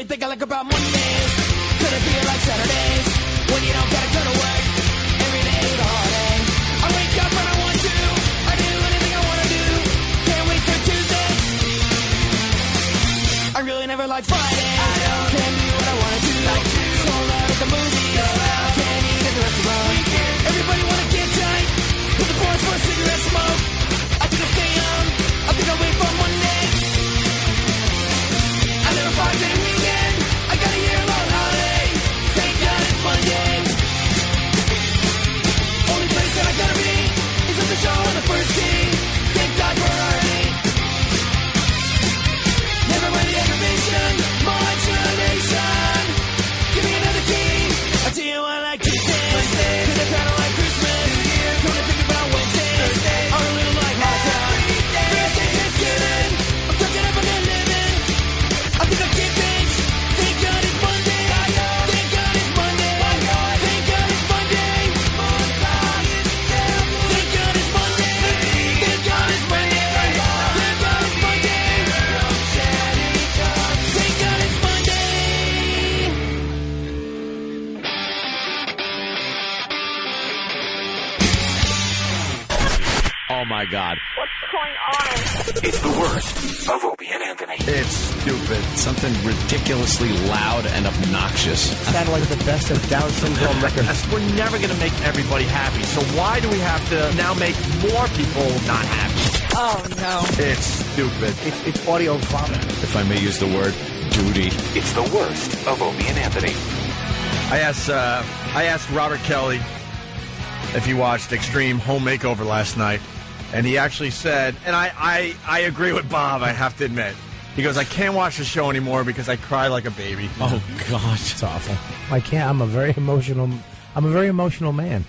really think I like about Mondays. Could it be like Saturdays when you don't gotta go to work every day is a holiday? I wake up when I want to. I do anything I want to do. Can't wait for Tuesday. I really never like Fridays. Can't do what I want to do. Sold out at the movies. Can't eat at the restaurant. Everybody wanna get tight. Put the boards for a cigarette smoke. I think I'll stay young. I think I'll wait for Monday. I live a 5-day weekend. I got a year-long holiday. Thank God it's Monday. Only place that I gotta be is at the show on the first tee. Thank God for Artie. Never mind the aggravation. Much elevation. Give me another key. I tell you I like Tuesdays. Cause I kinda like Christmas. Come to think about Wednesdays. I'm a little like Hanukkah. Thursday, Thanksgiving. I'm tucking up on that living. I think I'll keep things. Thank God it's Monday. Thank God it's Monday. Thank God it's Monday. Thank God it's Monday. Thank God it's Monday. Thank God it's Monday. Thank God it's Monday. Oh, my God. What's going on? It's the worst of Opie and Anthony. It's stupid. Something ridiculously loud and obnoxious. Sounded like the best of Down syndrome records. We're never going to make everybody happy. So why do we have to now make more people not happy? Oh, no. It's stupid. It's audio vomit. If I may use the word duty. It's the worst of Opie and Anthony. I asked Robert Kelly if he watched Extreme Home Makeover last night, and he actually said, and I agree with Bob, I have to admit. He goes, I can't watch the show anymore because I cry like a baby. Oh, God. It's awful. I can't. I'm a very emotional man.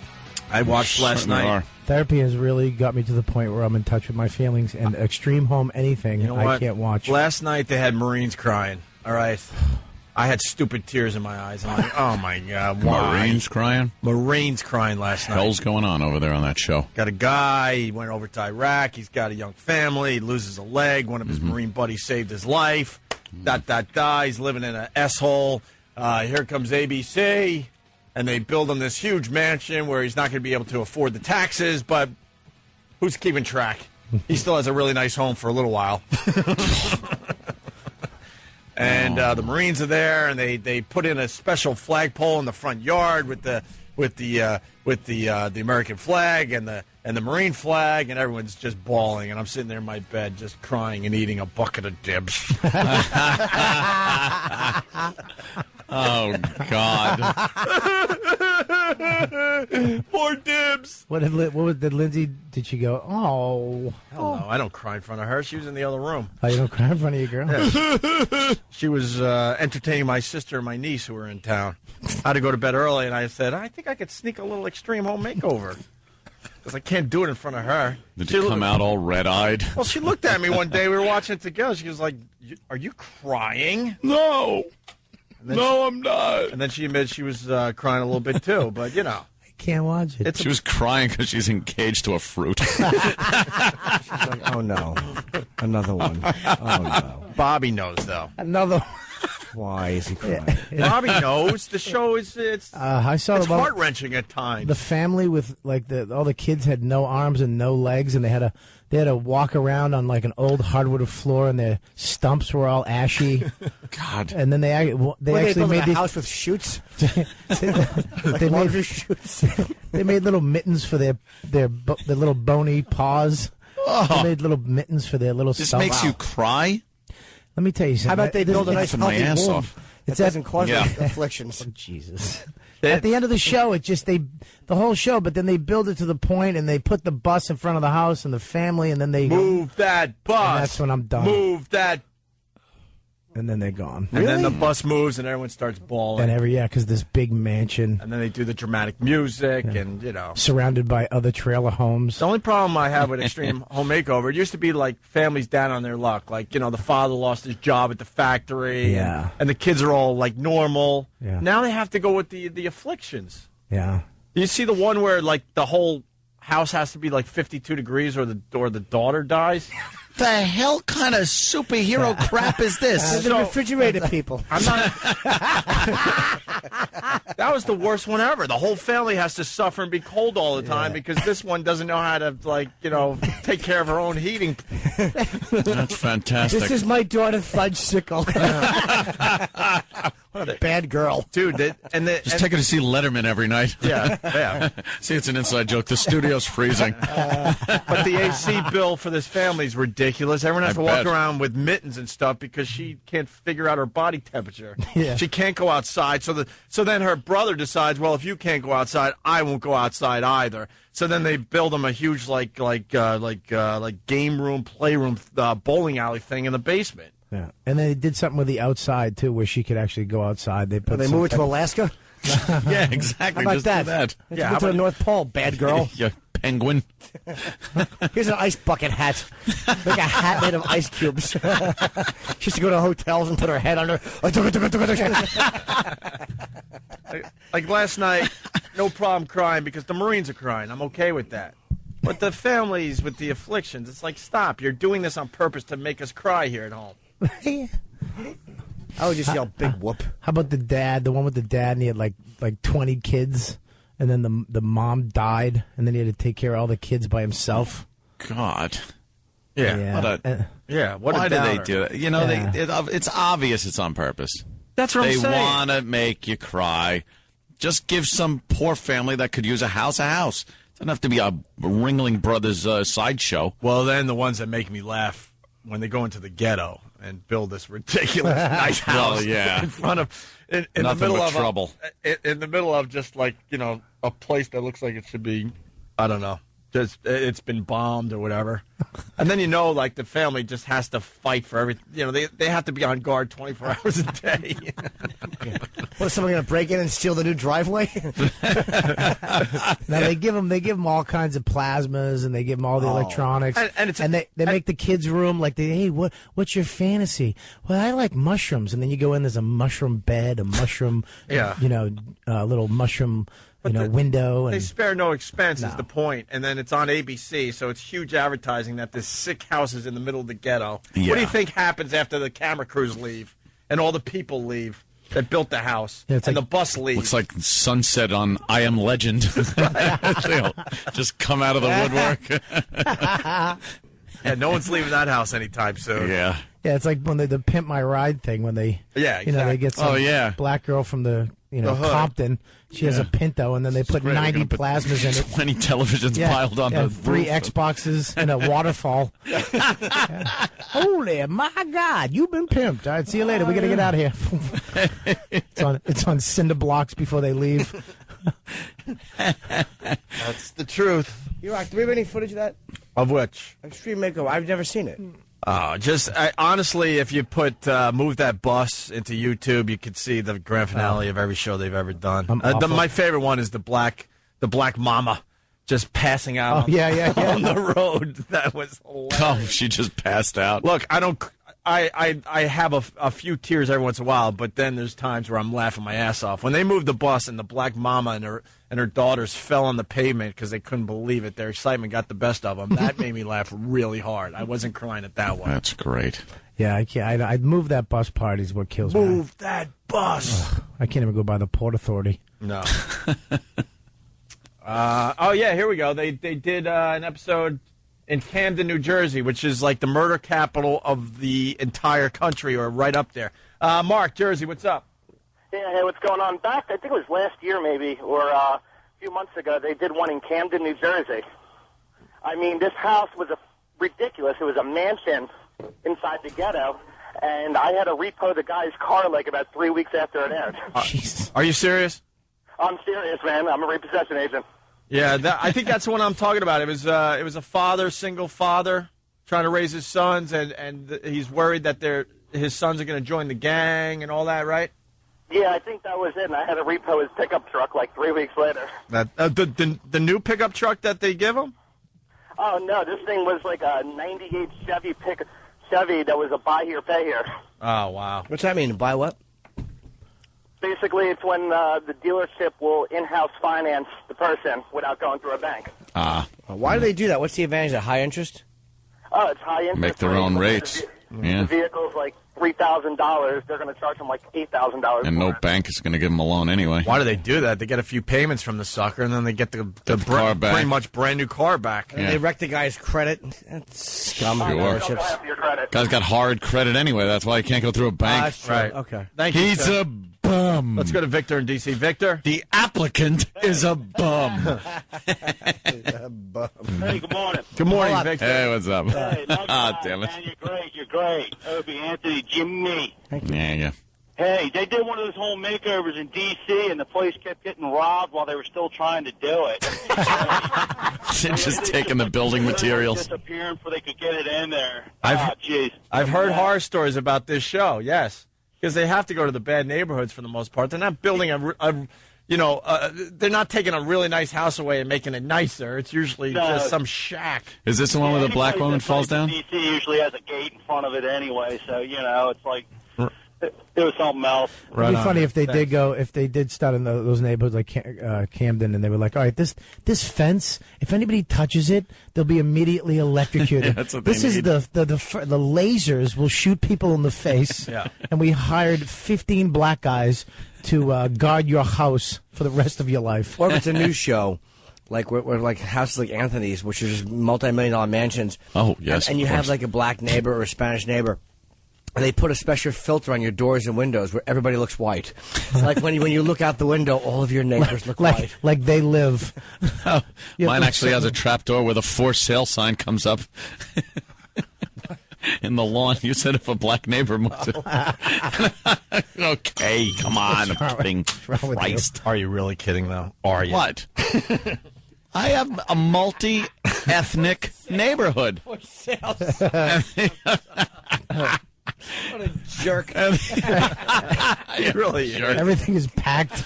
I watched last night. Are. Therapy has really got me to the point where I'm in touch with my feelings, and Extreme Home anything You know I what? can't watch. Last night they had Marines crying, all right? I had stupid tears in my eyes. I'm like, oh, my God, why? Marines crying? Marines crying last night. Hell's going on over there on that show? Got a guy, he went over to Iraq, he's got a young family, he loses a leg, one of his Marine buddies saved his life, he's living in an S-hole. Here comes ABC, and they build him this huge mansion where he's not going to be able to afford the taxes, but who's keeping track? He still has a really nice home for a little while. And the Marines are there, and they put in a special flagpole in the front yard with the American flag and the Marine flag, and everyone's just bawling. And I'm sitting there in my bed, just crying and eating a bucket of dibs. Oh, God. More dibs. What did Lindsay? Did she go? Oh, Hell no, I don't cry in front of her. She was in the other room. Oh, you don't cry in front of your girl? She was entertaining my sister and my niece who were in town. I had to go to bed early, and I said, I think I could sneak a little Extreme Home Makeover. Because I can't do it in front of her. Did you come out all red-eyed? Well, she looked at me one day. We were watching it together. She was like, are you crying? No. No, I'm not. And then she admitted she was crying a little bit, too. But, you know. I can't watch it. She was crying because she's engaged to a fruit. She's like, oh, no. Another one. Oh, no. Bobby knows, though. Another one. Why is he crying? Bobby knows. The show is I saw it's about heart-wrenching at times. the family with like all the kids had no arms and no legs, and they had to walk around on like an old hardwood floor, and their stumps were all ashy. God. And then they actually made a house with chutes. they made chutes. They made little mittens for their little bony paws. They made little mittens for their little This stumps. makes you cry? Let me tell you something. How about they build a nice Laughing my healthy ass womb off. that doesn't cause afflictions? Oh, Jesus. At the end of the show, the whole show, but then they build it to the point, and they put the bus in front of the house and the family, and then they Move that bus. And that's when I'm done. Move that. And then they're gone. And then the bus moves, and everyone starts bawling. And because this big mansion. And then they do the dramatic music, and, you know. Surrounded by other trailer homes. The only problem I have with Extreme Home Makeover, it used to be like families down on their luck. Like, you know, the father lost his job at the factory. Yeah. And the kids are all, like, normal. Yeah. Now they have to go with the afflictions. Yeah. You see the one where, like, the whole house has to be, like, 52 degrees or the daughter dies? the hell kind of superhero crap is this? The refrigerator people. I'm not. That was the worst one ever. The whole family has to suffer and be cold all the time because this one doesn't know how to, take care of her own heating. That's fantastic. This is my daughter, Fudgesicle. What a bad girl. Dude, Just take her to see Letterman every night. Yeah. See, it's an inside joke. The studio's freezing. But the AC bill for this family is ridiculous. Everyone has to walk around with mittens and stuff because she can't figure out her body temperature. Yeah. She can't go outside. So then her brother decides, well, if you can't go outside, I won't go outside either. So then they build them a huge game room, playroom, bowling alley thing in the basement. Yeah, and they did something with the outside too, where she could actually go outside. They move it to Alaska? Yeah, exactly. How about Just that? do that. Let's go to the North Pole, bad girl. You penguin. Here's an ice bucket hat. Like a hat made of ice cubes. She used to go to hotels and put her head under. Like last night, no problem crying because the Marines are crying. I'm okay with that. But the families with the afflictions, it's like, stop. You're doing this on purpose to make us cry here at home. I would just yell, big whoop. How about the dad, the one with the dad, and he had like 20 kids, and then the mom died, and then he had to take care of all the kids by himself? God. Yeah. Why do they do it? You know, it's obvious it's on purpose. That's what I'm saying. They want to make you cry. Just give some poor family that could use a house a house. It doesn't have to be a Ringling Brothers sideshow. Well, then the ones that make me laugh when they go into the ghetto and build this ridiculous nice house in front of in the middle of trouble. In the middle of just a place that looks like it should be, I don't know, just it's been bombed or whatever. And then the family just has to fight for everything. They have to be on guard 24 hours a day. What, is someone going to break in and steal the new driveway? Now they give them all kinds of plasmas, and they give them all the electronics, and they make the kids' room hey, what's your fantasy? Well, I like mushrooms, and then you go in, there's a mushroom bed, a mushroom, little mushroom. Window. They spare no expense is the point. And then it's on ABC, so it's huge advertising that this sick house is in the middle of the ghetto. Yeah. What do you think happens after the camera crews leave and all the people leave that built the house and the bus leaves? Looks like sunset on I Am Legend. They'll just come out of the woodwork. Yeah, no one's leaving that house anytime soon. Yeah. Yeah, it's like when the Pimp My Ride thing, when they, they get some black girl from the Compton. She has a Pinto, and then they put 90 plasmas in it. 20 televisions piled on the 3 roof. Xboxes and a waterfall. Holy, my God, you've been pimped. All right, see you later. We got to get out of here. It's on cinder blocks before they leave. That's the truth. Do we have any footage of that? Of which? Extreme Makeover. I've never seen it. Honestly, if you put Move That Bus into YouTube, you could see the grand finale of every show they've ever done. My favorite one is the black mama just passing out on the road. That was hilarious. Oh, she just passed out. Look, I have a few tears every once in a while, but then there's times where I'm laughing my ass off. When they moved the bus and the black mama and her daughters fell on the pavement because they couldn't believe it, their excitement got the best of them. That made me laugh really hard. I wasn't crying at that one. That's great. Yeah, I can't. I'd move that bus part is what kills me. Move that bus. Ugh, I can't even go by the Port Authority. No. Here we go. They did an episode in Camden, New Jersey, which is like the murder capital of the entire country, or right up there. Mark, Jersey, what's up? Yeah, hey, what's going on? Back, I think it was last year maybe, or a few months ago, they did one in Camden, New Jersey. I mean, this house was ridiculous. It was a mansion inside the ghetto, and I had to repo the guy's car like about 3 weeks after it aired. Are you serious? I'm serious, man. I'm a repossession agent. Yeah, I think that's the one I'm talking about. It was a single father, trying to raise his sons, and he's worried that his sons are going to join the gang and all that, right? Yeah, I think that was it, and I had to repo his pickup truck like 3 weeks later. The new pickup truck that they give him? Oh, no, this thing was like a 98 Chevy that was a buy here, pay here. Oh, wow. What's that mean, buy what? Basically, it's when the dealership will in-house finance the person without going through a bank. Why do they do that? What's the advantage of high interest? Oh, it's high interest. Make their own rates. Yeah. The vehicle's like $3,000. They're going to charge them like $8,000. And no bank is going to give them a loan anyway. Why do they do that? They get a few payments from the sucker, and then they get the car back. pretty much brand new car back. And they wreck the guy's credit. That's scum. Sure. Your credit. Guy's got hard credit anyway. That's why he can't go through a bank. That's true. Right. Okay. Thank you. He's sir. a bum. Let's go to Victor in D.C. Victor? The applicant is a bum. Hey, good morning. Good morning, Victor. Hey, what's up? Hey, nice Ah, guy, damn it. man. You're great. Opie, Anthony, Jimmy. Yeah. Hey, they did one of those home makeovers in D.C., and the place kept getting robbed while they were still trying to do it. Just taking the building materials. Disappearing before they could get it in there. Jeez. I've heard horror stories about this show, yes. Because they have to go to the bad neighborhoods for the most part. They're not building they're not taking a really nice house away and making it nicer. It's usually just some shack. Is this the one where the black woman falls down? D.C. usually has a gate in front of it anyway, so, it's like it was something else. It'd be funny if they did start in those neighborhoods like Camden, and they were like, all right, this fence, if anybody touches it, they'll be immediately electrocuted. Yeah, that's what they this is need. the lasers will shoot people in the face. Yeah. And we hired 15 black guys to guard your house for the rest of your life. Or if it's a new show, like we're like houses like Anthony's, which are just multi-million-dollar mansions. Oh, yes, And you of have course. like a black neighbor or a Spanish neighbor. And they put a special filter on your doors and windows where everybody looks white. Like when you look out the window, all of your neighbors look white. Like they live. Mine actually has a trap door where the for sale sign comes up in the lawn. You said if a black neighbor moves it. Okay, come on. I'm kidding. wrong with Christ. Are you really kidding, though? Are you? What? I have a multi-ethnic neighborhood. What a jerk. You really jerk. Everything is packed.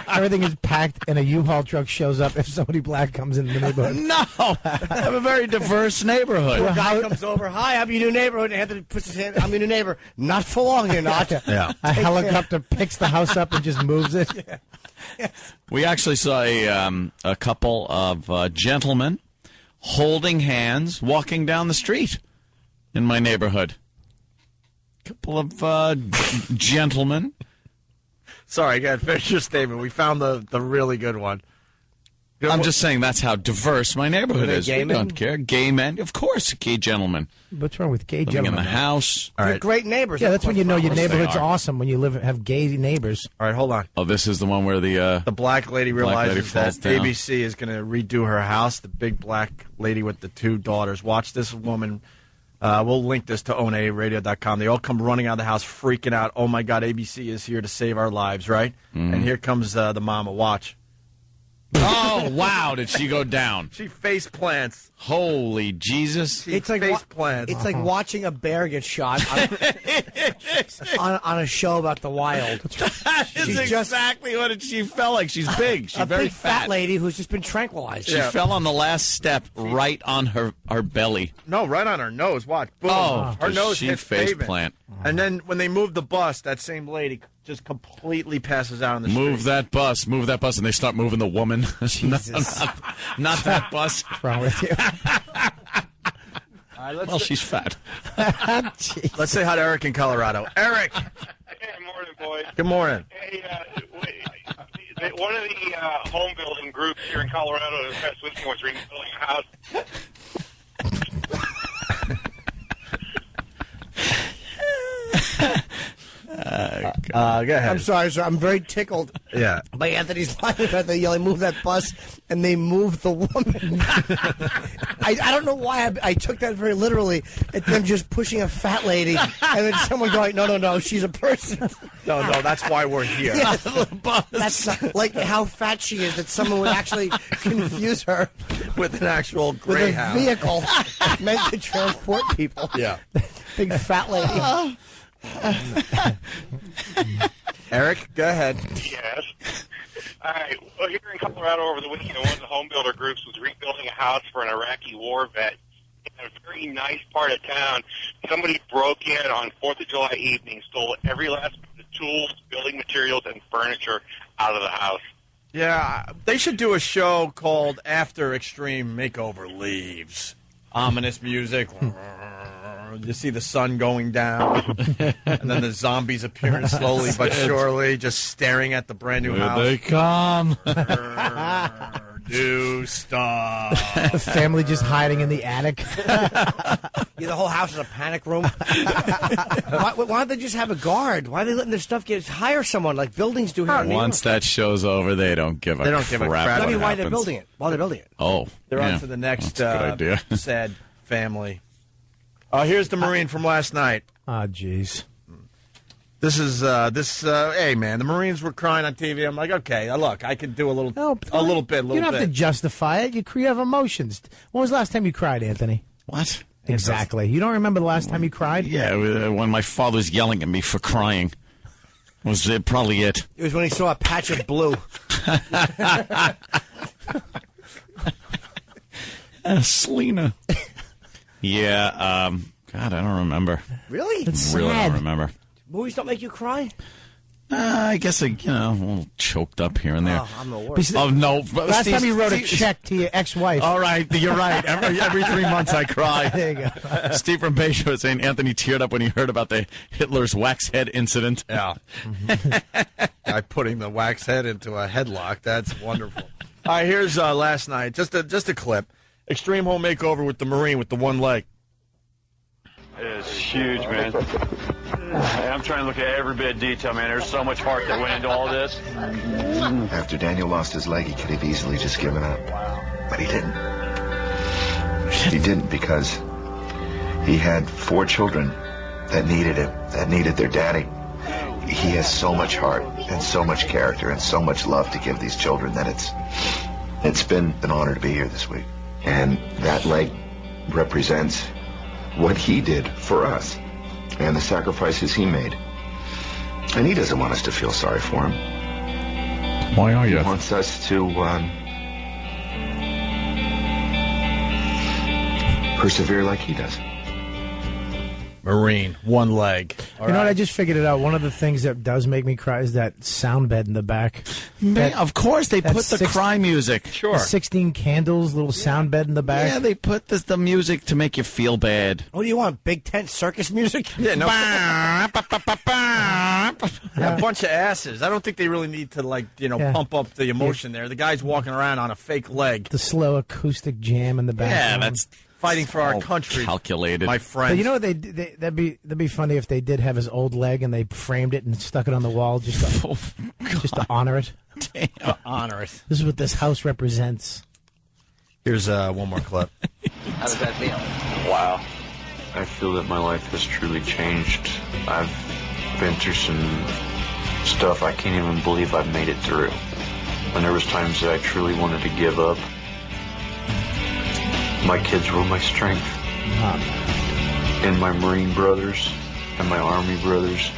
Everything is packed, and a U-Haul truck shows up if somebody black comes in the neighborhood. No, I have a very diverse neighborhood. A guy comes over, hi, I'm your new neighborhood. And Anthony puts his hand, I'm your new neighbor. Not for long, you're not. Yeah. A helicopter picks the house up and just moves it. We actually saw a couple of gentlemen holding hands walking down the street in my neighborhood. Couple of gentlemen. Sorry, go ahead, finish your statement. We found the really good one. I'm just saying that's how diverse my neighborhood is. gay We men? don't care. Gay men, of course, gay gentlemen. What's wrong with gay Living gentlemen? in the house. All They're right. great neighbors. Yeah, that's when you know your course they neighborhood's are. awesome, when you have gay neighbors. All right, hold on. Oh, this is the one where the Black lady realizes falls that down. ABC is going to redo her house. The big black lady with the two daughters. Watch this woman. We'll link this to onaradio.com. They all come running out of the house, freaking out. Oh, my God, ABC is here to save our lives, right? Mm-hmm. And here comes the mama. Watch. Oh, wow, did she go down? She face plants. Holy Jesus. She It's like face plants. It's like watching a bear get shot on a show about the wild. That is She's just- exactly what she felt like. She's big. She's A very big fat lady who's just been tranquilized. She fell on the last step right on her belly. No, right on her nose. Watch. Boom. Oh, her does nose she hits face pavement. plant. And then when they move the bus, that same lady just completely passes out on the street. Move that bus, and they start moving the woman. Jesus. not that bus. What's wrong with you? All right, Well, she's fat. let's say hi to Eric in Colorado. Eric. Hey, morning, boys. Good morning. Hey, one of the home building groups here in Colorado this past weekend was rebuilding a house. Go ahead. I'm sorry, sir. I'm very tickled Yeah. by Anthony's line about they move that bus and they move the woman. I don't know why I took that very literally at them just pushing a fat lady and then someone going, no, she's a person. No, that's why we're here. Yeah, that's not, like how fat she is that someone would actually confuse her With an actual with a Greyhound. vehicle meant to transport people. Yeah. Big fat lady. Eric, go ahead. Yes. All right. Well, here in Colorado over the weekend, one of the home builder groups was rebuilding a house for an Iraqi war vet in a very nice part of town. Somebody broke in on 4th of July evening, stole every last bit of tools, building materials, and furniture out of the house. Yeah, they should do a show called After Extreme Makeover Leaves. Ominous music. You see the sun going down, and then the zombies appearing slowly but surely, just staring at the brand new house. Here they come. Do stuff. The family just hiding in the attic. The whole house is a panic room. Why don't they just have a guard? Why are they letting their stuff get? Hire someone like buildings do here. Once that show's over, they don't give a crap. I mean, why they're building it? While they're building it. Oh, they're on to the next sad family. Here's the Marine from last night. Oh, jeez. This is hey man, the Marines were crying on TV. I'm like, okay, look, I could do a little bit. You don't have to justify it. You have emotions. When was the last time you cried, Anthony? What? Exactly. You don't remember the last time you cried? Yeah, when my father was yelling at me for crying. Was probably it. It was when he saw a patch of blue. Selena. Yeah, God, I don't remember. Really? It's really sad. don't remember. Movies don't make you cry? I guess, a little choked up here and there. Oh, I'm the worst. Oh, no. Last time you wrote a check to your ex-wife. All right, you're right. Every 3 months I cry. There you go. Steve from Bayshore was saying Anthony teared up when he heard about the Hitler's wax head incident. Yeah. Guy putting the wax head into a headlock. That's wonderful. All right, here's last night. Just a clip. Extreme home makeover with the Marine with the one leg. It's huge, man. I'm trying to look at every bit of detail, man. There's so much heart that went into all this. After Daniel lost his leg, he could have easily just given up. But he didn't. He didn't because he had 4 children that needed him, that needed their daddy. He has so much heart and so much character and so much love to give these children that it's been an honor to be here this week. And that leg represents what he did for us and the sacrifices he made. And he doesn't want us to feel sorry for him. Why are you? He wants us to persevere like he does. Marine, one leg. You know what? I just figured it out. One of the things that does make me cry is that sound bed in the back. Of course, they put the cry music. Sure. 16 candles, little sound bed in the back. Yeah, they put the music to make you feel bad. What do you want? Big tent circus music? Yeah, no. A bunch of asses. I don't think they really need to, pump up the emotion there. The guy's walking around on a fake leg. The slow acoustic jam in the back. Yeah, that's fighting for our country. Calculated. My friend. But you know what? That'd be funny if they did have his old leg and they framed it and stuck it on the wall just to honor it. Damn. Honor it. This is what this house represents. Here's one more clip. How does that feel? Wow. I feel that my life has truly changed. I've been through some stuff I can't even believe I've made it through. And there was times that I truly wanted to give up. My kids were my strength. And my Marine brothers, and my Army brothers,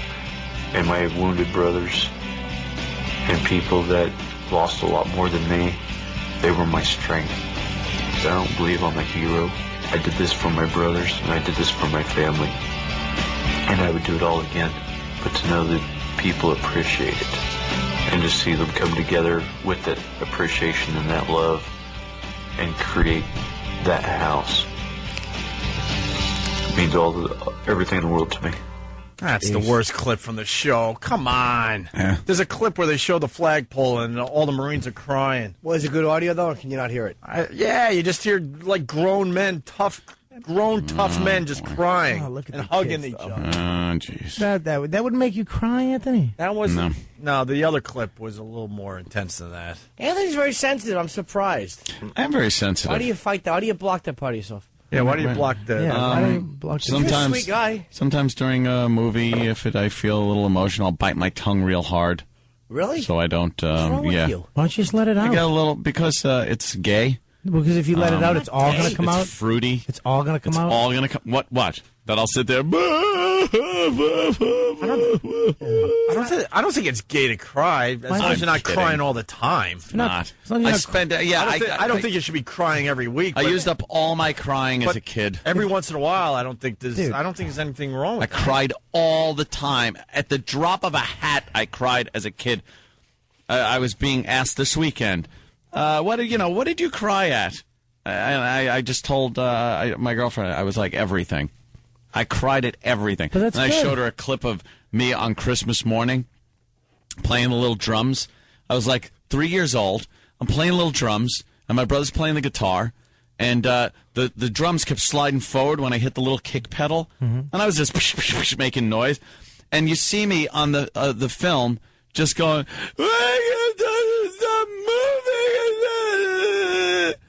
and my wounded brothers, and people that lost a lot more than me, they were my strength. I don't believe I'm a hero. I did this for my brothers, and I did this for my family. And I would do it all again. But to know that people appreciate it, and to see them come together with that appreciation and that love, and create that house, means everything in the world to me. That's the worst clip from the show. Come on. Yeah. There's a clip where they show the flagpole and all the Marines are crying. Well, is it good audio, though, or can you not hear it? Yeah, you just hear, grown men, tough men just crying look at and the hugging kids, each though. other. Oh, jeez. That would make you cry, Anthony? That was... No, the other clip was a little more intense than that. Anthony's very sensitive. I'm surprised. I'm very sensitive. Why do you fight that? Why do you block that part of yourself? Yeah, why do you block the... why do you block You're a sweet guy. Sometimes during a movie, if I feel a little emotional, I'll bite my tongue real hard. Really? So I don't... What's wrong with you? Why don't you just let it out? I get a little... Because it's gay. Because if you let it out, it's all going to come out? It's fruity. It's all going to come out? It's all going to come... What? That I'll sit there... I don't think it's gay to cry, as long as you're not crying all the time. Not. I don't think you should be crying every week. I used up all my crying as a kid. Every once in a while, I don't think there's anything wrong with I cried all the time. At the drop of a hat, I cried as a kid. I was being asked this weekend, what did you cry at? I just told my girlfriend, I was like, everything. I cried at everything. But that's and I good. showed her a clip of me on Christmas morning playing the little drums. I was like 3 years old. I'm playing little drums, and my brother's playing the guitar. And the drums kept sliding forward when I hit the little kick pedal. And I was just making noise. And you see me on the film just going,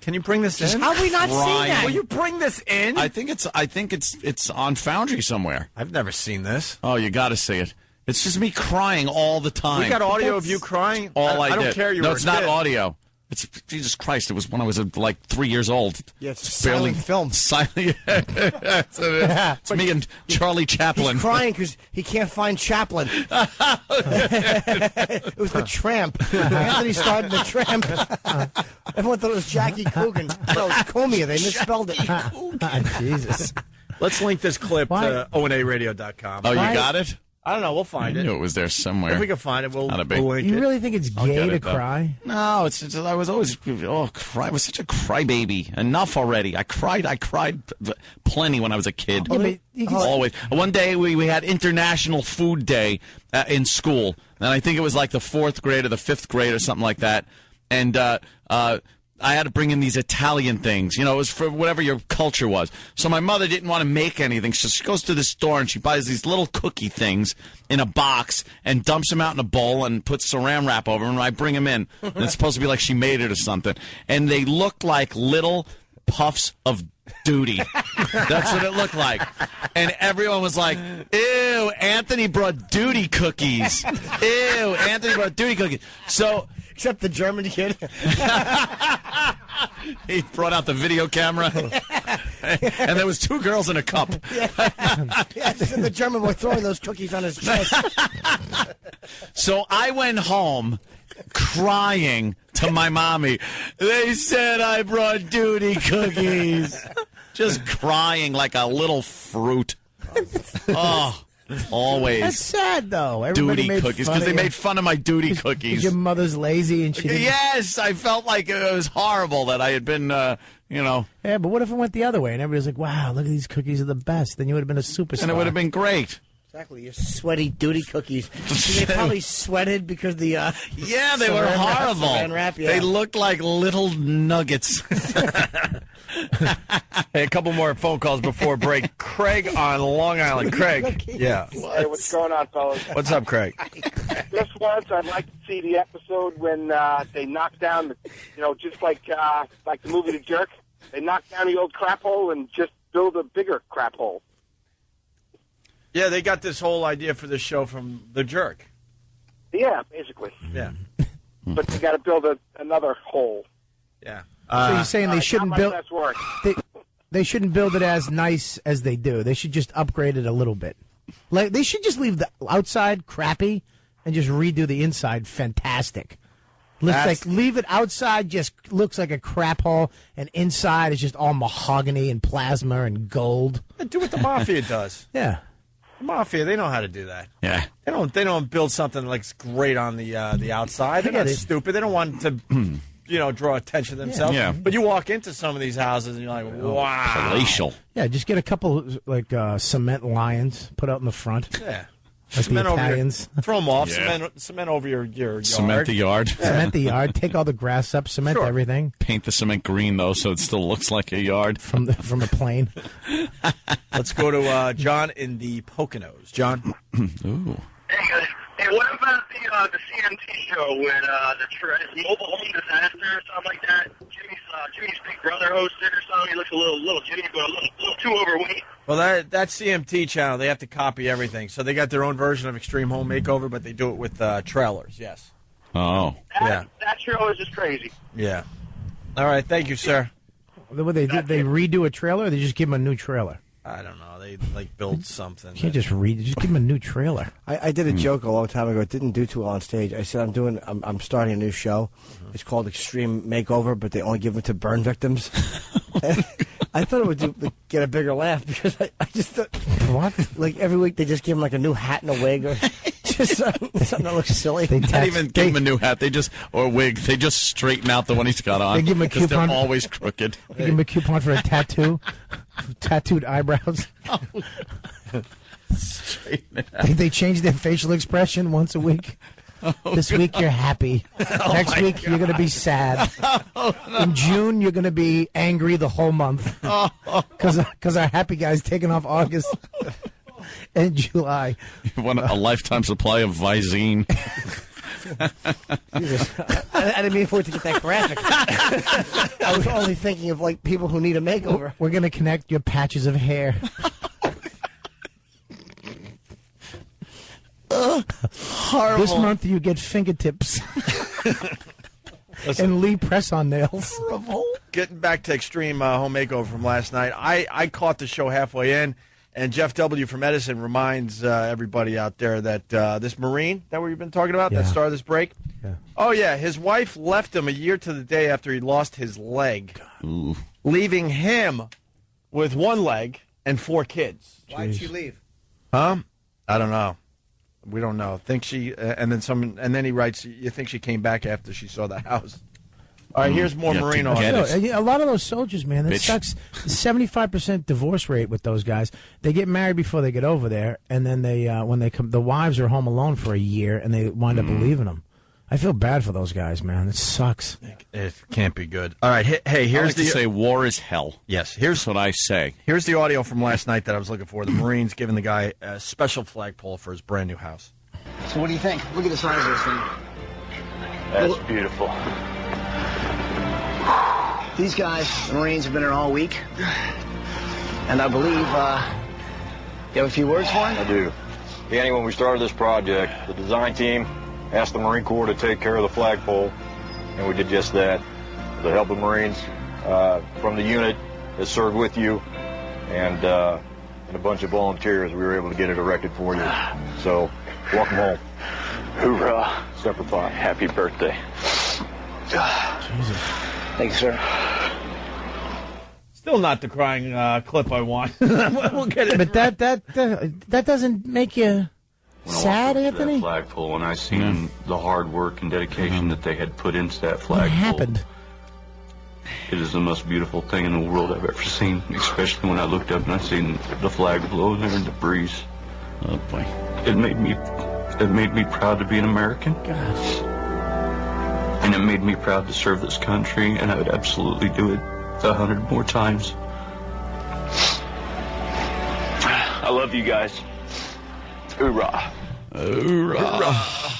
Can you bring this in? How have we not seen that? Will you bring this in? I think it's on Foundry somewhere. I've never seen this. Oh, you got to see it. It's just me crying all the time. We got audio of you crying? I don't did. care. No, it's not audio. It's Jesus Christ. It was when I was like 3 years old. Yeah, it's silent film. Silent. It's me and Charlie Chaplin. He's crying because he can't find Chaplin. It was the Tramp. Anthony started the Tramp. Everyone thought it was Jackie Coogan. No, it's Comia. They misspelled it. Jesus. Let's link this clip to onaradio.com. Oh, you got it? I don't know. We'll find I it. knew it was there somewhere. If we can find it, we'll link You it. really think it's I'll gay get to it, though. cry? No, it's I was always I was such a crybaby. Enough already. I cried plenty when I was a kid. Yeah, but you can- Always. One day we had International Food Day in school, and I think it was like the 4th grade or the 5th grade or something like that. And I had to bring in these Italian things. You know, it was for whatever your culture was. So my mother didn't want to make anything. So she goes to the store and she buys these little cookie things in a box and dumps them out in a bowl and puts saran wrap over them. And I bring them in. And it's supposed to be like she made it or something. And they looked like little puffs of duty. That's what it looked like. And everyone was like, ew, Anthony brought duty cookies. Ew, Anthony brought duty cookies. So... Except the German kid. He brought out the video camera, and there was 2 girls in a cup. Yeah, the German boy throwing those cookies on his chest. So I went home crying to my mommy. They said I brought duty cookies. Just crying like a little fruit. Oh. Always. That's sad, though. Everybody duty made cookies fun because they of made fun of my duty cookies. Your mother's lazy and she didn't... Yes, I felt like it was horrible that I had been, Yeah, but what if it went the other way and everybody's like, wow, look at these cookies are the best. Then you would have been a superstar. And it would have been great. Exactly, your sweaty duty cookies. They probably sweated because the... Yeah, they were horrible. Wrap, yeah. They looked like little nuggets. Hey, a couple more phone calls before break. Craig on Long Island. Craig. Yeah. Hey, what's going on, fellas? What's up, Craig? Just once, I'd like to see the episode when they knock down, just like the movie The Jerk. They knock down the old crap hole and just build a bigger crap hole. Yeah, they got this whole idea for this show from The Jerk. Yeah, basically. Yeah. But they got to build another hole. Yeah. So you're saying they shouldn't build... That's work. They shouldn't build it as nice as they do. They should just upgrade it a little bit. Like they should just leave the outside crappy and just redo the inside fantastic. Leave it outside just looks like a crap hole, and inside is just all mahogany and plasma and gold. Do what the Mafia does. Yeah. The Mafia, they know how to do that. Yeah. They don't build something that looks great on the outside. They're not stupid. They don't want to draw attention to themselves. Yeah. But you walk into some of these houses and you're like, wow. Palatial. Yeah, just get a couple cement lions put out in the front. Yeah. Like Cement the over Italians. throw them off. Yeah. Cement over your yard. Cement the yard. Cement the yard. Take all the grass up. Cement everything. Paint the cement green, though, so it still looks like a yard. From a plane. Let's go to John in the Poconos. John? Ooh. Hey, what about the CMT show when the mobile home disaster or something like that? Jimmy's big brother hosted or something. He looks a little Jimmy, but a little too overweight. Well, that CMT channel, they have to copy everything. So they got their own version of Extreme Home Makeover, but they do it with trailers, yes. Oh. Yeah. That show is just crazy. Yeah. All right, thank you, sir. What they do? They redo a trailer, or they just give them a new trailer? I don't know. They build something. You can't just give them a new trailer. I did a joke a long time ago. It didn't do too well on stage. I said I'm starting a new show. It's called Extreme Makeover, but they only give it to burn victims. I thought it would get a bigger laugh because I just thought, what? Like every week they just give them like a new hat and a wig or Just something that looks silly. Not even give him a new hat. Or wig. They just straighten out the one he's got on. They give him a coupon. They're always crooked. They give him a coupon for a tattoo. Tattooed eyebrows. They change their facial expression once a week. This week you're happy. Next week you're going to be sad. In June you're going to be angry the whole month because our happy guy's taking off August and July. You want a lifetime supply of Visine. I didn't mean for it to get that graphic. I was only thinking of like people who need a makeover. We're going to connect your patches of hair. Horrible. This month you get fingertips and Lee press-on nails. Getting back to Extreme Home Makeover from last night, I caught the show halfway in, and Jeff W. from Edison reminds everybody out there that this Marine that we've been talking about, that started this break, oh yeah, his wife left him a year to the day after he lost his leg, leaving him with one leg and 4 kids. Why'd she leave? Huh? I don't know. We don't know. Think she, and then he writes, you think she came back after she saw the house. All right, here's more Marine on A lot of those soldiers, man, that sucks. 75% divorce rate with those guys. They get married before they get over there, and then they, when they come, the wives are home alone for a year, and they wind up leaving them. I feel bad for those guys, man. It sucks. It can't be good. All right, hey, here's to say war is hell. Yes, here's what I say. Here's the audio from last night that I was looking for. The Marines giving the guy a special flagpole for his brand new house. So what do you think? Look at the size of this thing. That's beautiful. These guys, the Marines, have been here all week. And I believe, you have a few words for him? I do. Danny, when we started this project, the design team asked the Marine Corps to take care of the flagpole, and we did just that. With the help of Marines from the unit that served with you, and a bunch of volunteers, we were able to get it erected for you. So, welcome home. Hoorah. Semper Fi. Happy birthday. Jesus. Thank you, sir. Still not the crying clip I want. We'll get it. But that doesn't make you sad, Anthony? That flagpole, and I seen the hard work and dedication that they had put into that flagpole. What happened? It is the most beautiful thing in the world I've ever seen, especially when I looked up and I seen the flag blow there in the breeze. Oh boy! It made me proud to be an American. God. And it made me proud to serve this country, and I would absolutely do it 100 more times. I love you guys. Hoorah. Hoorah.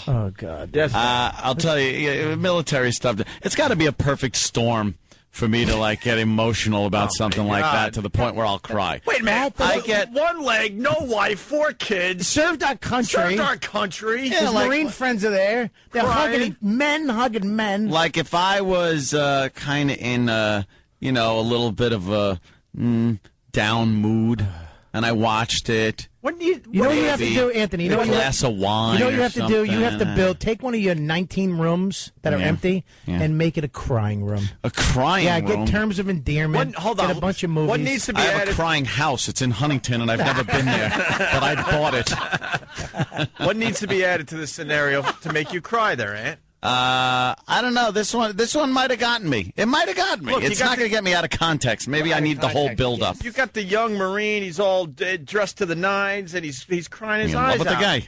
Oh, God. Yes. I'll tell you, military stuff, it's got to be a perfect storm for me to, like, get emotional about something like that to the point where I'll cry. Wait a minute. I get one leg, no wife, 4 kids. Served our country. Yeah, his Marine friends are there. They're hugging men. Like, if I was kind of in, a little bit of a down mood, and I watched it. You know what you have to do, Anthony? A glass of wine. You know what you have or to do? You have to something. take one of your 19 rooms that are empty and make it a crying room. A crying room? Yeah, get terms of endearment. Hold on. Get a bunch of movies. What needs to be I have added? a crying house. It's in Huntington, and I've never been there, but I bought it. What needs to be added to this scenario to make you cry there, Ant? I don't know. This one might have gotten me. It might have gotten me. Look, it's not going to get me out of context. Maybe I need the whole build-up. You got the young Marine. He's all dressed to the nines, and he's crying his eyes What about out.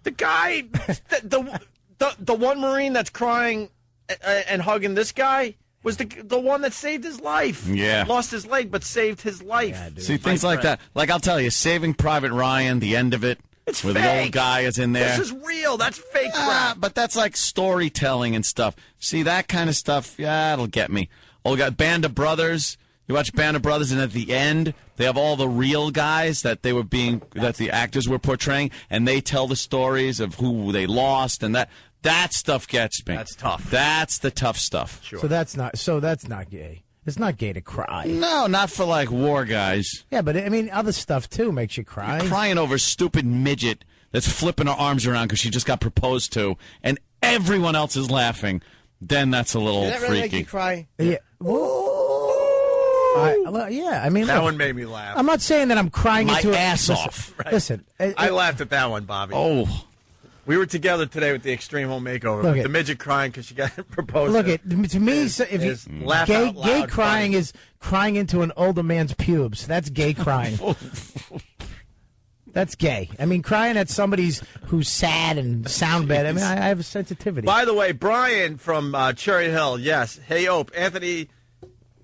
the guy? The one Marine that's crying and hugging this guy was the one that saved his life. Yeah. Lost his leg, but saved his life. Yeah, See, things like that. Like, I'll tell you, Saving Private Ryan, the end of it, It's where fake. the old guy is in there. This is real. That's fake crap. But that's like storytelling and stuff. See, that kind of stuff, yeah, it'll get me. Oh, we got Band of Brothers. You watch Band of Brothers, and at the end, they have all the real guys that the actors were portraying, and they tell the stories of who they lost, and that stuff gets me. That's tough. That's the tough stuff. Sure. So that's not gay. It's not gay to cry. No, not for, like, war guys. Yeah, but, I mean, other stuff, too, makes you cry. You're crying over a stupid midget that's flipping her arms around because she just got proposed to, and everyone else is laughing. Then that's a little Did that really freaky. make you cry? Yeah. Yeah, I mean, That look, one made me laugh. I'm not saying that I'm crying My into ass listen, off. Right. Listen, I laughed at that one, Bobby. Oh. We were together today with the Extreme Home Makeover. Look With it. the midget crying because she got proposed. Look, to me, is- if is you, laugh gay, out loud gay crying funny. is crying into an older man's pubes. That's gay crying. That's gay. I mean, crying at somebody's who's sad and sound bad. I mean, I have a sensitivity. By the way, Brian from Cherry Hill, yes. Hey, Ope, Anthony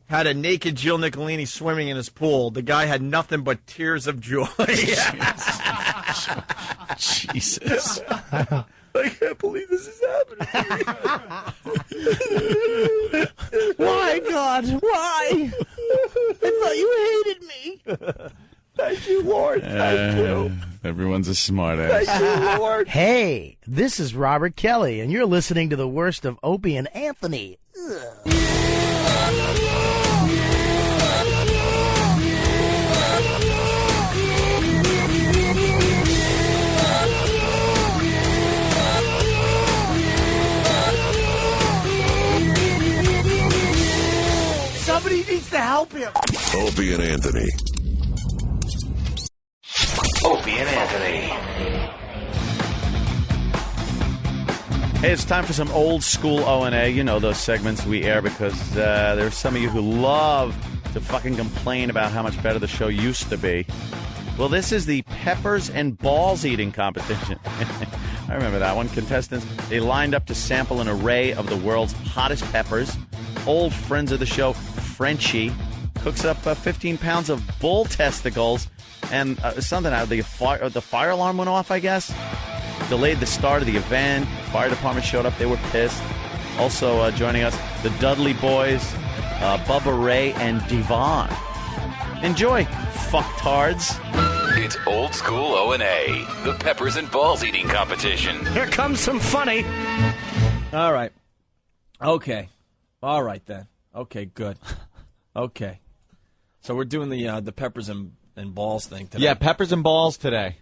had a naked Jill Nicolini swimming in his pool. The guy had nothing but tears of joy. Jesus. I can't believe this is happening. Why, God? Why? I thought you hated me. Thank you, Lord. Thank you. Everyone's a smartass. Thank you, Lord. Hey, this is Robert Kelly, and you're listening to the worst of Opie and Anthony. Somebody needs to help him. Opie and Anthony. Opie and Anthony. Hey, it's time for some old school O&A. You know those segments we air because there's some of you who love to fucking complain about how much better the show used to be. Well, this is the peppers and balls eating competition. I remember that one. Contestants, they lined up to sample an array of the world's hottest peppers. Old friends of the show, Frenchie, cooks up 15 pounds of bull testicles and something out of the fire alarm went off, I guess. Delayed the start of the event. Fire department showed up. They were pissed. Also joining us, the Dudley Boys, Bubba Ray, and Devon. Enjoy, fucktards. It's old school O&A, the peppers and balls eating competition. Here comes some funny. All right. Okay. All right, then. Okay, good. Okay. So we're doing the peppers and balls thing today. Yeah, peppers and balls today.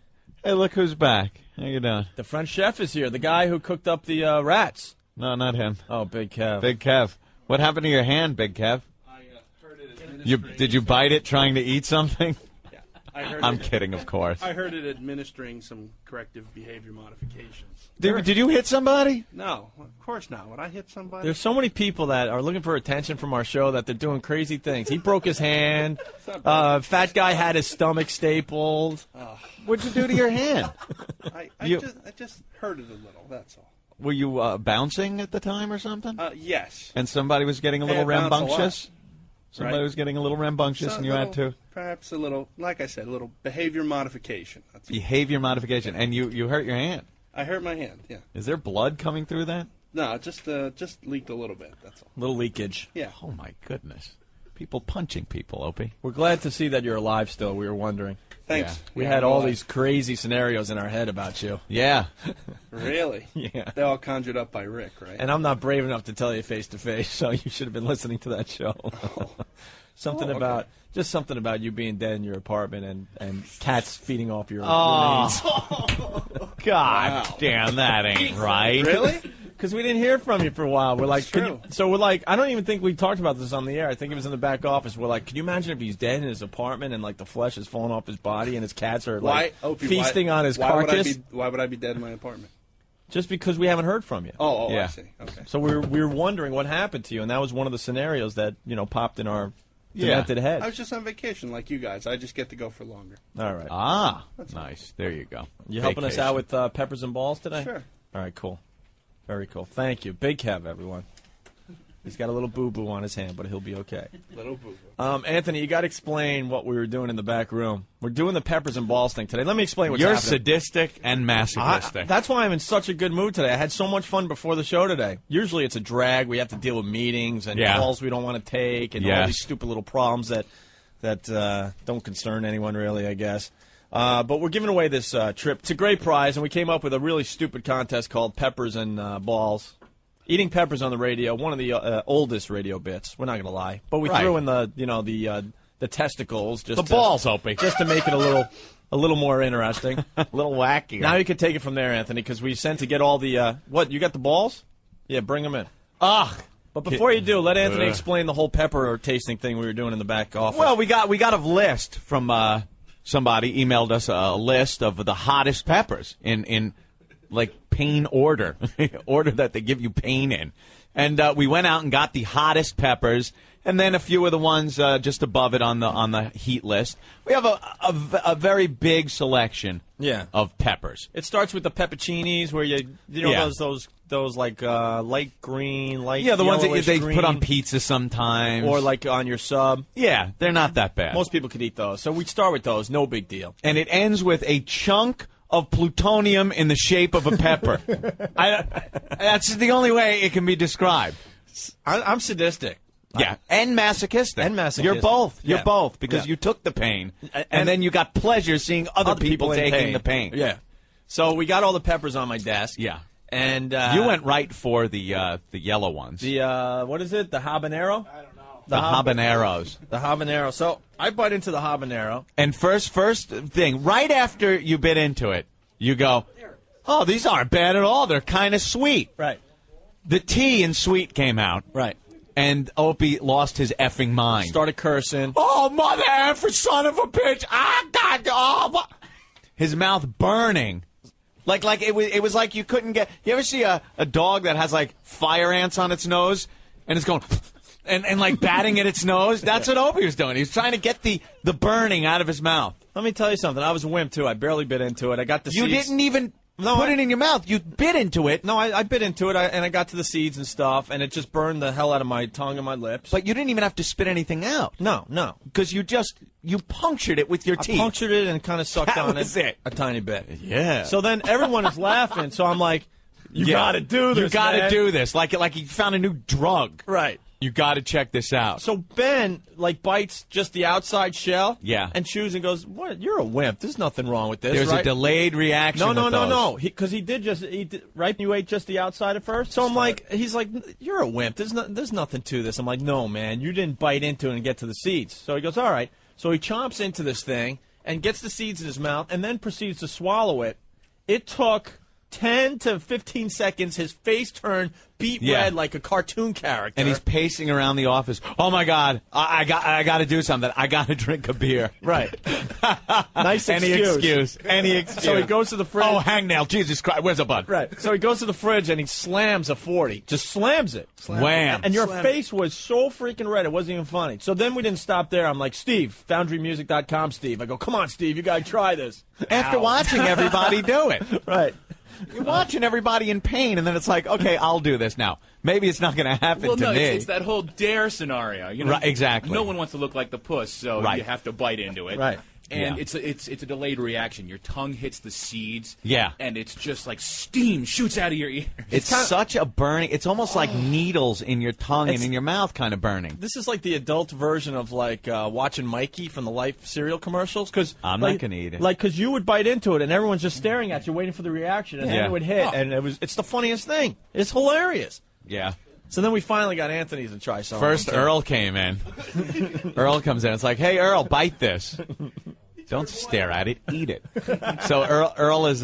Hey, look who's back. How you doing? The French chef is here. The guy who cooked up the rats. No, not him. Oh, Big Kev. Big Kev. What happened to your hand, Big Kev? I heard it. Did you bite it trying to eat something? Yeah, I heard I'm kidding, of course. I heard it administering some corrective behavior modifications. Did you hit somebody? No, of course not. Would I hit somebody? There's so many people that are looking for attention from our show that they're doing crazy things. He broke his hand. Fat guy had his stomach stapled. What'd you do to your hand? I just hurt it a little. That's all. Were you bouncing at the time or something? Yes. And somebody was getting a little Hey, I bounce a lot. rambunctious? Somebody Right. was getting a little rambunctious, and you had to... Perhaps a little, like I said, a little behavior modification. That's all. Behavior modification. And you hurt your hand. I hurt my hand, yeah. Is there blood coming through that? No, just leaked a little bit, that's all. Little leakage. Yeah. Oh, my goodness. People punching people, Opie. We're glad to see that you're alive still. We were wondering. Thanks. Yeah. We Yeah, had I'm all alive. these crazy scenarios in our head about you. Yeah. Really? Yeah. They're all conjured up by Rick, right? And I'm not brave enough to tell you face to face, so you should have been listening to that show. Something Oh, okay. about just something about you being dead in your apartment and cats feeding off your Oh. remains. God damn, that ain't right. Really? Because we didn't hear from you for a while. We're like, It's true. so we're like, I don't even think we talked about this on the air. I think it was in the back office. We're like, can you imagine if he's dead in his apartment and like the flesh is falling off his body and his cats are like Opie, feasting on his why carcass? Why would I be dead in my apartment? Just because we haven't heard from you. Oh, Yeah. I see. Okay. So we were wondering what happened to you, and that was one of the scenarios that popped in our demented head. I was just on vacation like you guys. I just get to go for longer. All right. Ah, nice. There you go. You helping us out with peppers and balls today? Sure. All right, cool. Very cool. Thank you. Big Kev, everyone. He's got a little boo-boo on his hand, but he'll be okay. Little boo. Anthony, you got to explain what we were doing in the back room. We're doing the peppers and balls thing today. Let me explain what's You're happening. sadistic and masochistic. That's why I'm in such a good mood today. I had so much fun before the show today. Usually it's a drag. We have to deal with meetings and calls we don't want to take and all these stupid little problems that don't concern anyone really, I guess. But we're giving away this trip. It's a great prize, and we came up with a really stupid contest called Peppers and Balls. Eating peppers on the radio, one of the oldest radio bits. We're not going to lie, but we threw in the testicles, just the balls, Opie, just to make it a little more interesting, a little wacky. Now you can take it from there, Anthony, because we sent to get all the what? You got the balls? Yeah, bring them in. Ah. But before you do, let Anthony explain the whole pepper tasting thing we were doing in the back office. Well, we got a list from somebody emailed us a list of the hottest peppers in pain order, order that they give you pain in. And we went out and got the hottest peppers, and then a few of the ones just above it on the heat list. We have a very big selection of peppers. It starts with the pepperoncinis, where you know those like light green, light the ones that they green, put on pizza sometimes, or like on your sub. Yeah, they're not that bad. Most people could eat those, so we start with those. No big deal. And it ends with a chunk of plutonium in the shape of a pepper. That's the only way it can be described. I'm sadistic. Yeah, and masochistic. You're both. You're both, because you took the pain, and then you got pleasure seeing other people taking the pain. Yeah. So we got all the peppers on my desk. Yeah. And you went right for the yellow ones. The what is it? The habanero? I don't know. The habaneros. The habanero. So I bite into the habanero. And first thing, right after you bit into it, you go, oh, these aren't bad at all. They're kind of sweet. Right. The T in sweet came out. Right. And Opie lost his effing mind. Started cursing. Oh, mother effer, son of a bitch. Ah, God. Oh, his mouth burning. Like it was like you couldn't get. You ever see a dog that has like fire ants on its nose and it's going and like batting at its nose? That's what Opie was doing. He was trying to get the burning out of his mouth. Let me tell you something. I was a wimp too. I barely bit into it. I got the You seeds. didn't even put it in your mouth. You bit into it. No, I bit into it, and I got to the seeds and stuff, and it just burned the hell out of my tongue and my lips. But you didn't even have to spit anything out. No. Because you punctured it with your teeth. I punctured it and kind of sucked on it a tiny bit. Yeah. So then everyone is laughing, so I'm like, you got to do this, You got to man. do this. Like you found a new drug. Right. You got to check this out. So Ben, bites just the outside shell. Yeah. And chews and goes, "What? You're a wimp. There's nothing wrong with this." There's right? a delayed reaction. No. Because he did just eat, right? You ate just the outside at first. So I'm like, he's like, "You're a wimp. There's nothing to this." I'm like, "No, man. You didn't bite into it and get to the seeds." So he goes, "All right." So he chomps into this thing and gets the seeds in his mouth and then proceeds to swallow it. It took 10 to 15 seconds. His face turned beet red like a cartoon character. And he's pacing around the office. Oh, my God. I got to do something. I got to drink a beer. Right. Nice excuse. Any excuse. So he goes to the fridge. Oh, hangnail. Jesus Christ. Where's a bud? Right. So he goes to the fridge and he slams a 40. Just slams it. Wham. And your face was so freaking red, it wasn't even funny. So then we didn't stop there. I'm like, Steve, FoundryMusic.com, Steve. I go, come on, Steve, you got to try this. After watching everybody do it. Right. You're watching everybody in pain, and then it's like, okay, I'll do this now. Maybe it's not going to happen to me. It's that whole dare scenario. You know, right, exactly. No one wants to look like the puss, so you have to bite into it. Right. And it's a delayed reaction. Your tongue hits the seeds. Yeah. And it's just like steam shoots out of your ears. It's such a burning. It's almost like needles in your tongue and in your mouth kind of burning. This is like the adult version of watching Mikey from the Life cereal commercials. Cause, I'm not going to eat it. Because you would bite into it and everyone's just staring at you waiting for the reaction. And then it would hit. And it's the funniest thing. It's hilarious. Yeah. So then we finally got Anthony's to try something. First, Earl came in. Earl comes in. It's like, hey, Earl, bite this. Don't stare at it. Eat it. So Earl is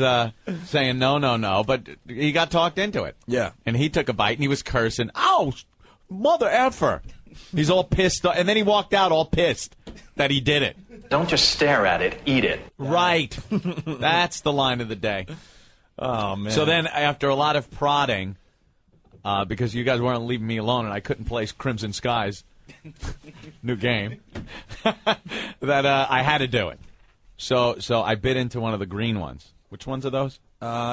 saying no, but he got talked into it. Yeah. And he took a bite, and he was cursing. Ow, mother effer. He's all pissed. And then he walked out all pissed that he did it. Don't just stare at it. Eat it. Right. That's the line of the day. Oh, man. So then after a lot of prodding, because you guys weren't leaving me alone and I couldn't play Crimson Skies, new game, that I had to do it. So I bit into one of the green ones. Which ones are those?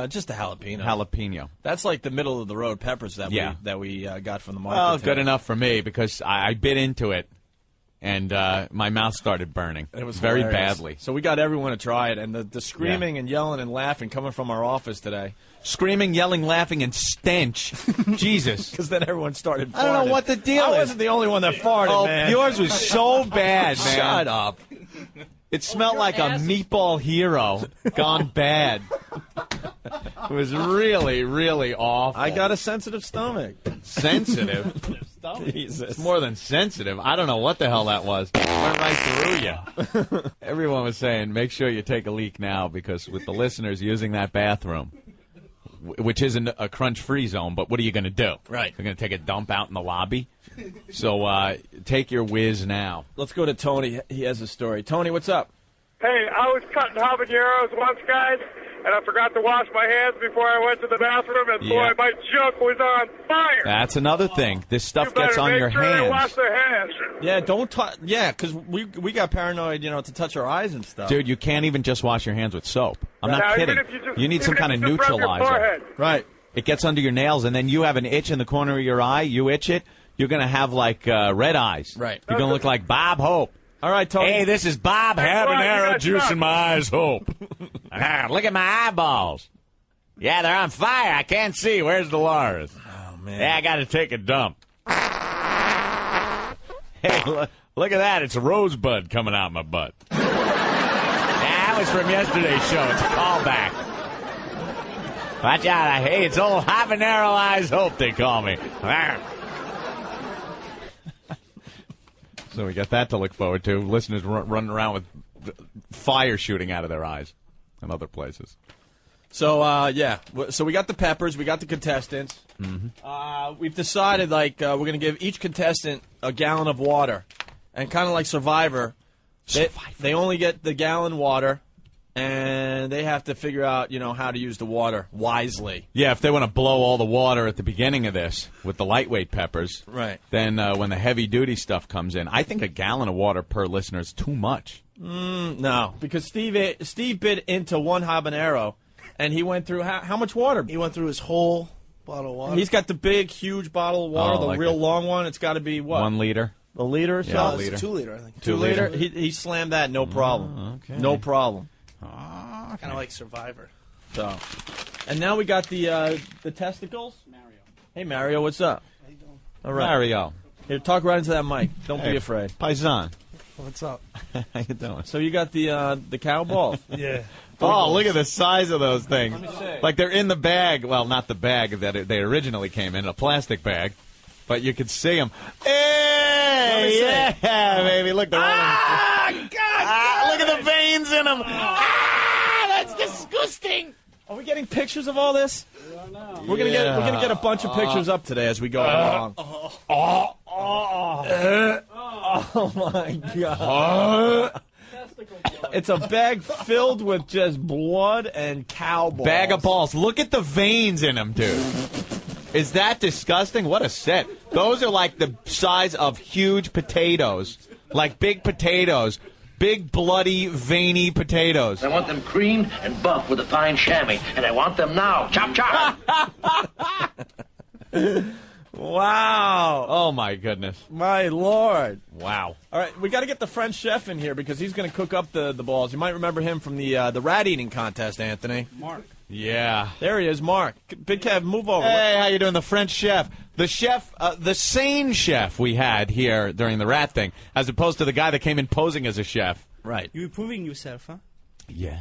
Just a jalapeno. Jalapeno. That's like the middle of the road peppers that we got from the market. Well, today. good enough for me because I bit into it, and my mouth started burning. It was very hilarious. badly. So we got everyone to try it, and the screaming and yelling and laughing coming from our office today. Screaming, yelling, laughing, and stench. Jesus. Because then everyone started farting. I don't know what the deal is. I wasn't the only one that farted, man. Yours was so bad, man. Shut up. It smelled like a meatball hero gone bad. It was really, really awful. I got a sensitive stomach. Sensitive? Jesus. It's more than sensitive. I don't know what the hell that was. Went right through you. Everyone was saying, make sure you take a leak now because with the listeners using that bathroom, which isn't a crunch-free zone, but what are you going to do? Right. You're going to take a dump out in the lobby? So take your whiz now. Let's go to Tony. He has a story. Tony, what's up? Hey, I was cutting habaneros once, guys, and I forgot to wash my hands before I went to the bathroom, and boy, Yeah. my junk was on fire. That's another thing. This stuff You better gets on make your sure hands. You wash their hands. Yeah, don't touch. Yeah, because we got paranoid, to touch our eyes and stuff. Dude, you can't even just wash your hands with soap. I'm not Now, kidding. even if You need some even kind if of you just rub your neutralizer. forehead. Right. It gets under your nails, and then you have an itch in the corner of your eye. You itch it, you're going to have, like, red eyes. Right. You're going to look like Bob Hope. All right, Tony. Hey, this is Bob Habanero juice in my eyes, Hope. Look at my eyeballs. Yeah, they're on fire. I can't see. Where's Dolores? Oh, man. Yeah, I got to take a dump. Hey, look at that. It's a rosebud coming out my butt. Yeah, that was from yesterday's show. It's a callback. Watch out. Hey, it's old Habanero Eyes Hope, they call me. So we got that to look forward to. Listeners running around with fire shooting out of their eyes and other places. So, So we got the peppers. We got the contestants. Mm-hmm. We've decided, we're going to give each contestant a gallon of water. And kind of like Survivor, they only get the gallon water, and they have to figure out, how to use the water wisely. Yeah, if they want to blow all the water at the beginning of this with the lightweight peppers, Right. then when the heavy-duty stuff comes in, I think a gallon of water per listener is too much. No, because Steve bit into one habanero, and he went through how much water? He went through his whole bottle of water. He's got the big, huge bottle of water, the like real it. long one. It's got to be, what? 1 liter. A liter or Yeah, so? a It's liter. 2 liter, I think. 2 liter? He slammed that, no problem. okay. No problem. Kind of like Survivor. So, and now we got the testicles. Mario. Hey, Mario, what's up? How you doing? All right. Mario. Here, talk right into that mic. Don't Hey, be afraid. Paisan. What's up? How you doing? So you got the cow balls. Yeah. Oh, look at the size of those things. Let me see. Like they're in the bag. Well, not the bag that they originally came in, a plastic bag. But you could see them. Hey, yeah, baby. Look, they're all in. God! Look at the veins in them. That's disgusting. Are we getting pictures of all this? We're gonna get a bunch of pictures up today as we go along. Oh my god! It's a bag filled with just blood and cow balls. Bag of balls. Look at the veins in them, dude. Is that disgusting? What a set. Those are like the size of huge potatoes. Like big potatoes. Big, bloody, veiny potatoes. I want them creamed and buffed with a fine chamois, and I want them now. Chop, chop. Wow. Oh, my goodness. My Lord. Wow. All right, we got to get the French chef in here because he's going to cook up the balls. You might remember him from the rat eating contest, Anthony. Mark. Yeah. There he is, Mark. Big Kev, move over. Hey, how you doing? The French chef. The chef, the sane chef we had here during the rat thing, as opposed to the guy that came in posing as a chef. Right. You're improving yourself, huh? Yes.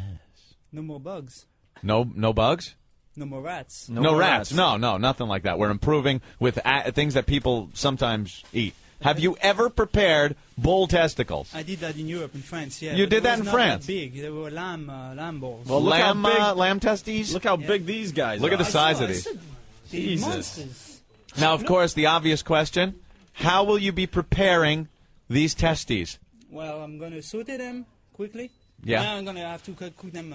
No more bugs. No bugs? No more rats. No rats. No, nothing like that. We're improving with things that people sometimes eat. Have you ever prepared bull testicles? I did that in Europe, in France, yeah. You but did it that was in not France? That big. They were lamb balls. Well, look how big- lamb testes? Look how big these guys Look are. at the size of these. Jesus. Monsters. Now, of course, the obvious question, how will you be preparing these testes? Well, I'm going to saute them quickly. Yeah. Now I'm going to have to cook them.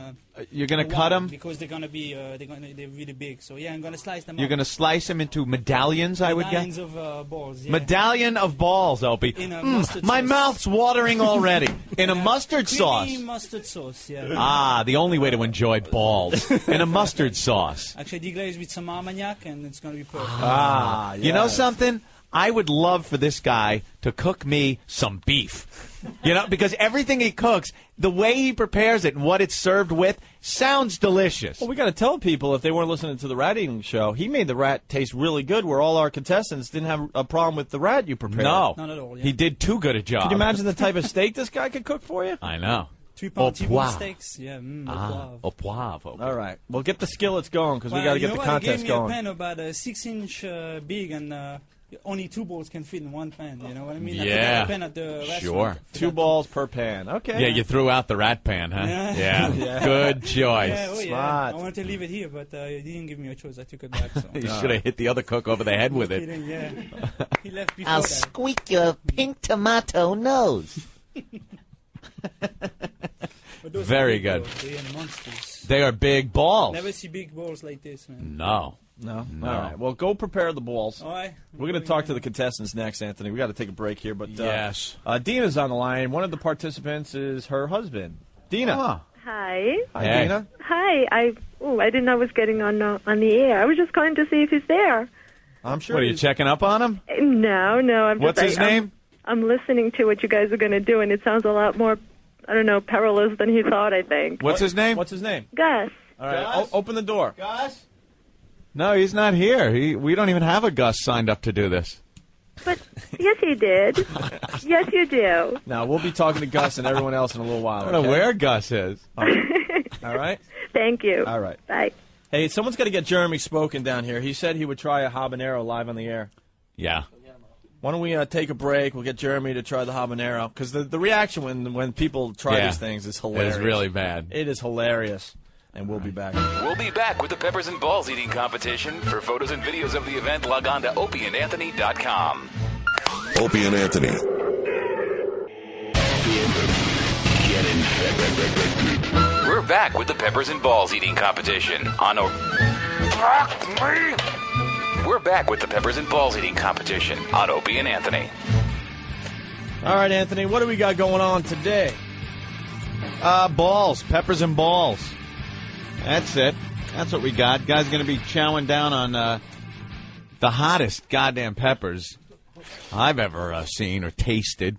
You're going to a cut while them? because they're going to be they're really big. So yeah, I'm going to slice them. You're up. going to slice them into medallions, I would Medallions guess? of balls. Yeah. Medallion of balls, Opie. In a mustard My sauce. mouth's watering already. In a mustard sauce. Creamy mustard sauce. Yeah. Ah, the only way to enjoy balls. In a mustard sauce. Actually, deglazed with some Armagnac, and it's going to be perfect. Ah, you know something? I would love for this guy to cook me some beef. You know, because everything he cooks, the way he prepares it and what it's served with, sounds delicious. Well, we got to tell people if they weren't listening to the rat eating show, he made the rat taste really good. Where all our contestants didn't have a problem with the rat you prepared. No, Not at all. Yeah. he did too good a job. Can you imagine the type of steak this guy could cook for you? I know. 3-pound T-bone poivre. steaks. Yeah. Au poivre. All right. Well, get the skillets going because we Well, got to you get know the what? He contest gave me going. a pan about 6-inch big, and only 2 balls can fit in one pan. You know what I mean? I Yeah. forgot a pan at the Sure. restaurant. 2 balls per pan. Okay. Yeah, you threw out the rat pan, huh? Yeah. Yeah. Good choice. Yeah, oh, yeah. Smart. I wanted to leave it here, but he didn't give me a choice. I took it back. So. You should have hit the other cook over the head with it. Kidding, yeah. He left before I'll that. squeak your pink tomato nose. But those Very are big, good. though. They are monsters. They are big balls. Never see big balls like this, man. No. No? All right. Well, go prepare the balls. All right. We're going to talk to the contestants next, Anthony. we got to take a break here. But yes. Dina's on the line. One of the participants is her husband. Dina. Hi. Hi, Dina. Hi. I didn't know I was getting on the air. I was just calling to see if he's there. I'm sure. What, are you checking up on him? No. What's his name? I'm listening to what you guys are going to do, and it sounds a lot more, I don't know, perilous than he thought, I think. What's his name? What's his name? Gus. All right. Open the door. Gus? No, he's not here. We don't even have a Gus signed up to do this. But, yes, he did. Yes, you do. Now, we'll be talking to Gus and everyone else in a little while. I don't know where Gus is. All right? Thank you. All right. Bye. Hey, someone's got to get Jeremy Spoken down here. He said he would try a habanero live on the air. Yeah. Why don't we take a break? We'll get Jeremy to try the habanero. Because the reaction when people try these things is hilarious. It's really bad. It is hilarious. And we'll be back. We'll be back with the Peppers and Balls eating competition. For photos and videos of the event, log on to opieandanthony.com. Opie and Anthony. We're back with the Peppers and Balls eating competition on We're back with the Peppers and Balls eating competition on Opie and Anthony. All right, Anthony, what do we got going on today? Balls. Peppers and balls. That's it. That's what we got. Guy's going to be chowing down on the hottest goddamn peppers I've ever seen or tasted.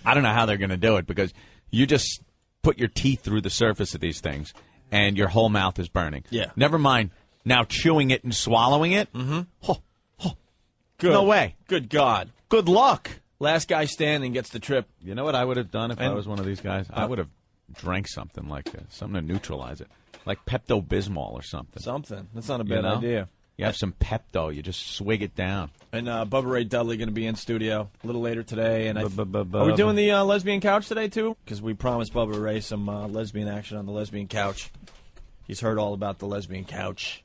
I don't know how they're going to do it because you just put your teeth through the surface of these things and your whole mouth is burning. Yeah. Never mind now chewing it and swallowing it. Mm-hmm. Good. No way. Good God. Good luck. Last guy standing gets the trip. You know what I would have done if I was one of these guys? I would have drank something like this, something to neutralize it, like Pepto-Bismol or something. Something. That's not a bad idea. You have some Pepto, you just swig it down. And Bubba Ray Dudley going to be in studio a little later today. And are we doing the lesbian couch today, too? Because we promised Bubba Ray some lesbian action on the lesbian couch. He's heard all about the lesbian couch.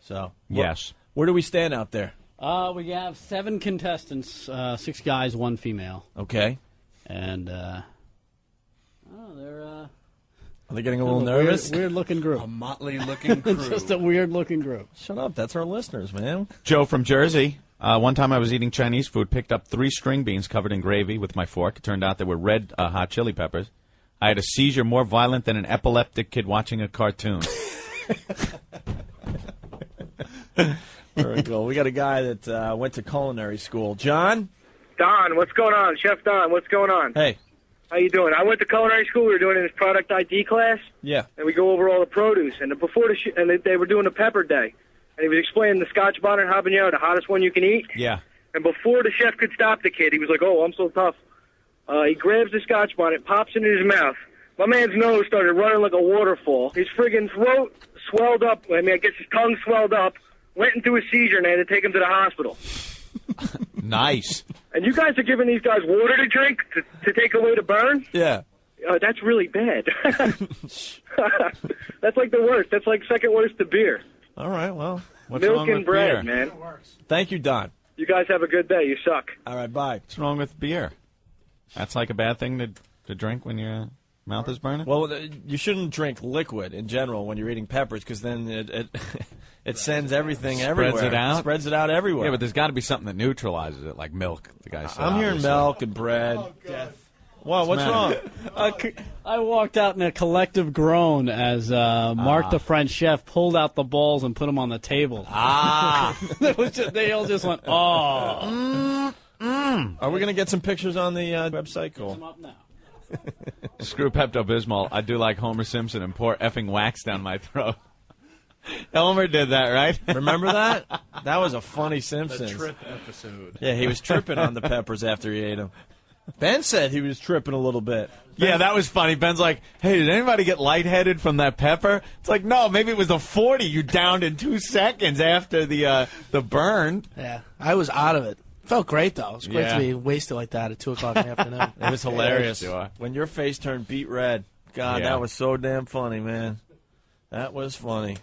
So, yes. Where do we stand out there? We have 7 contestants, 6 guys, 1 female. Okay. And, they're, are they getting a little nervous? Weird-looking group. A motley-looking crew. Just a weird-looking group. Shut up. That's our listeners, man. Joe from Jersey. One time I was eating Chinese food, picked up 3 string beans covered in gravy with my fork. It turned out they were red hot chili peppers. I had a seizure more violent than an epileptic kid watching a cartoon. Very cool. We got a guy that went to culinary school. John? Don, what's going on? Chef Don, what's going on? Hey. How you doing? I went to culinary school. We were doing this product ID class. Yeah. And we go over all the produce. And before they were doing a pepper day. And he was explaining the Scotch bonnet habanero, the hottest one you can eat. Yeah. And before the chef could stop the kid, he was like, "Oh, I'm so tough." He grabs the Scotch bonnet, pops it in his mouth. My man's nose started running like a waterfall. His friggin' throat swelled up. I guess his tongue swelled up. Went into a seizure, and they had to take him to the hospital. Nice. And you guys are giving these guys water to drink to take away the burn? Yeah. That's really bad. That's like the worst. That's like second worst to beer. All right, well. What's Milk wrong and with bread, beer? man. Thank you, Don. You guys have a good day. You suck. All right, bye. What's wrong with beer? That's like a bad thing to drink when your mouth is burning? Well, you shouldn't drink liquid in general when you're eating peppers because then it sends everything everywhere. Spreads it out? Spreads it out everywhere. Yeah, but there's got to be something that neutralizes it, like milk, the guy said. I'm hearing obviously. milk and bread. Oh, Well, what's wrong? I walked out in a collective groan as Mark the French chef pulled out the balls and put them on the table. They all just went, oh. Are we going to get some pictures on the website? Cool. Screw Pepto-Bismol. I do like Homer Simpson and pour effing wax down my throat. Homer did that, right? Remember that? That was a funny Simpsons. The trip episode. Yeah, he was tripping on the peppers after he ate them. Ben said he was tripping a little bit. Yeah, that was funny. Ben's like, hey, did anybody get lightheaded from that pepper? It's like, no, maybe it was the 40 you downed in 2 seconds after the burn. Yeah, I was out of it. Felt great, though. It was great to be wasted like that at 2 o'clock in the afternoon. It was hilarious. When your face turned beet red. God, Yeah. that was so damn funny, man. That was funny.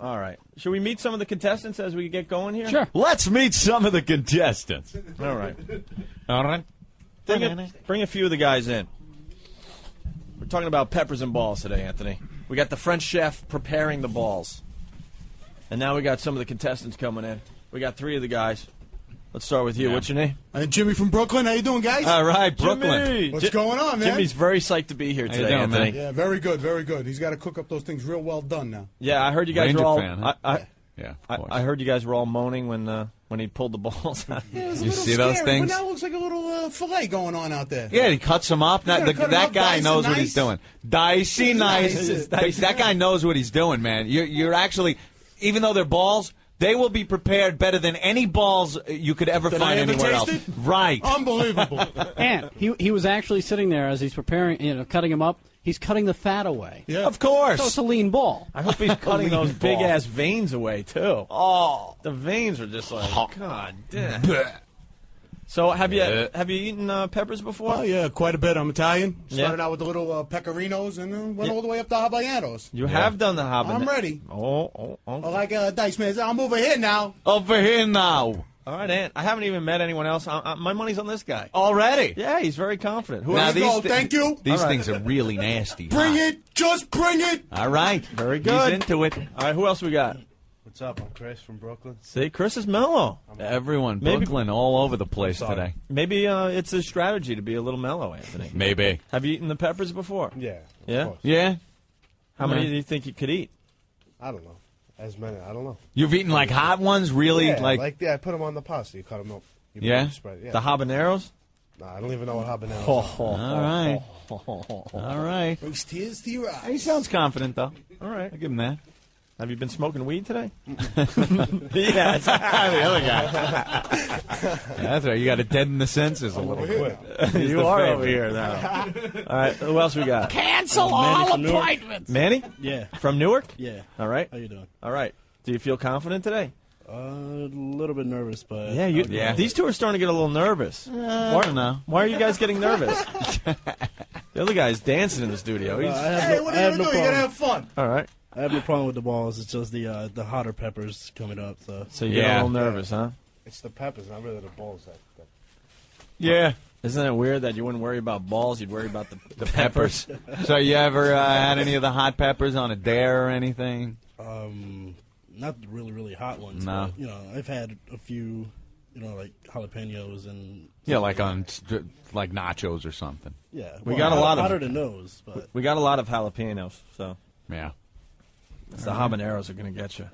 All right. Should we meet some of the contestants as we get going here? Sure. Let's meet some of the contestants. All right. All right. Bring a few of the guys in. We're talking about peppers and balls today, Anthony. We got the French chef preparing the balls. And now we got some of the contestants coming in. We got 3 of the guys. Let's start with you. What's your name? Jimmy from Brooklyn. How you doing, guys? All right, Brooklyn. Jimmy. What's going on, man? Jimmy's very psyched to be here today, Anthony. Yeah, very good, very good. He's got to cook up those things real well done now. Yeah, I heard you guys were all. fan, huh? I heard you guys were all moaning when he pulled the balls out. Yeah, it was a You little see those scary, things? But now it looks like a little fillet going on out there. Yeah, he cuts them up. You gotta cut 'em That up, guy dice knows and what he's nice. doing. Dicey nice. That guy knows what he's doing, man. You're actually, even though they're balls, they will be prepared better than any balls you could ever That find I ever anywhere else. tasted? Right. Unbelievable. And he was actually sitting there as he's preparing, cutting him up. He's cutting the fat away. Yeah. Of course. So it's a lean ball. I hope he's cutting those Lean ball. big-ass veins away, too. Oh. The veins are just like, God damn. So have you eaten peppers before? Oh, yeah, quite a bit. I'm Italian. Yeah. Started out with the little pecorinos and then went all the way up to habaneros. You have done the habanero. I'm ready. Oh. I like Dice Man. I'm over here now. Over here now. All right, Ant. I haven't even met anyone else. My money's on this guy. Already? Yeah, he's very confident. Who Now, else? Here you go. Thank you. These All right. things are really nasty. Bring it. Just bring it. All right. Very good. He's into it. All right, who else we got? What's up? I'm Chris from Brooklyn. See, Chris is mellow. Everyone, Maybe- Brooklyn, all over the place today. Maybe it's a strategy to be a little mellow, Anthony. Maybe. Have you eaten the peppers before? Yeah. Yeah? Of course. Yeah? How many do you think you could eat? I don't know. As many. I don't know. You've eaten like hot ones, really? Yeah, like I put them on the pasta. You cut them up. You Yeah? Spread it. Yeah. The habaneros? Nah, I don't even know what habaneros All right. All right. Brings tears to your eyes. He sounds confident, though. All right. I'll give him that. Have you been smoking weed today? Yeah, the other guy. That's right. You got to deaden the senses a little bit. He's You the are favorite. over here now. All right. Who else we got? Cancel Manny all from Newark. appointments. Manny? Yeah. From Newark? Yeah. All right. How you doing? All right. Do you feel confident today? A little bit nervous, but Yeah, you. Yeah. These two are starting to get a little nervous. I don't know. Why are you guys getting nervous? The other guy's dancing in the studio. He's, Hey, what are you going to do? You got to have fun. all right. I have no problem with the balls. It's just the hotter peppers coming up. So you get a Yeah. little nervous, huh? It's the peppers, not really the balls. That Yeah. Isn't it weird that you wouldn't worry about balls, you'd worry about the peppers? So you ever had any of the hot peppers on a dare or anything? Not the really, really hot ones. No. But, I've had a few, like jalapenos and Yeah, like on like nachos or something. yeah. We well, got a lot of- hotter than those, but We got a lot of jalapenos, so Yeah. it's the habaneros are going to get you.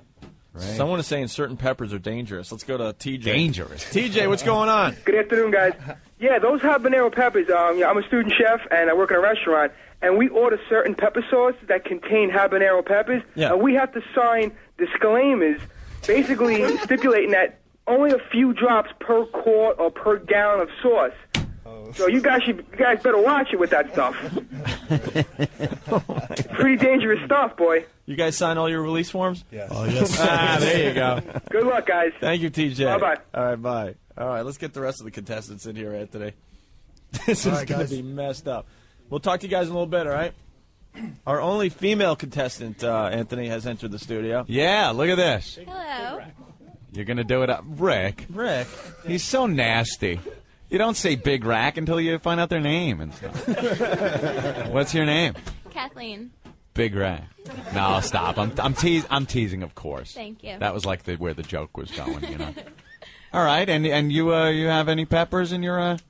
Right. Someone is saying certain peppers are dangerous. Let's go to TJ. Dangerous. TJ, what's going on? Good afternoon, guys. Yeah, those habanero peppers. I'm a student chef, and I work in a restaurant, and we order certain pepper sauce that contain habanero peppers. Yeah. And we have to sign disclaimers, basically stipulating that only a few drops per quart or per gallon of sauce. So you guys better watch it with that stuff. Pretty dangerous stuff, boy. You guys sign all your release forms? Yes. Oh, yes. There you go. Good luck, guys. Thank you, TJ. Bye-bye. All right, bye. All right, let's get the rest of the contestants in here, Anthony. This All is right, going to guys. be messed up. We'll talk to you guys in a little bit, all right? Our only female contestant, Anthony, has entered the studio. Yeah, look at this. Hello. You're going to do it up. Rick. He's so nasty. You don't say Big Rack until you find out their name and stuff. What's your name? Kathleen. Big Rack. No, stop. I'm teasing, of course. Thank you. That was like where the joke was going, you know. All right, and you have any peppers in your I've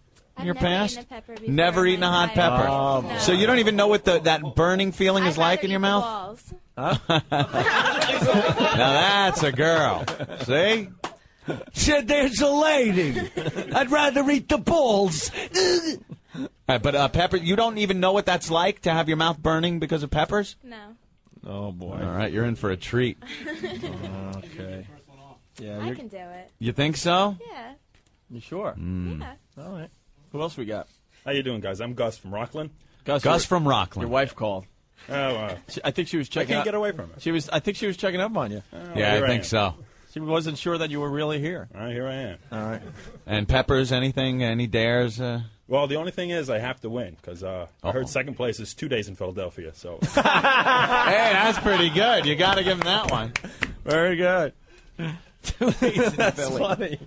never past? eaten a pepper before Never in eaten a my hot entire pepper. life. No. So you don't even know what that burning feeling is I'd like rather in your eat the mouth? balls. Now that's a girl. See? Said there's a lady. I'd rather eat the balls. But pepper, you don't even know what that's like to have your mouth burning because of peppers? No. Oh, boy. All right, you're in for a treat. Okay. Yeah, I can do it. You think so? Yeah. You sure? Yeah. All right. Who else we got? How you doing, guys? I'm Gus from Rockland. Gus from Rockland. Your wife called. Oh, I think she was checking. I can't get away from her. I think she was checking up on you. Yeah, I think so. She wasn't sure that you were really here. All right, here I am. All right. And peppers, anything, any dares? Well, the only thing is I have to win because I heard second place is 2 days in Philadelphia. So Hey, that's pretty good. You got to give him that one. Very good. That's funny.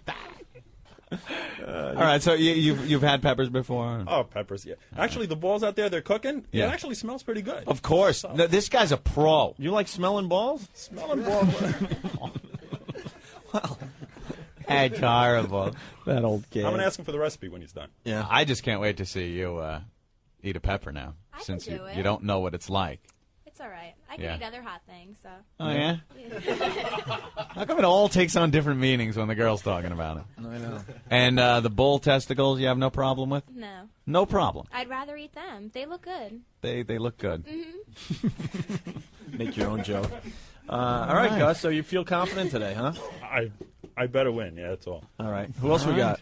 All right, so you've had peppers before? Oh, peppers, yeah. Actually, the balls out there, they're cooking. Yeah. It actually smells pretty good. Of course. No, this guy's a pro. You like smelling balls? Smelling balls. That's horrible. That old kid. I'm going to ask him for the recipe when he's done. Yeah. I just can't wait to see you eat a pepper now, since you don't know what it's like. It's all right. I can Yeah. eat other hot things, so. Oh, yeah? How come it all takes on different meanings when the girl's talking about it? I know. And the bull testicles, you have no problem with? No. No problem. I'd rather eat them. They look good. They look good. Make your own joke. All right, Gus, so you feel confident today, huh? I better win, yeah, that's all. All right. Who else we got?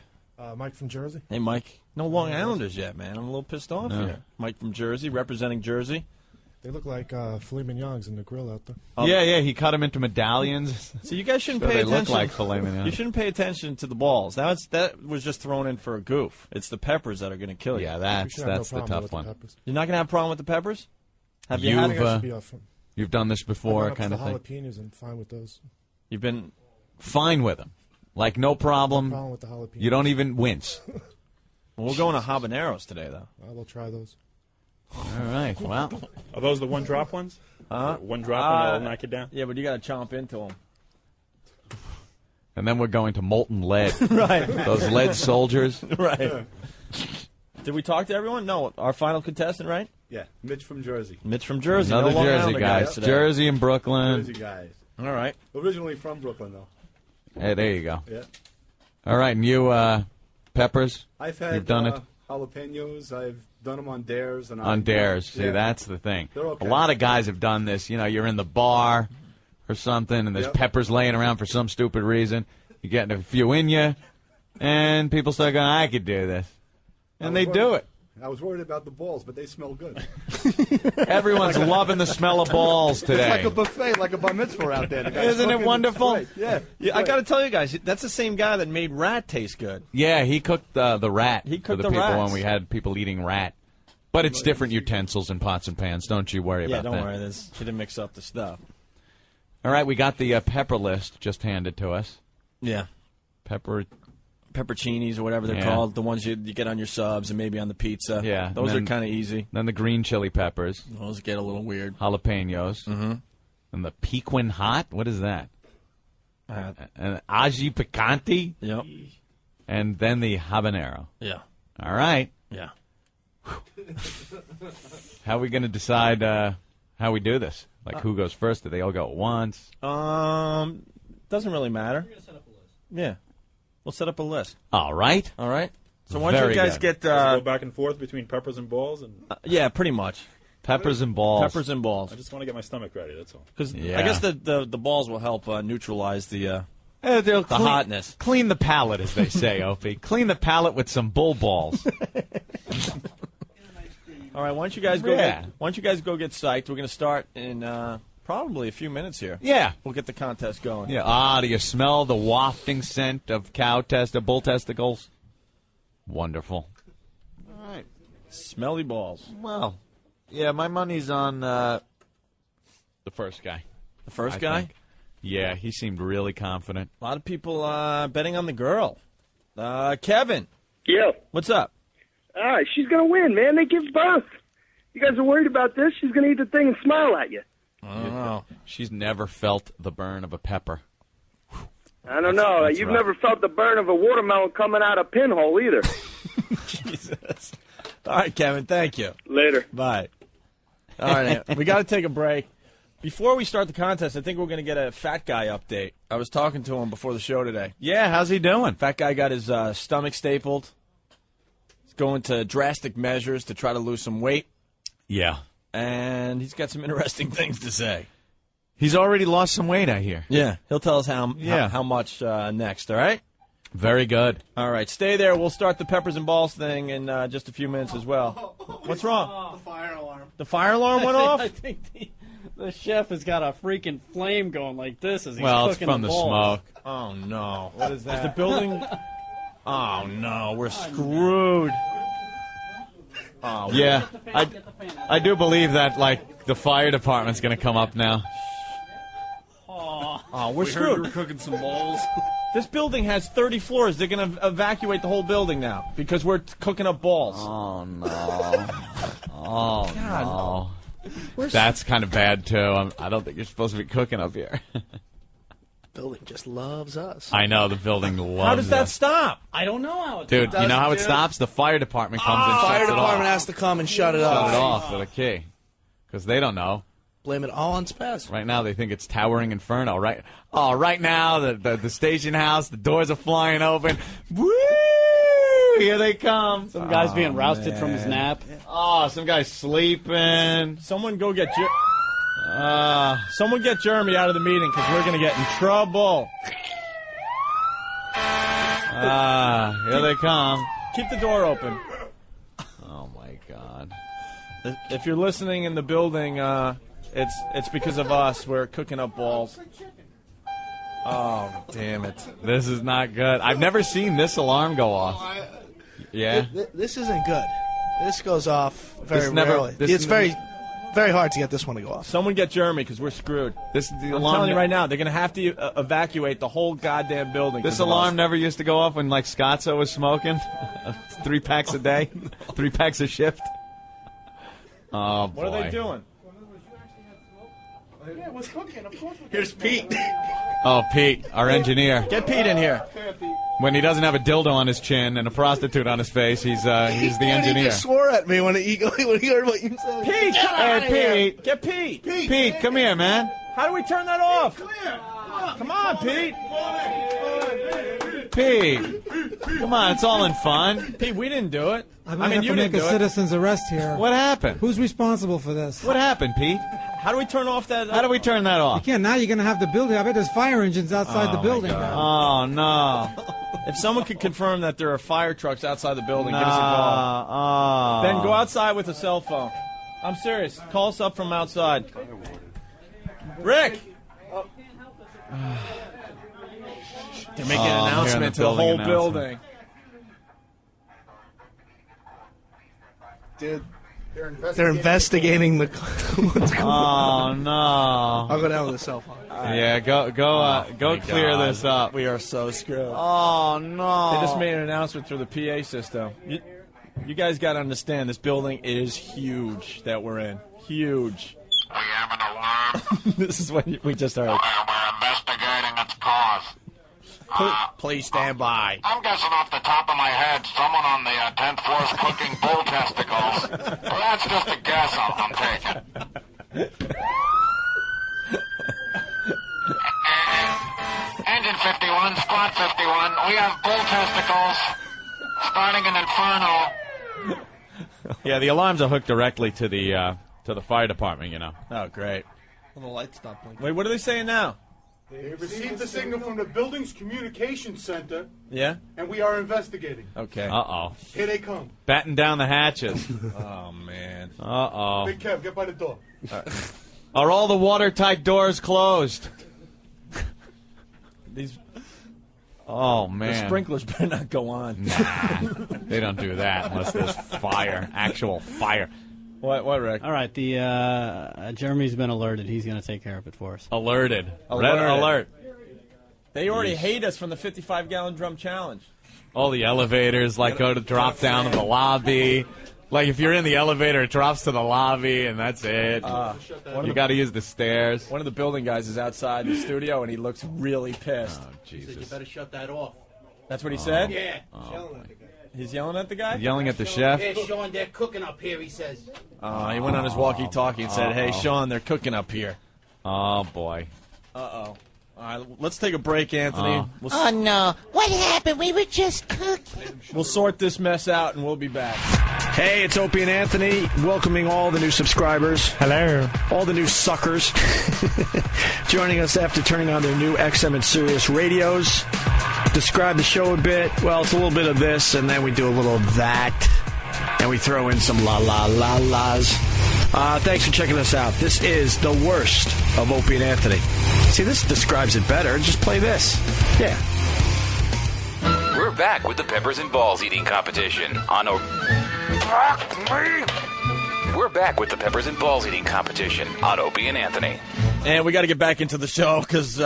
Mike from Jersey. Hey, Mike. No Long Islanders yet, man. I'm a little pissed off No. here. Mike from Jersey, representing Jersey. They look like filet mignons in the grill out there. Yeah, he cut them into medallions. So you guys shouldn't So pay they attention. look like filet mignon. You shouldn't pay attention to the balls. That was just thrown in for a goof. It's the peppers that are going to kill you. Yeah, that's the tough one. You're not going to have a problem with the peppers? Have you had You've done this before, kind of the thing. jalapenos and fine with those. You've been fine with them, like no problem. No problem with the jalapenos. You don't even wince. Well, we're going to habaneros today, though. We'll try those. All right. Well, are those the one drop ones? One drop and it'll knock you down. Yeah, but you got to chomp into them. And then we're going to molten lead. Right. Those lead soldiers. Right. Did we talk to everyone? No. Our final contestant, right? Yeah, Mitch from Jersey. Mitch from Jersey. Another No Long Jersey Islander guys. today. Jersey and Brooklyn. Jersey guys. All right. Originally from Brooklyn, though. Hey, there you go. Yeah. All right, and you, peppers? I've had You've done it? jalapenos. I've done them on dares. And On dares. See, that's the thing. They're okay. A lot of guys have done this. You know, you're in the bar or something, and there's peppers laying around for some stupid reason. You get a few in you, and people start going, I could do this. And they do it. I was worried about the balls, but they smell good. Everyone's loving the smell of balls today. It's like a buffet, like a bar mitzvah out there. The guy's Isn't it cooking, wonderful? it's great. Yeah. I got to tell you guys, that's the same guy that made rat taste good. Yeah, he cooked the rat He for cooked the the people rats. when we had people eating rat. But it's different utensils and pots and pans. Don't you worry Yeah, about don't that. worry. This she didn't mix up the stuff. All right, we got the pepper list just handed to us. Yeah. Pepperoncinis or whatever they're Yeah. called, the ones you get on your subs and maybe on the pizza. Yeah, Those and are then- kind of easy. Then the green chili peppers. Those get a little weird. Jalapenos. Mm-hmm. And the Pequin Hot. What is that? And Aji Picante. Yep. And then the habanero. Yeah. All right. Yeah. How are we going to decide how we do this? Like, who goes first? Do they all go at once? Doesn't really matter. Yeah. We'll set up a list. All right. All right. So why don't Very you guys good. get... Does it go back and forth between peppers and balls? And yeah, pretty much. Peppers and balls. Peppers and balls. I just want to get my stomach ready, that's all. Because Yeah. I guess the balls will help neutralize the They'll clean- hotness. Clean the palate, as they say, Opie. Clean the palate with some bull balls. All right, why don't you guys go? Yeah. Why don't you guys go get psyched? We're going to start in probably a few minutes here. Yeah. We'll get the contest going. Yeah. Do you smell the wafting scent of bull testicles? Wonderful. All right. Smelly balls. Well, yeah, my money's on the first guy. The first I guy? think. Yeah, he seemed really confident. A lot of people betting on the girl. Kevin. Yo. What's up? She's going to win, man. They give birth. You guys are worried about this? She's going to eat the thing and smile at you. I don't know. She's never felt the burn of a pepper. I don't know. That's You've rough. never felt the burn of a watermelon coming out of a pinhole either. Jesus. All right, Kevin, thank you. Later. Bye. All right, we got to take a break. Before we start the contest, I think we're going to get a fat guy update. I was talking to him before the show today. Yeah, how's he doing? Fat guy got his stomach stapled. He's going to drastic measures to try to lose some weight. Yeah. And he's got some interesting things to say. He's already lost some weight, I hear. Yeah, he'll tell us how much next, all right? Very good. All right, stay there. We'll start the peppers and balls thing in just a few minutes as well. What's wrong? The fire alarm. The fire alarm went off? I think the chef has got a freaking flame going like this as he's Well, it's cooking from the balls. smoke. Oh, no. What is that? Is the building... Oh, no. We're screwed. Oh, Yeah, I do believe that, like, the fire department's going to come up now. Oh. Oh, we're We screwed. heard we were cooking some balls. This building has 30 floors. They're going to evacuate the whole building now because we're cooking up balls. Oh, no. Oh, God. no. That's kind of bad, too. I don't think you're supposed to be cooking up here. Building just loves us. I know, the building loves How does that us. stop? I don't know how it Dude, does. you know how it Dude. stops? The fire department comes and Fire shuts it department off. has to come and shut it Shut off. it off with a key. Because they don't know. Blame it all on Spaz. Right now, they think it's Towering Inferno. Right now, the station house, the doors are flying open. Woo! Here they come. Some guy's being rousted from his nap. Oh, some guy's sleeping. Someone go get someone get Jeremy out of the meeting because we're going to get in trouble. Here they come. Keep the door open. Oh, my God. If you're listening in the building, it's because of us. We're cooking up balls. Oh, damn it. This is not good. I've never seen this alarm go off. Yeah? This isn't good. This goes off very never- rarely. this It's never- very hard to get this one to go off. Someone get Jeremy because we're screwed. This the I'm alarm. telling you right now, they're going to have to evacuate the whole goddamn building. This 'cause of alarm us. never used to go off when, like, Scotzo was smoking. 3 packs a day. 3 packs a shift. Oh, boy. What are they doing? Yeah, what's cooking? Of course. Here's Pete. Oh, Pete, our engineer. Get Pete in here. When he doesn't have a dildo on his chin and a prostitute on his face, he's the He engineer. just swore at me when he heard what you said. Pete, Get out of here. Pete. Get Pete. Pete, come here, man. How do we turn that off? Come on, Pete. Pete. Come on, it's all in fun. Pete, we didn't do it. I might mean, have you to make didn't a do it. citizen's arrest here. What happened? Who's responsible for this? What happened, Pete? How do we turn off that? How do we turn that off? Again, now you're going to have the building. I bet there's fire engines outside the building. Oh, no. If someone could confirm that there are fire trucks outside the building, give us a call. Then go outside with a cell phone. I'm serious. Call us up from outside. Rick! They're making an announcement to the whole building. Dude, they're investigating the. What's going on? Oh, no. I'll go down with a cell phone. Yeah, go clear this up. We are so screwed. Oh, no. They just made an announcement through the PA system. You guys got to understand, this building is huge that we're in. Huge. We have an alarm. This is what we just heard. We're investigating its cause. Please stand by. I'm guessing off the top of my head, someone on the 10th floor is cooking bull testicles. Well, that's just a guess I'm taking. Engine 51, Squad 51, we have bull testicles starting an inferno. Yeah, the alarms are hooked directly to the fire department, you know. Oh, great. Well, the lights stop blinking. Wait, what are they saying now? They received the signal from the building's communications center, Yeah? and we are investigating. Okay. Uh-oh. Here they come. Batten down the hatches. Oh, man. Uh-oh. Big Kev, get by the door. Are all the watertight doors closed? These Oh, the man. sprinklers better not go on. Nah, they don't do that unless there's fire, actual fire. What, Rick? All right, the Jeremy's been alerted. He's going to take care of it for us. Alerted. Alerted. Red alert. They already hate us from the 55-gallon drum challenge. All the elevators, like, go to drop down to the lobby. Like, if you're in the elevator, it drops to the lobby, and that's it. You got to use the stairs. One of the building guys is outside the studio, and he looks really pissed. Oh, Jesus. You better shut that off. That's what he said? Yeah. He's yelling at the guy? Yelling at the chef? Yeah, Sean, they're cooking up here, he says. He went on his walkie-talkie and said, hey, Sean, they're cooking up here. Oh, boy. Uh-oh. All right, let's take a break, Anthony. Oh, no. What happened? We were just cooking. We'll sort this mess out, and we'll be back. Hey, it's Opie and Anthony, welcoming all the new subscribers. Hello. All the new suckers. Joining us after turning on their new XM and Sirius radios. Describe the show a bit. Well, it's a little bit of this, and then we do a little of that. And we throw in some la-la-la-las. Thanks for checking us out. This is the worst of Opie and Anthony. See, this describes it better. Just play this. Yeah. We're back with the Peppers and Balls eating competition on We're back with the Peppers and Balls eating competition on Opie and Anthony. And we got to get back into the show because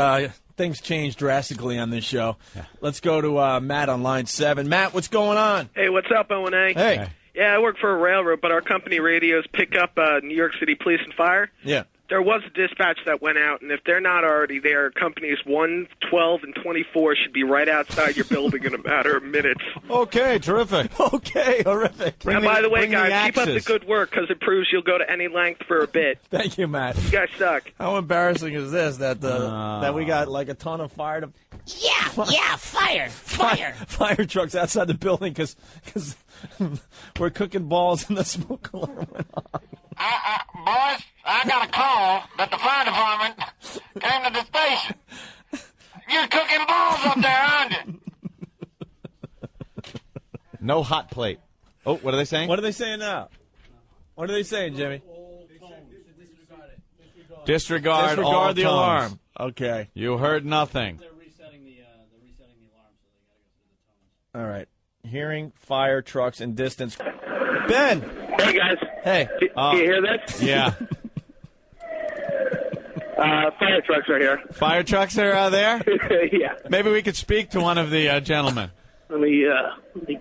things changed drastically on this show. Yeah. Let's go to Matt on line 7. Matt, what's going on? Hey, what's up, O&A? Hey. Yeah, I work for a railroad, but our company radios pick up New York City Police and Fire. Yeah. There was a dispatch that went out, and if they're not already there, companies 1, 12, and 24 should be right outside your building in a matter of minutes. Okay, terrific. Okay, horrific. And by the way, guys, keep up the good work because it proves you'll go to any length for a bit. Thank you, Matt. You guys suck. How embarrassing is this that that we got like a ton of fire fire trucks outside the building because we're cooking balls and the smoke alarm went off. Boys, I got a call that the fire department came to the station. You're cooking balls up there, aren't you? No hot plate. Oh, what are they saying? What are they saying now? What are they saying, Jimmy? Disregard all the tones. alarm. Okay. You heard nothing. All right. Hearing fire trucks in distance. Ben. Hey, guys. Hey. Do you hear this? Yeah. Fire trucks are here. Fire trucks are there? Yeah. Maybe we could speak to one of the gentlemen. Let me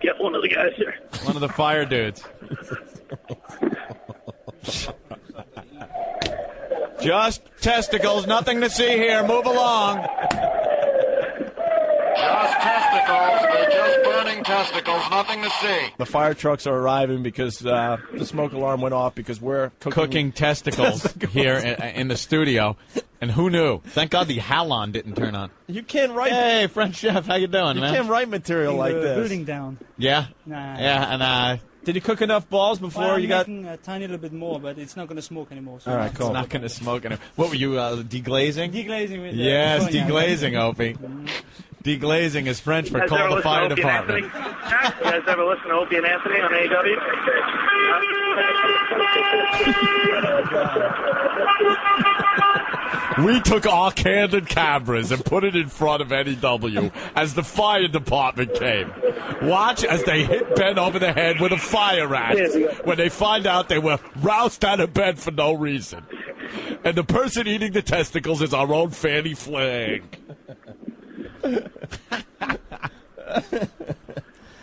get one of the guys here. One of the fire dudes. Just testicles, nothing to see here. Move along. Just testicles. They're just burning testicles. Nothing to see. The fire trucks are arriving because the smoke alarm went off because we're cooking testicles here in the studio. And who knew? Thank God the halon didn't turn on. You can't write. Hey, French chef, how you doing, man? You can't write material like this. Building down. Yeah? Nah. Yeah, and did you cook enough balls before Well, you got... making a tiny little bit more, but it's not going to smoke anymore. So All right, cool. It's not going to smoke anymore. What were you, deglazing? Deglazing with Yes, going out. deglazing, Opie. Deglazing is French for You guys call ever the fire listen to Opie and department. Anthony? You guys ever listen to Opie and Anthony on AW? We took our candid cameras and put it in front of NEW as the fire department came. Watch as they hit Ben over the head with a fire axe when they find out they were roused out of bed for no reason. And the person eating the testicles is our own Fanny Flag.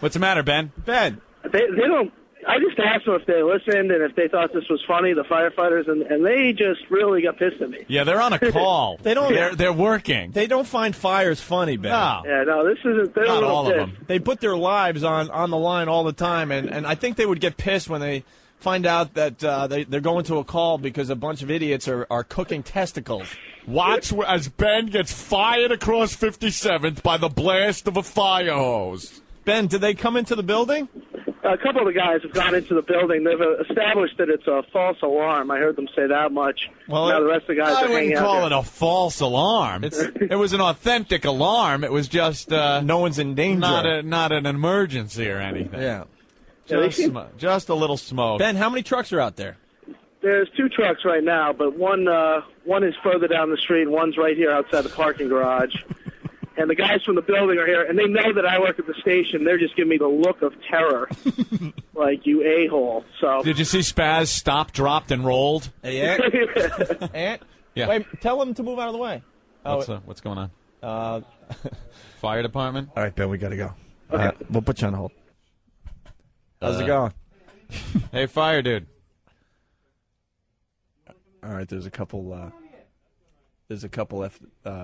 What's the matter, Ben? Ben. They don't. I just asked them if they listened and if they thought this was funny, the firefighters, and they just really got pissed at me. Yeah, they're on a call. They're working. They don't find fires funny, Ben. No. Yeah, no, this isn't. They're Not a little all of pissed. them. They put their lives on the line all the time, and I think they would get pissed when they find out that they're going to a call because a bunch of idiots are cooking testicles. Watch as Ben gets fired across 57th by the blast of a fire hose. Ben, did they come into the building? A couple of the guys have gone into the building. They've established that it's a false alarm. I heard them say that much. Well, now the rest of the guys I are hanging wouldn't out call here. it a false alarm. It was an authentic alarm. It was just no one's in danger. Not an emergency or anything. Yeah. Just a little smoke. Ben, how many trucks are out there? There's 2 trucks right now, but one is further down the street. One's right here outside the parking garage. And the guys from the building are here, and they know that I work at the station. They're just giving me the look of terror, like, you a-hole. So. Did you see Spaz stopped, dropped, and rolled? Hey, Ant? Ant? Yeah. Wait, tell them to move out of the way. What's going on? Fire department? All right, Ben, we got to go. Okay. We'll put you on hold. How's it going? Hey, fire dude. All right, there's a couple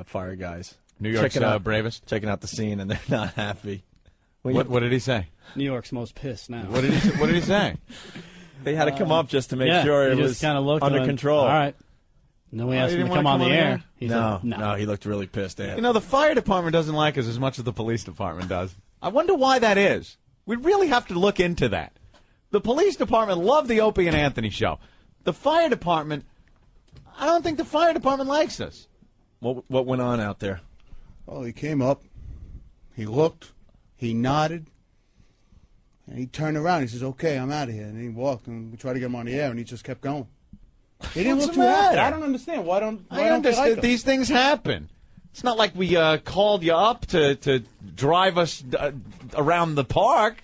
fire guys. New York's bravest. Checking out the scene, and they're not happy. What did he say? New York's most pissed now. What did he say? They had to come up just to make yeah, sure it he was just kind of looked under control. All right. And then we asked him to come on the air. He said, No, he looked really pissed. You know, the fire department doesn't like us as much as the police department does. I wonder why that is. We really have to look into that. The police department loved the Opie and Anthony show. The fire department, I don't think the fire department likes us. What went on out there? Well, he came up, he looked, he nodded, and he turned around. He says, "Okay, I'm out of here." And he walked, and we tried to get him on the air, and he just kept going. He didn't look too happy. I don't understand. Why don't I understand like these things happen. It's not like we called you up to drive us around the park.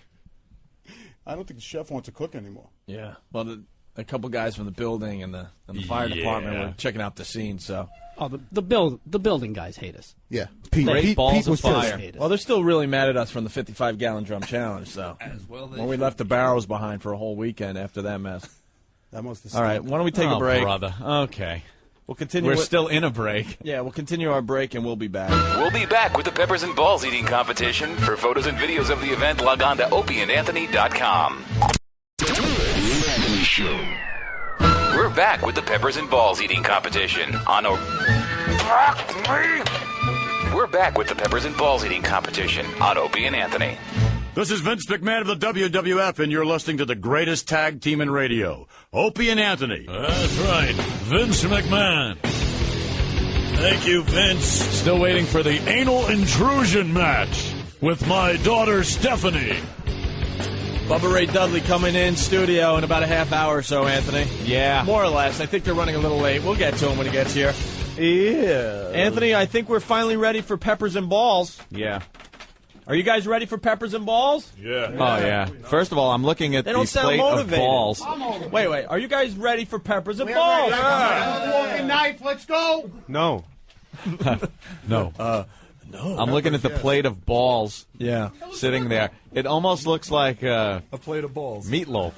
I don't think the chef wants to cook anymore. Yeah. Well, a couple guys from the building and the fire department were checking out the scene, so Oh, the building guys hate us. Yeah. Pete balls was of fire. pissed. Hate us. Well, they're still really mad at us from the 55-gallon drum challenge, so. When we left the barrels behind for a whole weekend after that mess. That must have All right, why don't we take a break? brother. Okay. We'll continue. We're still in a break. Yeah, we'll continue our break and we'll be back. We'll be back with the Peppers and Balls eating competition. For photos and videos of the event, log on to opieandanthony.com. We're back with the Peppers and Balls eating competition on We're back with the Peppers and Balls eating competition on Opie and Anthony. This is Vince McMahon of the WWF, and you're listening to the greatest tag team in radio, Opie and Anthony. That's right, Vince McMahon. Thank you, Vince. Still waiting for the Anal intrusion match with my daughter, Stephanie. Bubba Ray Dudley coming in studio in about a half hour or so, Anthony. Yeah. More or less. I think they're running a little late. We'll get to him when he gets here. Yeah. Anthony, I think we're finally ready for Peppers and Balls. Yeah. Are you guys ready for Peppers and Balls? Yeah. Oh, yeah. First of all, I'm looking at They the don't sound plate motivated. of balls. Wait. Are you guys ready for Peppers and Balls? Walking knife, let's go. No. No. No. I'm looking at the plate of balls. Yeah. Sitting there. It almost looks like A plate of balls. meatloaf.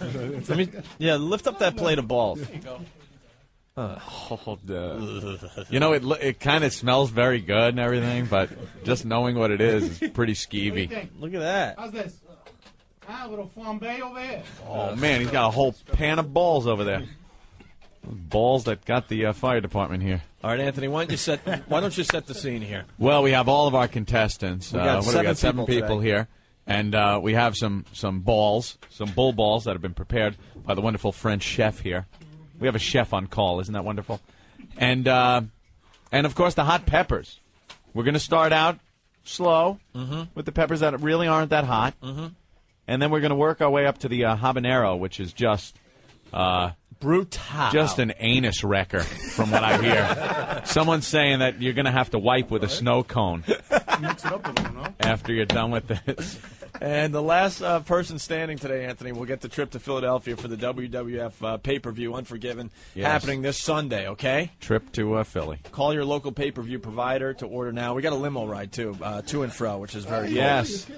Lift up that plate of balls. You know, it kind of smells very good and everything, but just knowing what it is pretty skeevy. Look at that. How's this? A little flambe over here. Oh, man, he's got a whole pan of balls over there. Balls that got the fire department here. All right, Anthony, why don't you set the scene here? Well, we have all of our contestants. We got seven people today. here. And we have some balls, some bull balls that have been prepared by the wonderful French chef here. We have a chef on call. Isn't that wonderful? And of course, the hot peppers. We're going to start out slow with the peppers that really aren't that hot. And then we're going to work our way up to the habanero, which is just... brutal. Just an anus wrecker, from what I hear. Someone's saying that you're going to have to wipe with a snow cone Mix it up a little, no? after you're done with this. And the last person standing today, Anthony, will get the trip to Philadelphia for the WWF pay-per-view Unforgiven happening this Sunday, okay? Trip to Philly. Call your local pay-per-view provider to order now. We got a limo ride, too, to and fro, which is very Yes. cool.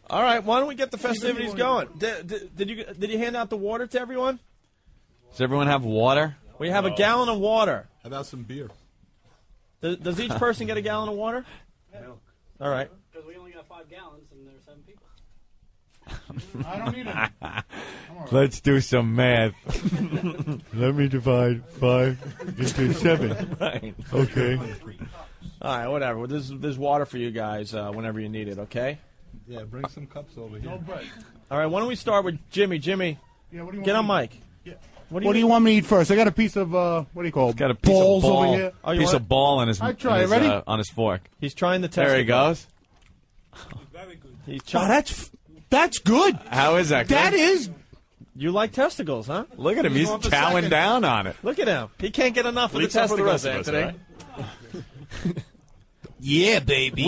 All right, why don't we get the festivities going? Did you hand out the water to everyone? Does everyone have water? We have a gallon of water. How about some beer? Does each person get a gallon of water? Milk. All right. Because we only got 5 gallons and there's 7 people. I don't need it. Let's do some math. Let me divide 5 into 7. Right. Okay. All right, whatever. Well, there's water for you guys whenever you need it, okay? Yeah, bring some cups over here. All right, why don't we start with Jimmy? Jimmy, Yeah, what do you get want on me mic. Yeah. What do you want me to eat first? I got a piece of, what do you call it? Got a piece balls of ball, over here. Oh, you piece want of ball on his, I try on it. his, Ready? on his fork. He's trying the test. There he goes. Very good. He's Oh, trying. that's good. How is that? That good? is. You like testicles, huh? Look at him. He's chowing down on it. Look at him. He can't get enough of the Leave some for the testicles, rest of us, Anthony. Yeah, baby.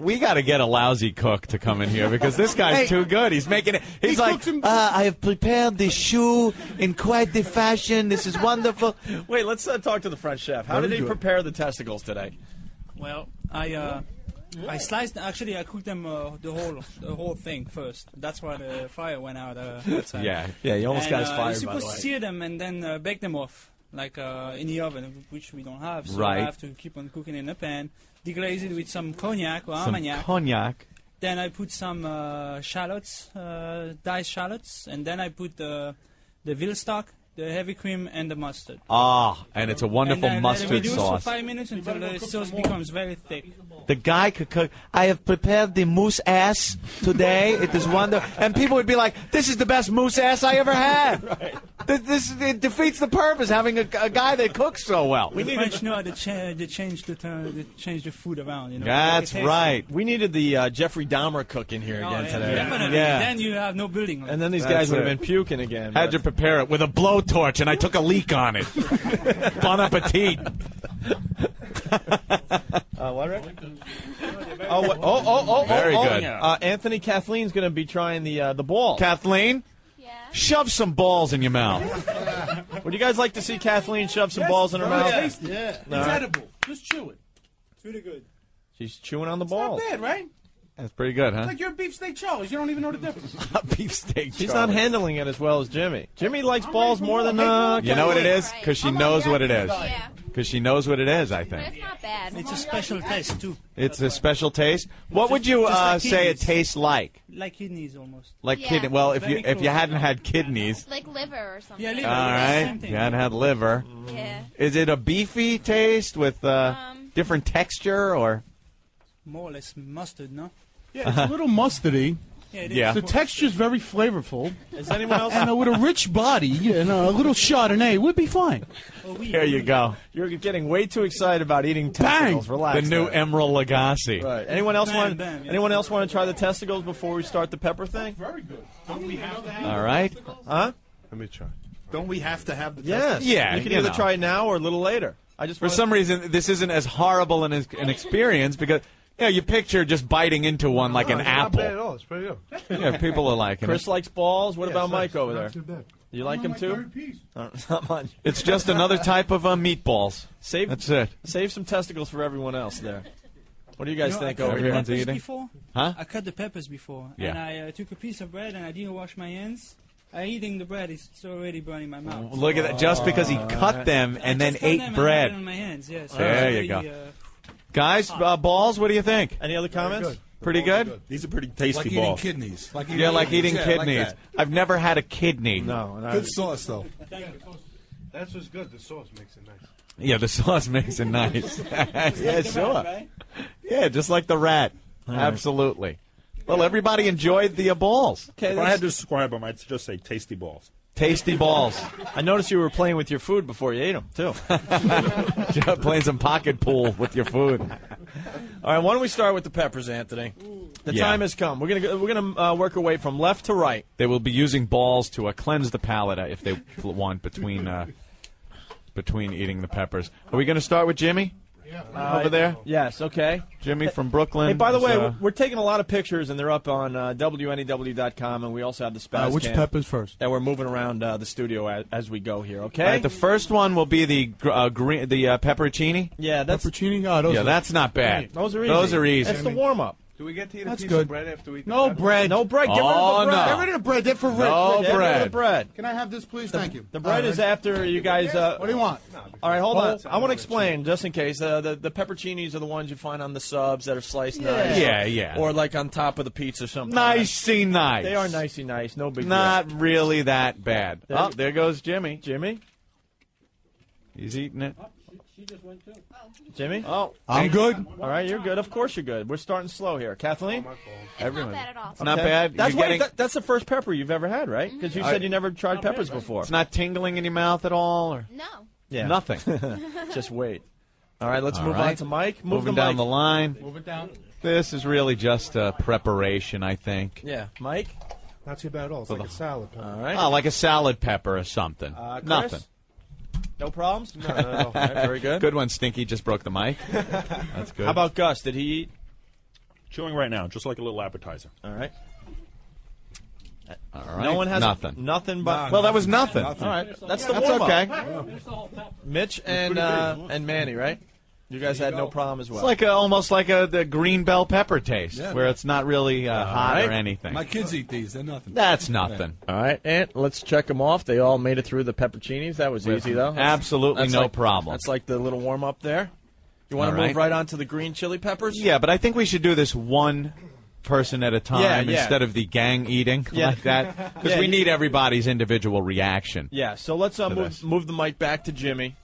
We got to get a lousy cook to come in here because this guy's too good. He's making it. He's like, I have prepared the shoe in quite the fashion. This is wonderful. Wait, let's talk to the French chef. How did he prepare the testicles today? Well, I sliced. Actually, I cooked them the whole thing first. That's why the fire went out. Outside. Yeah. You almost got us You're fired, by supposed the way. to sear them and then bake them off, like in the oven, which we don't have. So Right. I have to keep on cooking in the pan. Deglaze it with some cognac or some armagnac. cognac. Then I put some shallots, diced shallots, and then I put the veal stock, the heavy cream, and the mustard. Ah, and it's a wonderful and then mustard let it reduce sauce. for 5 minutes until the sauce becomes very thick. The guy could cook. I have prepared the moose ass today. It is wonderful. And people would be like, "This is the best moose ass I ever had." It defeats the purpose having a guy that cooks so well. The French know how to change the food around. You know. That's right. We needed the Jeffrey Dahmer cook in here again today. Definitely. Yeah. Then you have no building. And then these That's guys would have it. been puking again. Had to prepare it with a blowtorch, and I took a leak on it. Bon appetit. What, Rick? Oh, Very good. Anthony, Kathleen's going to be trying the ball. Kathleen, shove some balls in your mouth. Would you guys like to see Kathleen shove some balls in her mouth? Yeah. All right. edible. Just chew it. It's really good. She's chewing on the Not balls. bad, right? That's pretty good, huh? It's like you're a beefsteak Charles. You don't even know the difference. Beefsteak. She's not handling it as well as Jimmy. Jimmy likes balls more than You know what it is? Because she knows what it is. Yeah. Because she knows what it is, I think. It's not bad. It's a special taste too. It's a special taste. What would you Just like say it kidneys. tastes like? Like kidneys almost. Like Yeah. kidney. Well, if Very you close. hadn't had kidneys, Like liver or something. Yeah, liver. all Same right, thing. you hadn't had liver. Yeah. Is it a beefy taste with different texture or? More or less mustard, no? Yeah, it's a little mustardy. Yeah, it is. Yeah. The texture's very flavorful. Is anyone else? And with a rich body, and a little Chardonnay would be fine. There you go. You're getting way too excited about eating testicles. Relax. The new there. Emerald Lagasse. Right. Anyone else want? bam, yeah. Anyone else want to try the testicles before we start the pepper thing? Very good. All right. Huh? Let me try. Don't we have to have the Yes. Yeah, You can you either know. try it now or a little later. I just For wanna- some reason, this isn't as horrible an experience because you picture just biting into one like an It's not bad at apple. all. It's pretty good. Yeah, people are liking Chris it. likes balls. What about Mike over there? Not too bad. You like him too? Not much. It's just another type of meatballs. Save. That's it. Save some testicles for everyone else there. What do you guys think I over cut here? Everyone's the peppers eating? before. Huh? I cut the peppers before, Yeah. and I took a piece of bread and I didn't wash my hands. I eating the bread; it's already burning my mouth. Look at that. Just because he cut them and then Just cut ate them and bread. had it on my hands. Yes. There you go. Guys, balls, what do you think? Any other comments? Pretty good? These are pretty tasty Like balls. eating kidneys. Like eating kidneys. I've never had a kidney. No. And Good sauce, though. That's what's good. The sauce makes it nice. Yeah, the sauce makes it nice. Yeah, sure. Yeah, just like the rat. Absolutely. Well, everybody enjoyed the balls. Okay, If I had to describe them, I'd just say tasty balls. Tasty balls. I noticed you were playing with your food before you ate them too. Playing some pocket pool with your food. All right, why don't we start with the peppers, Anthony? The Yeah. time has come. We're gonna work our way from left to right. They will be using balls to cleanse the palate if they want between eating the peppers. Are we going to start with Jimmy over there? Yes. Okay. Jimmy from Brooklyn. Hey, by the is, way, we're taking a lot of pictures, and they're up on WNEW.com, and we also have the Spaz Which cam peppers first? that we're moving around the studio as we go here. Okay. all right, the first one will be the pepperoncini. Yeah, that's Pepperoncini? Oh, those Yeah, are- that's not bad. those are easy. Those are easy. That's the warm up. Do we get to eat a That's piece good. of bread after we eat No the bread. No bread. Get rid Oh, of the bread. no. Get rid of the bread. They're for Rick. No Rick. Get rid of bread. the bread. Can I have this, please? Thank you. The bread is after you guys. What do you want? All right, hold on. I want to explain just in case. The pepperoncinis are the ones you find on the subs that are sliced nice. Yeah. Or like on top of the pizza something. Nicey nice. They are nicey nice. No big deal. Not really that bad. There- Oh, there goes Jimmy. Jimmy? He's eating it. Jimmy? Oh, I'm good. All right, you're good. Of course you're good. We're starting slow here. Kathleen? everyone. Not bad at all. It's not Okay. bad. That's, You're why, getting- that's the first pepper you've ever had, right? Because you said you never tried peppers before. It's not tingling in your mouth at all, or No. Yeah. nothing. Just wait. All right, let's All move on right. to Mike. Move Moving to down Mike. the line. Move it down. This is really just preparation, I think. Yeah, Mike? Not too bad at all. It's like a salad. Pepper. All right. Oh, like a salad pepper or something. Chris? Nothing. No problems? No, no, no. All right, very good. Good one, Stinky. Just broke the mic. That's good. How about Gus? Did he eat? Chewing right now, just like a little appetizer. All right. All right. No one has nothing. Nothing but. Well, that was nothing. All right. That's the That's warm-up. okay. Mitch and Manny, right? You guys had no problem as well. It's like almost like the green bell pepper taste, Yeah, where it's not really hot right. or anything. My kids eat these. They're nothing. That's nothing. All right, and let's check them off. They all made it through the pepperoncinis. That was easy, though. Absolutely That's no like- problem. That's like the little warm up there. You want All to move right. right on to the green chili peppers? Yeah, but I think we should do this one person at a time Yeah. instead of the gang eating Yeah. like that, because Yeah, we you- need everybody's individual reaction. Yeah, so let's this. move the mic back to Jimmy.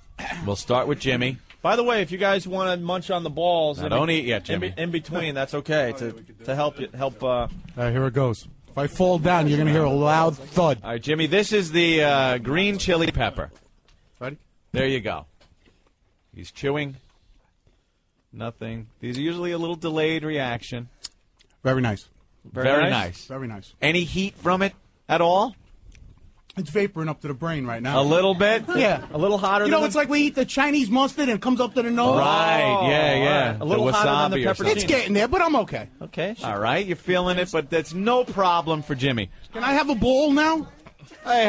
We'll start with Jimmy. By the way, if you guys want to munch on the balls, Now, in don't be- eat yet, Jimmy. In between, that's okay to help you help. Here it goes. If I fall down, you're going to hear a loud thud. All right, Jimmy, this is the green chili pepper. Ready? There you go. He's chewing. Nothing. These are usually a little delayed reaction. Very nice. Very nice. Very nice. Any heat from it at all? It's vaporing up to the brain right now. A little bit? Yeah. a little hotter. You know, than it's like we eat the Chinese mustard and it comes up to the nose. Right, yeah. A little the hotter than wasabi the or pepperoni. something. It's getting there, but I'm okay. Okay. All right, you're feeling it, but that's no problem for Jimmy. Can I have a bowl now? Hey,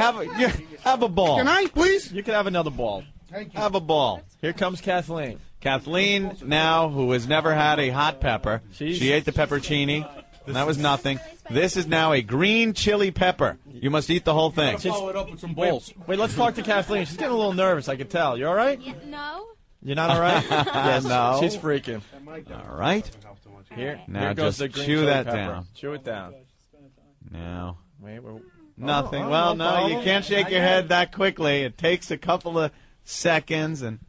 have a ball. Can I, please? You can have another ball. Thank you. Have a ball. Here comes Kathleen. Kathleen, now, who has never had a hot pepper, she ate the peppercini, and that was nothing. This is now a green chili pepper. You must eat the whole thing. Follow it up with some bowls. Wait, let's talk to Kathleen. She's getting a little nervous, I can tell. You all right? No. You're not all right? Yes, No. She's freaking. All right. Here Now goes just the green chew chili that pepper. down. Chew it down. Now. Wait, Nothing. Oh, Well, no no, you problem. can't shake your head that quickly. It takes a couple of seconds, and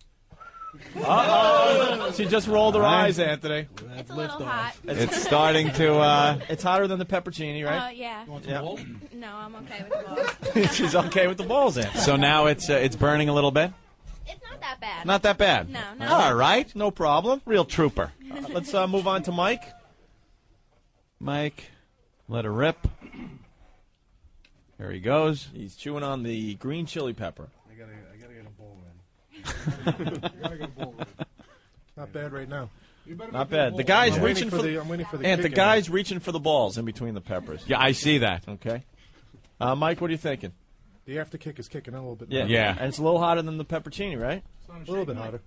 Uh-oh. She just rolled her Right. eyes, Anthony. It's a little hot. it's starting to. It's hotter than the peppercini, right? Yeah. Yeah. No, I'm okay with the balls. She's okay with the balls, Anthony. So now it's burning a little bit. It's not that bad. Not that bad. No, no. All right. No problem. Real trooper. Let's move on to Mike. Mike, let her rip. There he goes. He's chewing on the green chili pepper. I gotta get a bowl ready. Not bad right now. Not bad. The guy's I'm reaching for I'm waiting for the and the kick in guy's reaching for the balls in between the peppers. Yeah, I see that. Okay. Mike, what are you thinking? The after kick is kicking in a little bit. Yeah. now. Yeah. And it's a little hotter than the peppercini, right? A little bit hotter.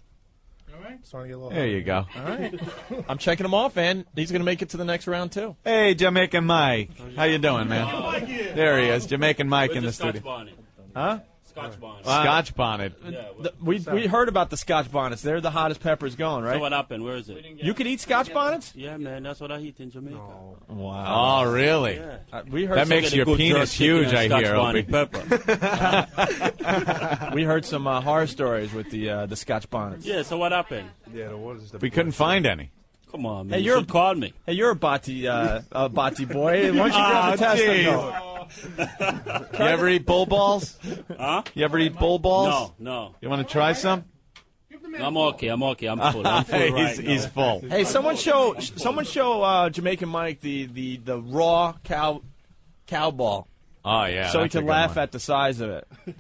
Starting to get a little There you go. All right. I'm checking him off, and he's going to make it to the next round, too. Hey, Jamaican Mike. How you doing, man? There he is, Jamaican Mike in the studio. Huh? Scotch bonnet. Scotch bonnet. We heard about the Scotch bonnets. They're the hottest peppers going, right? So what happened? Where is it? You could eat Scotch bonnets? Yeah, man. That's what I eat in Jamaica. Wow. Oh, really? Yeah. We heard That makes your penis huge, I hear, Opie. We heard some horror stories with the Scotch bonnets. Yeah, so what happened? Yeah, the water's the We couldn't find any. Come on, man. Hey, you should call me. Hey, you're a Bati boy. Why don't you grab the test and go? You ever eat bull balls? Huh? You ever eat bull balls? No. You want to try some? I'm okay. I'm full. I'm full right now. He's full. Hey, someone show Jamaican Mike the raw cow ball. Oh, yeah. So he that's a can good laugh one. at the size of it. He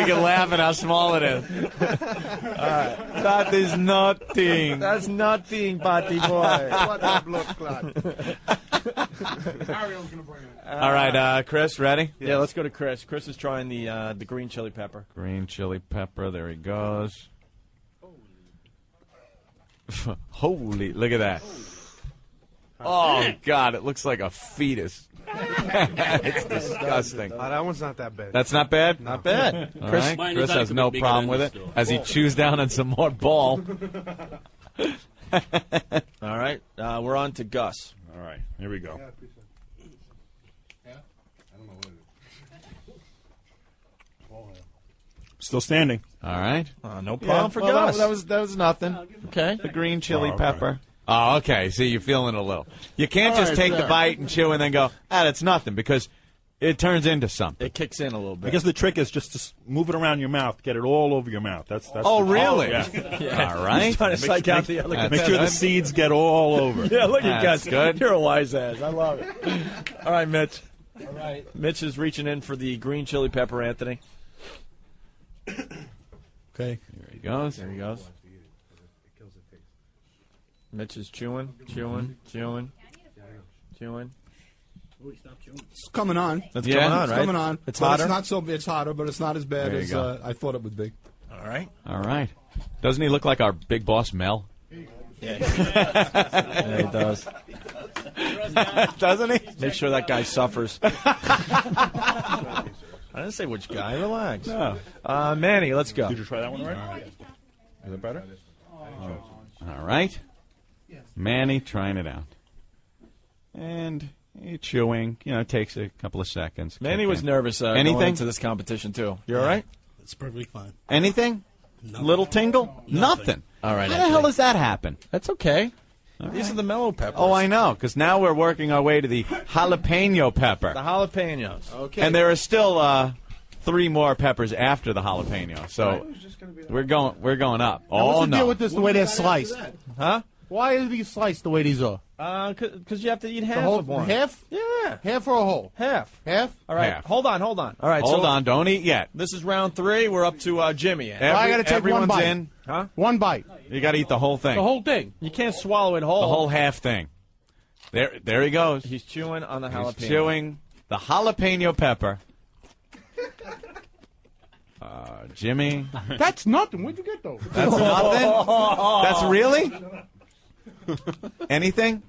can laugh at how small it is. That is nothing. That's nothing, Bati boy. What a blood clot. All right, Chris, ready? Yeah, let's go to Chris. Chris is trying the green chili pepper. Green chili pepper. There he goes. Holy, look at that. Oh, God, it looks like a fetus. It's disgusting. That one's not that bad. That's not bad? Not bad. All Chris, right. Mine Chris is has a no bit bigger problem than with it this, though. as he chews down on some more ball. All right, we're on to Gus. All right, here we go. Still standing. All right. No problem for well, Gus. that was nothing. Okay. The green chili okay. pepper. Oh, okay. See, you're feeling it a little. You can't All just right, take the fair. bite and chew and then go, that's nothing, because it turns into something. It kicks in a little bit. I guess the trick is just to move it around your mouth, get it all over your mouth. That's Oh, the- really? Yeah. All right. He's trying to psych out the other Make sure the seeds get all over. Yeah, look at That's Gus. good. You're a wise ass. I love it. All right, Mitch. All right. Mitch is reaching in for the green chili pepper, Anthony. Okay. There he goes. There he goes. Mitch is chewing. It's coming on. That's Yeah. coming on, It's right? coming on. It's But hotter. It's not so. It's hotter, but it's not as bad There you as go. I thought it would be. All right. All right. Doesn't he look like our big boss, Mel? Yeah, he does. Doesn't he? Make sure that guy suffers. I didn't say which guy. Relax. No. Manny, let's go. Did you try that one already? Is it better? All right. Manny trying it out. And chewing, takes a couple of seconds. Manny Kick was in. nervous going Anything? into this competition, too. You all right? It's perfectly fine. Anything? Little tingle? Nothing. All right. How the hell does that happen? That's okay. These are the mellow peppers. Oh, I know, because now we're working our way to the jalapeno pepper. The jalapenos. Okay. And there are still 3 more peppers after the jalapeno. So we're going up. Now, Oh, what's the no. deal with this, the way they're sliced? Huh? Why are these sliced the way these are? Because you have to eat half The whole, of one. half? Yeah. Half or a whole? Half. Half? All right. Half. Hold on. All right. Hold so on, don't eat yet. This is round 3. We're up to Jimmy. I gotta take one everyone's bite. in. Huh? One bite. You got to eat the whole thing. The whole thing. You can't swallow it whole. The whole half thing. There he goes. He's chewing on the jalapeno. He's chewing. the jalapeno pepper. Jimmy. That's nothing. Where'd you get those? That's nothing? That's really? Anything?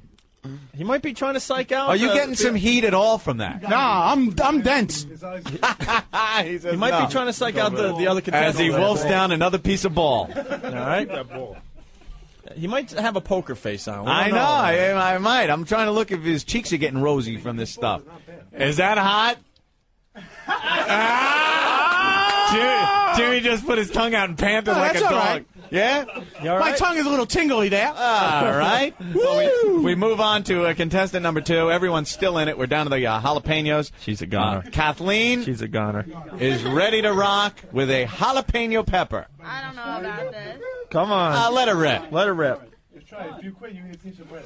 He might be trying to psych out. Are you getting some heat at all from that? Nah, I'm dense. He might be trying to psych out the other contestants. As he wolfs down another piece of ball. All right. He might have a poker face on. I know. I might. I'm trying to look if his cheeks are getting rosy from this stuff. Is that hot? Jimmy just put his tongue out and panted like a dog. Right. Yeah? My tongue is a little tingly there. All right. Well, we move on to contestant number 2. Everyone's still in it. We're down to the jalapenos. She's a goner. Kathleen. She's a goner. Is ready to rock with a jalapeno pepper. I don't know about this. Come on. Let her rip. Let her rip. If you quit, you can teach some bread.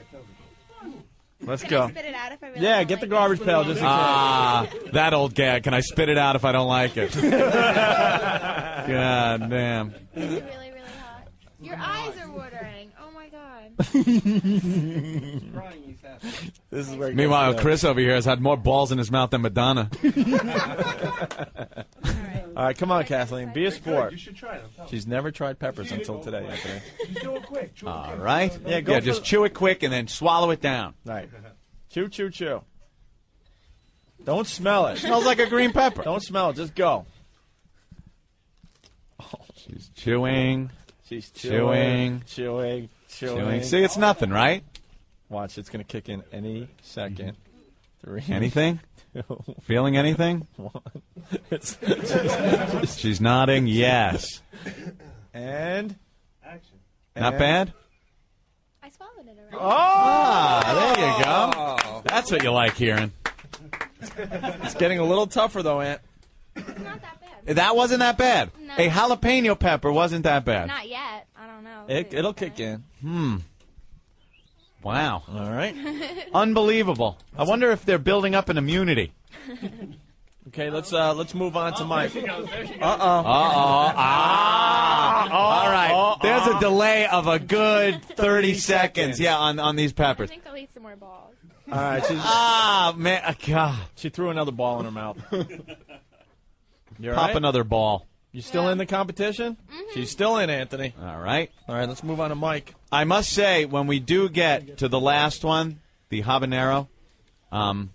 Let's Can go. I spit it out if I really Yeah, don't get the like garbage pail just in case. That old gag. Can I spit it out if I don't like it? God damn. Is it really, really hot? Your eyes are watering. Oh my god. This is where Meanwhile, Chris over here has had more balls in his mouth than Madonna. All right, come on, Kathleen. Be a sport. You should try it. She's never tried peppers until today, Anthony. Just do it quick. All right. Yeah, just chew it quick and then swallow it down. Right. Chew, chew, chew. Don't smell it. Smells like a green pepper. Don't smell it. Just go. She's chewing. She's chewing. Chewing. See, it's nothing, right? Watch, it's going to kick in any second. 3. Anything? 2. Feeling anything? 1. She's nodding yes. And action. Not bad? I swallowed it already. There you go. That's what you like hearing. It's getting a little tougher, though, Aunt. It's not that bad. That wasn't that bad. No. A jalapeno pepper wasn't that bad. Not yet. I don't know. It'll kick in. Wow. All right. Unbelievable. I wonder if they're building up an immunity. Okay, let's move on to Mike. All right. There's a delay of a good 30 seconds. Yeah, on these I peppers. think I'll eat some more balls. All right. Man, God. She threw another ball in her mouth. You all Pop right? another ball. You still in the competition? She's still in, Anthony. All right. All right, let's move on to Mike. I must say, when we do get to the last one, the habanero,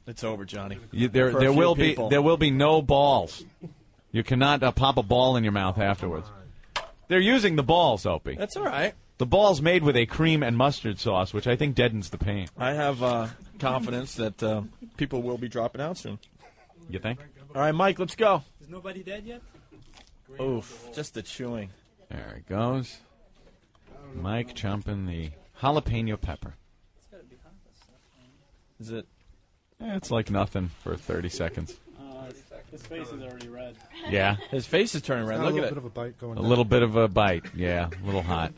it's over, Johnny. There will be no balls. You cannot pop a ball in your mouth afterwards. They're using the balls, Opie. That's all right. The ball's made with a cream and mustard sauce, which I think deadens the pain. I have confidence that people will be dropping out soon. You think? All right, Mike, let's go. Is nobody dead yet? Oof, just the chewing. There it goes. Mike chomping the jalapeno pepper. Is it? It's like nothing for 30 seconds. His face is already red. Yeah. His face is turning red. Look at it. A little bit of a bite going A down. little bit of a bite. Yeah, a little hot.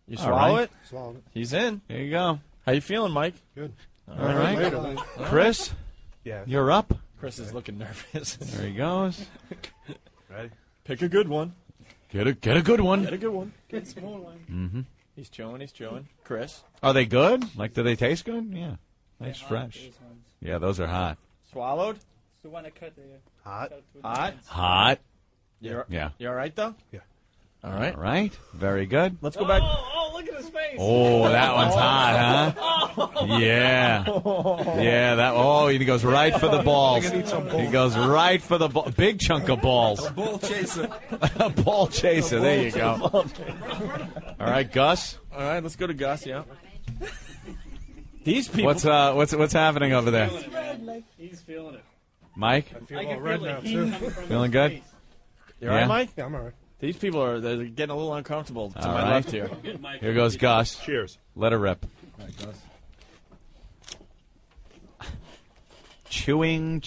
You swallow it? Swallowed it. He's in. There you go. How you feeling, Mike? Good. All right. Later, then. Chris, Yeah. you're up. Chris is looking nervous. There he goes. Ready? Pick a good one. Get a good one. Get a good one. Get a small one. Mm-hmm. He's chewing. He's chewing. Chris. Are they good? Like, do they taste good? Yeah. Nice, fresh. Yeah, those are hot. Swallowed. The one I cut there. Hot. Hot. Hot. Yeah. You all right, though? Yeah. All right. All right. Very good. Let's go back. Oh, look at his face. Oh, that one's hot, huh? Yeah. Yeah, that. Oh, he goes right for the balls. He goes right for the ball. Big chunk of balls. Ball chaser. A ball chaser. There you go. All right, Gus. All right, let's go to Gus, yeah. These people. What's happening over there? He's feeling it. Mike? I feel all red now, too. Feeling good? You all right, Mike? Yeah, I'm all right. These people they're getting a little uncomfortable to All my right. left here. Here goes Gus. Cheers. Let her rip. All right, Gus. Chewing.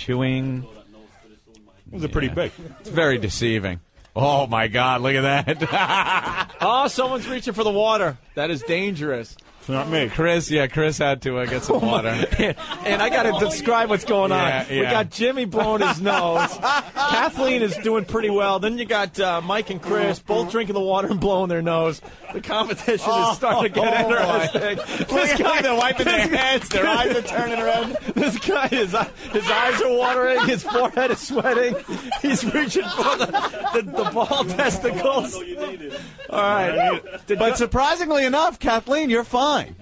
Those are pretty big. It's very deceiving. Oh, my God. Look at that. Oh, someone's reaching for the water. That is dangerous. It's not me. Chris had to get some water. And I got to describe what's going on. Yeah. We got Jimmy blowing his nose. Kathleen is doing pretty well. Then you got Mike and Chris both drinking the water and blowing their nose. The competition is starting to get interesting. This guy, they're wiping their heads. Their eyes are turning red. This guy, his eyes are watering. His forehead is sweating. He's reaching for the ball testicles. All right. But surprisingly enough, Kathleen, you're fine.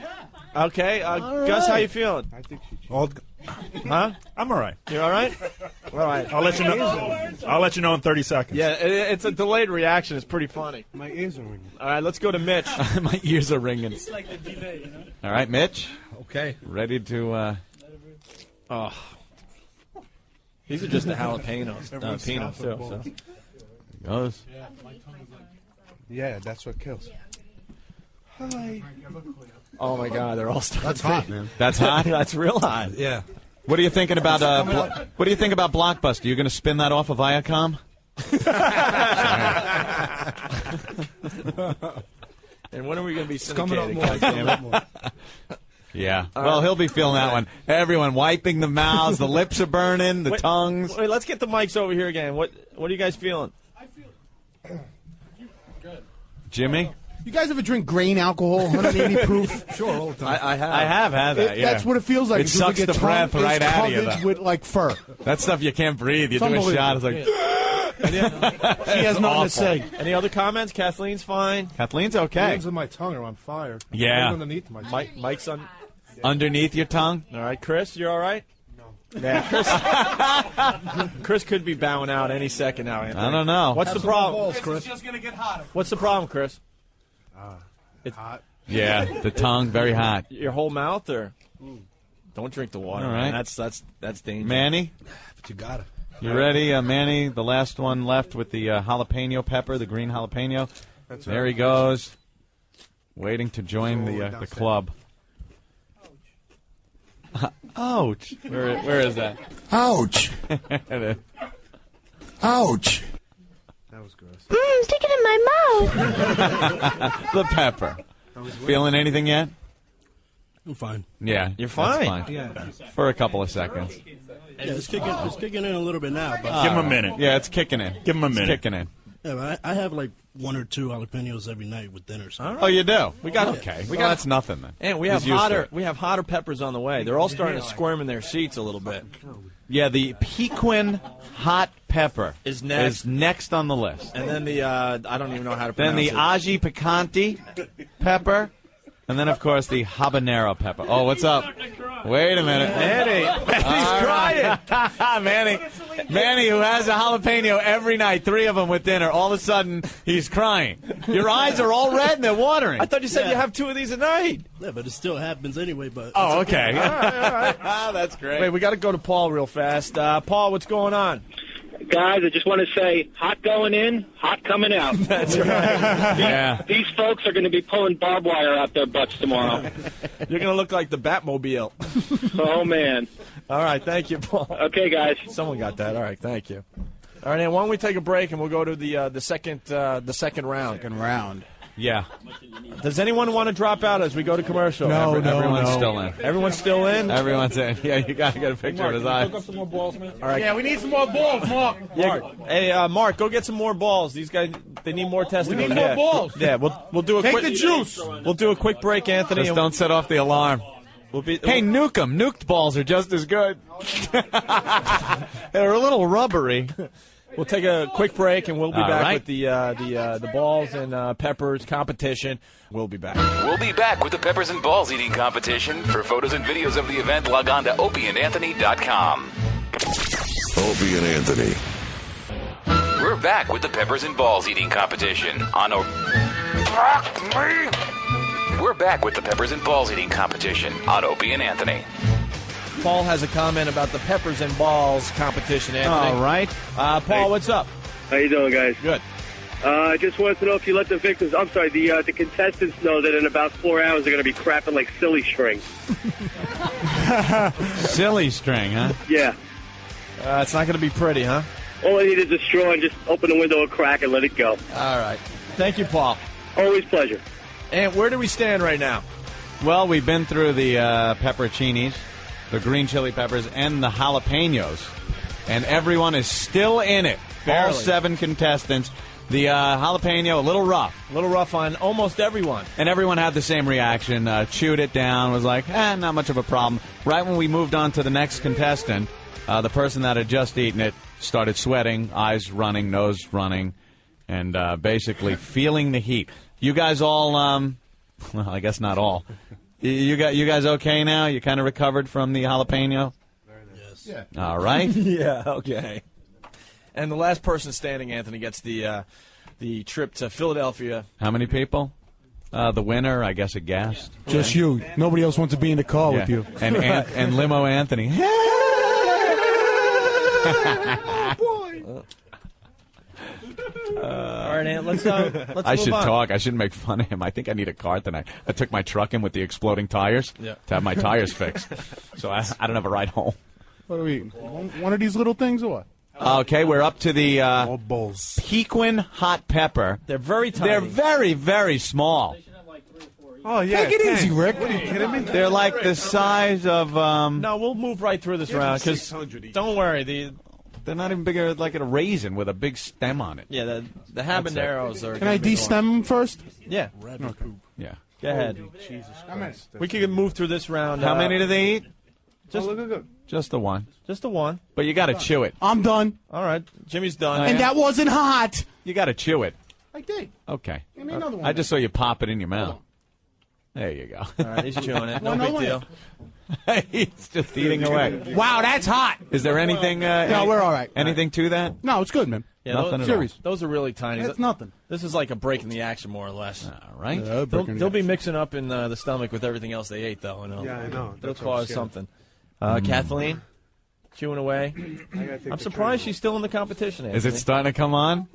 Okay, Gus, how you feeling? I think she. Huh? I'm all right. You all right? All right. I'll let you know. I'll let you know in 30 seconds. Yeah, it's a delayed reaction. It's pretty funny. My ears are ringing. All right, let's go to Mitch. My ears are ringing. It's like the delay, you know? All right, Mitch. Okay. Ready to... Oh. These are just the jalapenos. Peanuts, too. So. Goes. Yeah, that's what kills. Hi. Oh, my God, they're all starting. That's hot, man. That's hot? That's real hot. Yeah. What are you thinking about? What do you think about Blockbuster? You going to spin that off of Viacom? And when are we going to be It's coming up syndicated? more. Yeah. Well, he'll be feeling that one. Everyone wiping the mouths, the lips are burning, the tongues. Wait, let's get the mics over here again. What are you guys feeling? Jimmy? You guys ever drink grain alcohol, 180 proof? Sure, all the time. I have. I have had that, yeah. That's what it feels like. It sucks the breath right out of you, covered though. with, like, fur. That stuff you can't breathe. You It's do a shot, it's unbelievable. like... She has nothing to say. Any other comments? Kathleen's fine. Kathleen's The okay. ends of my tongue are on fire. Yeah. Right underneath my tongue. Mike's on. Underneath your tongue? All right, Chris, you're all right? No. Yeah, Chris could be bowing out any second now, Anthony. I don't know. What's the problem? Balls, Chris. It's just going to get hotter. What's the problem, Chris? It's hot. Yeah, the tongue, very hot. Your whole mouth, or don't drink the water. All Man. right. That's dangerous. Manny? But you got it. You ready, Manny? The last one left with the jalapeno pepper, the green jalapeno. That's There right. he goes, waiting to join the club. Ouch! Where is that? Ouch. Ouch. That was gross. Stick it in my mouth. The pepper. Feeling anything yet? I'm fine. Yeah, You're fine. That's fine. Yeah. For a couple of seconds. Yeah, it's kicking in a little bit now. But Give him a minute. Yeah, it's kicking in. Give him a minute. It's kicking in. yeah, but I have like 1 or 2 jalapenos every night with dinner. So. Oh, you do? We got okay. Well, that's nothing then. And we have He's used to it. we have hotter peppers on the way. They're all starting to squirm in their seats a little bit. Yeah, the Pequin hot pepper Is next on the list. And then the I don't even know how to Then pronounce the Aji Picante pepper. And then, of course, the habanero pepper. Oh, what's up? Wait a minute. Manny. He's crying. Manny, who has a jalapeno every night, 3 of them with dinner, all of a sudden, he's crying. Your eyes are all red and they're watering. I thought you said you have 2 of these a night. Yeah, but it still happens anyway. But Oh, okay. All right. That's great. Wait, we got to go to Paul real fast. Paul, what's going on? Guys, I just want to say, hot going in, hot coming out. That's right. Yeah. These folks are going to be pulling barbed wire out their butts tomorrow. You're going to look like the Batmobile. Oh, man. All right, thank you, Paul. Okay, guys. Someone got that. All right, thank you. All right, and why don't we take a break and we'll go to the second round. Second round. Yeah. Does anyone want to drop out as we go to commercial? Everyone's still in. Everyone's still in? Everyone's in. Yeah, you got to get a picture of his eyes. Up some more balls, man. All right. Yeah, we need some more balls, Mark. Yeah, hey, Mark, go get some more balls. These guys, they need more testicles. We need more balls. Yeah, we'll do a Take quick the juice. We'll do a quick break, Anthony. Just and don't set off the alarm. We'll be, Hey, nuke them. Nuked balls are just as good. They're a little rubbery. We'll take a quick break, and we'll be All back right. with the balls and peppers competition. We'll be back. We'll be back with the Peppers and Balls eating competition. For photos and videos of the event, log on to opieandanthony.com. Opie and Anthony. We're back with the Peppers and Balls eating competition on We're back with the Peppers and Balls eating competition on Opie and Anthony. Paul has a comment about the peppers and balls competition, Anthony. All right. Paul, what's up? How you doing, guys? Good. I just wanted to know if you let the victims, I'm sorry, the contestants know that in about 4 hours they're going to be crapping like silly string. Silly string, huh? Yeah. It's not going to be pretty, huh? All I need is a straw and just open the window a crack and let it go. All right. Thank you, Paul. Always pleasure. And where do we stand right now? Well, we've been through the pepperoncinis, the green chili peppers, and the jalapenos, and everyone is still in it. Barely. All 7 contestants. The jalapeno, a little rough. A little rough on almost everyone. And everyone had the same reaction. Chewed it down, was like, not much of a problem. Right when we moved on to the next contestant, the person that had just eaten it started sweating, eyes running, nose running, and basically feeling the heat. You guys all, well, I guess not all. You guys okay now? You kind of recovered from the jalapeno? Yes. Yeah. All right. Yeah, okay. And the last person standing, Anthony, gets the trip to Philadelphia. How many people? The winner, I guess, a guest. Just you. Nobody else wants to be in the car with you. And Limo Anthony. All right, Ant, let's I move should on. talk. I shouldn't make fun of him. I think I need a car tonight. I took my truck in with the exploding tires to have my tires fixed. So I don't have a ride home. What do we eat? One of these little things or what? Okay, we're up to the More bowls. Pequin hot pepper. They're very tiny. They're very, very small. Oh, yeah. Take it easy, Rick. What are you kidding me? They're like the size of... No, we'll move right through this round, because don't worry, they're not even bigger like a raisin with a big stem on it. Yeah, the habaneros are... Can I de-stem them first? Yeah. Yeah. Go ahead. Jesus Christ. We can move through this round. How many do they eat? Just the one. Just the one. But you got to chew it. I'm done. All right. Jimmy's done. And that wasn't hot. You got to chew it. I did. Okay. Give me another one. I just saw you pop it in your mouth. There you go. All right, he's chewing it. No Well, big no deal. He's just eating away. Wow, that's hot. Is there anything? No, we're all right. Anything to that? No, it's good, man. Yeah, Nothing those, at all. those are really tiny. That's nothing. This is like a break in the action, more or less. All right. They'll be mixing up in the stomach with everything else they ate, though. Yeah, I know. They'll That's what I'm cause scared. something. Kathleen, chewing away. I'm surprised she's still in the competition. Is Anthony. it starting to come on?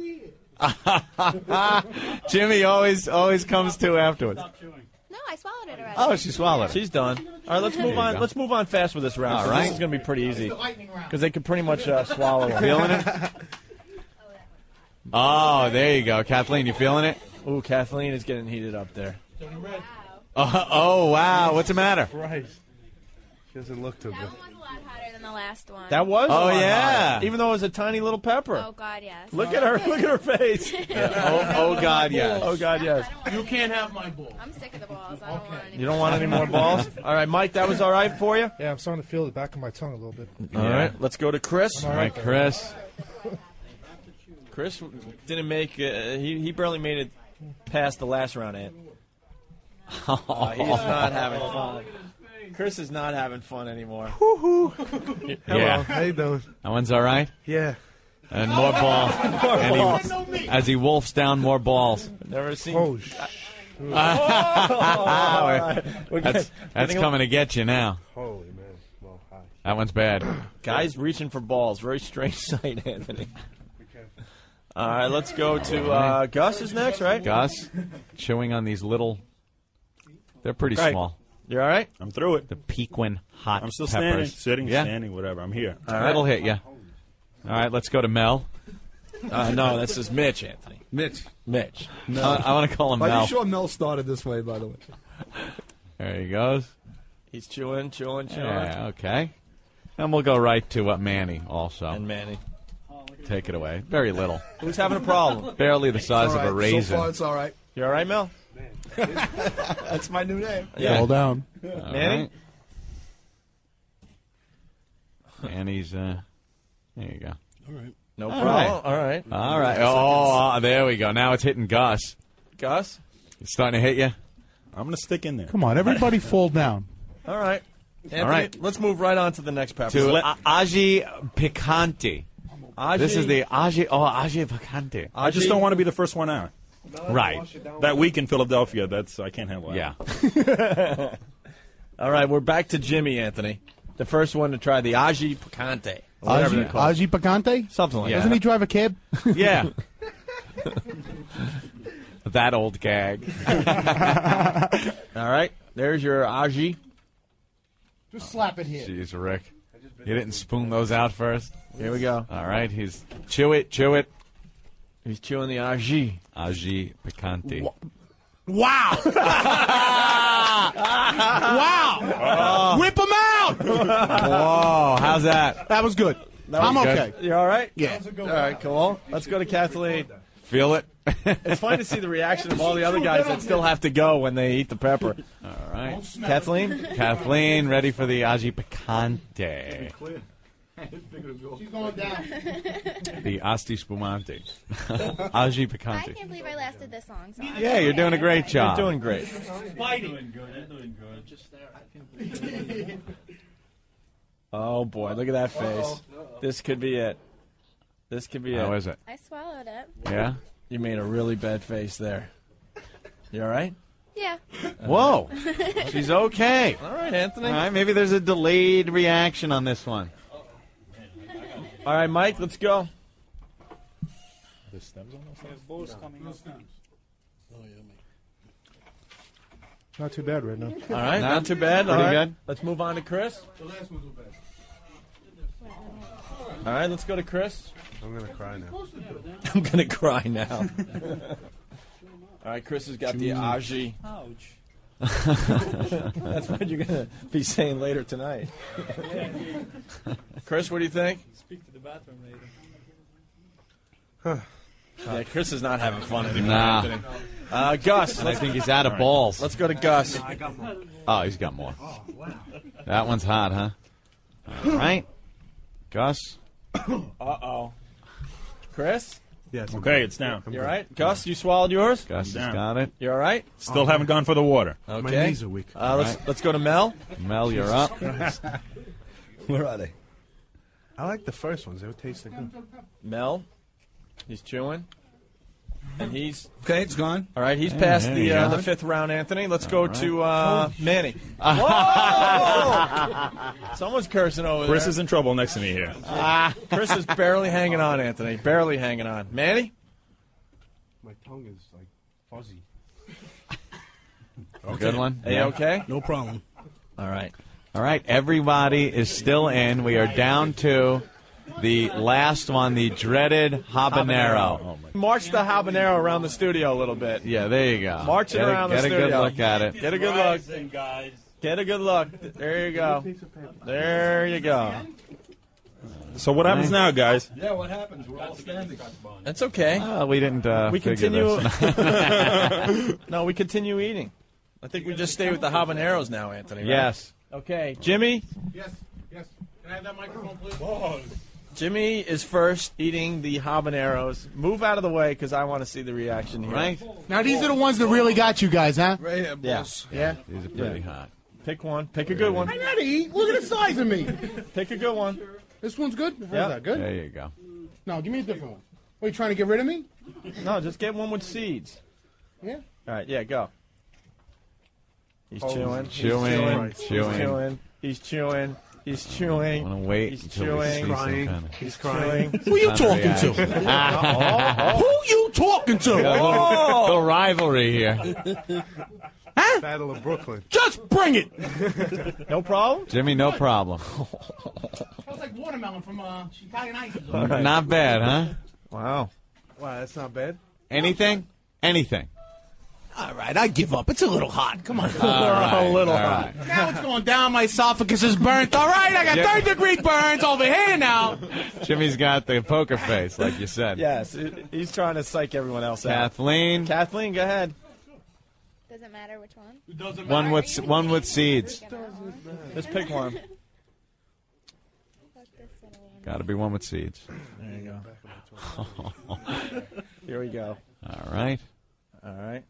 Jimmy always comes to afterwards. No, I swallowed it already. Oh, she swallowed it. She's done. All right, let's move on. Let's move on fast with this round. All 'cause right. This is going to be pretty easy because they could pretty much swallow it. Feeling it? Oh, there you go. Kathleen, you feeling it? Ooh, Kathleen is getting heated up there. Oh, wow. What's the matter? Christ. She doesn't look too good. That one was a lot hotter than the last one. That was a Oh, lot yeah. hotter, even though it was a tiny little pepper. Oh, God, yes. Look at her. Look at her face. Oh, God, yes. Oh, God, yes. You can't have my ball. I'm sick of the balls. I don't want any You don't want any more balls? All right, Mike, that was all right for you? Yeah, I'm starting to feel the back of my tongue a little bit. All right, let's go to Chris. All right, Chris. Chris didn't make he barely made it past the last round, Ant. He's not having fun. Chris is not having fun anymore. Yeah. How you doing? That one's all right? Yeah. And more balls. As he wolfs down more balls. Never seen. Oh, That's coming to get you now. Holy man. Well, hi. That one's bad. Guys reaching for balls. Very strange sight, Anthony. All right, let's go to Gus is next, right? Gus, chewing on these little. They're pretty Right. small. You all right? I'm through it. The Pequin hot I'm still peppers. standing, sitting, Yeah? standing, whatever. I'm here. All right. That'll hit you. All right, let's go to Mel. No, this is Mitch, Anthony. Mitch. No. I want to call him Mel. Are you sure Mel started this way, by the way? There he goes. He's chewing. Yeah, okay. And we'll go right to Manny also. And Manny. Take it away. Very little. Who's having a problem? Barely the size All of a right. raisin. So far, it's all right. You all right, Mel? That's my new name. Yeah. Hold down. Manny? Manny's, there you go. All right. No All problem. right. All right. Oh, there we go. Now it's hitting Gus. Gus? It's starting to hit you? I'm going to stick in there. Come on, everybody fall down. All right. Anthony, All right. let's move right on to the next pepper. To Aji Picante. This is the Aji Picante. I just don't want to be the first one out. Right. That week in Philadelphia, I can't handle that. Yeah. All right, we're back to Jimmy, Anthony. The first one to try the Aji Picante. Whatever they're called. Aji Picante? Something like Doesn't that. he drive a cab? Yeah. That old gag. All right, there's your Aji. Just slap it here. Jeez, Rick. You didn't spoon those out first? Here we go. All right, he's... Chew it. He's chewing the Aji. Aji Picante. Wow! Wow. Whip him out. Whoa, how's that? That was good. I'm good. okay. You all right? Yeah. All right, cool. Let's go to Kathleen. Feel it? It's fun to see the reaction of all the other guys that still have to go when they eat the pepper. All right. Kathleen? Kathleen, ready for the Aji Picante. She's going down. The Asti Spumante. Aji I Picante. can't believe I lasted this long. So Yeah, you're doing a great job. You're doing great. Doing good. Just there. Oh, boy, look at that face. This could be it. This could be it. How is it? I swallowed it. Yeah? You made a really bad face there. You all right? Yeah. Whoa. She's okay. All right, Anthony. All right, maybe there's a delayed reaction on this one. All right, Mike, let's go. The stems on those things? Balls coming up. Not too bad right now. All right, not too bad. Pretty All right. good. Let's move on to Chris. The last one's bad. All right, let's go to Chris. I'm going to cry now. I'm going to cry now. All right, Chris has got the Aji. Ouch. That's what you're going to be saying later tonight. Chris, what do you think? Speak to the bathroom later. Yeah, Chris is not having fun anymore. Nah. Anthony. Gus, I think he's out of balls. let's go to Gus. Oh, he's got more. That one's hot, huh? All right. Gus? Uh-oh. Chris? Yes. Okay, it's down. You all right? Gus, you swallowed yours? Gus has Down. got it. You all right? Still haven't gone for the water. Okay. My knees are weak. Let's go to Mel. Mel, you're up. Where are they? I like the first ones. They were tasting good. Mel, he's chewing. And he's... Okay, it's gone. All right, he's past there you go. the fifth round, Anthony. Let's go to Manny. Someone's cursing over Chris there. is in trouble next to me here. Chris is barely hanging on, Anthony. Barely hanging on. Manny? My tongue is like fuzzy. Good one. Are you okay? No problem. All right. All right, everybody is still in. We are down to the last one, the dreaded habanero. March the habanero around the studio a little bit. Yeah, there you go. March it around the Get a studio. good look at it. Get a good look. Guys. Get a good look. There you go. There you go. So what happens now, guys? Yeah, what happens? We're all standing. That's okay. We didn't We figure continue. this. No, we continue eating. I think we just stay with the habaneros now, Anthony. Right? Yes. Okay, Jimmy. Yes. Can I have that microphone, please? Jimmy is first eating the habaneros. Move out of the way because I want to see the reaction here. Right? Now, these are the ones that really got you guys, huh? Right here, boss. Yeah? These are pretty hot. Pick one. Pick a good one. I gotta eat. Look at the size of me. Pick a good one. This one's good? How's Yeah. that? Good? There you go. No, give me a different one. Are you trying to get rid of me? No, just get one with seeds. Yeah. All right, yeah, go. He's chewing. Chewing. He's chewing. He's chewing. He's chewing. I want to wait He's until we see chewing. some Crying. kind of... He's crying. Who you talking to? Who you talking to? Little rivalry here. Huh? Battle of Brooklyn. Just bring it. No problem? Jimmy, no problem. Smells like watermelon from Italian Ices. Not bad, huh? Wow. Wow, that's not bad. Anything? Anything. All right, I give up. It's a little hot. Come on. A little hot. Now it's going down. My esophagus is burnt. All right, I got third-degree burns over here now. Jimmy's got the poker face, like you said. Yes, he's trying to psych everyone else out. Kathleen. Kathleen, go ahead. Doesn't matter which one. One with seeds. Just pick one. Got to be one with seeds. There you go. Here we go. All right. All right.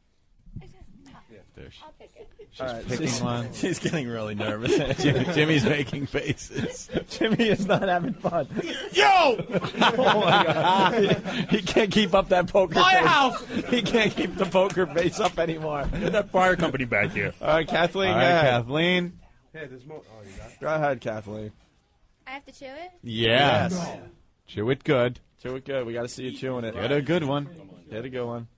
She's All right, picking one. She's getting really nervous. Jimmy's making faces. Jimmy is not having fun. Yo! Oh my God! He can't keep up that poker face. Firehouse! He can't keep the poker face up anymore. Get that fire company back here. All right, Kathleen. All go right, ahead. Kathleen. Yeah, there's more. Oh, you got it? Go ahead, Kathleen. I have to chew it? Yes. Chew it good. Chew it good. We got to see you chewing it. Get a good one. Get a good one.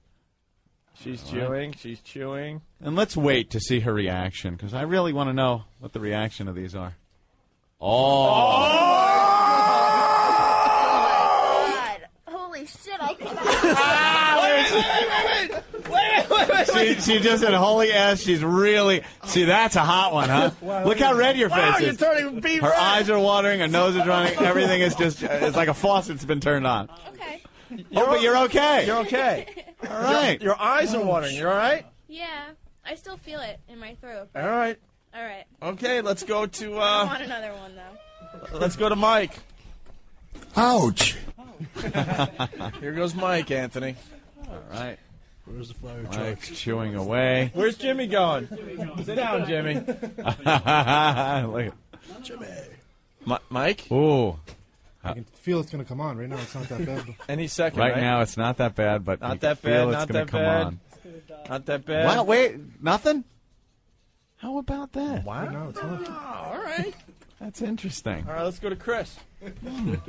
She's chewing. She's chewing. And let's wait to see her reaction, because I really want to know what the reaction of these are. Oh! God. Holy shit, I cannot. Wait. See, She just said, holy ass, she's really... See, that's a hot one, huh? Look how red your face Wow, is. you're turning beet Her red. eyes are watering, her nose is running, everything is just... It's like a faucet's been turned on. Okay. But you're okay. You're okay. All right. Your eyes are watering. You're all right? Yeah, I still feel it in my throat. All right. All right. Okay, let's go to... I want another one, though. Let's go to Mike. Ouch. Here goes Mike, Anthony. All right. Where's the fire truck? Mike's chewing away. Where's Jimmy going? Sit down, Jimmy. Look at Jimmy. Mike? Ooh. I can feel it's going to come on. Right now, it's not that bad. Any second, Right now, it's not that bad, but Not you that feel bad, it's not gonna that come bad. on. Not that bad. Wow, wait, nothing? How about that? Wow. No, it's not. All right. That's interesting. All right, let's go to Chris.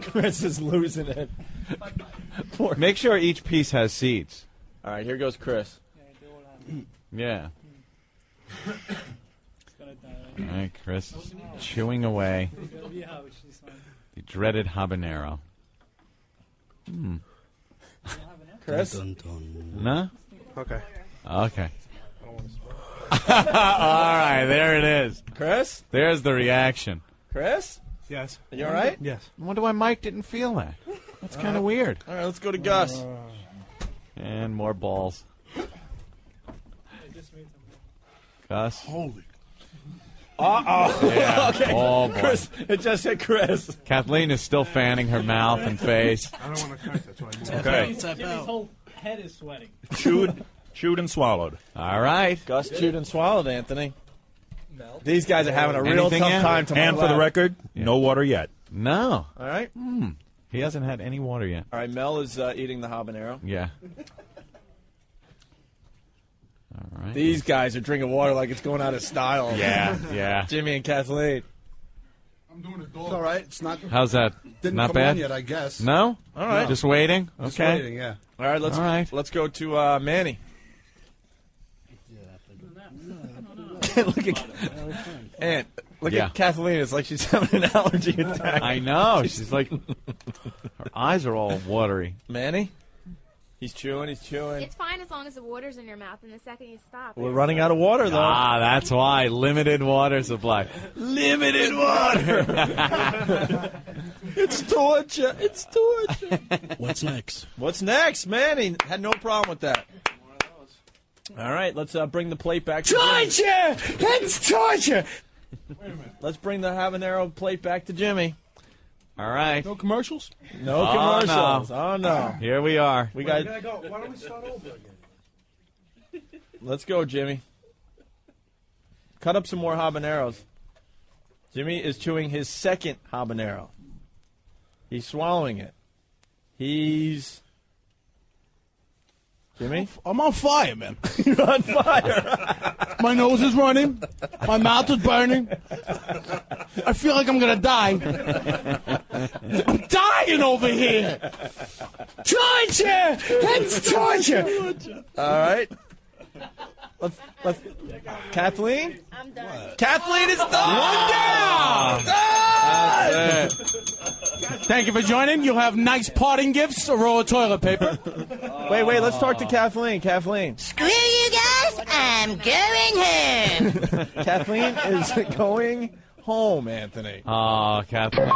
Chris is losing it. Make sure each piece has seeds. All right, here goes Chris. Yeah. All right, Chris is chewing away the dreaded habanero. Chris? Dun, dun. No? Okay. Okay. All right, there it is. Chris? There's the reaction. Chris? Yes. Are you all right? Yes. I wonder why Mike didn't feel that. That's kind of weird. All right, let's go to Gus. And more balls. Gus. Holy. Uh-oh. Yeah. Okay. Oh, boy. Chris, it just hit Chris. Kathleen is still fanning her mouth and face. I don't want to curse. That's why I moved. Okay. Jimmy's whole head is sweating. Chewed and swallowed. All right. Gus chewed and swallowed, Anthony. These guys are having a real Anything tough yet? time to And for the record, no water yet. No. All right. He hasn't had any water yet. All right, Mel is eating the habanero. Yeah. All right. These guys are drinking water like it's going out of style. Yeah, yeah. Jimmy and Kathleen. I'm doing it. It's all right. It's not. How's that? Didn't Not come bad? on yet, I guess. No? All right. Just waiting? Okay. Just waiting, yeah. All right, let's All right. let's go to Manny. Look Yeah. at Kathleen. It's like she's having an allergy attack. I know. She's like, her eyes are all watery. Manny? He's chewing, he's chewing. It's fine as long as the water's in your mouth, and the second you stop. We're running out of water, though. Ah, that's why. Limited water supply. Limited water. It's torture. It's torture. What's next? What's next? Manny had no problem with that. All right, let's bring the plate back to Jimmy. Torture! It's torture! Let's bring the habanero plate back to Jimmy. All right. No commercials? No Oh, commercials. no. Oh, no. Here we are. We got. Go? Why don't we start over again? Let's go, Jimmy. Cut up some more habaneros. Jimmy is chewing his second habanero. He's swallowing it. He's... Jimmy? I'm on fire, man. You're on fire. My nose is running. My mouth is burning. I feel like I'm going to die. I'm dying over here. Torture! It's torture! All right. Let's. Kathleen? I'm done. Kathleen is done! One down! That's it. Thank you for joining. You'll have nice parting gifts, a roll of toilet paper. Wait, let's talk to Kathleen. Kathleen. Screw you guys, I'm going home! Kathleen is going home, Anthony. Oh, Kathleen.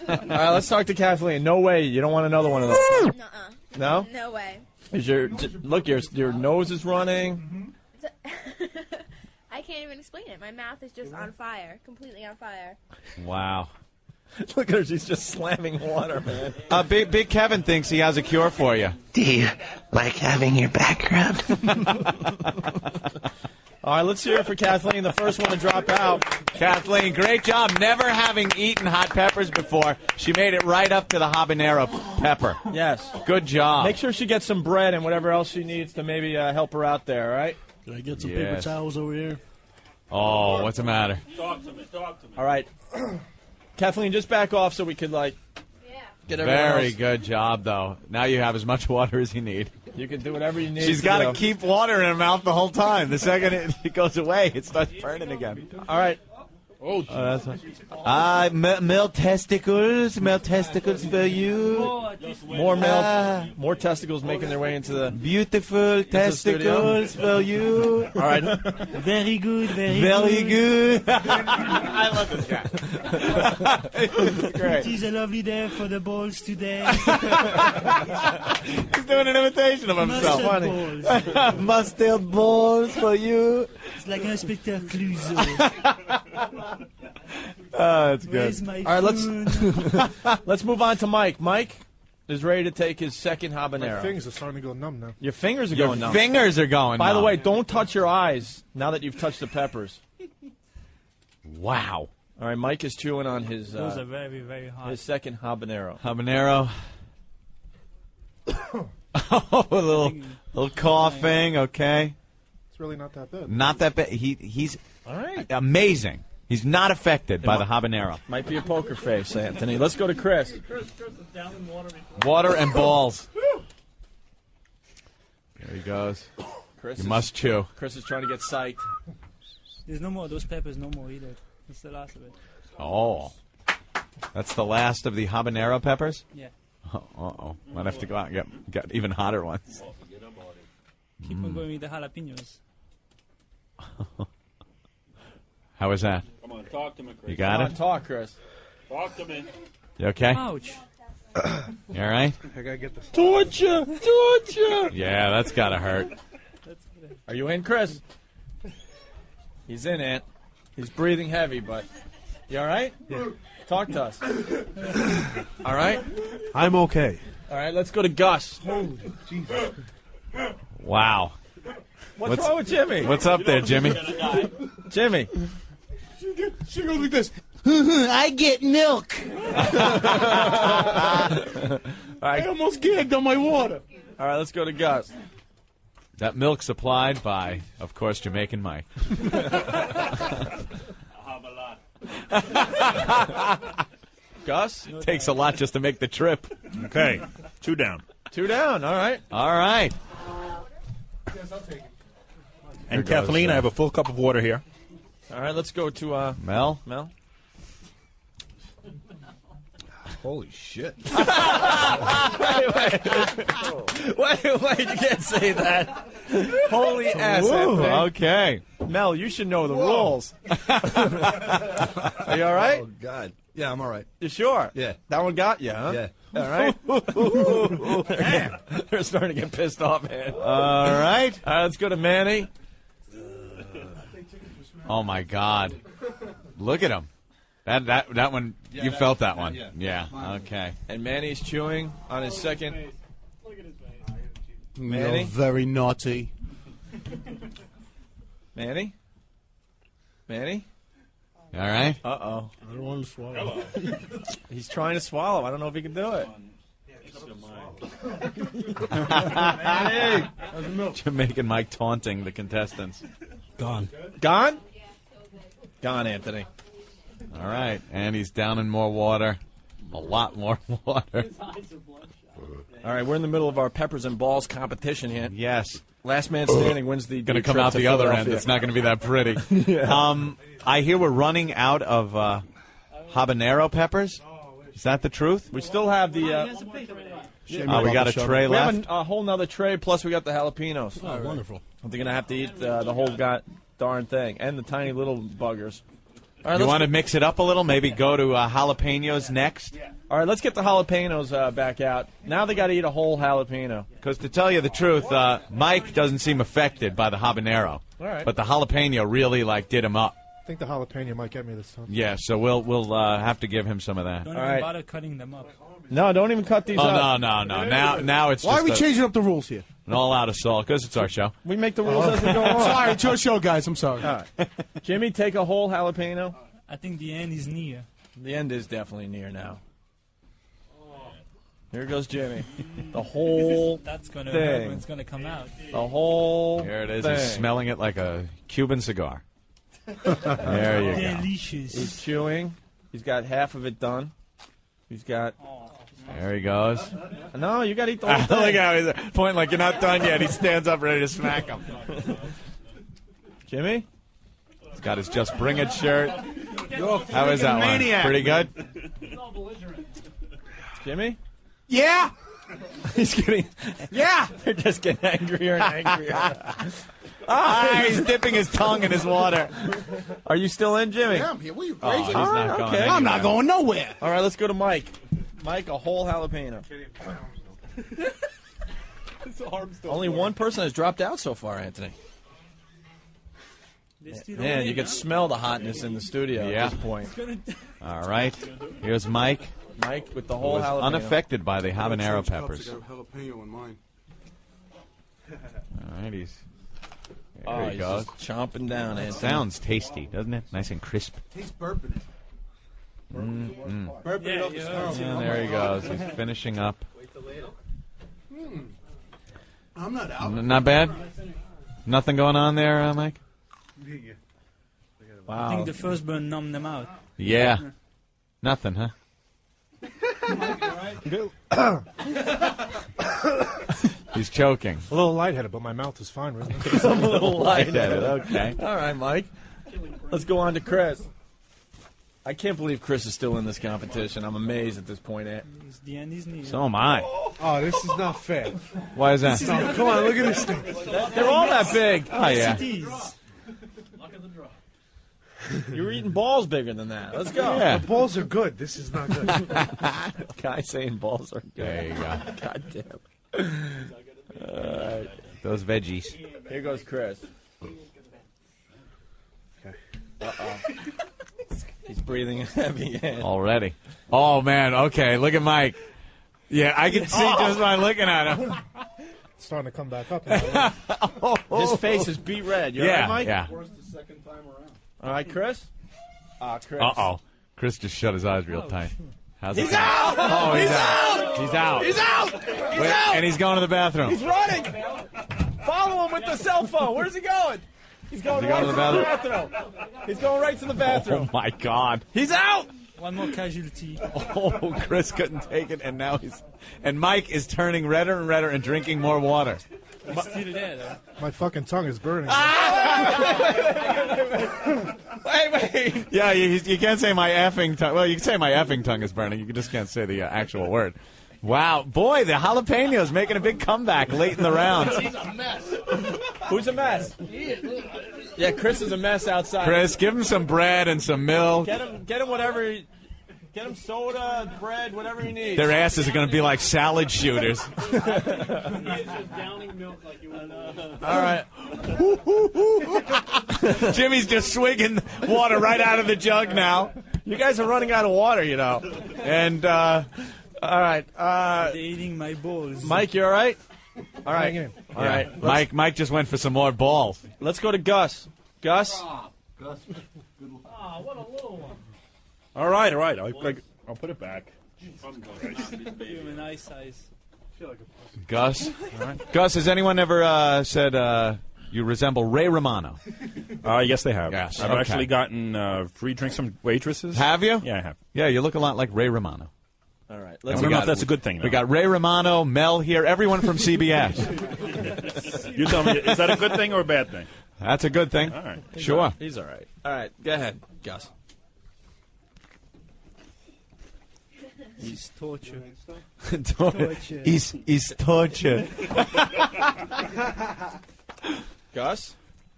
All right, let's talk to Kathleen. No way. You don't want another one of those. Nuh-uh. No? No way. Is your nose is running. I can't even explain it. My mouth is just on fire. Completely on fire. Wow. Look at her. She's just slamming water, man. Big Kevin thinks he has a cure for you. Do you like having your back rubbed? All right, let's hear it for Kathleen, the first one to drop out. Kathleen, great job. Never having eaten hot peppers before, she made it right up to the habanero pepper. Yes. Good job. Make sure she gets some bread and whatever else she needs to maybe help her out there, all right? Can I get some paper towels over here? Oh, what's the matter? Talk to me. All right. Kathleen, just back off so we could, get everyone Very else. good job, though. Now you have as much water as you need. You can do whatever you need. She's got to keep water in her mouth the whole time. The second it goes away, it starts burning again. All right. Oh, that's male testicles for you. More male, more testicles making their way into the beautiful testicles for you. All right. Very good, Very good. I love this guy. It is a lovely day for the balls today. He's doing an imitation of himself. Mustard balls. Mustard balls for you. It's like Inspector Clouseau. Oh, that's good. Where's my All right, phone? let's move on to Mike. Mike is ready to take his second habanero. My fingers are starting to go numb now. Your fingers are Your going numb. fingers are going By the numb. way, don't touch your eyes now that you've touched the peppers. Wow. All right, Mike is chewing on his Those are very, very hot. his second habanero. Habanero. Oh, a little coughing. Okay. It's really not that bad. Not that bad. He's all right. Amazing. He's not affected by the habanero. Might be a poker face, Anthony. Let's go to Chris. Water and balls. There he goes. Chris You must chew. Chris is trying to get psyched. There's no more. Those peppers, no more either. That's the last of it. Oh. That's the last of the habanero peppers? Yeah. Uh-oh. Might have to go out and get even hotter ones. Keep on going with the jalapenos. How was that? Come on, talk to me, Chris. You got Come it? on, talk, Chris. Talk to me. You okay? Ouch. You all right? I gotta get this. Torture! Yeah, that's got to hurt. Are you in, Chris? He's in, Ant. He's breathing heavy, but you all right? Yeah. Talk to us. All right? I'm okay. All right, let's go to Gus. Holy Jesus. Wow. What's wrong with Jimmy? What's up there, Jimmy? Jimmy. She goes like this. I get milk. I almost gagged on my water. All right, let's go to Gus. That milk supplied by, of course, Jamaican Mike. Gus? Takes a lot just to make the trip. Okay, 2 down. 2 down, all right. All right. Yes, I'll take it. And There goes, Kathleen, I have a full cup of water here. All right, let's go to Mel? Mel. Holy shit. Wait, you can't say that. Holy ass. Ooh, Anthony. okay. Mel, you should know the rules. Are you all right? Oh, God. Yeah, I'm all right. You sure? Yeah. That one got you, huh? Yeah. All right. Damn. They're starting to get pissed off, man. All right. All right, let's go to Manny. Oh, my God. Look at him. That one, you felt that one. Yeah. Okay. And Manny's chewing on his second. You're Manny? very naughty. Manny? Manny? All right. Uh-oh. I don't want to swallow. He's trying to swallow. I don't know if he can do it. Jamaican Mike taunting the contestants. Gone. Gone? Gone, Anthony. All right. And he's down in more water. A lot more water. All right, we're in the middle of our peppers and balls competition here. Yes. Last man standing wins the Going to come trip out to the other end. Philadelphia. It's not going to be that pretty. Yeah. I hear we're running out of habanero peppers. Is that the truth? We still have the... we got a tray we left. have a whole nother tray, plus we got the jalapenos. Oh, wonderful. They're going to have to eat the whole darn thing, and the tiny little buggers. All right, You want to mix it up a little? Maybe go to jalapenos next? All right, let's get the jalapenos back out. Now they got to eat a whole jalapeno. Because to tell you the truth, Mike doesn't seem affected by the habanero. All right. But the jalapeno really, did him up. I think the jalapeno might get me this time. Yeah, so we'll have to give him some of that. Don't All even right. bother cutting them up. No, don't even cut these Oh, up. no. Now it's Why just are we changing up the rules here? an all-out assault, because it's our show. We make the rules as we go on. Sorry, it's your show, guys. I'm sorry. All right. Jimmy, take a whole jalapeno. I think the end is near. The end is definitely near now. Here goes Jimmy. The whole That's gonna hurt thing. when it's gonna come out. The whole Here it is. thing. He's smelling it like a Cuban cigar. There you go. Delicious. He's chewing. He's got half of it done. He's got... There he goes. No, you got to eat the whole thing. Look how he's pointing like you're not done yet. He stands up ready to smack him. Jimmy? He's got his Just Bring It shirt. How is that one? maniac. Pretty good? Jimmy? Yeah. He's getting... Yeah. They're just getting angrier and angrier. He's dipping his tongue in his water. Are you still in, Jimmy? Yeah, I'm here. What are you Oh, crazy? he's not going anywhere. I'm not going nowhere. All right, let's go to Mike. Mike, a whole jalapeno. Only one person has dropped out so far, Anthony. Man, you can smell the hotness in the studio at this point. All right. Here's Mike. Mike with the whole was jalapeno. unaffected by the habanero peppers. I got jalapeno in mine. All right, he's... Oh, There he he's goes. just chomping down, Anthony. Sounds tasty, doesn't it? Nice and crisp. Tastes burping it. Burping it up the stove. And there he goes. He's finishing up. I'm not out. Not bad? Nothing going on there, Mike? I think the first burn numbed them out. Yeah. Nothing, huh? He's choking. A little lightheaded, but my mouth is fine, right? I'm a little lightheaded. Okay. All right, Mike. Let's go on to Chris. I can't believe Chris is still in this competition. I'm amazed at this point. It's the end, he's near. So am I. Oh, this is not fair. Why is that? No, come on, look at this thing. They're all that big. Oh, yeah. You're eating balls bigger than that. Let's go. Yeah. The balls are good. This is not good. Guy saying balls are good. There you go. God damn. Those veggies. Here goes Chris. Okay. Uh-oh. He's breathing heavy. Already. Oh, man. Okay, look at Mike. Yeah, I can see just by looking at him. It's starting to come back up. His face is beet red. You all Yeah, right, Mike? yeah. All right, Chris? Chris. Uh-oh. Chris just shut his eyes real tight. How's He's it going? out! Oh, he's out! He's out! He's out! He's out! And he's going to the bathroom. He's running! Follow him with the cell phone. Where's he going? He's going right to the bathroom. He's going right to the bathroom. Oh, my God. He's out! One more casualty. Oh, Chris couldn't take it, and now he's... And Mike is turning redder and redder and drinking more water. He's still there, though. My fucking tongue is burning. Wait. Yeah, you can't say my effing tongue. Well, you can say my effing tongue is burning. You just can't say the actual word. Wow. Boy, the jalapenos making a big comeback late in the round. He's a mess. Who's a mess? Yeah, Chris is a mess outside. Chris, give him some bread and some milk. Get him whatever. Get him soda, bread, whatever he needs. Their asses are going to be like salad shooters. All right. Jimmy's just swigging water right out of the jug now. You guys are running out of water, you know. And, all right. They're eating my balls. Mike, you all right? All right. All right. Mike just went for some more balls. Let's go to Gus. Gus? Gus. What a little one. All right. I'll put it back. Give him a nice size. Gus? Gus, has anyone ever said you resemble Ray Romano? Yes, they have. Yes. I've Okay. actually gotten free drinks from waitresses. Have you? Yeah, I have. Yeah, you look a lot like Ray Romano. All right. I don't know if that's a good thing, though. We got Ray Romano, Mel here, everyone from CBS. You tell me, is that a good thing or a bad thing? That's a good thing. All right. Sure. He's all right. All right. Go ahead, Gus. He's torture. He's torture. Gus?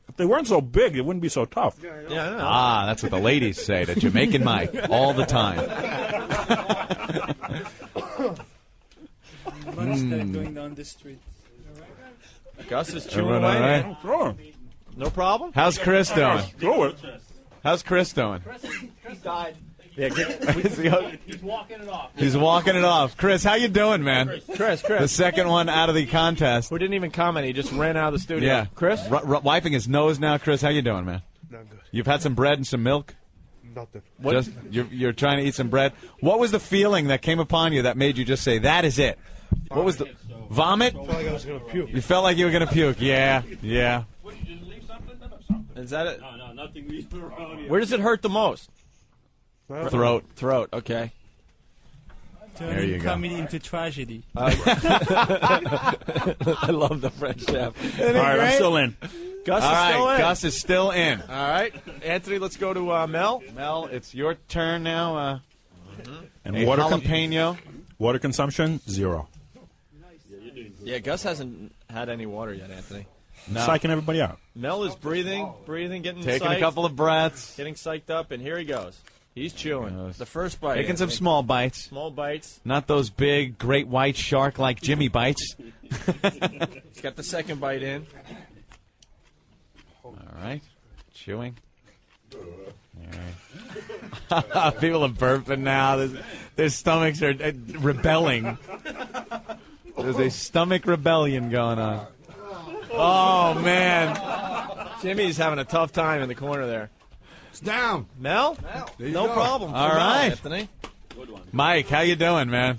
If they weren't so big, it wouldn't be so tough. Yeah, I know. Ah, that's what the ladies say to Jamaican Mike all the time. Monster going down the street. Gus is chewing Everyone away. all right? Man. Throw him. No problem? How's Chris doing? Throw it. How's Chris doing? Chris died. Yeah, He's walking it off. He's walking it off. Chris, how you doing, man? Chris. The second one out of the contest. Who didn't even comment. He just ran out of the studio. Yeah. Chris? Wiping his nose now. Chris, how you doing, man? Not good. You've had some bread and some milk? Nothing. Just you're trying to eat some bread. What was the feeling that came upon you that made you just say, that is it? What was the... Vomit? I felt like I was going to puke. You felt like you were going to puke. Yeah. What, did you leave something? Is that it? No, nothing leaves around here. Where does it hurt the most? Throat. Okay. There you Turning go. comedy into tragedy. I love the French chef. All right, I'm still in. Gus All is right, still in. Gus is still in. All right, Anthony, let's go to Mel. Mel, it's your turn now. And a water jalapeno. Water consumption, 0. Yeah, Gus hasn't had any water yet, Anthony. No. Psyching everybody out. Mel is breathing, getting Taking psyched, a couple of breaths. getting psyched up, and here he goes. He's chewing. The first bite. Taking some Anthony. small bites. Small bites. Not those big, great white shark like Jimmy bites. He's got the second bite in. All right. Chewing. All right. People are burping now. Their stomachs are rebelling. There's a stomach rebellion going on. Oh, man. Jimmy's having a tough time in the corner there. It's down. Mel? No problem. All for Mel, right. Anthony. Mike, how you doing, man?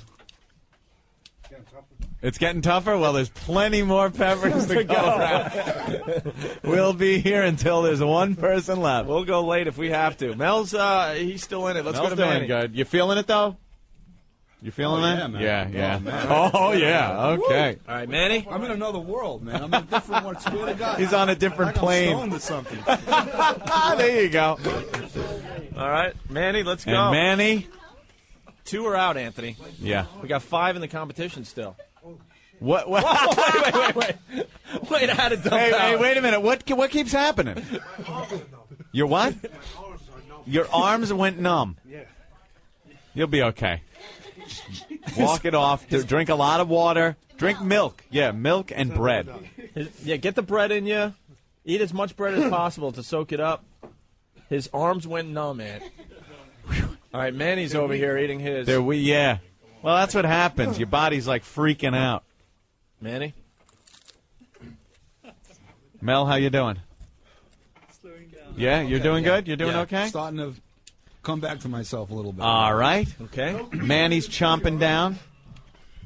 It's getting tougher? Well, there's plenty more peppers to go around. We'll be here until there's one person left. We'll go late if we have to. Mel's, he's still in it. Let's Mel's go to doing Manny. good. You feeling it, though? You feeling it? Yeah, man. Yeah. Oh, man. Oh, yeah. Okay. All right, Manny? I'm in another world, man. I'm in a different one. Swear to God. He's on a different plane. I'm stoned to something. There you go. All right, Manny, let's go. And Manny? 2 are out, Anthony. Yeah. We got 5 in the competition still. What? Wait, I had to dump out. Hey, wait a minute. What keeps happening? Your what? Your arms went numb. Yeah. You'll be okay. Walk it off. Drink a lot of water. Drink milk. Yeah, milk and bread. Yeah, get the bread in you. Eat as much bread as possible to soak it up. His arms went numb, man. All right, Manny's over here eating his. Yeah. Well, that's what happens. Your body's like freaking out. Manny? Mel, how you doing? Yeah, you're doing good? You're doing okay? Starting to come back to myself a little bit. All right. Okay. Manny's chomping down.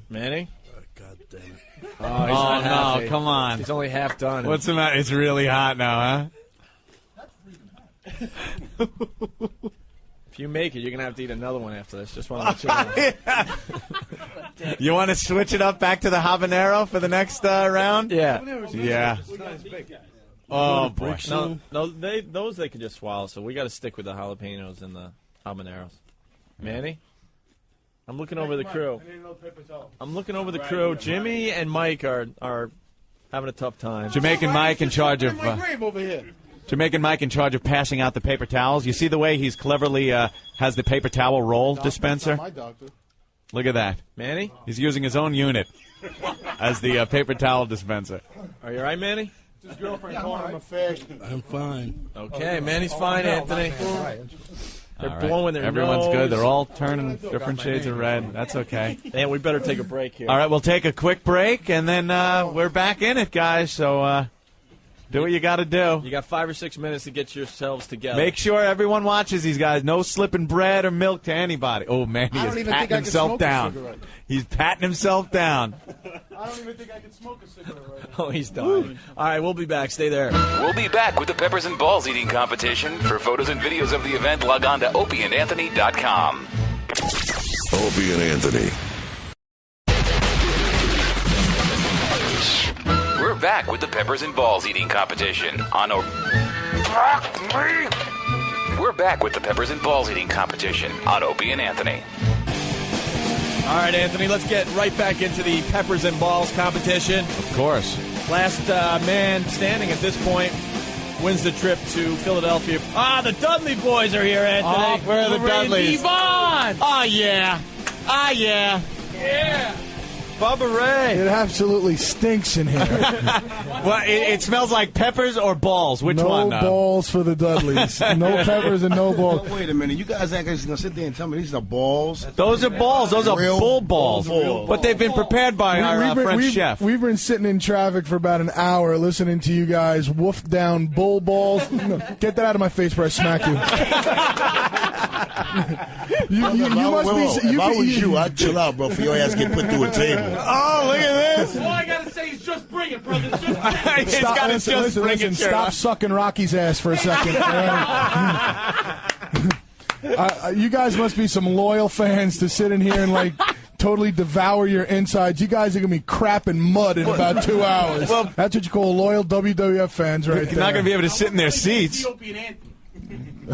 Manny? God damn it. Oh, he's Oh, not happy. no, come on. He's only half done. What's the matter? It's really hot now, huh? If you make it, you're going to have to eat another one after this. Just want to let you know. You want to switch it up back to the habanero for the next round? Yeah. Yeah. Oh, boy. No, those they can just swallow, so we got to stick with the jalapenos and the habaneros. Manny? I'm looking over the crew. Jimmy and Mike are having a tough time. Jamaican Mike in charge of... grave over here. Jamaican Mike in charge of passing out the paper towels. You see the way he's cleverly has the paper towel roll dispenser? My doctor. Look at that. Manny? He's using his own unit as the paper towel dispenser. Are you all right, Manny? His girlfriend called him a fag. I'm fine. Okay, Manny's fine, Anthony. They're All right. blowing their Everyone's nose. good. They're all turning different shades of red. That's okay. And we better take a break here. All right, we'll take a quick break, and then we're back in it, guys. So do what you got to do. You got 5 or 6 minutes to get yourselves together. Make sure everyone watches these guys. No slipping bread or milk to anybody. Oh, man, he is patting himself down. He's patting himself down. I don't even think I can smoke a cigarette right now. Oh, he's dying. All right, we'll be back. Stay there. We'll be back with the Peppers and Balls eating competition. For photos and videos of the event, log on to opieandanthony.com. Opie and Anthony. We're back with the Peppers and Balls eating competition on We're back with the Peppers and Balls eating competition on Opie and Anthony. All right, Anthony, let's get right back into the Peppers and Balls competition. Of course. Last man standing at this point wins the trip to Philadelphia. The Dudley Boys are here, Anthony. Oh, where are the Dudleys? Yvonne! Oh, yeah. Yeah. Bubba Ray. It absolutely stinks in here. Well, it smells like peppers or balls. Which no one? No balls for the Dudleys. No peppers and no balls. Wait a minute. You guys ain't going to sit there and tell me these are balls? Those are balls. Those are Real bull balls. But they've been prepared by our French chef. We've been sitting in traffic for about an hour listening to you guys wolf down bull balls. No, get that out of my face before I smack you. You must be. If I was you, I'd chill out, bro, for your ass get put through a table. Oh, look at this. All I gotta say is just bring it, brother. Just bring it. Listen, stop sucking Rocky's ass for a second. You guys must be some loyal fans to sit in here and totally devour your insides. You guys are going to be crapping mud in about 2 hours. Well, that's what you call loyal WWF fans right there. You're not going to be able to sit in their seats.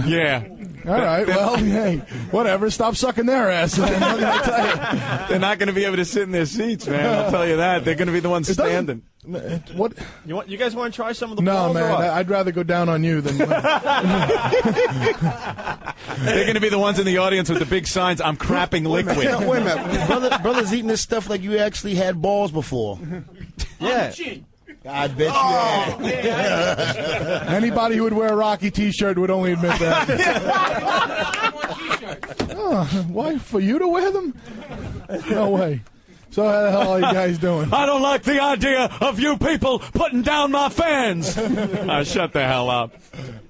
Yeah. All right, well, hey, whatever. Stop sucking their ass. What can I tell you? They're not going to be able to sit in their seats, man. I'll tell you that. They're going to be the ones standing. What? You guys want to try some of the No, balls? man. I'd rather go down on you than. They're going to be the ones in the audience with the big signs, I'm crapping liquid. Wait a minute. Brother's eating this stuff like you actually had balls before. Yeah. I bet you have. Anybody who would wear a Rocky T-shirt would only admit that. Why? For you to wear them? No way. So how the hell are you guys doing? I don't like the idea of you people putting down my fans. Shut the hell up.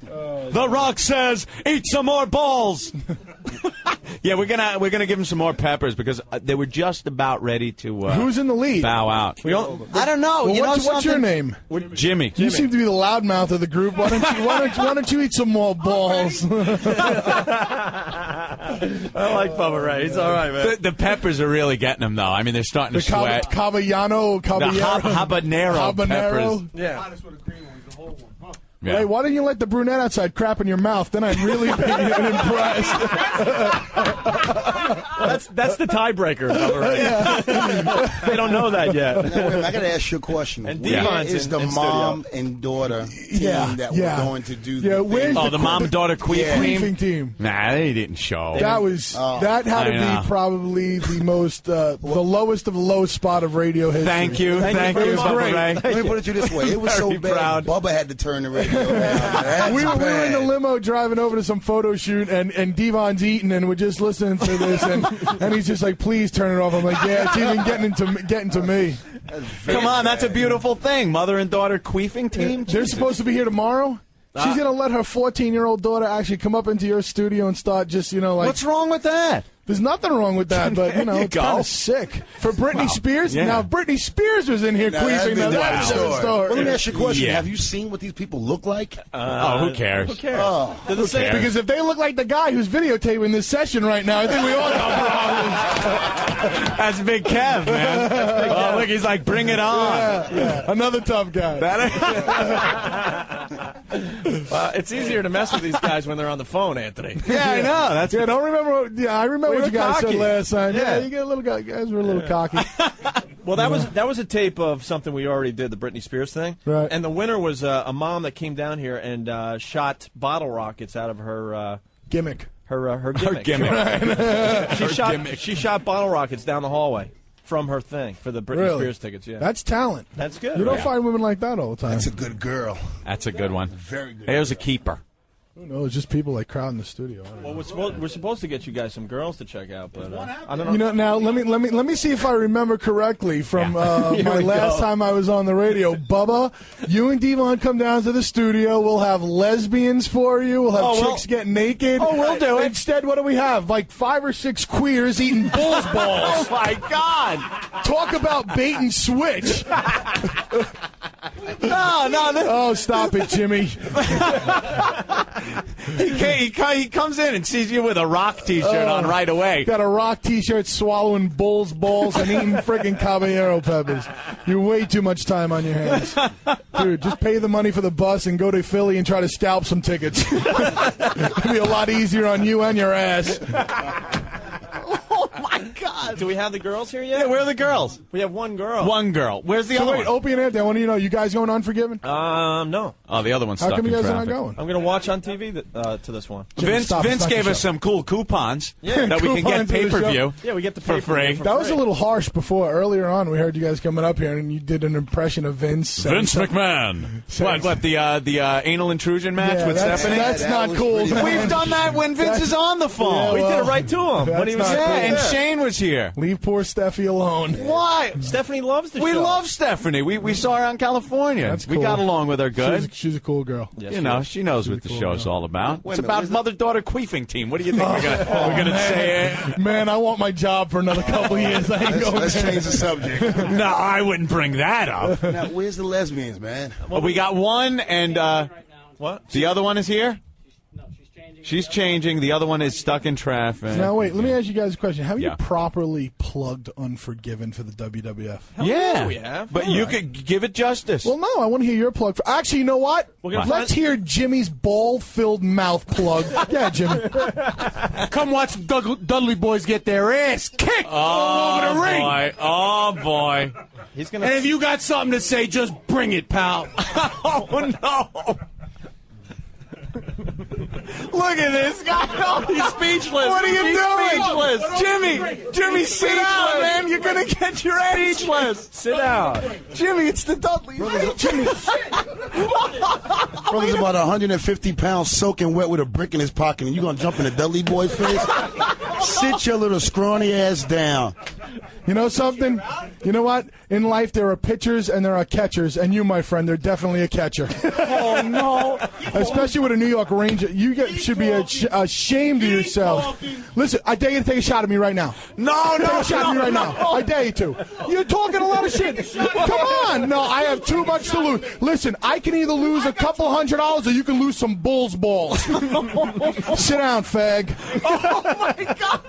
The Rock says, eat some more balls. Yeah, we're gonna give him some more peppers because they were just about ready to. Who's in the lead? Bow out. I don't know. Well, what's your name? Jimmy. You seem to be the loudmouth of the group. Why don't you eat some more balls? I like Bubba Ray. He's all right, man. The peppers are really getting him, though. I mean, they're starting to sweat. Caballero. Habanero peppers. Yeah. Yeah. Hey, why didn't you let the brunette outside crap in your mouth? Then I'd really be impressed. That's the tiebreaker, right? They don't know that yet. Now, wait, I got to ask you a question. And Where Devon's is the in mom and daughter team that were going to do the where's thing? the mom-daughter queefing team? Nah, they didn't show. That had to be probably the most, the lowest of the low spot of radio history. Thank you, Bubba Ray. Let me put it to you this way. It was so bad, Bubba had to turn the radio down. We were in the limo driving over to some photo shoot, and Devon's eating, and we're just listening to this, and he's just like, please turn it off. I'm like, yeah, it's even getting to me. Come on, that's a beautiful thing. Mother and daughter queefing team. They're supposed to be here tomorrow. She's going to let her 14-year-old daughter actually come up into your studio and start just, like... What's wrong with that? There's nothing wrong with that, but, it's kind of sick. For Britney Spears? Yeah. Now, if Britney Spears was in here queefing, that's a different story. Well, let me ask you a question. Have you seen what these people look like? Who cares? Who cares? Who cares? Because if they look like the guy who's videotaping this session right now, I think we all got problems. That's Big Kev, man. Look, he's like, bring it on. Yeah. Another tough guy. It's easier to mess with these guys when they're on the phone, Anthony. Yeah, I know. That's don't remember. I remember what you guys said last time. Yeah, you get a little guys were a little cocky. Well, that was a tape of something we already did, the Britney Spears thing. Right. And the winner was a mom that came down here and shot bottle rockets out of her gimmick. Her gimmick. She shot bottle rockets down the hallway from her thing for the Britney Spears tickets. Yeah, that's talent. That's good. You don't find women like that all the time. That's a good girl. That's a good one. Very good. There's a keeper. Who knows? Just people like crowding the studio. Well, we're supposed to get you guys some girls to check out, but I don't know. Now let me see if I remember correctly from my last time I was on the radio. Bubba, you and Devon come down to the studio. We'll have lesbians for you. We'll have chicks get naked. Oh, we'll do it. Instead, what do we have? Like 5 or 6 queers eating bull's balls. Oh my God! Talk about bait and switch. No. Oh, stop it, Jimmy. He comes in and sees you with a Rock T-shirt on right away. Got a Rock T-shirt, swallowing bull's balls and eating friggin' caballero peppers. You're way too much time on your hands. Dude, just pay the money for the bus and go to Philly and try to scalp some tickets. It'll be a lot easier on you and your ass. Oh, my God. Do we have the girls here yet? Yeah, where are the girls? We have one girl. One girl. Where's the other wait, one? Opie and Anthony, I want to know, you guys going Unforgiven? No. Oh, the other one's How stuck come you in guys are traffic. not going? I'm going to watch on TV to this one. Vince gave us some cool coupons that we can get Coupons for the pay-per-view. Yeah, we get the for free. That was a little harsh before. Earlier on, we heard you guys coming up here, and you did an impression of Vince. Vince McMahon. What, the anal intrusion match with Stephanie? That's not cool. We've done that when Vince is on the phone. We did it right to him when he was not here. cool. And Shane was here. Leave poor Steffi alone. Why? Stephanie loves the show. We love Stephanie. We saw her on California. That's We cool. got along with her good. She's a cool girl. Yes, She knows what the show's all about. Wait It's a minute, about mother-daughter queefing team. What do you think we're gonna say? Man, I want my job for another couple years. I ain't going Let's change the subject. No, I wouldn't bring that up. Now, where's the lesbians, man? Well, we got one, and What? the other one is here. No, she's changing She's changing. The other one is stuck in traffic. Now, wait, let me ask you guys a question. Have you properly plugged Unforgiven for the WWF? Yeah. we have. But you could give it justice. Well, no, I want to hear your plug. Actually, you know what? Let's hear Jimmy's ball-filled mouth plug. Yeah, Jimmy. Come watch Dudley Boys get their ass kicked all over the ring. Boy. Oh, boy. He's gonna. And if you got something to say, just bring it, pal. Oh, no. Look at this guy. Oh, he's speechless. What are you doing? Speechless. Jimmy, sit down, man. You're going to get your ass. Speechless. Sit down. Jimmy, it's the Dudley. Jimmy. Brother's about 150 pounds soaking wet with a brick in his pocket, and you going to jump in the Dudley Boys' face? Sit your little scrawny ass down. You know something? You know what? In life, there are pitchers and there are catchers, and you, my friend, are definitely a catcher. Oh, no. Especially with a New York Ranger. You should be ashamed of yourself. Listen, I dare you to take a shot at me right now. No, Take a shot at me right now. I dare you to. You're talking a lot of shit. Come on. No, I have too much to lose. Listen, I can either lose a couple $100 or you can lose some bull's balls. Sit down, fag. Oh, my God.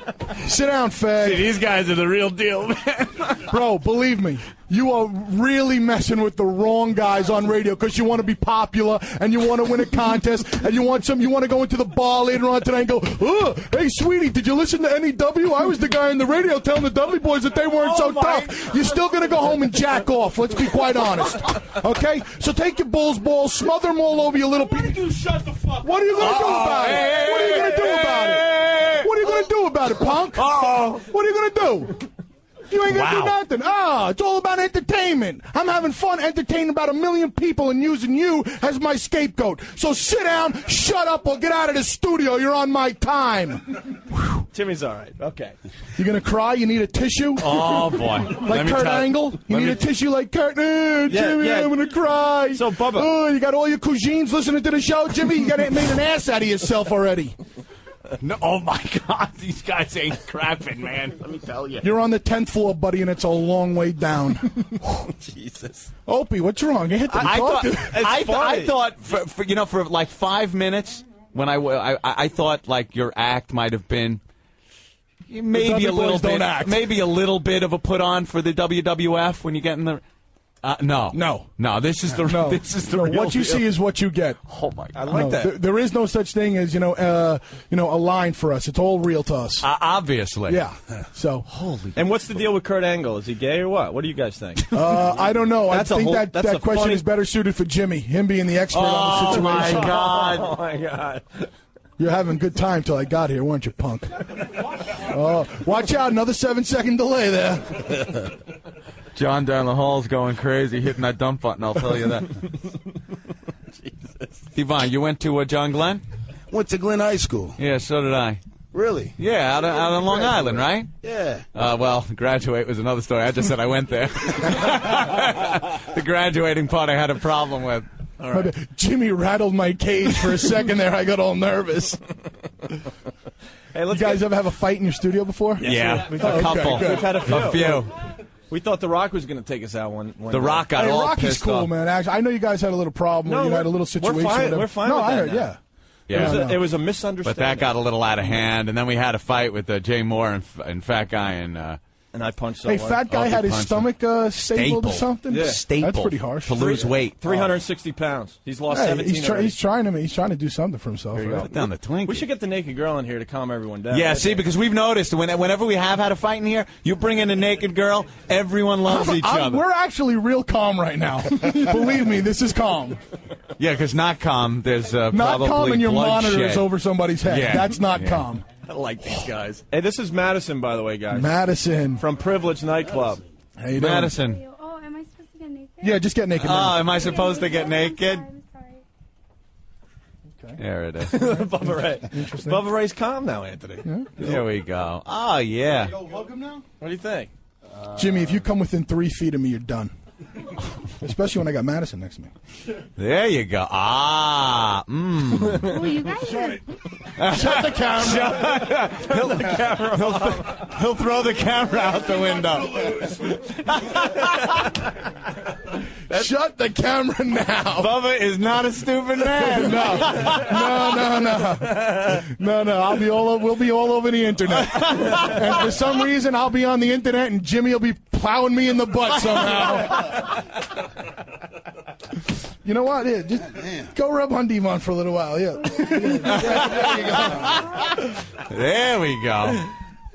Sit down, fag. See, these guys are the real deal, man. Bro, believe me, you are really messing with the wrong guys on radio because you want to be popular and you want to win a contest and you want to go into the bar later on tonight and go, oh, hey, sweetie, did you listen to NEW? I was the guy on the radio telling the Dudley Boys that they weren't so tough. You're still going to go home and jack off. Let's be quite honest. Okay? So take your bull's balls, smother them all over your little people. You shut the fuck up. What are you going to do about it? What are you going to do about it? What are you going to do about it, punk? What are you going to do? You ain't gonna do nothing. It's all about entertainment. I'm having fun entertaining about 1 million people and using you as my scapegoat. So sit down, shut up, or get out of the studio. You're on my time. Jimmy's all right. Okay. You gonna cry? You need a tissue? Oh, boy. Like Kurt Angle? You need a tissue like Kurt? Jimmy, I'm gonna cry. So, Bubba. Oh, you got all your cousins listening to the show? Jimmy, you made an ass out of yourself already. No, oh, my God. These guys ain't crapping, man. Let me tell you. You're on the 10th floor, buddy, and it's a long way down. Jesus. Opie, what's wrong? I thought for like 5 minutes when I thought like your act might have been maybe a little bit of a put on for the WWF when you get in the. No. This is the real what you deal. see is what you get. Oh my God! I like that. There is no such thing as a line for us. It's all real to us. Obviously. Yeah. So holy. And what's the deal with Kurt Angle? Is he gay or what? What do you guys think? I don't know. That's I think that question funny... is better suited for Jimmy. Him being the expert on the situation. Oh my God! Oh my God! You're having a good time till I got here, weren't you, punk? Watch out! Another 7-second delay there. John down the hall's going crazy, hitting that dump button, I'll tell you that. Jesus. Devon, you went to John Glenn? Went to Glenn High School. Yeah, so did I. Really? Yeah, out on Long Island, right? Yeah. Well, graduate was another story. I just said I went there. The graduating part I had a problem with. All right. Jimmy rattled my cage for a second there. I got all nervous. Hey, you guys ever have a fight in your studio before? Yeah, we've had a couple. Good. We've had a few. We thought The Rock was going to take us out one The Rock got all Rock pissed is cool, off. man. Actually, I know you guys had a little problem. You had a little situation. We're fine No, with I that heard. now. Yeah. It was a misunderstanding. But that got a little out of hand, and then we had a fight with Jay Moore and Fat Guy and I punched Hey, Fat Guy had his stomach stapled or something? Yeah. That's pretty harsh. To lose weight. 360 pounds. He's lost 17 He's trying to do something for himself. There you go. Put down the Twinkie. We should get the naked girl in here to calm everyone down. Yeah, see, because we've noticed whenever we have had a fight in here, you bring in a naked girl, everyone loves each other. We're actually real calm right now. Believe me, this is calm. Yeah, because not calm, there's not probably calm in your bloodshed. monitors over somebody's head. Yeah. That's not calm. I like these guys. Hey, this is Madison, by the way, guys. Madison. From Privilege Nightclub. How you doing? Madison. Oh, am I supposed to get naked? Yeah, just get naked. Oh, am I supposed to get naked? I'm sorry. Okay. There it is. Bubba Ray. Interesting. Bubba Ray's calm now, Anthony. Yeah. There we go. Oh, yeah. Go hug him now? What do you think? Jimmy, if you come within 3 feet of me, you're done. Especially when I got Madison next to me. There you go. Ah. Oh, you guys are... Shut the camera. He'll throw the camera out the window. Shut the camera now. Bubba is not a stupid man. No. We'll be all over the internet. And for some reason, I'll be on the internet, and Jimmy will be plowing me in the butt somehow. You know what? Here, just go rub on Devon for a little while. Yeah. There we go.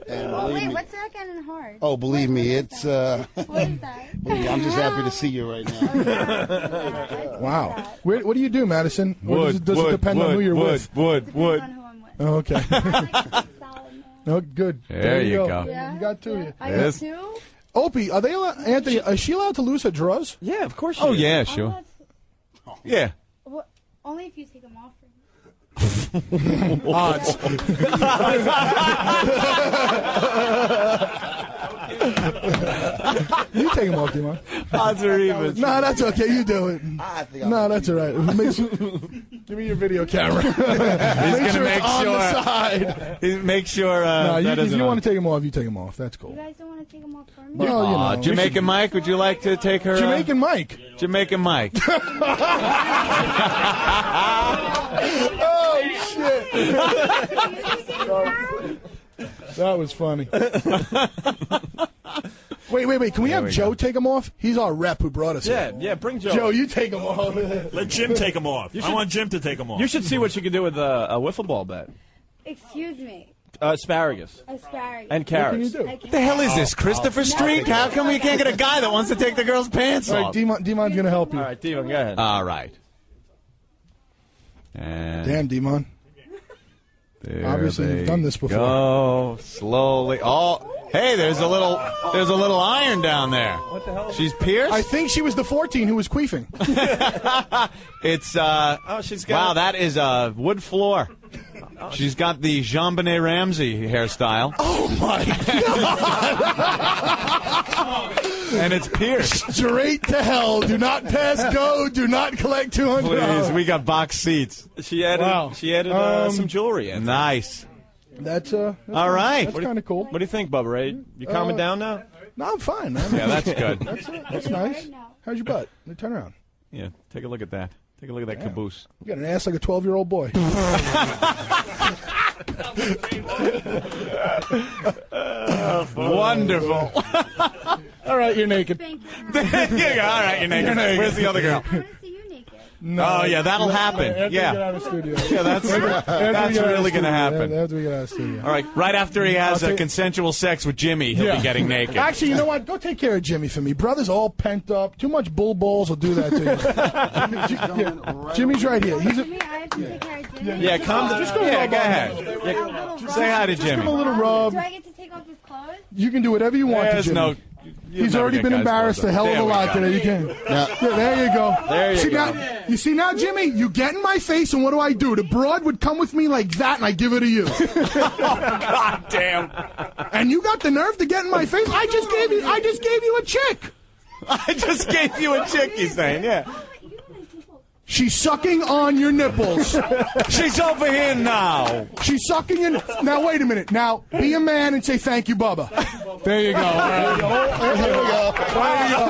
Wait, what's that getting hard? Oh, believe me, it's. What is that? I'm just happy to see you right now. Wow. What do you do, Madison? Or does it depend on who you're with? Wood. Oh, okay. Oh, good. There you go. Yeah. You got two. I got two? Opie, are they Anthony? Is she allowed to lose her drawers? Yeah, of course. Oh yeah, sure. Yeah. Well, only if you take them off. Odds. You take them off, Demon. Odds are even. No, that's okay. You do it. No, that's all right. Give me your video camera. He's gonna make on sure. The side. Make sure. If you want to take them off, you take them off. That's cool. You guys don't want to take them off for me? Well, you know. Jamaican Mike, would you like to take her? Jamaican Mike. Jamaican Mike. Oh shit! That was funny. Wait. Can we have Joe take them off? He's our rep who brought us here. Yeah, bring Joe. Joe, you take them off. Let Jim take them off. I want Jim to take them off. You should see what you can do with a wiffle ball bat. Excuse me. Asparagus. Asparagus. And carrots. What can you do? What the hell is this, Christopher Street? How come we can't get a guy that wants to take the girl's pants All right, off? Demon's going to help you. All right, Devon, go ahead. All right. And Damn, Demon. Obviously, you've done this before. Go slowly. Oh, hey, there's a little iron down there. What the hell? She's pierced. I think she was the 14 who was queefing. It's she's got. wow, that is a wood floor. She's got the JonBenet Ramsey hairstyle. Oh my God! And it's pierced. Straight to hell. Do not pass go. Do not collect $200. Please, we got box seats. She added. Wow. She added some jewelry in. Nice. That's all right. That's kind of cool. What do you think, Bubba Ray? You calming down now? No, I'm fine, man. Yeah, that's good. That's nice. How's your butt? Turn around. Yeah, take a look at that. Take a look at that caboose. You got an ass like a 12-year-old boy. Wonderful. All right, you're naked. Thank you. All right, you're naked. Where's the other girl? I want to see you naked. No. Oh, yeah, that'll happen. After Yeah. we get out of the studio. Yeah, that's really going to happen. After we get out of the studio. All right, right after he has I'll take- consensual sex with Jimmy, he'll be getting naked. Actually, you know what? Go take care of Jimmy for me. Brother's all pent up. Too much bull balls will do that to you. Jimmy's right here. He's Jimmy, I have to take care of Jimmy. Yeah, come. Just go yeah, rub go on ahead. A little rub. Say hi to Give him Jimmy. a little rub. Do I get to take off his clothes? You can do whatever you want to There's Jimmy. no. He's already been embarrassed a hell of a lot today. You can. Yeah, there you go. There you go. You see now, Jimmy? You get in my face, and what do? The broad would come with me like that, and I give it to you. God damn. And you got the nerve to get in my face? I just gave you a chick. I just gave you a chick, he's saying, yeah. She's sucking on your nipples. She's over here now. She's sucking your. Now wait a minute. Now be a man and say thank you, Bubba. There you go. There you go.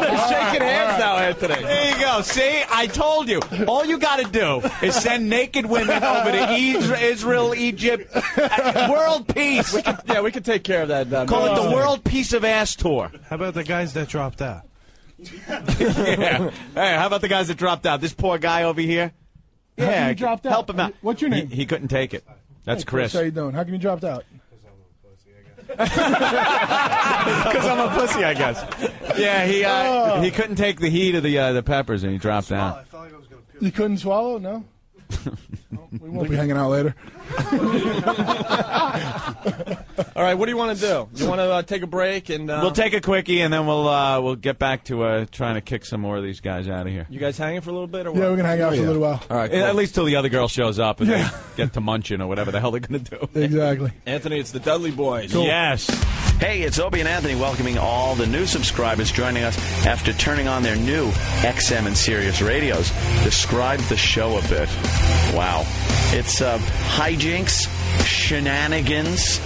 They're shaking hands now, Anthony. There you go. See, I told you. All you got to do is send naked women over to Israel, Egypt, world peace. We could take care of that. Call it the World Peace of Ass Tour. How about the guys that dropped out? Yeah. Hey, how about the guys that dropped out? This poor guy over here. How come Yeah, you dropped out? help him out. What's your name? He couldn't take it. That's Hey, Chris. How you doing? How come you dropped out? Because I'm a pussy, I guess. Yeah, he couldn't take the heat of the peppers, and he dropped out. You couldn't swallow? No? We won't be hanging out later. All right, what do you want to do? You want to take a break and We'll take a quickie, and then we'll get back to trying to kick some more of these guys out of here. You guys hanging for a little bit, or what? Yeah, we're gonna hang out for a little while. All right, cool. At least till the other girl shows up and they get to munching or whatever the hell they're going to do. Exactly. Anthony, it's the Dudley Boys. Yes. Hey, it's Opie and Anthony welcoming all the new subscribers joining us after turning on their new XM and Sirius radios. Describe the show a bit. Wow. It's hijinks, shenanigans,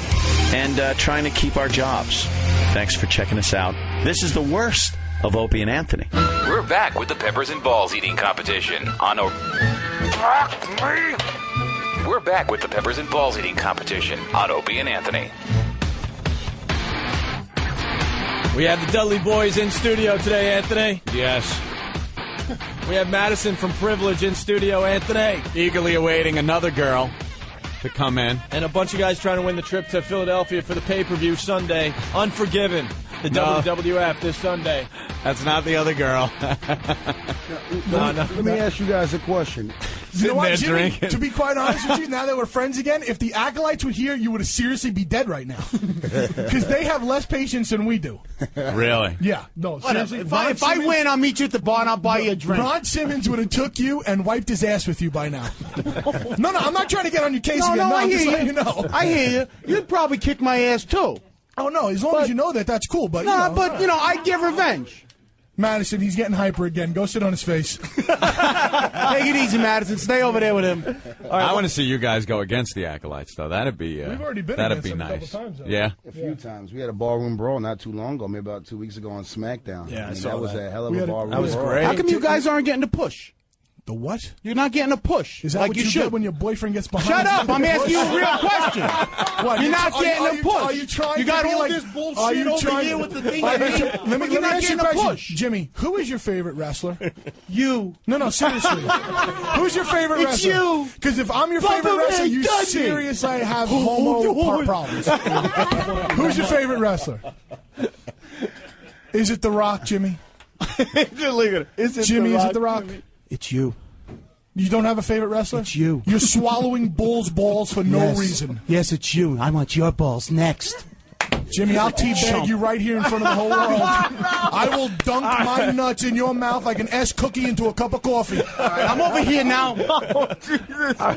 and trying to keep our jobs. Thanks for checking us out. This is the worst of Opie and Anthony. We're back with the Peppers and Balls eating competition on We're back with the Peppers and Balls eating competition on Opie and Anthony. We have the Dudley Boys in studio today, Anthony. Yes. We have Madison from Privilege in studio, Anthony. Eagerly awaiting another girl to come in. And a bunch of guys trying to win the trip to Philadelphia for the pay-per-view Sunday. Unforgiven. The WWF this Sunday. That's not the other girl. Let me ask you guys a question. You know what, there Jimmy? drinking. To be quite honest with you, now that we're friends again, if the Acolytes were here, you would seriously be dead right now. Because they have less patience than we do. Really? Yeah. No, seriously. If I win, I'll meet you at the bar and I'll buy you a drink. Ron Simmons would have took you and wiped his ass with you by now. No, I'm not trying to get on your case again. No, I I'm hear just you. letting you know. I hear you. You'd probably kick my ass, too. Oh, no, as long as you know that, that's cool. But, I get revenge. Madison, he's getting hyper again. Go sit on his face. Take it easy, Madison. Stay over there with him. All right, I want to see you guys go against the Acolytes, though. That'd be We've already been that'd against be them a nice. couple times, though. Yeah. A few times. We had a ballroom brawl not too long ago, maybe about 2 weeks ago on SmackDown. Yeah, I saw that was that. a hell of a ballroom brawl. That was great. How come you guys aren't getting the push? The what? You're not getting a push. Is that like what you you should get when your boyfriend gets behind Shut you? up! I'm asking you a real question. What, You're not getting a push. Are you trying you got to be all like, this bullshit over here with the thing. Let me you're not ask you getting a a question. push. Jimmy, who is your favorite wrestler? You. No, seriously. Who's your favorite It's wrestler? you. Because if I'm your favorite wrestler, you seriously have homo problems. Who's your favorite wrestler? Is it The Rock, Jimmy? Is it Jimmy, The is Rock? it The Rock? It's you. You don't have a favorite wrestler? It's you. You're swallowing bull's balls for no reason. Yes, it's you. I want your balls next. Jimmy, I'll teabag you right here in front of the whole world. I will dunk my nuts in your mouth like an S cookie into a cup of coffee. All right, I'm over here now. All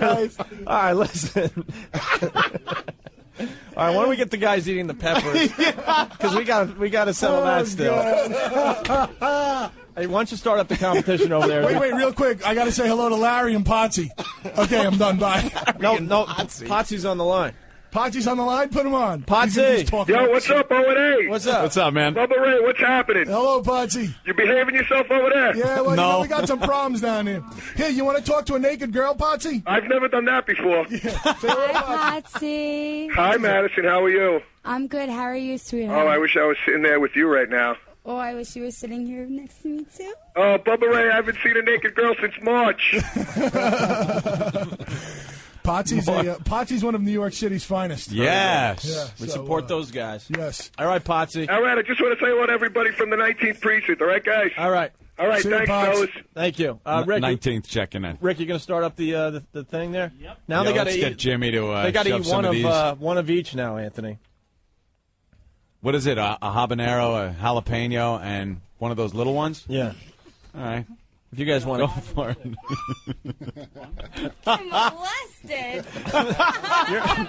right, listen. All right, why don't we get the guys eating the peppers? Because we got to settle that still. Hey, why don't you start up the competition over there? Wait, real quick. I got to say hello to Larry and Potsy. Okay, I'm done. Bye. No, Potsy's on the line. Potsy's on the line? Put him on. Potsy! Yo, what's up, O&A? What's up? What's up, man? Bubba Ray, what's happening? Hello, Potsy. You behaving yourself over there? Yeah, well, No. we got some problems down here. Here, you want to talk to a naked girl, Potsy? I've never done that before. Hi, Potsy. Hi, Madison. How are you? I'm good. How are you, sweetheart? Oh, I wish I was sitting there with you right now. Oh, I wish you were sitting here next to me, too. Oh, Bubba Ray, I haven't seen a naked girl since March. Potsy's one of New York City's finest. Yes. Yeah, We so, support those guys. Yes. All right, Potsy. All right, I just want to say hello to everybody from the 19th precinct. All right, guys? All right. All right, See you, thanks, Pots. fellas. Thank you. Rick, 19th checking in. Rick, you going to start up the thing there? Yep. Now Yeah, they got to let's get eat. Jimmy to They got to shove eat some of these. one of each now, Anthony. What is it? A habanero, a jalapeno, and one of those little ones? Yeah. All right. If you guys want Go to. for it. I'm molested.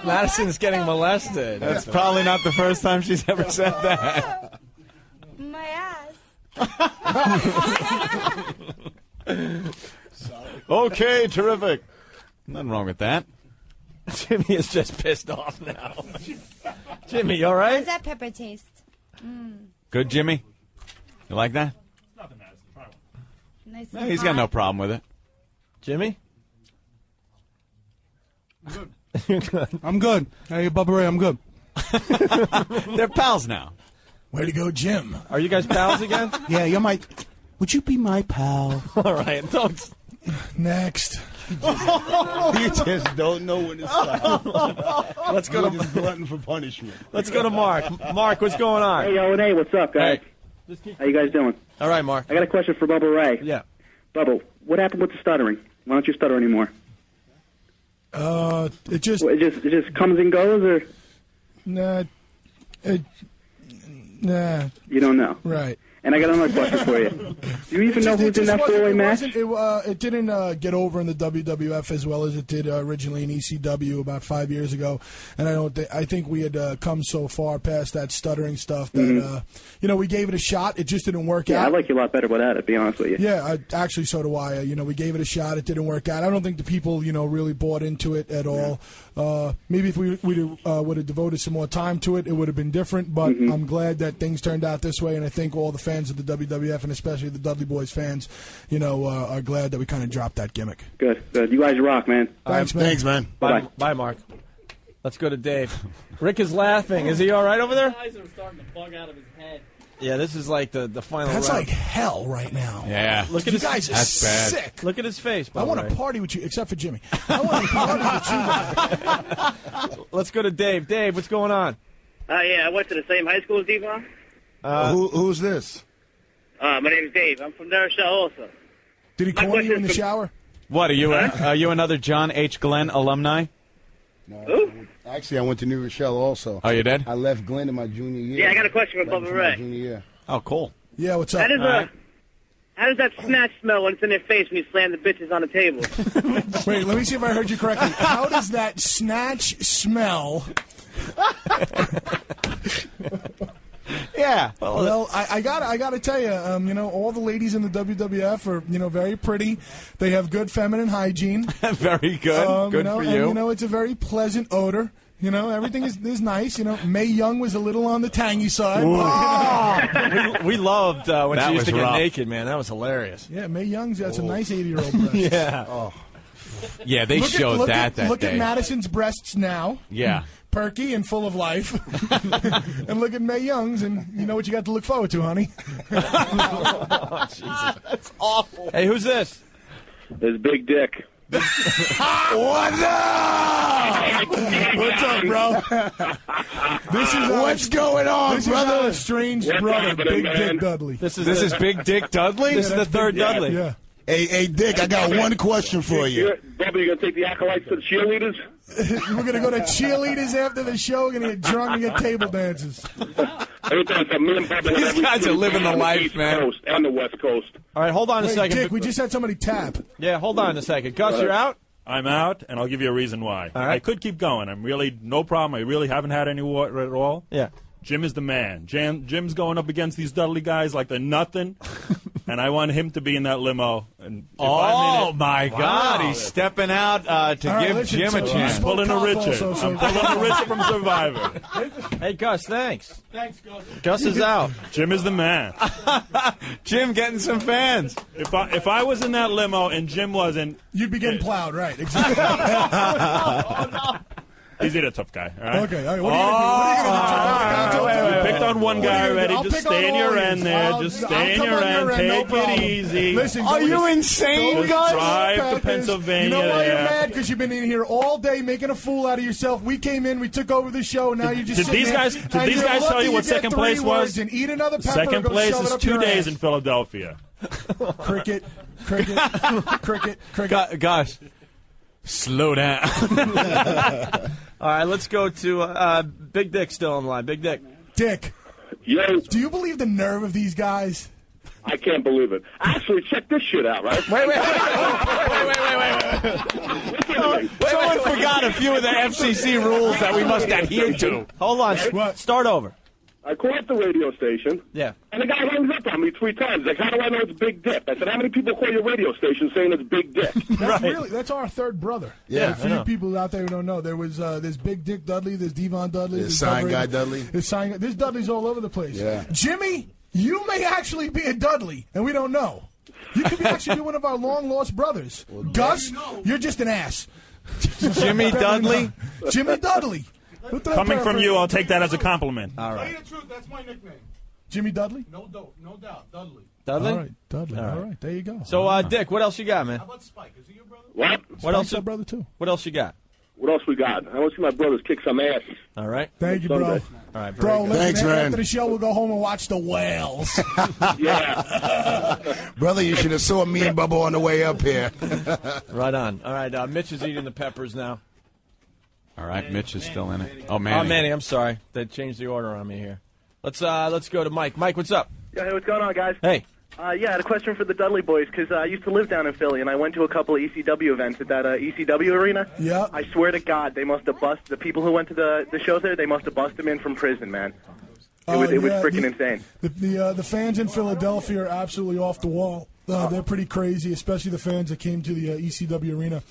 Madison's getting molested. That's probably not the first time she's ever said that. My ass. Okay, terrific. Nothing wrong with that. Jimmy is just pissed off now. Jimmy, you all right? How's that pepper taste? Good, Jimmy? You like that? Nice No, he's got no problem with it. Jimmy? I'm good. Hey, Bubba Ray, I'm good. They're pals now. Way to go, Jim. Are you guys pals again? Yeah, you're my... Would you be my pal? All right. Don't. Next. You just don't know when to stop. Let's go You're just glutton for punishment. Let's go to Mark. Mark, what's going on? Hey, O&A, what's up, guys? How you guys doing? All right, Mark. I got a question for Bubba Ray. Yeah. Bubba, what happened with the stuttering? Why don't you stutter anymore? It just It just comes and goes, or? Nah. Nah. You don't know. Right. And I got another question for you. Do you even know who's in that four-way match? It didn't get over in the WWF as well as it did originally in ECW about 5 years ago, and I think we had come so far past that stuttering stuff that we gave it a shot. It just didn't work out. Yeah, I like you a lot better without it, to be honest with you. Yeah, actually, so do I. We gave it a shot. It didn't work out. I don't think the people, really bought into it at all. Maybe if we would have devoted some more time to it, it would have been different. But I'm glad that things turned out this way, and I think all the fans of the WWF and especially the Dudley Boys fans, are glad that we kind of dropped that gimmick. Good. You guys rock, man. Thanks, man. Thanks, man. Bye, bye, Mark. Let's go to Dave. Rick is laughing. Is he all right over there? His eyes are starting to bug out of his head. Yeah, this is like the final That's round. like hell right now. Yeah. Look at you his guys are That's bad. sick. Look at his face. I want to party with you, except for Jimmy. I want to party with you guys. Let's go to Dave. Dave, what's going on? Yeah, I went to the same high school as Devon. Who's this? My name's Dave. I'm from New Rochelle also. Did he call you in the shower? What, are you another John H. Glenn alumni? No. Actually, I went to New Rochelle also. Oh, you did? I left Glenn in my junior year. Yeah, I got a question for Bubba Ray. Junior year. Oh, cool. Yeah, what's up? How does that snatch smell when it's in their face when you slam the bitches on the table? Wait, let me see if I heard you correctly. How does that snatch smell? Yeah. Well, I gotta tell you, all the ladies in the WWF are, very pretty. They have good feminine hygiene. Very good. Good for you. And, it's a very pleasant odor. Everything is nice. Mae Young was a little on the tangy side. we loved when That she used to was get rough. naked, man. That was hilarious. Yeah, Mae Young's got some nice 80-year-old breasts. Yeah. Oh. Yeah, they showed look that Look day. at Madison's breasts now. Yeah. Perky and full of life. And look at Mae Young's, and you know what you got to look forward to, honey. Oh, Jesus. That's awful. Hey, who's this? There's Big Dick. What's up? What's up, bro? This is What's going on, this brother? is our strange brother, Big Dick Dudley. This is Big Dick Dudley? This is the third Dudley. Yeah. Hey, Dick, I got one question for you. Bubba, you going to take the acolytes to the cheerleaders? We're going to go to cheerleaders after the show. We're going to get drunk and get table dances. These guys are living the life, man. Coast and the West Coast. All right, hold on a Wait, second. Dick, we just had somebody tap. Yeah, hold on a second. Gus, you're out? I'm out, and I'll give you a reason why. All right. I could keep going. I'm really, no problem. I really haven't had any water at all. Yeah. Jim is the man. Jim's going up against these Dudley guys like they're nothing, and I want him to be in that limo. And if I'm in it, my God. He's stepping out to right, give listen, Jim a so, chance. I'm pulling a Richard. I'm pulling a Richard from Survivor. Hey, Gus, thanks. Thanks, Gus. Gus is out. Jim is the man. Jim getting some fans. If I was in that limo and Jim wasn't, You'd be getting plowed, right? Exactly. he's a tough guy. All right? Okay, all right, what are you going to do? You picked on one guy already. I'll Just pick on stay in all your of end you. there. I'll- Just I'll stay in come your on your end. end, no Take problem. it easy. Listen, Are you insane, Just guys? drive to Pennsylvania. You know why you're there. mad? Because you've been in here all day making a fool out of yourself. We came in, we took over the show, now you're just Did sitting these there, guys? and Did these you're guys tell lucky you what get second 3 place was? words and eat another pepper Second and go place shove it is up 2 your days ass. in Philadelphia. Cricket. Gosh. Slow down. All right, let's go to Big Dick still on the line. Big Dick. Dick. Yo, Do you believe the nerve of these guys? I can't believe it. Actually, check this shit out, right? Wait. Someone forgot a few of the FCC rules that we must adhere to. Hold on. Start over. I called up the radio station, Yeah. and the guy hangs up on me 3 times. Like, how do I know it's Big Dick? I said, how many people call your radio station saying it's Big Dick? That's our third brother. Yeah, For I you know. people out there who don't know, there's Big Dick Dudley, there's Devon Dudley, There's Sign Guy Dudley. There's Dudleys all over the place. Yeah. Jimmy, you may actually be a Dudley, and we don't know. You could actually be one of our long-lost brothers. Gus, you're just an ass. Jimmy Dudley? Jimmy Dudley. Coming from you, I'll take that as a compliment. All right. Tell you the truth, that's my nickname. Jimmy Dudley? No doubt, Dudley. Dudley? All right, Dudley. All right. All right, there you go. So, Dick, what else you got, man? How about Spike? Is he your brother? What? What else? Spike's our brother, too. What else you got? What else we got? I want to see my brothers kick some ass. All right. Thank you, bro. Sunday. All right. Bro, listen, Thanks, man. after the show, we'll go home and watch the whales. Yeah. Brother, you should have saw me and Bubba on the way up here. Right on. All right. Mitch is eating the peppers now. All right, Mitch is still in it. Oh, Manny. Oh, Manny, I'm sorry. They changed the order on me here. Let's go to Mike. Mike, what's up? Yeah, hey, what's going on, guys? Hey. I had a question for the Dudley Boys, because I used to live down in Philly, and I went to a couple of ECW events at that ECW arena. Yeah. I swear to God, they must have busted the people who went to the shows there. They must have busted them in from prison, man. It was freaking insane. The fans in Philadelphia are absolutely off the wall. They're pretty crazy, especially the fans that came to the ECW arena.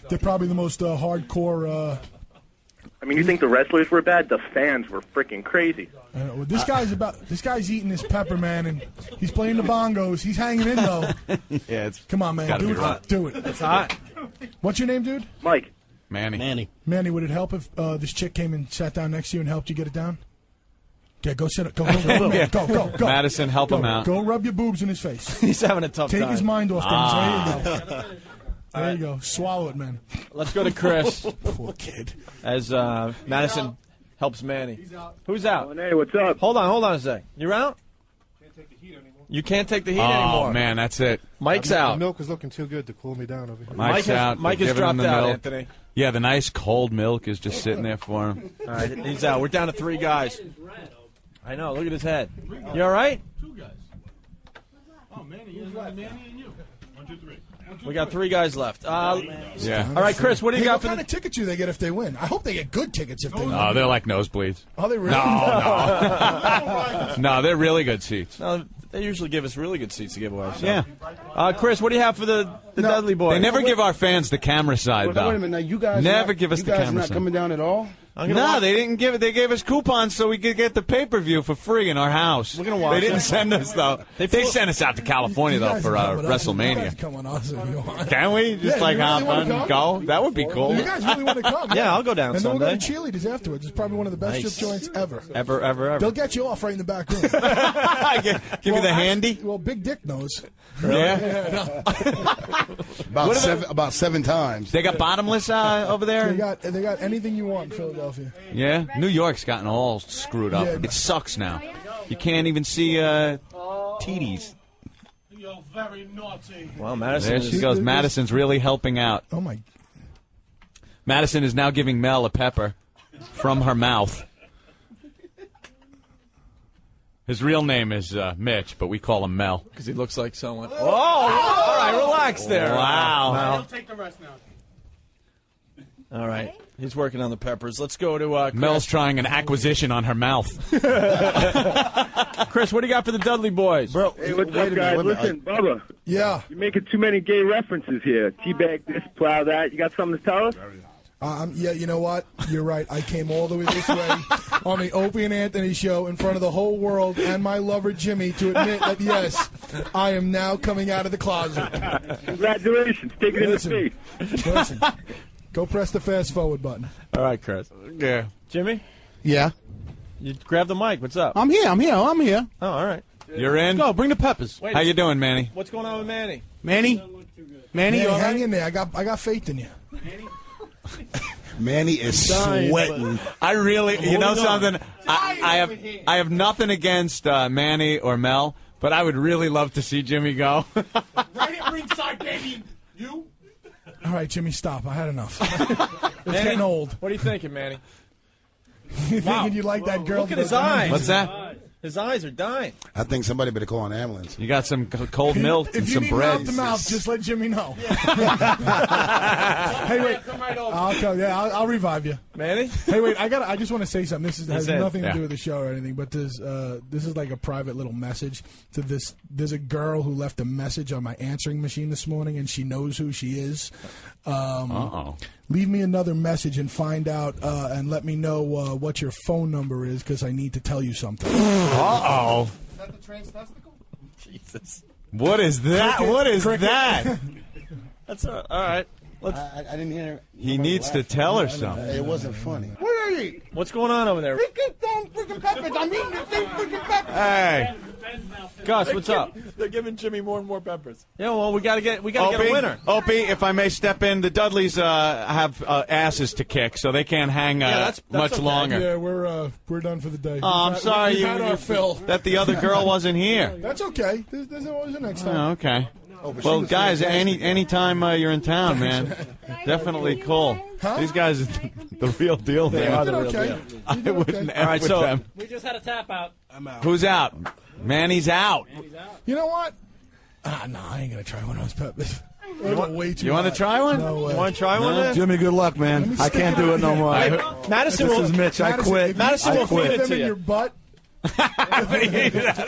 They're probably the most hardcore. I mean, you think the wrestlers were bad? The fans were freaking crazy. Well, this guy's eating his pepper, man, and he's playing the bongos. He's hanging in though. Yeah, come on, man, do it. Do it. It's hot. What's your name, dude? Mike. Manny. Manny, would it help if this chick came and sat down next to you and helped you get it down? Yeah, go sit it. Go. Madison, help him out. Go rub your boobs in his face. He's having a tough time. Take his mind off things. There you go. There you go. Swallow it, man. Let's go to Chris. Poor kid. As Madison helps Manny. Who's out? Hey, what's up? Hold on a sec. You're out? You can't take the heat anymore. Oh, man, that's it. Mike's out. The milk is looking too good to cool me down over here. Mike's out. Mike has dropped out, Anthony. Yeah, the nice cold milk is just sitting there for him. All right, he's out. We're down to 3 guys. I know. Look at his head. You all right? 2 guys. Oh, Manny and you. 1, 2, 3. We got 3 guys left. Yeah. All right, Chris, what do you got what for kind of tickets do they get if they win? I hope they get good tickets if they win. Oh, they're like nosebleeds. Oh, they really? No. No, they're really good seats. No, they usually give us really good seats to give away. So. Yeah. Chris, what do you have for the Dudley Boys? They never give our fans the camera side, though. Wait a minute, now you guys never give us the camera not side. coming down at all? No, they didn't give it. They gave us coupons so we could get the pay-per-view for free in our house. We're gonna watch They didn't it. send us though. They sent us out to California though for WrestleMania. Come on, us if you want. Can we just Yeah, you hop really wanna on come? and go? That would be cool. You guys really want to come? Yeah, I'll go down and Sunday. then we'll go to Cheerleaders afterwards. It's probably one of the best strip joints ever. Ever. They'll get you off right in the back room. Give you the handy. Well, Big Dick knows. Yeah. About 7 times. They got bottomless over there. They got anything you want in Philadelphia. Yeah. New York's gotten all screwed up. Yeah. It sucks now. You can't even see TDs. You're very naughty. Well, Madison. There she goes. Madison's really helping out. Oh my. Madison is now giving Mel a pepper from her mouth. His real name is Mitch, but we call him Mel. Because he looks like someone. Oh! All right, relax there. Wow. I'll take the rest now. All right. He's working on the peppers. Let's go to Mel's trying an acquisition on her mouth. Chris, what do you got for the Dudley Boys? Bro, Hey, what's up, guys? Listen, Bubba. Yeah. You're making too many gay references here. Teabag this, plow that. You got something to tell us? Yeah, you know what? You're right. I came all the way this way on the Opie and Anthony show in front of the whole world and my lover Jimmy to admit that, yes, I am now coming out of the closet. Congratulations. Take it in the face. Listen, go press the fast forward button. All right, Chris. Yeah. Jimmy? Yeah. You grab the mic. What's up? I'm here. Oh, all right. You're in? Go, bring the peppers. Wait, How you doing, Manny? What's going on with Manny? Manny, you all hang right? in there. I got faith in you. Manny is sweating. I really, you know something? I have nothing against Manny or Mel, but I would really love to see Jimmy go. Right at ringside, baby. You? All right, Jimmy, stop. I had enough. It's Manny, getting old. What are you thinking, Manny? You thinking you like that girl? Look at his eyes. What's that? His eyes are dying. I think somebody better call an ambulance. You got some cold milk and some bread. If you need mouth to mouth, just let Jimmy know. Hey, wait. I'll revive you. Manny? Hey, wait. I just want to say something. This has nothing to Yeah. do with the show or anything, but this is like a private little message to this. There's a girl who left a message on my answering machine this morning, and she knows who she is. Leave me another message and find out and let me know what your phone number is because I need to tell you something. Uh-oh. Is that the transtesticle? Jesus. What is that? What is that? That's all right. I didn't hear. He needs to tell her something. It wasn't funny. Where are you? What's going on over there? Freaking peppers. I'm eating the same freaking peppers. Hey. Gus, what's up? They're giving Jimmy more and more peppers. Yeah, well, we gotta get a winner. Opie, if I may step in, the Dudleys have asses to kick, so they can't hang that's much okay. longer. Yeah, we're done for the day. Oh, I'm sorry we've had our fill. that the other girl wasn't here. That's okay. There's always a next time. Oh, okay. Well, guys, anytime you're in town, man, definitely call. These guys are the real deal. They man. are the real deal. I wouldn't All right, with so them. we just had a tap out. I'm out. Who's out? Manny's out. You know what? No, I ain't gonna try one of those peppers. Way too You want to hot. try one? No way. You want to try one? Then? Jimmy, good luck, man. I can't do it no more. Madison This will. is Mitch. I quit. Madison will feed it Them to in you. your butt.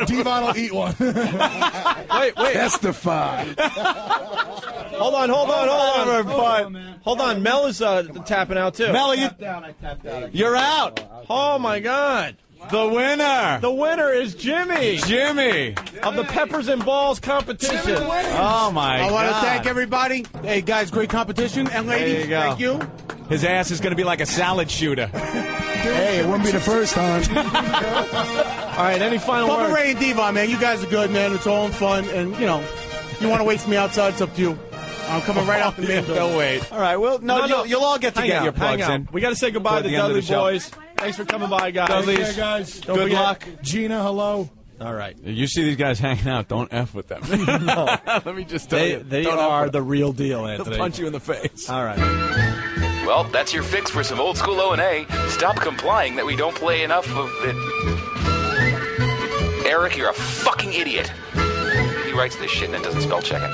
Devon will eat one. Wait. Testify. Hold on. Hold on. Mel is tapping out too. Mel, you're out. Oh my God. The winner. The winner is Jimmy. Jimmy of the Peppers and Balls competition. Oh my God. I want to thank everybody. Hey guys, great competition, and ladies, thank you. His ass is going to be like a salad shooter. Hey, it wouldn't be the first time. All right, any final Bubba words? Ray and Devon, man, you guys are good, man. It's all in fun, and you know, if you want to wait for me outside, it's up to you. I'm coming right out the main building. No wait. All right. Well, no. You'll all get to Hang get out, your plugs hang out. in. We got to say goodbye Toward to the end of Dudley the show. Boys. Thanks for coming by, guys. Yeah, guys. Don't Good forget- luck. Gina, hello. All right. You see these guys hanging out. Don't F with them. No. Let me just tell you. They Don't F are with the them. real deal, Anthony. They'll punch you in the face. All right. Well, that's your fix for some old school O&A. Stop complying that we don't play enough of it. Eric, you're a fucking idiot. He writes this shit and then doesn't spell check it.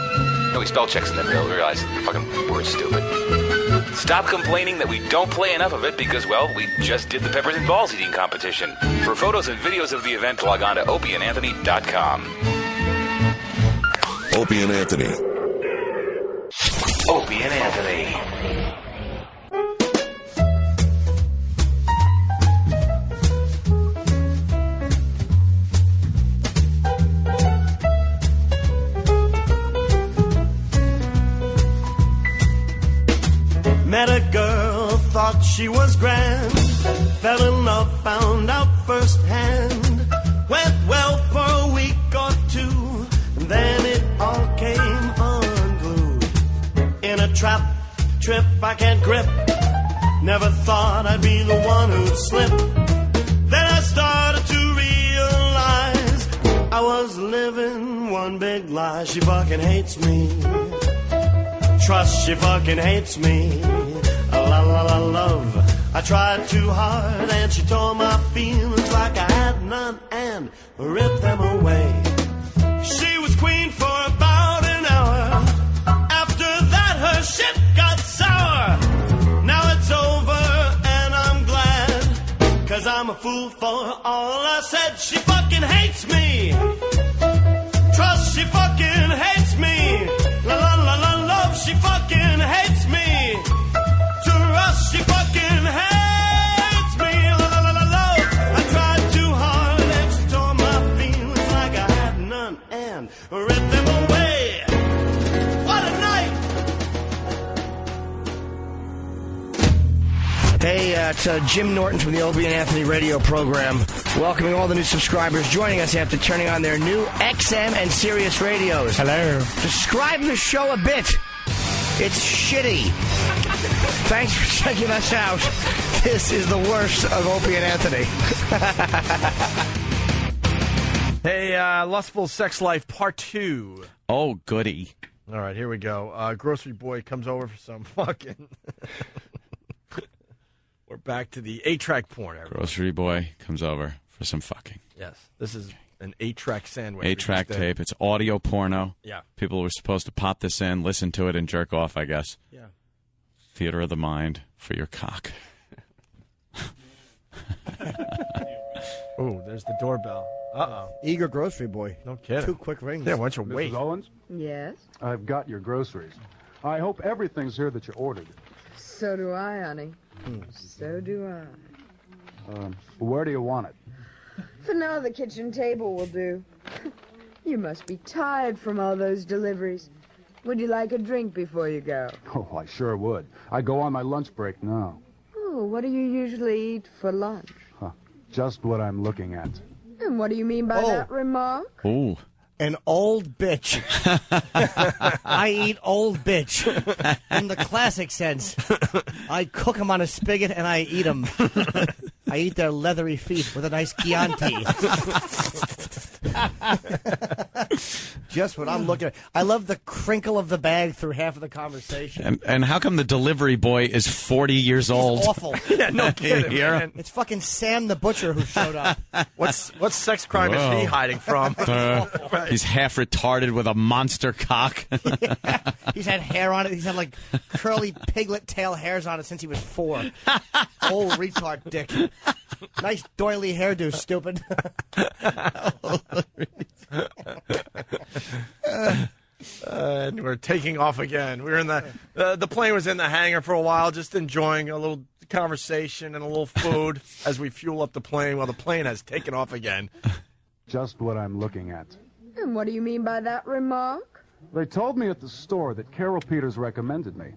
No, he spell checks and then realize the fucking word's stupid. Stop complaining that we don't play enough of it because, well, we just did the Peppers and Balls eating competition. For photos and videos of the event, log on to opieandanthony.com. Opie and Anthony. Opie and Anthony. Met a girl, thought she was grand. Fell in love, found out firsthand. Went well for a week or two, and then it all came unglued. In a trap, trip I can't grip. Never thought I'd be the one who'd slip. Then I started to realize I was living one big lie. She fucking hates me. Trust, she fucking hates me. La la la love. I tried too hard and she tore my feelings like I had none and ripped them away. She was queen for about an hour. After that her shit got sour. Now it's over and I'm glad, 'cause I'm a fool for all I said. She fucking hates me. Trust, she fucking hates me. La la la la love, she fucking hates me. Trust, she fucking hates me. La la la la love. I tried too hard and she tore my feelings like I had none and ripped them away. What a night! Hey, it's Jim Norton from the Opie and Anthony radio program, welcoming all the new subscribers joining us after turning on their new XM and Sirius radios. Hello. Describe the show a bit. It's shitty. Thanks for checking us out. This is the worst of Opie and Anthony. Hey, Lustful Sex Life Part 2. Oh, goody. All right, here we go. Grocery Boy comes over for some fucking... We're back to the 8-track porn. Everybody. Grocery boy comes over for some fucking. Yes, this is an 8-track sandwich. 8-track tape. It's audio porno. Yeah. People were supposed to pop this in, listen to it, and jerk off, I guess. Yeah. Theater of the mind for your cock. Oh, there's the doorbell. Uh-oh. Eager grocery boy. No kidding. 2 quick rings. Yeah, why don't you wait? Mrs. Owens, Yes, I've got your groceries. I hope everything's here that you ordered. so do I, honey. So do I. Where do you want it? For now, the kitchen table will do. You must be tired from all those deliveries. Would you like a drink before you go? Oh, I sure would. I go on my lunch break now. Oh, what do you usually eat for lunch? Just what I'm looking at. And what do you mean by that remark? Ooh. An old bitch. I eat old bitch. In the classic sense. I cook them on a spigot and I eat them. I eat their leathery feet with a nice Chianti. Just what I'm looking at. I love the crinkle of the bag through half of the conversation. And how come the delivery boy is 40 years old? It's awful. Yeah, no kidding, man. It's fucking Sam the Butcher who showed up. What sex crime is he hiding from? He's half retarded with a monster cock. He's had hair on it. He's had like curly piglet tail hairs on it since he was 4. Old retard dick. Nice doily hairdo, stupid. And we're taking off again. We were in the plane was in the hangar for a while, just enjoying a little conversation and a little food as we fuel up the plane while the plane has taken off again. Just what I'm looking at. And what do you mean by that remark? They told me at the store that Carol Peters recommended me.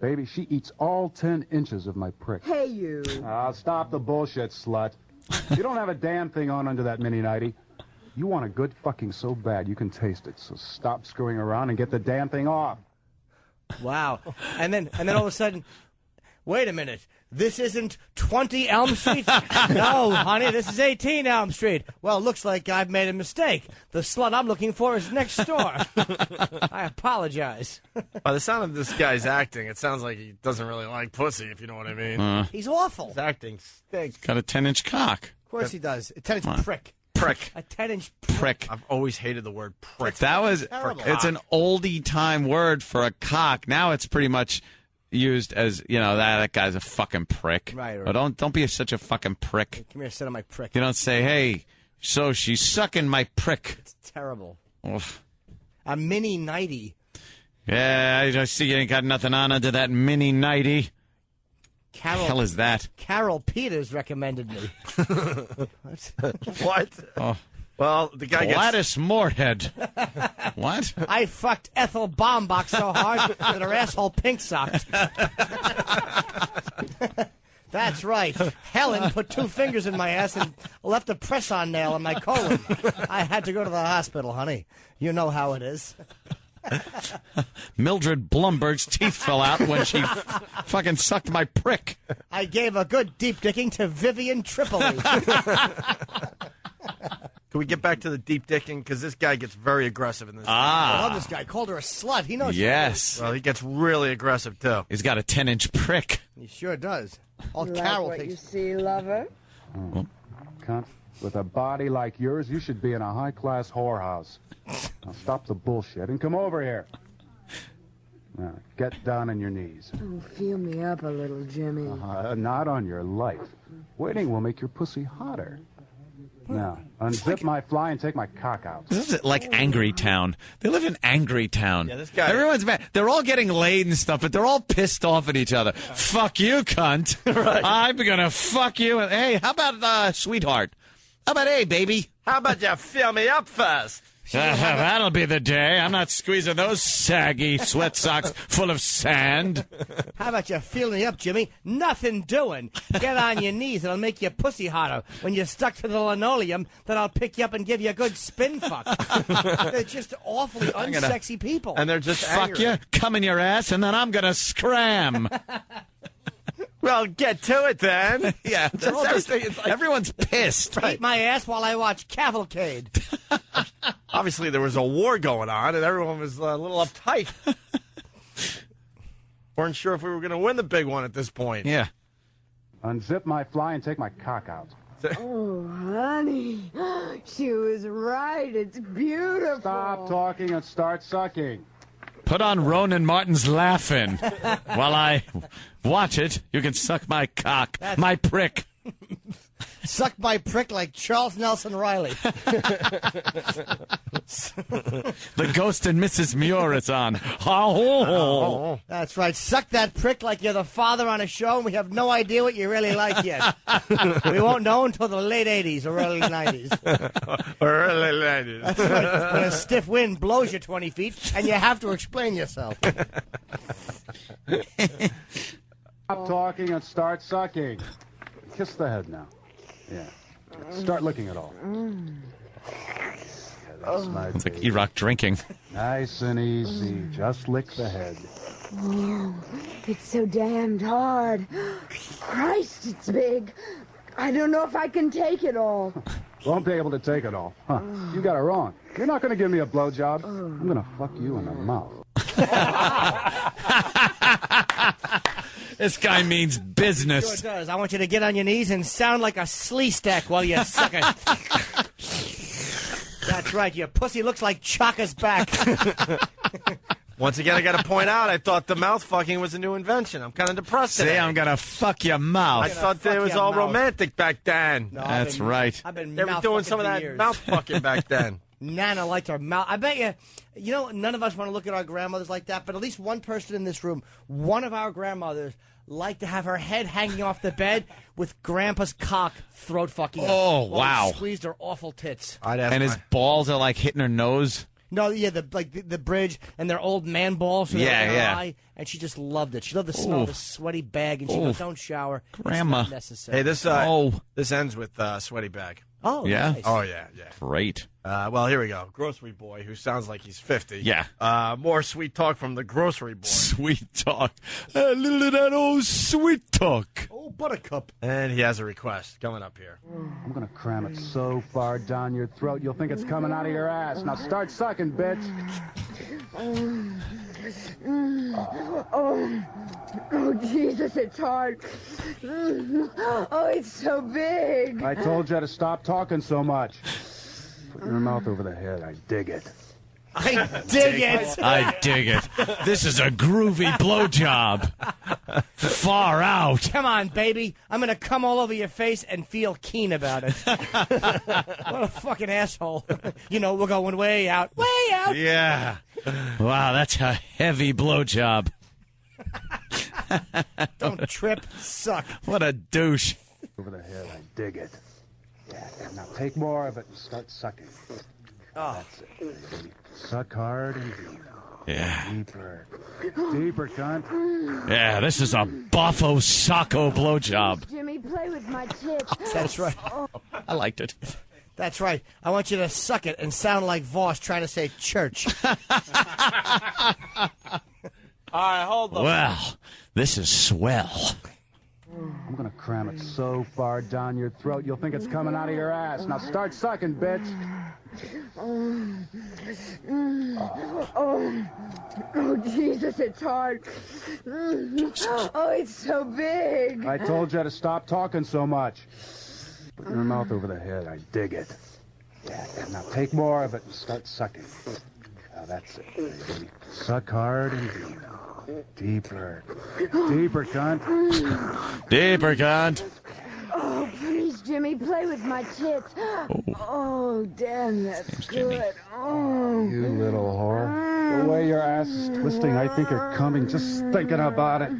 Baby, she eats all 10 inches of my prick. Hey, you. Stop the bullshit, slut. You don't have a damn thing on under that mini nightie. You want a good fucking so bad you can taste it. So stop screwing around and get the damn thing off. Wow. And then all of a sudden, wait a minute. This isn't 20 Elm Street? No, honey, this is 18 Elm Street. Well, looks like I've made a mistake. The slut I'm looking for is next door. I apologize. By the sound of this guy's acting, it sounds like he doesn't really like pussy, if you know what I mean. He's awful. His acting stinks. Got a 10-inch cock. Of course he does. A 10-inch prick. Prick. A 10-inch prick. I've always hated the word prick. It's an oldie time word for a cock. Now it's pretty much used as, that guy's a fucking prick. Right. Or don't be such a fucking prick. Come here, sit on my prick. You don't say, hey, so she's sucking my prick. It's terrible. Oof. A mini nightie. Yeah, I see you ain't got nothing on under that mini nightie. Carol, the hell is that? Carol Peters recommended me. What? Oh. Well, the guy gets... Gladys Moorhead. What? I fucked Ethel Baumbach so hard that her asshole pink-socked. That's right. Helen put 2 fingers in my ass and left a press-on nail in my colon. I had to go to the hospital, honey. You know how it is. Mildred Blumberg's teeth fell out when she fucking sucked my prick. I gave a good deep dicking to Vivian Tripoli. Can we get back to the deep dicking? Because this guy gets very aggressive in this. I love this guy. Called her a slut. He knows. Yes. Well, he gets really aggressive, too. He's got a 10-inch prick. He sure does. All Like Carol what thinks. you see, lover? Cunt. With a body like yours, you should be in a high-class whorehouse. Now stop the bullshit and come over here. Now, get down on your knees. Oh, feel me up a little, Jimmy. Not on your life. Waiting will make your pussy hotter. Now, unzip my fly and take my cock out. This is like Angry Town. They live in Angry Town. Yeah, this guy... Everyone's mad. They're all getting laid and stuff, but they're all pissed off at each other. Fuck you, cunt. Right. I'm gonna fuck you. And hey, how about sweetheart? How about hey, baby? How about you fill me up first? That'll be the day. I'm not squeezing those saggy sweat socks full of sand. How about you feel me up, Jimmy? Nothing doing. Get on your knees. It'll make your pussy hotter. When you're stuck to the linoleum, then I'll pick you up and give you a good spin fuck. They're just awfully unsexy people. And they're just Fuck angry. you, come in your ass, and then I'm gonna scram. Well, get to it then. Yeah, everyone's pissed. Eat my ass while I watch Cavalcade. Obviously, there was a war going on, and everyone was a little uptight. Weren't sure if we were going to win the big one at this point. Yeah. Unzip my fly and take my cock out. Oh, honey. She was right. It's beautiful. Stop talking and start sucking. Put on Ronan Martin's Laugh-In. While I watch it, you can suck my cock, my prick. Suck my prick like Charles Nelson Riley. The Ghost and Mrs. Muir is on. Oh. That's right. Suck that prick like you're the father on a show, and we have no idea what you really like yet. We won't know until the late 80s or early 90s. Early 90s. That's right. When a stiff wind blows you 20 feet, and you have to explain yourself. Stop talking and start sucking. Kiss the head now. Yeah. Start licking it all. Yeah, that's my It's like baby. Iraq drinking. Nice and easy. Just lick the head. Oh, it's so damned hard. Christ, it's big. I don't know if I can take it all. Won't be able to take it all. Huh. You got it wrong. You're not going to give me a blowjob. I'm going to fuck you in the mouth. This guy means business. Sure does. I want you to get on your knees and sound like a slee stack while you suck it. That's right. Your pussy looks like Chaka's back. Once again, I got to point out, I thought the mouth fucking was a new invention. I'm kind of depressed today. Say, I'm going to fuck your mouth. I thought it was all romantic back then. No, That's right. I've been They were doing some of that mouth fucking back then. Nana liked her mouth. I bet you know, none of us want to look at our grandmothers like that, but at least one person in this room, one of our grandmothers, liked to have her head hanging off the bed with Grandpa's cock throat fucking her. Oh, while wow. he squeezed her awful tits. And his balls are like hitting her nose. No, yeah, the bridge and their old man balls. So Yeah, in her yeah. eye, and she just loved it. She loved the smell of the sweaty bag, and she goes, "Don't shower, Grandma." It's not necessary. Hey, this ends with sweaty bag. Oh, Yeah? nice. Oh, yeah. Great. Well, here we go. Grocery boy, who sounds like he's 50. Yeah. More sweet talk from the grocery boy. Sweet talk. A little of that old sweet talk. Oh, buttercup. And he has a request coming up here. I'm going to cram it so far down your throat, you'll think it's coming out of your ass. Now start sucking, bitch. Oh, Jesus, it's hard. Oh, it's so big. I told you to stop talking so much. Put your mouth over the head. I dig it. I dig it. I dig it. This is a groovy blowjob. Far out. Come on, baby. I'm going to come all over your face and feel keen about it. What a fucking asshole. You know, we're going way out. Way out. Yeah. Wow, that's a heavy blowjob. Don't trip. Suck. What a douche. Over the head. I dig it. Yeah. Now take more of it and start sucking. Oh. That's it, baby. Suck hard and deep. Yeah. Deeper. Deeper, cunt. Yeah, this is a buffo socko blowjob. Jimmy, play with my tits. That's right. I liked it. That's right. I want you to suck it and sound like Voss trying to say church. All right, hold on. Well, this is swell. I'm going to cram it so far down your throat, you'll think it's coming out of your ass. Now start sucking, bitch. Oh, Jesus, it's hard. Oh, it's so big. I told you to stop talking so much. Put your mouth over the head. I dig it. Yeah. Now take more of it and start sucking. Now that's it, baby. Suck hard and deep. Deeper. Deeper, cunt. Deeper, cunt. Oh, please, Jimmy, play with my tits. Oh, damn, that's good. Oh. You little whore. The way your ass is twisting, I think you're coming just thinking about it.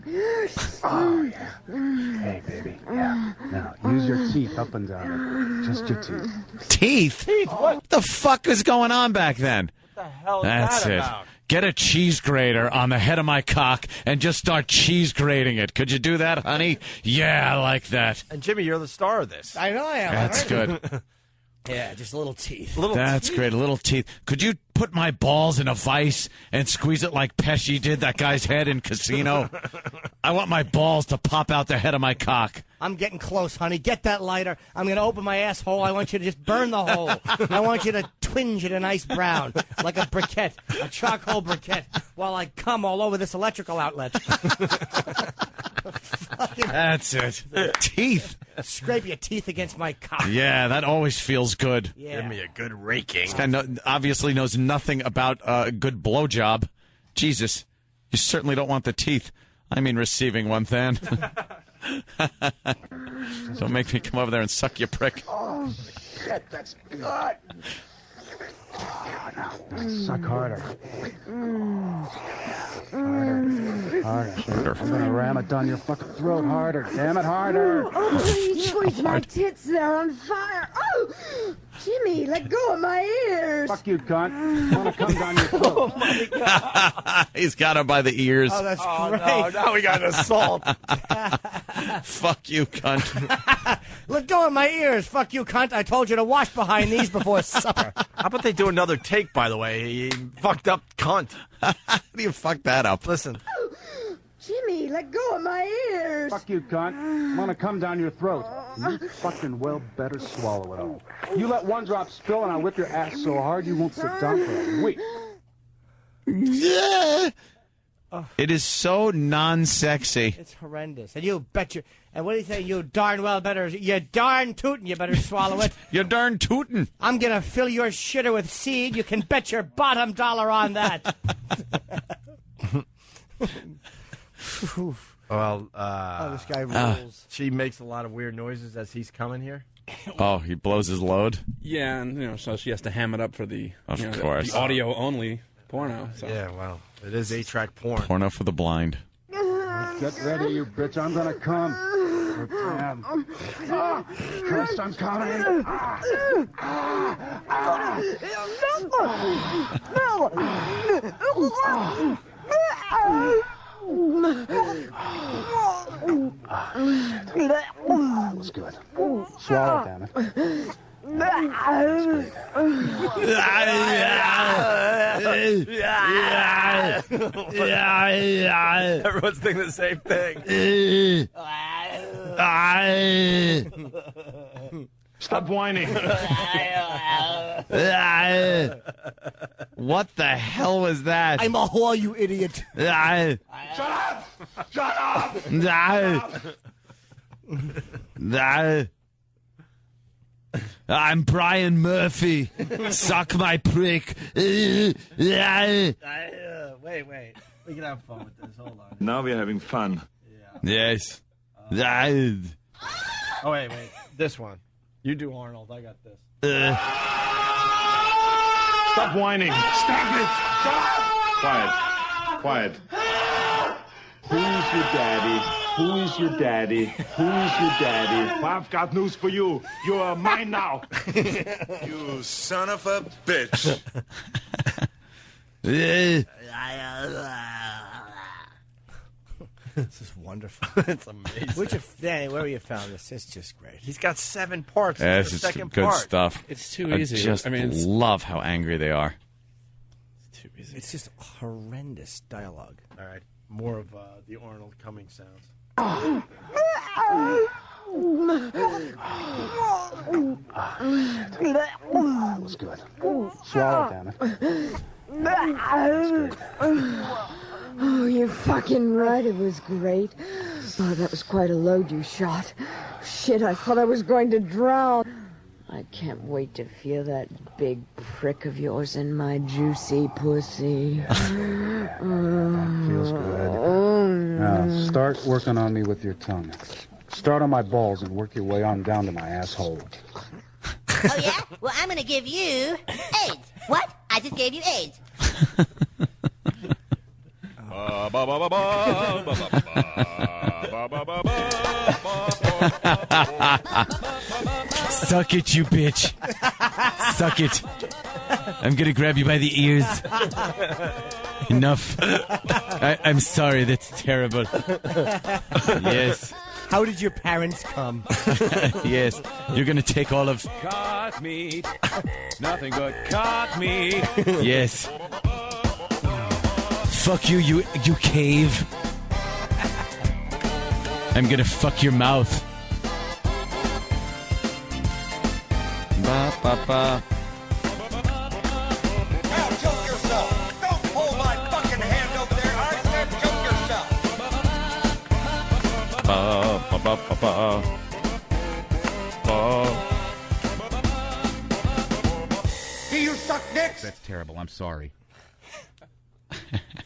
Oh, yeah. Hey, baby. Yeah. Now, use your teeth up and down it. Just your teeth. Teeth? What the fuck was going on back then? What the hell is That's that it. about? Get a cheese grater on the head of my cock and just start cheese grating it. Could you do that, honey? Yeah, I like that. And Jimmy, you're the star of this. I know I am. That's good. Yeah, just little teeth. That's great. A little teeth. Could you put my balls in a vice and squeeze it like Pesci did that guy's head in Casino? I want my balls to pop out the head of my cock. I'm getting close, honey. Get that lighter. I'm going to open my asshole. I want you to just burn the hole. I want you to twinge it a nice brown, like a briquette, a charcoal briquette, while I come all over this electrical outlet. That's it. Teeth. Scrape your teeth against my cock. Yeah, that always feels good. Yeah. Give me a good raking. This guy obviously knows nothing about a good blowjob. Jesus, you certainly don't want the teeth. I mean receiving one, then. Don't make me come over there and suck your prick. Oh, shit, that's good. Oh, now, suck harder. Harder. I'm gonna ram it down your fucking throat harder. Damn it, harder. Oh, please squeeze my tits. They're on fire. Oh, Jimmy, let go of my ears. Fuck you, cunt. I'm gonna come down your throat. Oh, my God. He's got him by the ears. Oh, that's great. No, now we got an assault. Fuck you, cunt. Let go of my ears. Fuck you, cunt. I told you to wash behind these before supper. How about they do another take, by the way? He fucked up cunt. How do you fuck that up? Listen. Jimmy, let go of my ears. Fuck you, cunt. I'm gonna come down your throat. You fucking well better swallow it all. You let one drop spill and I'll whip your ass so hard you won't sit down for a week. Yeah. It is so non-sexy. It's horrendous. And you bet you. And what do you say? You darn well better. You darn tootin'. You better swallow it. You darn tootin'. I'm gonna fill your shitter with seed. You can bet your bottom dollar on that. Well, this guy rules. She makes a lot of weird noises as he's coming here. Oh, he blows his load? Yeah, and so she has to ham it up for the, Of course. the audio only porno. So. Yeah, well, it is 8-track porn. Porno for the blind. Get ready, you bitch. I'm gonna come. Oh, damn. Christ, I'm coming. That was good. Swallow it, damn it. Everyone's thinking the same thing. Stop whining. What the hell was that? I'm a whore, you idiot. Shut up! Shut up! I'm Brian Murphy. Suck my prick. Wait. We can have fun with this. Hold on. Now we're having fun. Yes. Oh, wait. This one. You do Arnold. I got this. Stop whining. Stop it! Stop! Quiet. Who is your daddy? Who is your daddy? Who is your daddy? I've got news for you. You are mine now. You son of a bitch. This is wonderful. It's amazing. Where you found this? It's just great. He's got 7 parts. Yeah, This this is the is second good part. stuff. It's too easy. I just love how angry they are. It's too easy. It's just horrendous dialogue. All right. More of the Arnold coming sounds. That was good. Swallow it, damn it. Oh, you're fucking right. It was great. Oh, that was quite a load you shot. Shit, I thought I was going to drown. I can't wait to feel that big prick of yours in my juicy pussy. Feels good. Now, start working on me with your tongue. Start on my balls and work your way on down to my asshole. Oh, yeah? Well, I'm going to give you AIDS. What? I just gave you AIDS. Suck it, you bitch. Suck it. I'm gonna grab you by the ears. Enough. I'm sorry, that's terrible. Yes. How did your parents come? Yes. You're gonna take all of... Caught meat. Nothing but caught meat. Yes. Fuck you, you cave. I'm gonna fuck your mouth. Ba ba ba. Now choke yourself. Don't pull my fucking hand over there. I said choke yourself. Ba ba ba ba ba. Do you suck dicks? That's terrible. I'm sorry.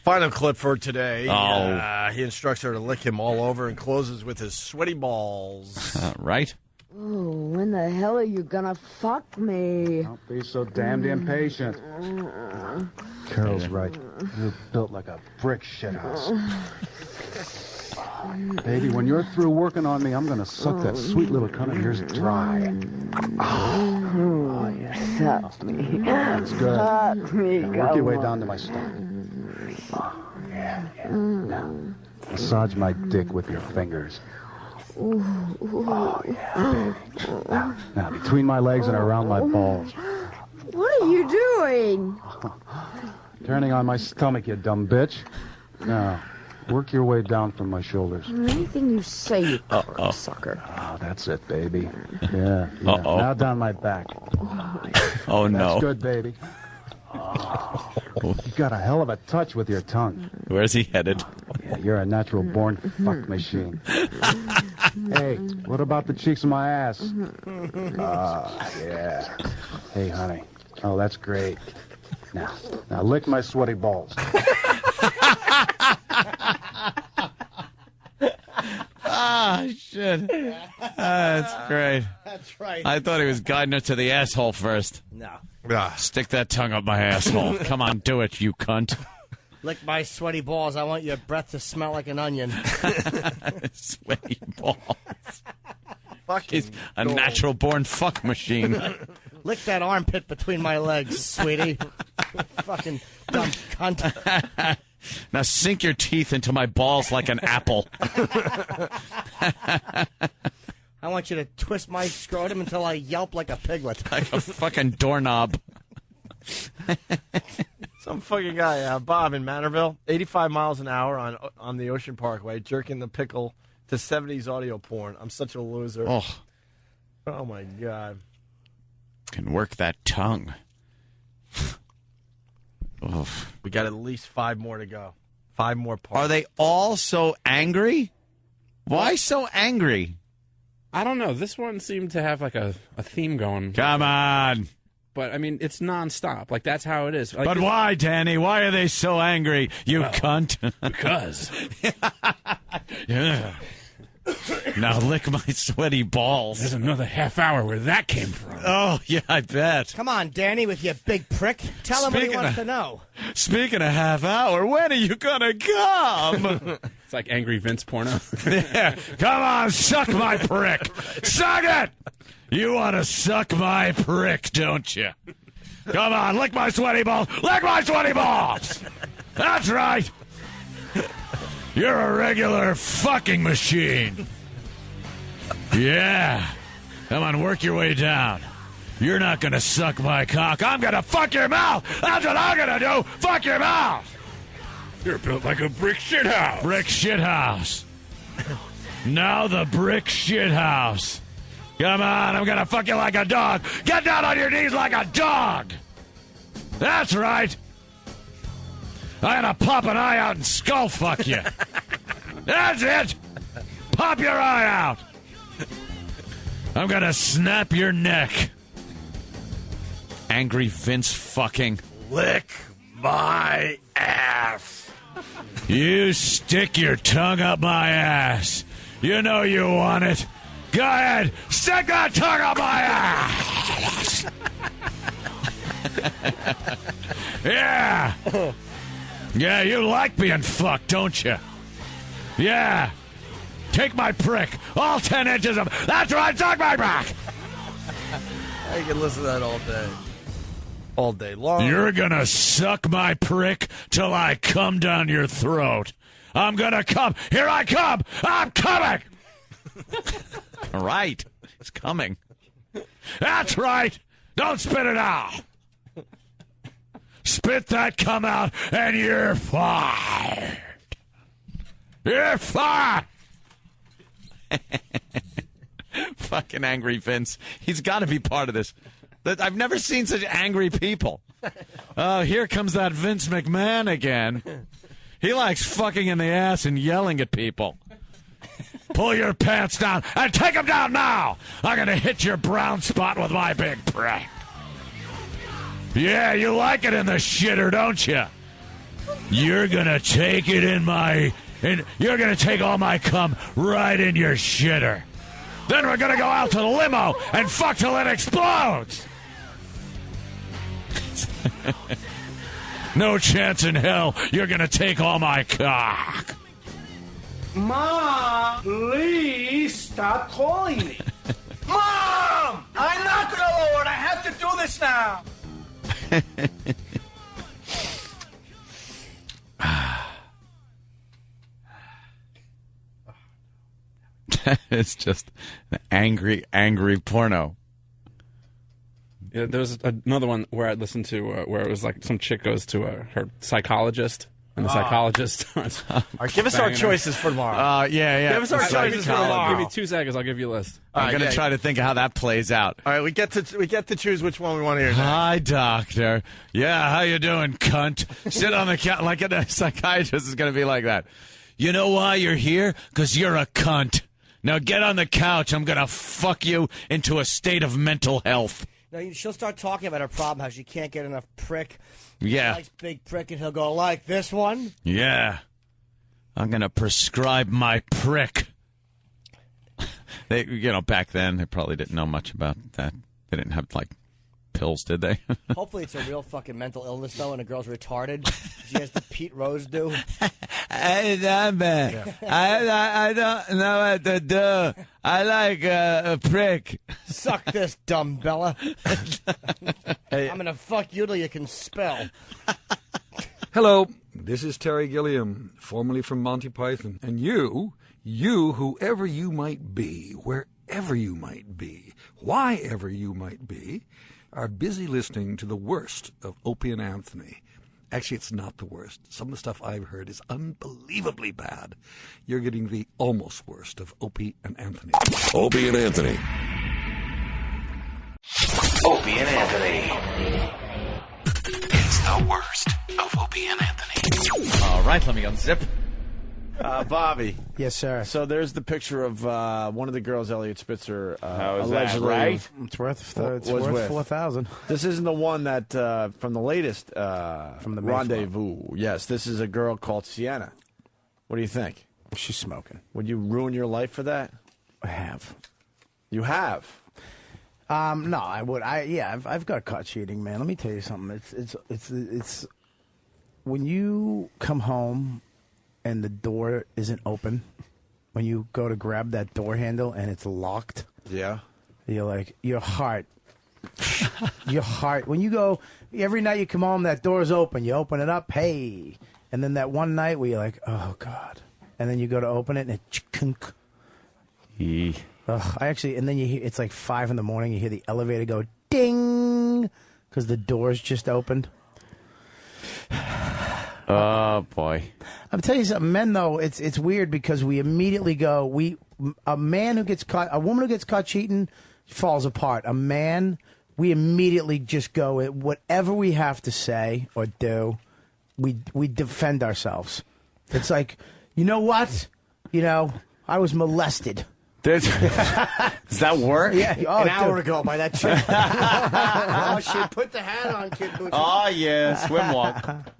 Final clip for today. Oh. He instructs her to lick him all over and closes with his sweaty balls. Right? Oh, when the hell are you gonna fuck me? Don't be so damned impatient. Carol's right. You're built like a brick shithouse. Baby, when you're through working on me, I'm gonna suck that sweet little cunt of yours dry. Oh, you sucked me. That's good. Suck me. Now work your way down to my stomach. Yeah. Now, massage my dick with your fingers. Oh, yeah, baby. Now, between my legs and around my balls. What are you doing? Turning on my stomach, you dumb bitch. Now, Work your way down from my shoulders. Anything you say, you sucker. Oh, that's it, baby. Yeah. Now down my back. Oh, no. That's good, baby. Oh, you got a hell of a touch with your tongue. Where's he headed? Yeah, you're a natural-born fuck machine. Hey, what about the cheeks of my ass? Yeah. Hey, honey. Oh, that's great. Now lick my sweaty balls. Shit. That's great. That's right. I thought he was guiding her to the asshole first. No. Stick that tongue up my asshole. Come on, do it, you cunt. Lick my sweaty balls. I want your breath to smell like an onion. Sweaty balls. He's a natural-born fuck machine. Lick that armpit between my legs, sweetie. Fucking dumb cunt. Now sink your teeth into my balls like an apple. I want you to twist my scrotum until I yelp like a piglet. Like a fucking doorknob. Some fucking guy, Bob in Manorville, 85 miles an hour on the Ocean Parkway, jerking the pickle to 70s audio porn. I'm such a loser. Oh my God. Can work that tongue. We got at least 5 more to go. 5 more parts. Are they all so angry? Why so angry? I don't know. This one seemed to have like a theme going. Come on. But, I mean, it's nonstop. Like, that's how it is. Like, But why, Danny? Why are they so angry, you cunt? Because. Yeah. Now lick my sweaty balls. There's another half hour where that came from. Oh, yeah, I bet. Come on, Danny, with your big prick. Tell him what he wants to know. Speaking of half hour, when are you going to come? It's like Angry Vince porno. Yeah. Come on, suck my prick. Suck it! You want to suck my prick, don't you? Come on, lick my sweaty balls. Lick my sweaty balls! That's right. You're a regular fucking machine. Yeah. Come on, work your way down. You're not going to suck my cock. I'm going to fuck your mouth. That's what I'm going to do. Fuck your mouth. You're built like a brick shithouse. Brick shithouse. Now the brick shithouse. Come on, I'm going to fuck you like a dog. Get down on your knees like a dog. That's right. I'm going to pop an eye out and skull fuck you. That's it. Pop your eye out. I'm going to snap your neck. Angry Vince fucking. Lick my ass. You stick your tongue up my ass. You know you want it. Go ahead. Stick that tongue up my ass. Yeah. Yeah, you like being fucked, don't you? Yeah. Take my prick. All 10 inches of... That's right, suck my back. I can listen to that all day. All day long. You're gonna suck my prick till I come down your throat. I'm gonna come. Here I come. I'm coming. All right. It's coming. That's right. Don't spit it out. Spit that cum out, and you're fired. You're fired. Fucking angry Vince. He's got to be part of this. I've never seen such angry people. Oh, here comes that Vince McMahon again. He likes fucking in the ass and yelling at people. Pull your pants down and take them down now. I'm going to hit your brown spot with my big prick. Yeah, you like it in the shitter, don't you? You're going to take it in my... you're going to take all my cum right in your shitter. Then we're going to go out to the limo and fuck till it explodes. No chance in hell you're going to take all my cock. Mom, please stop calling me. Mom! I'm not gonna lower it. I have to do this now. It's just an angry, angry porno. Yeah, there was another one where I listened to where it was like some chick goes to her psychologist, And the psychologist. All right, give us our choices for tomorrow. Yeah. Give us our choices for tomorrow. Give me 2 seconds. I'll give you a list. I'm going to try to think of how that plays out. All right, we get to choose which one we want to hear. Hi, doctor. Yeah, how you doing, cunt? Sit on the couch. Like a psychiatrist is going to be like that. You know why you're here? Because you're a cunt. Now get on the couch. I'm going to fuck you into a state of mental health. Now she'll start talking about her problem, how she can't get enough prick. Yeah. He likes big prick, and he'll go, like this one? Yeah. I'm going to prescribe my prick. Back then, they probably didn't know much about that. They didn't have, pills, did they? Hopefully it's a real fucking mental illness, though, and the girl's retarded. She has the Pete Rose do. I don't know what to do. I like a prick. Suck this, dumb Bella. I'm going to fuck you till you can spell. Hello, this is Terry Gilliam, formerly from Monty Python. And you, whoever you might be, wherever you might be, whyever you might be, are busy listening to the worst of Opie and Anthony. Actually, it's not the worst. Some of the stuff I've heard is unbelievably bad. You're getting the almost worst of Opie and Anthony. Opie and Anthony. Opie and Anthony. It's the worst of Opie and Anthony. All right, let me unzip. Bobby. Yes, sir. So there's the picture of one of the girls, Elliot Spitzer, How is allegedly. that, right? It's worth was with. 4,000. This isn't the one that from the latest from the rendezvous. Yes, this is a girl called Sienna. What do you think? She's smoking. Would you ruin your life for that? I have. You have. No, I would. I've got caught cheating, man. Let me tell you something. It's when you come home and the door isn't open, when you go to grab that door handle and it's locked. Yeah. You're like, your heart, when you go, every night you come home, that door's open. You open it up, hey. And then that one night where you're like, oh, God. And then you go to open it and it chunk. And then you hear, it's like 5 in the morning, you hear the elevator go ding because the door's just opened. Oh, boy. I'm telling you something, men, though, it's weird because we immediately go, a woman who gets caught cheating falls apart. A man, we immediately just go, whatever we have to say or do, we defend ourselves. It's like, you know what? I was molested. Does that work? Yeah, an hour ago by that chick. Oh, shit, put the hat on, kid. Oh, yeah, swim walk.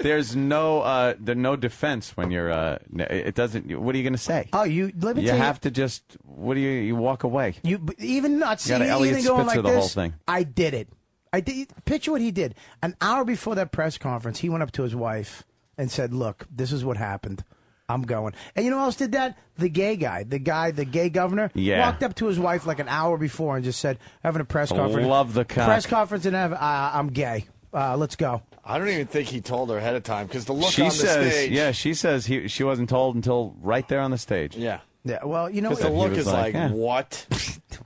There's no defense when you're it doesn't. What are you going to say? Oh, let me you tell have to just. What do you walk away? You even not see Elliot even going Spitzer like the this. whole thing. I did it. I did. Picture what he did. An hour before that press conference, he went up to his wife and said, "Look, this is what happened. I'm going." And you know who else did that? The gay guy, the gay governor, walked up to his wife like an hour before and just said, "Having a press conference. Love the cock. Press conference and I'm gay. Let's go." I don't even think he told her ahead of time because the look She on says, the stage. yeah, she says she wasn't told until right there on the stage. Yeah. Yeah. Well, you know, because the look is like, eh. what?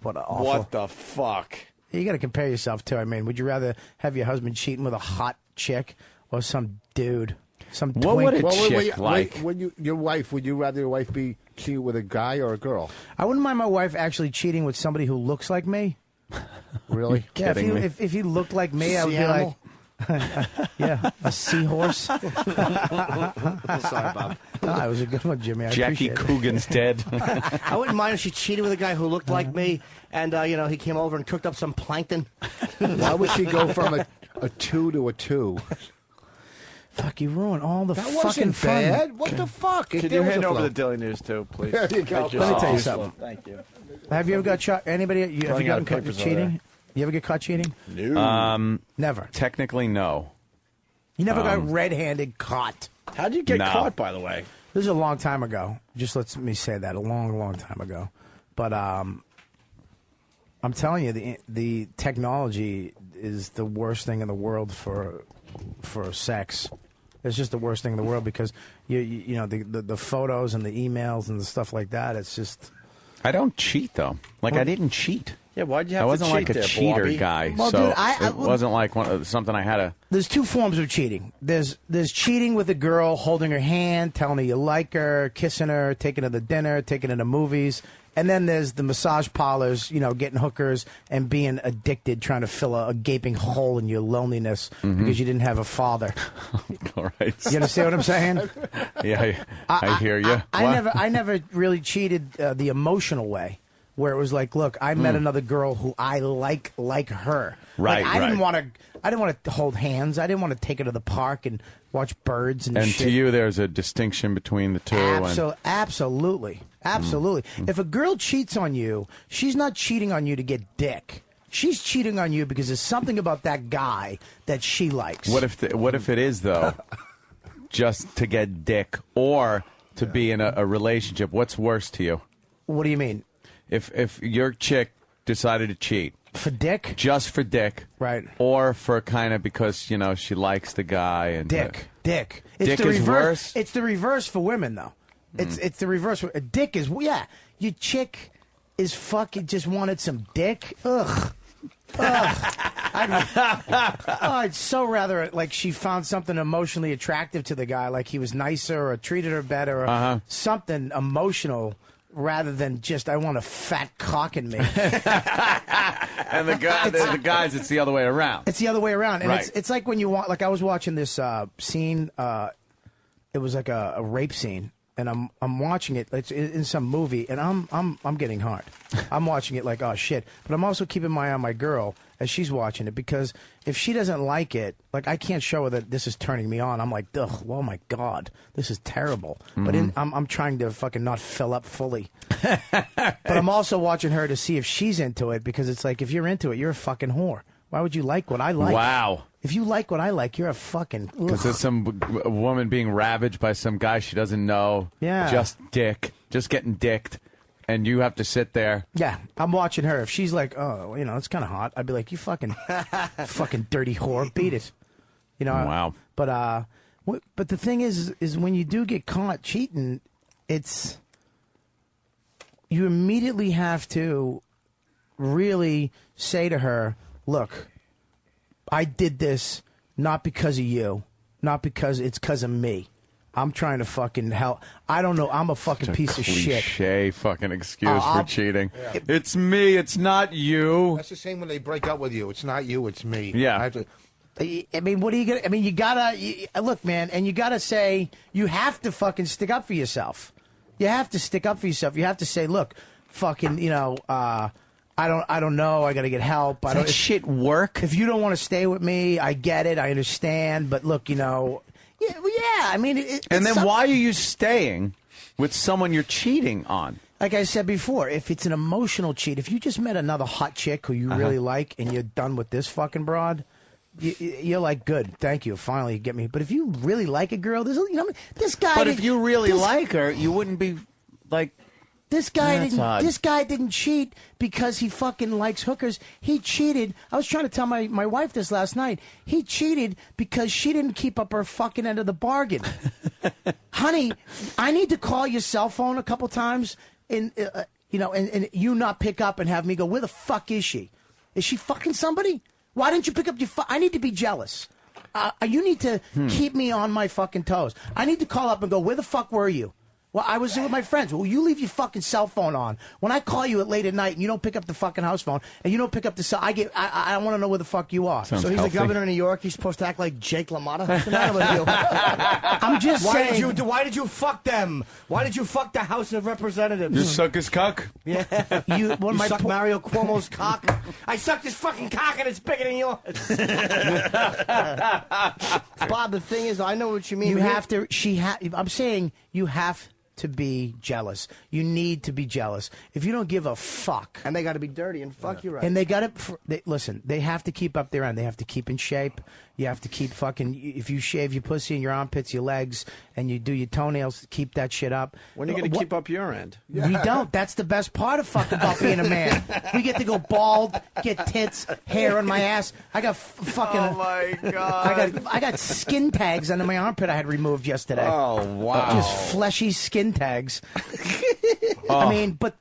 What the fuck? You got to compare yourself to. I mean, would you rather have your husband cheating with a hot chick or some dude? Some What would twink? a chick like? Would you rather your wife be cheating with a guy or a girl? I wouldn't mind my wife actually cheating with somebody who looks like me. Really? Yeah, if he looked like me, I would be like, yeah, a seahorse. Sorry, Bob. It was a good one, Jimmy. I Jackie appreciate it. Coogan's dead. I wouldn't mind if she cheated with a guy who looked like me, and he came over and cooked up some plankton. Why would she go from a 2 to a 2? Fuck, you ruined all the That fucking wasn't fun. bad. What the fuck? Could you hand over the Daily News too, please? There you go. Make Let me yourself tell you useful. something. Thank you. Have you ever got caught? Anybody? Have you Running out gotten of caught papers over cheating? You ever get caught cheating? No. Never. Technically, no. You never got red-handed caught. How'd you get No. caught, by the way? This is a long time ago. Just let me say that, a long, long time ago. But I'm telling you, the technology is the worst thing in the world for sex. It's just the worst thing in the world because you know the photos and the emails and the stuff like that. It's just. I don't cheat though. I didn't cheat. Yeah, why'd you I have wasn't to like cheat a there, cheater Bobby? guy, Well, so dude, it wasn't like something I had to. There's two forms of cheating. There's cheating with a girl, holding her hand, telling her you like her, kissing her, taking her to dinner, taking her to movies. And then there's the massage parlors, getting hookers and being addicted, trying to fill a gaping hole in your loneliness because you didn't have a father. All right. You understand what I'm saying? Yeah, I hear you. I never really cheated the emotional way, where it was like, look, I met another girl who I like her. Right, I didn't want to hold hands. I didn't want to take her to the park and watch birds and shit. To you, there's a distinction between the two. Absolutely. If a girl cheats on you, she's not cheating on you to get dick. She's cheating on you because there's something about that guy that she likes. What if it is though, just to get dick or to be in a relationship? What's worse to you? What do you mean? If your chick decided to cheat for dick, just for dick, right? Or for kind of because she likes the guy and dick. It's dick the is reverse. worse. It's the reverse for women though. It's the reverse. A dick is your chick is fucking just wanted some dick. Ugh. I'd so rather like she found something emotionally attractive to the guy, like he was nicer or treated her better or something emotional, rather than just I want a fat cock in me. And the guys, it's the other way around. It's the other way around, and Right. it's like when you want. Like I was watching this scene. It was like a rape scene. And I'm watching it. It's in some movie, and I'm getting hard. I'm watching it like, oh shit. But I'm also keeping my eye on my girl as she's watching it, because if she doesn't like it, like I can't show her that this is turning me on. I'm like, ugh, oh my god, this is terrible. But I'm trying to fucking not fill up fully. But I'm also watching her to see if she's into it, because it's like if you're into it, you're a fucking whore. Why would you like what I like? Wow. If you like what I like, you're a fucking... Because there's some woman being ravaged by some guy she doesn't know. Yeah. Just getting dicked. And you have to sit there. Yeah, I'm watching her. If she's like, oh, it's kind of hot, I'd be like, you fucking dirty whore, beat it. Wow. But the thing is when you do get caught cheating, you immediately have to really say to her, look, I did this not because of you, not because it's because of me. I'm trying to fucking help. I don't know. I'm a fucking piece of shit. Cliche fucking excuse for cheating. Yeah. It's me. It's not you. That's the same when they break up with you. It's not you. It's me. Yeah. I mean, what are you gonna? I mean, you gotta look, man, and you gotta say you have to fucking stick up for yourself. You have to stick up for yourself. You have to say, look, fucking, I don't know. I got to get help. Does that shit work? If you don't want to stay with me, I get it. I understand. But look, yeah. I mean, and then why are you staying with someone you're cheating on? Like I said before, if it's an emotional cheat, if you just met another hot chick who you really like and you're done with this fucking broad, you're like, good, thank you, finally you get me. But if you really like a girl, this guy. But if you really like her, you wouldn't be like. This guy didn't cheat because he fucking likes hookers. He cheated. I was trying to tell my wife this last night. He cheated because she didn't keep up her fucking end of the bargain. Honey, I need to call your cell phone a couple times and you not pick up and have me go, where the fuck is she? Is she fucking somebody? Why didn't you pick up your phone? I need to be jealous. You need to keep me on my fucking toes. I need to call up and go, where the fuck were you? Well, I was with my friends. Well, you leave your fucking cell phone on. When I call you at late at night and you don't pick up the fucking house phone and you don't pick up the cell, I want to know where the fuck you are. Sounds so he's healthy. The governor of New York. He's supposed to act like Jake LaMotta. What's the matter with you? I'm just saying. Why did you fuck them? Why did you fuck the House of Representatives? You suck his cock? Yeah. You suck Mario Cuomo's cock? I sucked his fucking cock and it's bigger than yours. Bob, the thing is, I know what you mean. You have to. I'm saying you have to be jealous. You need to be jealous. If you don't give a fuck, and they got to be dirty and fuck you right. And they got to listen. They have to keep up their end. They have to keep in shape. You have to keep fucking. If you shave your pussy and your armpits, your legs, and you do your toenails, keep that shit up. When are you going to keep up your end? We don't. That's the best part of fucking about being a man. We get to go bald, get tits, hair on my ass. I got fucking. Oh my god! I got skin tags under my armpit. I had removed yesterday. Oh wow! Just fleshy skin tags. I mean, but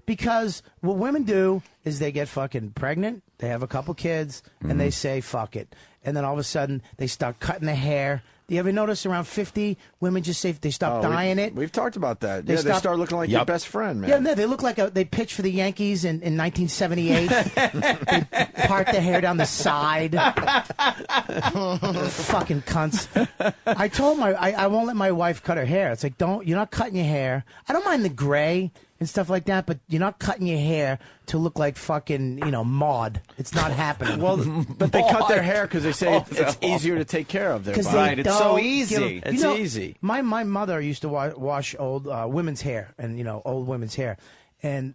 Because what women do is they get fucking pregnant, they have a couple kids, and they say, fuck it. And then all of a sudden, they start cutting their hair. Do you ever notice around 50, women just say they stop dyeing it? We've talked about that. They They start looking like your best friend, man. Yeah, no, they look like they pitched for the Yankees in 1978. They part their hair down the side. Fucking cunts. I told I won't let my wife cut her hair. It's like, you're not cutting your hair. I don't mind the gray and stuff like that, but you're not cutting your hair to look like fucking, Maude. It's not happening. Well, but they cut their hair because they say it's easier to take care of their body. Right, it's so easy. It's easy. My mother used to wash old women's hair and, old women's hair. And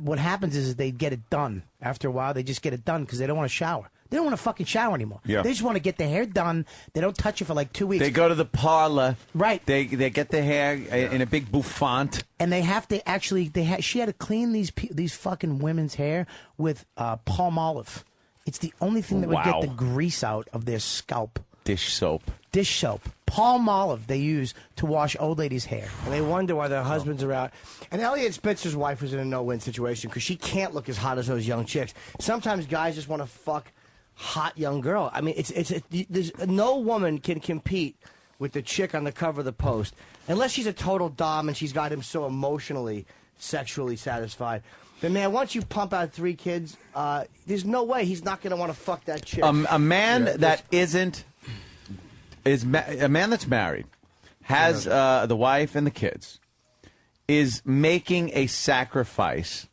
what happens is they get it done. After a while, they just get it done because they don't want to shower. They don't want to fucking shower anymore. Yeah. They just want to get their hair done. They don't touch it for like 2 weeks. They go to the parlor. Right. They get their hair in a big bouffant. And they have to actually, she had to clean these fucking women's hair with palm olive. It's the only thing that would get the grease out of their scalp. Dish soap. Dish soap. Palm olive they use to wash old ladies' hair. And they wonder why their husbands are out. And Elliot Spitzer's wife was in a no-win situation because she can't look as hot as those young chicks. Sometimes guys just want to fuck hot young girl. I mean, there's no woman can compete with the chick on the cover of the Post unless she's a total dom and she's got him so emotionally, sexually satisfied. But man, once you pump out 3 kids, there's no way he's not going to want to fuck that chick. A man that a man that's married, has the wife and the kids, is making a sacrifice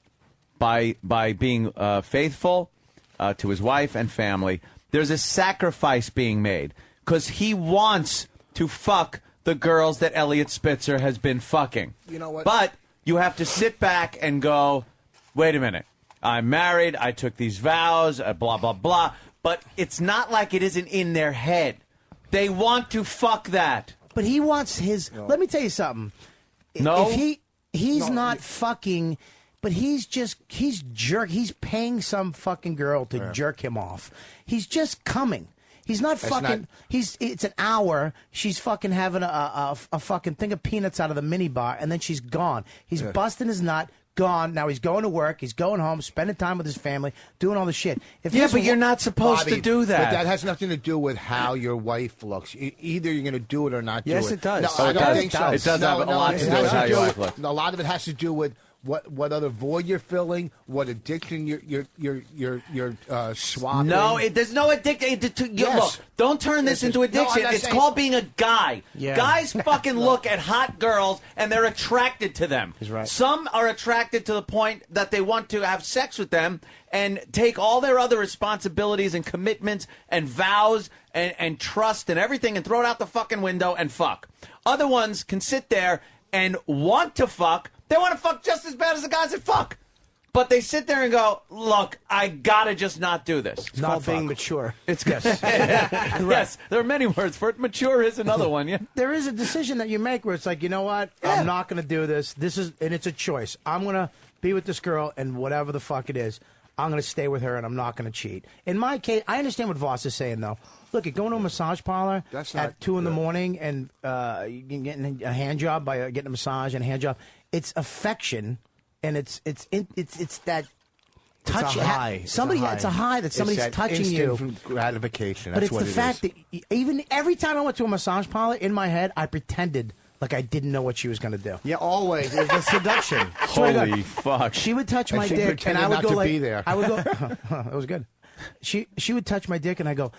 by being faithful to his wife and family. There's a sacrifice being made because he wants to fuck the girls that Elliot Spitzer has been fucking. You know what? But you have to sit back and go, wait a minute. I'm married. I took these vows, blah, blah, blah. But it's not like it isn't in their head. They want to fuck that. But he wants his... No. Let me tell you something. No? If he's not fucking... But he's paying some fucking girl to jerk him off. He's just coming. He's not fucking... It's an hour. She's fucking having a fucking thing of peanuts out of the minibar, and then she's gone. He's busting his nut, gone. Now he's going to work. He's going home, spending time with his family, doing all the shit. But you're not supposed to do that. But that has nothing to do with how your wife looks. Either you're going to do it or not do it. Yes, it does. No, I don't think so. It does have a lot to do with how your wife looks. A lot of it has to do with what other void you're filling, what addiction you're swapping. No, there's no addiction. Look, don't turn this into addiction. It's called being a guy. Yeah. Guys fucking look at hot girls and they're attracted to them. He's right. Some are attracted to the point that they want to have sex with them and take all their other responsibilities and commitments and vows and trust and everything and throw it out the fucking window and fuck. Other ones can sit there and want to fuck. They want to fuck just as bad as the guys that fuck. But they sit there and go, look, I gotta just not do this. It's called being mature. It's good. Yes, there are many words for it. Mature is another one, yeah. There is a decision that you make where it's like, you know what? I'm not going to do this. And it's a choice. I'm going to be with this girl and whatever the fuck it is, I'm going to stay with her and I'm not going to cheat. In my case, I understand what Voss is saying, though. Look, going to a massage parlor at 2 in the morning and getting a hand job by getting a massage and a hand job, it's affection, and it's that touch. It's a high. It's a high that somebody's touching you. Instant gratification. But That's it's the fact that even every time I went to a massage parlor, in my head, I pretended like I didn't know what she was going to do. Yeah, always. It was the seduction. Holy fuck. She would touch my dick, and I would go not to like, be there. I would go. It was good. She would touch my dick, and I go.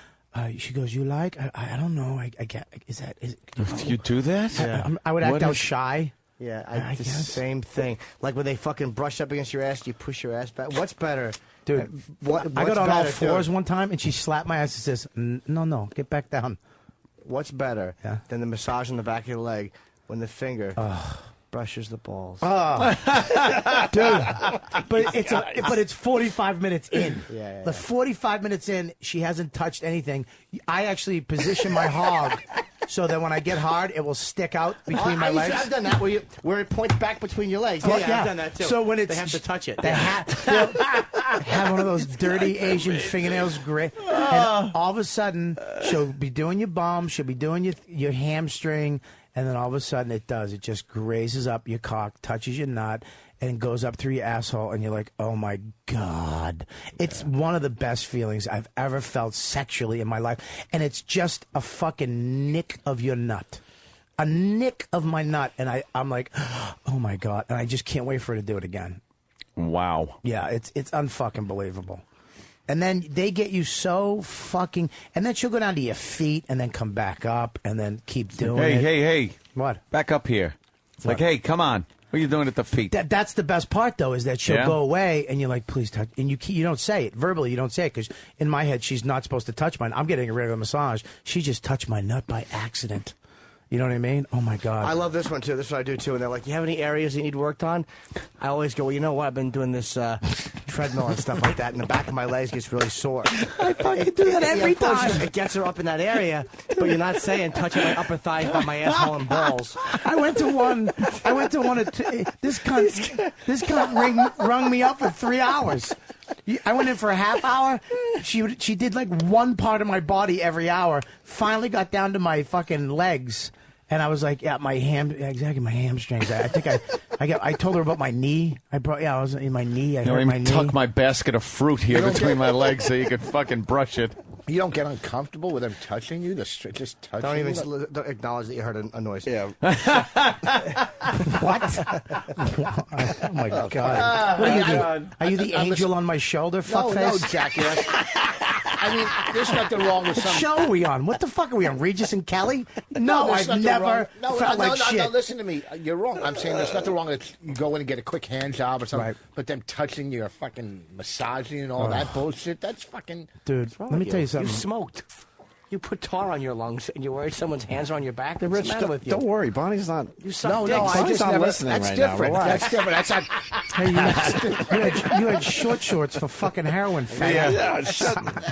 She goes, you like? I don't know. I get. Is it? You do that? Yeah. I would act out shy. Yeah, I the same thing. Like when they fucking brush up against your ass, you push your ass back. What's better? Dude, I got on all fours one time, and she slapped my ass and says, no, get back down. What's better than the massage on the back of your leg when the finger brushes the balls? Dude. But it's 45 minutes in. Yeah. The 45 minutes in, she hasn't touched anything. I actually position my hog so that when I get hard, it will stick out between my legs. I've done that where it points back between your legs. Yeah, I've done that too. So when they have to touch it. They have one of those dirty Asian fingernails, great. And all of a sudden, she'll be doing your bum, she'll be doing your hamstring, and then all of a sudden it does. It just grazes up your cock, touches your nut, and goes up through your asshole, and you're like, oh my God. It's one of the best feelings I've ever felt sexually in my life. And it's just a fucking nick of your nut. A nick of my nut. And I'm like, oh my God. And I just can't wait for her to do it again. Wow. Yeah, it's unfucking believable. And then they get you so fucking... And then she'll go down to your feet and then come back up and then keep doing it. Hey. What? Back up here. It's like, hey, come on. What are you doing at the feet? That's the best part, though, is that she'll go away and you're like, please touch. And you don't say it. Verbally, you don't say it because in my head, she's not supposed to touch mine. I'm getting a regular massage. She just touched my nut by accident. You know what I mean? Oh, my God. I love this one, too. This is what I do, too. And they're like, you have any areas you need worked on? I always go, well, you know what? I've been doing this treadmill and stuff like that, and the back of my legs gets really sore. I fucking do that every time. It gets her up in that area, but you're not saying touching my upper thighs by my asshole and balls. I went to one. This cunt rung me up for 3 hours. I went in for a half hour. She did like one part of my body every hour. Finally got down to my fucking legs. And I was like, yeah, my hamstrings. I think I told her about my knee. I was in my knee. I hurt my knee. Tuck my basket of fruit here between my legs so you could fucking brush it. You don't get uncomfortable with them touching you? Just touching Don't you? even don't acknowledge that you heard a noise. Yeah. What? Oh, my God. Are you the angel on my shoulder, fuckface? No, jackass. I mean, there's nothing wrong with What some... show are we on? What the fuck are we on? Regis and Kelly? No, there's I've nothing never wrong. felt like shit. No, listen to me. You're wrong. I'm saying there's nothing wrong if you go in and get a quick hand job or something, but them touching you or fucking massaging and all that bullshit, that's fucking... Dude, let me tell you something. You smoked. You put tar on your lungs, and you're worried someone's hands are on your back. What's the matter with you? Don't worry, Bonnie's not. You suck No, I just not never... listening That's right different. now. That's different. That's not... Hey, you had short shorts for fucking heroin, fat. Yeah,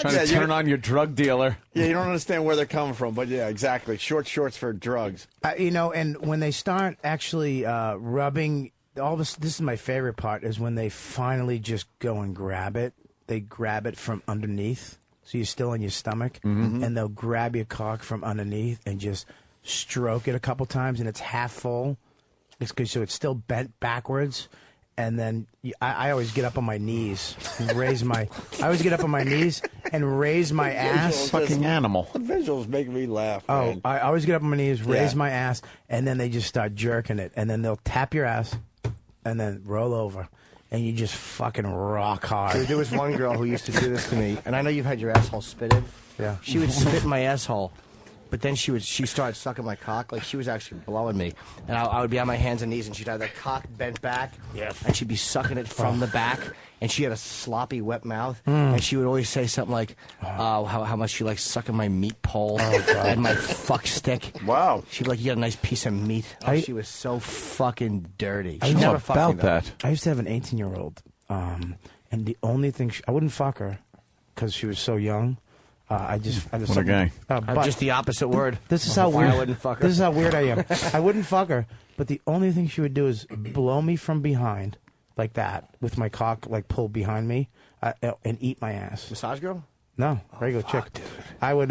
Trying to turn on your drug dealer. Yeah, you don't understand where they're coming from, but yeah, exactly. Short shorts for drugs. And when they start actually rubbing, all this is my favorite part, is when they finally just go and grab it. They grab it from underneath. So you're still in your stomach, and they'll grab your cock from underneath and just stroke it a couple times, and it's half full. So it's still bent backwards, and then I always get up on my knees and raise my. I always get up on my knees and raise my ass. Fucking animal. The visuals make me laugh. Oh, Man. I always get up on my knees, raise my ass, and then they just start jerking it, and then they'll tap your ass, and then roll over. And you just fucking rock hard. Dude, there was one girl who used to do this to me, and I know you've had your asshole spitted. Yeah. She would spit in my asshole, but then she started sucking my cock like she was actually blowing me, and I would be on my hands and knees, and she'd have that cock bent back, and she'd be sucking it from the back, and she had a sloppy, wet mouth, and she would always say something like, how much she likes sucking my meat pole and my fuck stick. Wow. She'd be like, you got a nice piece of meat. She was so fucking dirty. I She know never fucked me, about though. that. I used to have an 18-year-old, and the only thing I wouldn't fuck her because she was so young. I just What a guy. I'm just the opposite word. This is how Why weird. I wouldn't fuck her. This is how weird I am. I wouldn't fuck her, but the only thing she would do is blow me from behind, like that, with my cock like pulled behind me, and eat my ass. Massage girl? No, regular chick. Dude. I would.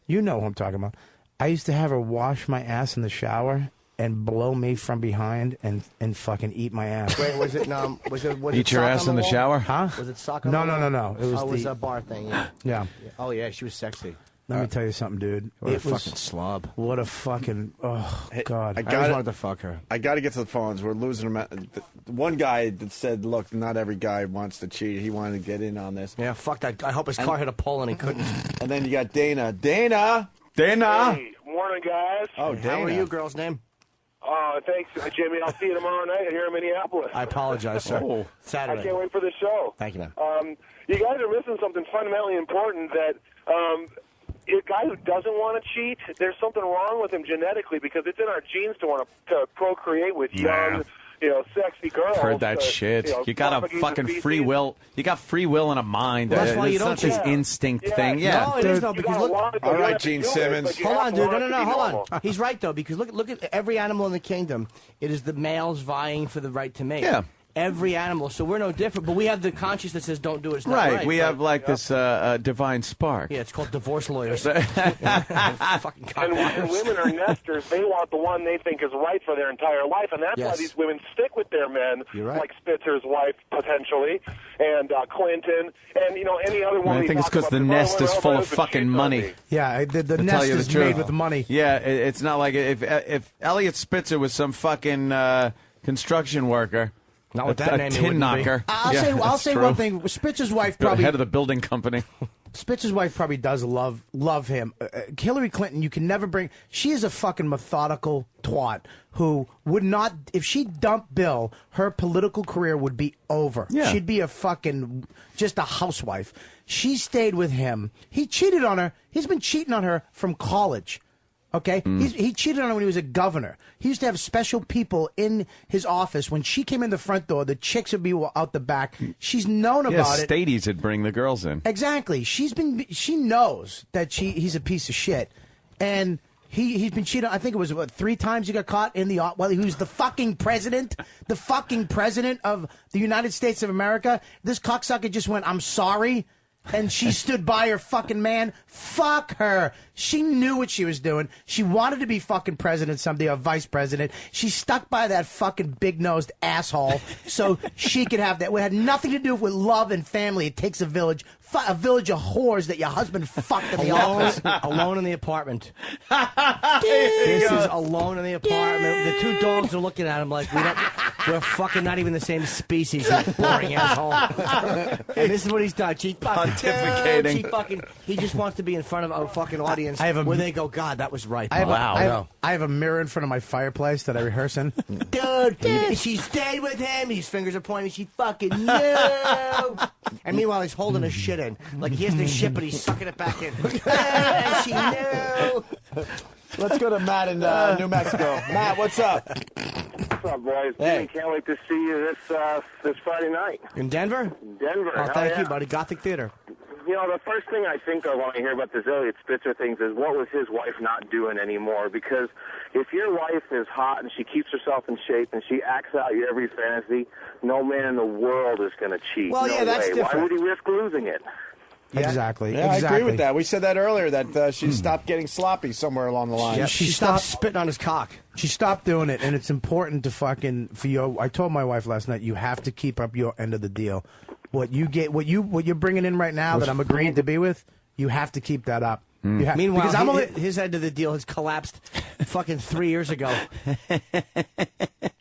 You know who I'm talking about. I used to have her wash my ass in the shower and blow me from behind and fucking eat my ass. Wait, was it Eat your sock ass on in the wall? shower? Huh? Was it sock on No, the no, wall? no, no. It was it was the a bar thing. Yeah. yeah. Oh yeah, she was sexy. Let me tell you something, dude. What a It was fucking slob. What a fucking God. I always wanted to fuck her. I got to get to the phones. We're losing them. One guy that said, "Look, not every guy wants to cheat. He wanted to get in on this." Yeah, fuck that. I hope his car hit a pole and he couldn't. And then you got Dana. Hey, morning, guys. Oh, Dana. How are you, girl's name? Thanks, Jimmy. I'll see you tomorrow night here in Minneapolis. I apologize, sir. Oh. Saturday. I can't wait for the show. Thank you, man. You guys are missing something fundamentally important that a guy who doesn't want to cheat, there's something wrong with him genetically because it's in our genes to want to procreate with young, sexy girls. I've heard that shit. You got a propagate fucking the species. free will. You got free will and a mind. Well, that's why you It's don't not this cheat. instinct thing. Yeah. No, it is though, because look. All right, Gene Simmons. Hold on, dude. No, hold on. He's right though, because look at every animal in the kingdom. It is the males vying for the right to mate. Yeah. every animal, so we're no different. But we have the conscience that says don't do it. It's not right. We but- have like this divine spark. Yeah, it's called divorce lawyers. And women are nesters. They want the one they think is right for their entire life, and that's why these women stick with their men, like Spitzer's wife, potentially, and Clinton, and, you know, any other one. I think it's because the nest is full of fucking money. Yeah, the To nest tell you the is truth. made with the money. Yeah, it's not like if Elliot Spitzer was some fucking construction worker, not with that a name, it tin wouldn't be. knocker. I'll say true. one thing. Spitzer's wife The probably head of the building company. Spitzer's wife probably does love him. Hillary Clinton, you can never bring. She is a fucking methodical twat who would not. If she dumped Bill, her political career would be over. Yeah. She'd be a fucking just a housewife. She stayed with him. He cheated on her. He's been cheating on her from college. Okay? He cheated on her when he was a governor. He used to have special people in his office. When she came in the front door, the chicks would be out the back. She's known about it. Stadies would bring the girls in. Exactly. She knows that he's a piece of shit. And he's been cheated on. I think it was, 3 times he got caught in the... Well, he was the fucking president. The fucking president of the United States of America. This cocksucker just went, I'm sorry. And she stood by her fucking man. Fuck her. She knew what she was doing. She wanted to be fucking president someday or vice president. She stuck by that fucking big-nosed asshole so she could have that. It had nothing to do with love and family. It takes a village. A village of whores that your husband fucked in the office. Alone in the apartment. This is alone in the apartment. The 2 dogs are looking at him like we're fucking not even the same species. You boring asshole. And this is what he's done. Pontificating. He just wants to be in front of a fucking audience where they go, God, that was right. I have a mirror in front of my fireplace that I rehearse in. Dude, she stayed with him. His fingers are pointing. She fucking knew. And meanwhile, he's holding a shit in. Like he has the shit, but he's sucking it back in. And she knew. Let's go to Matt in New Mexico. Matt, what's up? What's up, boys? Hey. Can't wait to see you this Friday night. In Denver? In Denver. Oh, hell thank yeah. you, buddy. Gothic Theater. You know, the first thing I think of when I hear about this Elliot Spitzer thing is what was his wife not doing anymore? Because if your wife is hot and she keeps herself in shape and she acts out your every fantasy, no man in the world is going to cheat. Well, no yeah, that's way. different. Why would he risk losing it? Yeah. Exactly. Yeah, I agree with that. We said that earlier, that she stopped getting sloppy somewhere along the line. Yeah, She stopped spitting on his cock. She stopped doing it, and it's important to I told my wife last night, you have to keep up your end of the deal. What you're bringing in right now that I'm agreeing to be with, you have to keep that up. Meanwhile, because his end of the deal has collapsed fucking 3 years ago.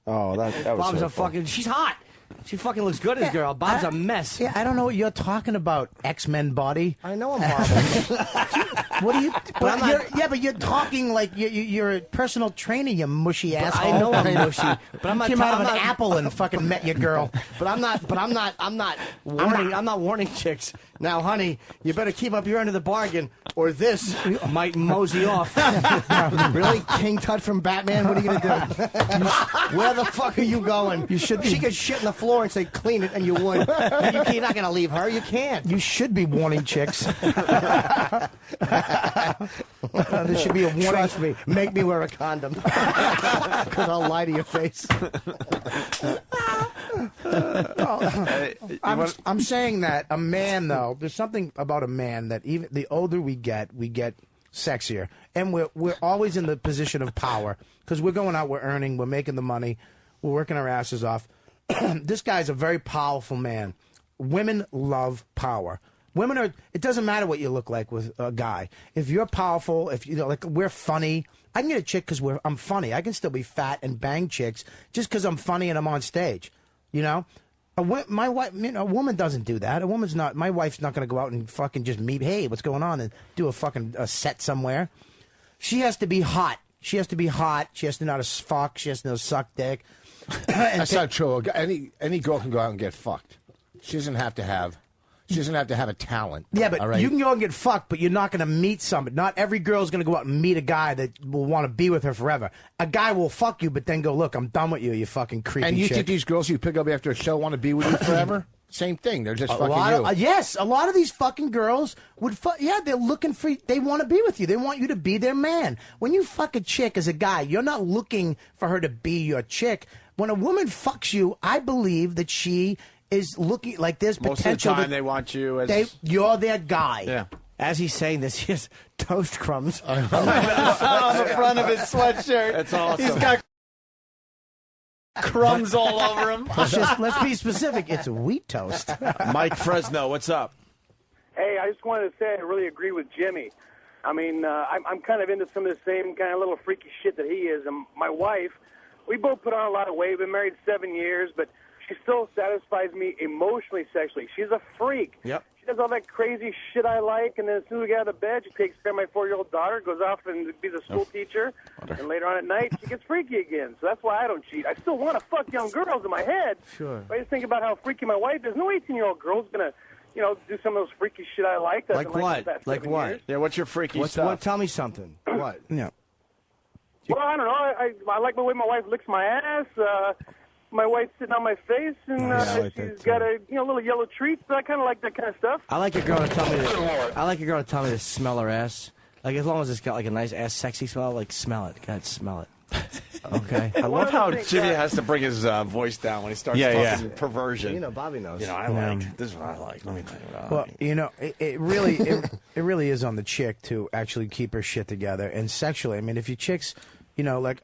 Oh, that was Bob's so a fucking... She's hot. She fucking looks good as a girl. Bob's a mess. Yeah, I don't know what you're talking about, X-Men body. I know I'm horrible. What do you... But you're talking like you're a personal trainer, you mushy asshole. I know I'm mushy, but I'm not came out of an apple and fucking met your girl. But I'm not warning chicks. Now, honey, you better keep up your end of the bargain, or this might mosey off. Really, King Tut from Batman? What are you gonna do? Where the fuck are you going? You should be. She could shit in the floor and say clean it, and you would. You're not gonna leave her. You can't. You should be warning chicks. There should be a warning. Trust me. Make me wear a condom, because I'll lie to your face. I'm saying that a man, though, there's something about a man that even the older we get sexier, and we're always in the position of power because we're going out, we're earning, we're making the money, we're working our asses off. This guy's a very powerful man. Women love power. Women are. It doesn't matter what you look like with a guy. If you're powerful, if you know, like we're funny. I can get a chick because I'm funny. I can still be fat and bang chicks just because I'm funny and I'm on stage. You know, my wife. You know, a woman doesn't do that. A woman's not. My wife's not going to go out and fucking just meet. Hey, what's going on? And do a set somewhere. She has to be hot. She has to be hot. She has to know how to fuck. She has to know how to suck dick. That's not true. Any girl can go out and get fucked. She doesn't have to have a talent. Yeah, but all right? you can go and get fucked, but you're not going to meet somebody. Not every girl's going to go out and meet a guy that will want to be with her forever. A guy will fuck you, but then go, look, I'm done with you, you fucking creepy And you chick. think these girls you pick up after a show want to be with you forever? Same thing. They're just fucking you. Yes, a lot of these fucking girls would they're looking for, they want to be with you. They want you to be their man. When you fuck a chick as a guy, you're not looking for her to be your chick. When a woman fucks you, I believe that she is looking like there's Most potential. of the time, that they want you as you're their guy. Yeah. As he's saying this, he has toast crumbs on the front of his sweatshirt. That's awesome. He's got crumbs all over him. Let's be specific. It's wheat toast. Mike Fresno, what's up? Hey, I just wanted to say I really agree with Jimmy. I mean, I'm kind of into some of the same kind of little freaky shit that he is. And my wife, we both put on a lot of weight. We've been married 7 years, but she still satisfies me emotionally, sexually. She's a freak. Yep. She does all that crazy shit I like, and then as soon as we get out of bed, she takes care of my 4-year-old daughter, goes off and be the school teacher, and later on at night, she gets freaky again. So that's why I don't cheat. I still want to fuck young girls in my head. Sure. But I just think about how freaky my wife is. No 18-year-old girl's going to, do some of those freaky shit I like. Like what? Like what? Years. Yeah, what's your freaky stuff? What? Tell me something. What? Yeah. Well, I don't know. I like the way my wife licks my ass. My wife's sitting on my face, and she's got a little yellow treats. So I kind of like that kind of stuff. I like a girl to tell me to smell her ass. Like as long as it's got like a nice ass, sexy smell. Like smell it. God, smell it. Okay. I love how Jimmy has to bring his voice down when he starts talking perversion. Bobby knows. I like this is what I like. Let me tell you what I Well, it really is on the chick to actually keep her shit together. And sexually, I mean, if your chicks, like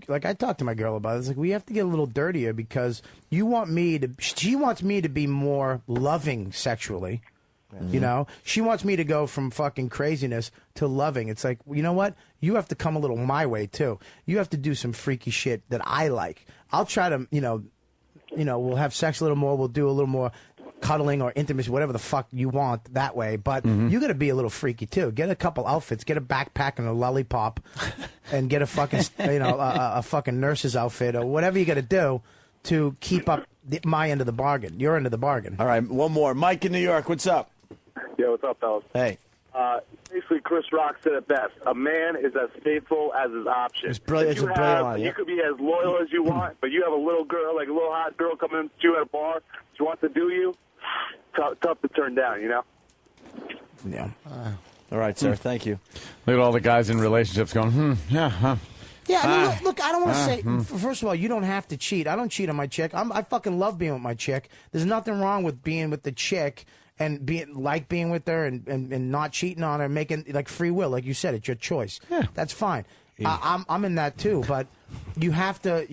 like I talked to my girl about it. It's like we have to get a little dirtier because she wants me to be more loving sexually. She wants me to go from fucking craziness to loving. It's like, you know what? You have to come a little my way too. You have to do some freaky shit that I like. I'll try to, we'll have sex a little more. We'll do a little more cuddling or intimacy, whatever the fuck you want that way. But you got to be a little freaky too. Get a couple outfits. Get a backpack and a lollipop, and get a fucking, a fucking nurse's outfit or whatever you got to do to keep up my end of the bargain. Your end of the bargain. All right, one more. Mike in New York, what's up? Yeah, what's up, fellas? Hey. Basically, Chris Rock said it best. A man is as faithful as his option. It's brilliant. It's a brilliant line. You could be as loyal as you want, but you have a little girl, like a little hot girl coming to you at a bar. She wants to do you. Tough to turn down, Yeah. All right, sir. Thank you. Look at all the guys in relationships going, yeah, huh. Yeah, I mean, look, I don't want to say, first of all, you don't have to cheat. I don't cheat on my chick. I fucking love being with my chick. There's nothing wrong with being with the chick and being with her and not cheating on her, making like free will, like you said, it's your choice. Yeah. That's fine. Yeah. I'm in that too, but you have to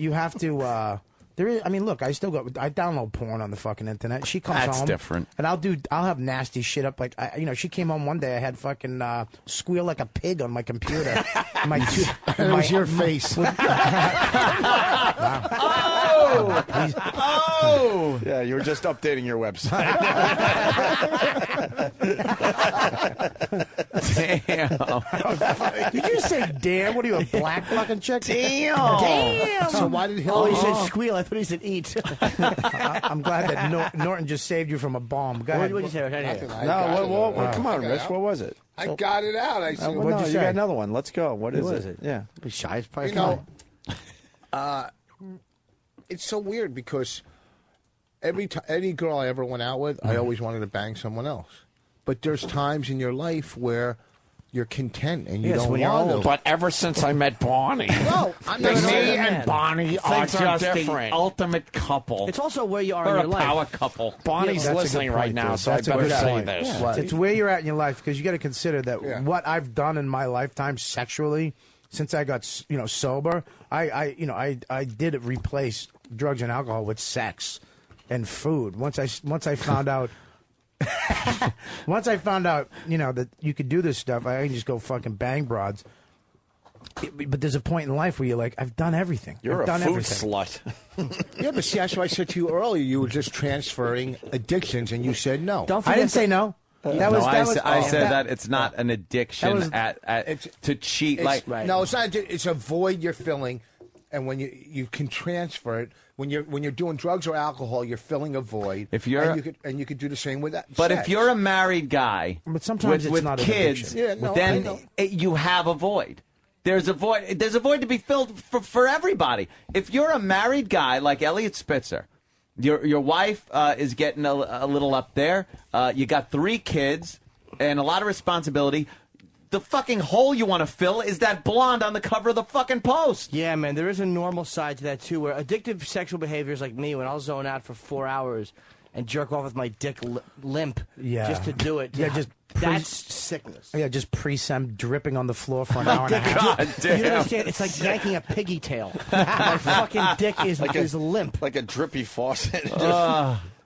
there is, I mean, look, I download porn on the fucking internet. She comes home. That's different. And I'll have nasty shit up. Like, she came home one day. I had fucking squeal like a pig on my computer. It was your face. Oh! Yeah, you were just updating your website. Damn. Did you say damn? What are you, a black fucking chick? Damn. Damn. So why did he said squeal? I thought he said eat. I'm glad that Norton just saved you from a bomb. Go ahead. What did you say? Come on, Rich. What was it? I got it out. I said, what'd you say? You got another one. Let's go. What is it? Yeah. Be shy. It's probably it's so weird because any girl I ever went out with, I always wanted to bang someone else. But there's times in your life where you're content and you don't want to. But ever since I met Bonnie, no, I'm not me and Bonnie are just the ultimate couple. It's also where you are in We're your a life. power couple. Bonnie's listening right now, so I better say this. Yeah. It's where you're at in your life because you got to consider that what I've done in my lifetime sexually since I got sober, I did replace drugs and alcohol with sex and food. Once I found out. Once I found out, that you could do this stuff, I can just go fucking bang broads. But there's a point in life where you're like, I've done everything. You're I've done a food everything. slut. Yeah, but see, that's why I said to you earlier, you were just transferring addictions, and you said no. I didn't say no. I said that it's not an addiction to cheat. No, it's not. It's a void you're filling, and when you can transfer it. When you're doing drugs or alcohol, you're filling a void. If you're and you could do the same with that. But sex. if you're a married guy, but sometimes with not kids, then you have a void. There's a void. There's a void to be filled for everybody. If you're a married guy like Elliot Spitzer, your wife is getting a little up there. You got 3 kids and a lot of responsibility. the fucking hole you want to fill is that blonde on the cover of the fucking Post. Yeah, man, there is a normal side to that, too, where addictive sexual behaviors like me, when I'll zone out for 4 hours and jerk off with my dick limp just to do it. Yeah, just that's sickness. Yeah, just pre-sem dripping on the floor for an hour and a half. God damn. You don't understand? It's like yanking a piggy tail. My fucking dick is limp. Like a drippy faucet.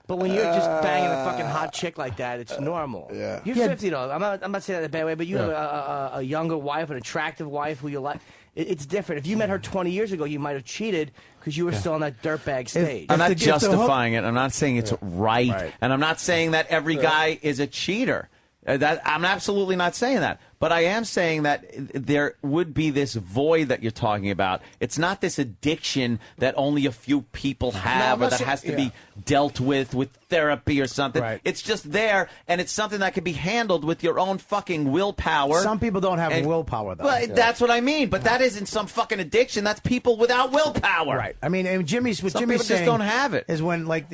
But when you're just banging a fucking hot chick like that, it's normal. Yeah. You're 50 though. I'm not saying that in a bad way, but you have a younger wife, an attractive wife who you like. It's different. If you met her 20 years ago, you might have cheated because you were still on that dirtbag stage. I'm not justifying it. I'm not saying it's right. And I'm not saying that every guy is a cheater. I'm absolutely not saying that. But I am saying that there would be this void that you're talking about. It's not this addiction that only a few people have or that has to be dealt with therapy or something. Right. It's just there, and it's something that can be handled with your own fucking willpower. Some people don't have willpower, though. Well, that's what I mean. But that isn't some fucking addiction. That's people without willpower. Right. I mean, and Jimmy's Some Jimmy's people just saying don't have it. is when like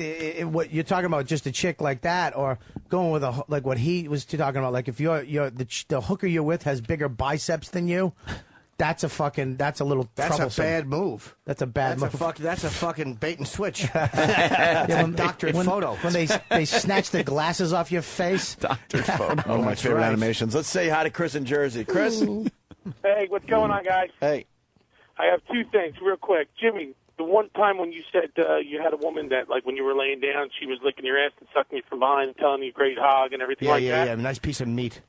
what you're talking about, just a chick like that, or going with like what he was talking about, like if the hooker you're with has bigger biceps than you. That's a little troublesome. A bad move. That's a bad move. That's a fucking bait and switch. Doctored photo. When they snatch the glasses off your face. Doctored photo. One of my favorite animations. Let's say hi to Chris in Jersey. Chris? Hey, what's going on, guys? Hey. I have two things real quick. Jimmy, the one time when you said you had a woman that, like, when you were laying down, she was licking your ass and sucking you from behind and telling you great hog and everything that. Yeah, nice piece of meat.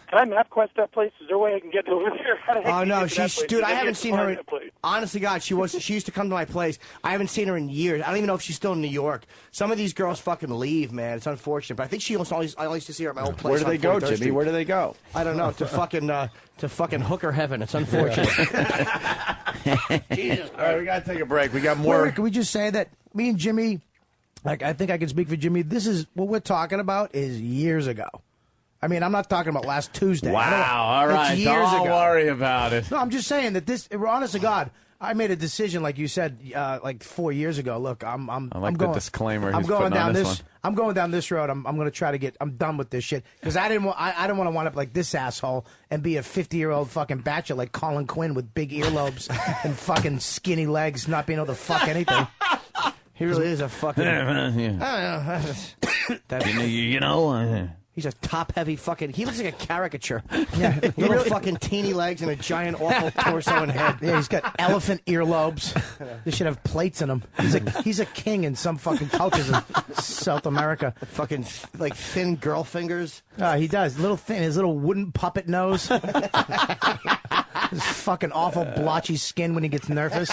Can I MapQuest that place? Is there a way I can get over there? Oh no, dude. I haven't seen her. Honest to God, she used to come to my place. I haven't seen her in years. I don't even know if she's still in New York. Some of these girls fucking leave, man. It's unfortunate, but I think I used to see her at my old place. Where do they go, Jimmy? Street. Where do they go? I don't know. To fucking hooker heaven. It's unfortunate. Jesus. All right, we gotta take a break. We got more. Wait, can we just say that me and Jimmy, like I think I can speak for Jimmy. This is what we're talking about is years ago. I mean, I'm not talking about last Tuesday. Wow, all right. Don't worry about it. No, I'm just saying that honest to God, I made a decision, like you said, like 4 years ago. Look, I like the disclaimer. I'm he's going putting down on this. one. I'm going down this road. I'm going to try to I'm done with this shit because I don't want to wind up like this asshole and be a 50-year-old fucking bachelor like Colin Quinn with big earlobes and fucking skinny legs, not being able to fuck anything. He really is a fucking. Yeah. You know. He's a top-heavy fucking. He looks like a caricature. Yeah, little fucking teeny legs and a giant awful torso and head. Yeah, he's got elephant earlobes. They should have plates in him. He's a king in some fucking cultures in South America. Fucking like thin girl fingers. He does. Little thin. His little wooden puppet nose. His fucking awful blotchy skin when he gets nervous.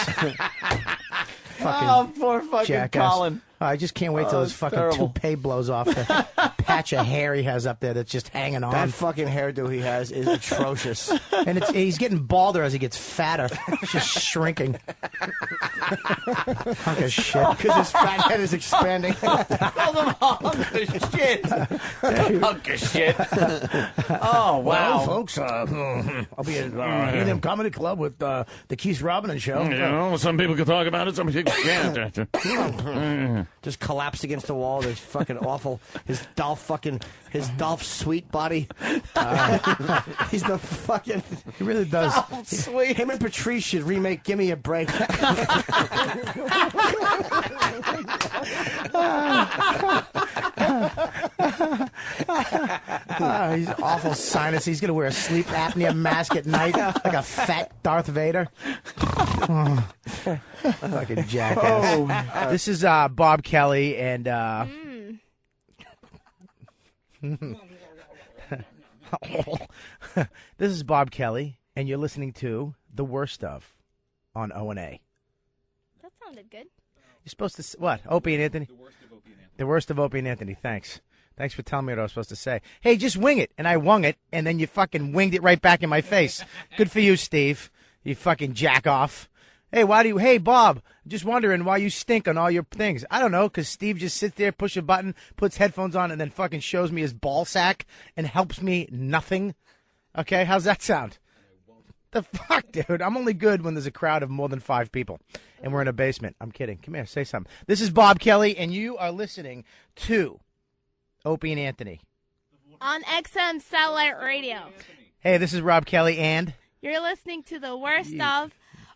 Oh, poor fucking jackass. Colin. I just can't wait till his fucking toupee blows off the patch of hair he has up there that's just hanging on. That fucking hairdo he has is atrocious. And he's getting balder as he gets fatter. It's just shrinking. Hunk of shit. Because his fat head is expanding. Hunk of shit. Hunk of shit. Oh, wow. Well, folks, I'll be at Helium Comedy Club with the Keith Robinson Show. You know, some people can talk about it, some people can't. Just collapsed against the wall. There's fucking awful. His Dolph Sweet body. He's the fucking. He really does. Dolph Sweet. Him and Patrice should remake "Gimme a Break." He's awful sinus. He's gonna wear a sleep apnea mask at night like a fat Darth Vader. Fucking jackass. This is Bob Kelly and this is Bob Kelly, and you're listening to The Worst Of on O&A. That sounded good. You're supposed to what? Opie and Anthony. The Worst of Opie and Anthony. Thanks for telling me what I was supposed to say. Hey, just wing it, and I wung it, and then you fucking winged it right back in my face. Good for you, Steve. You fucking jack off. Hey, Bob, just wondering why you stink on all your things. I don't know, because Steve just sits there, push a button, puts headphones on, and then fucking shows me his ball sack and helps me nothing. Okay, how's that sound? The fuck, dude? I'm only good when there's a crowd of more than 5 people, and we're in a basement. I'm kidding. Come here, say something. This is Bob Kelly, and you are listening to Opie and Anthony. On XM Satellite Radio. Hey, this is Rob Kelly, and You're listening to the worst of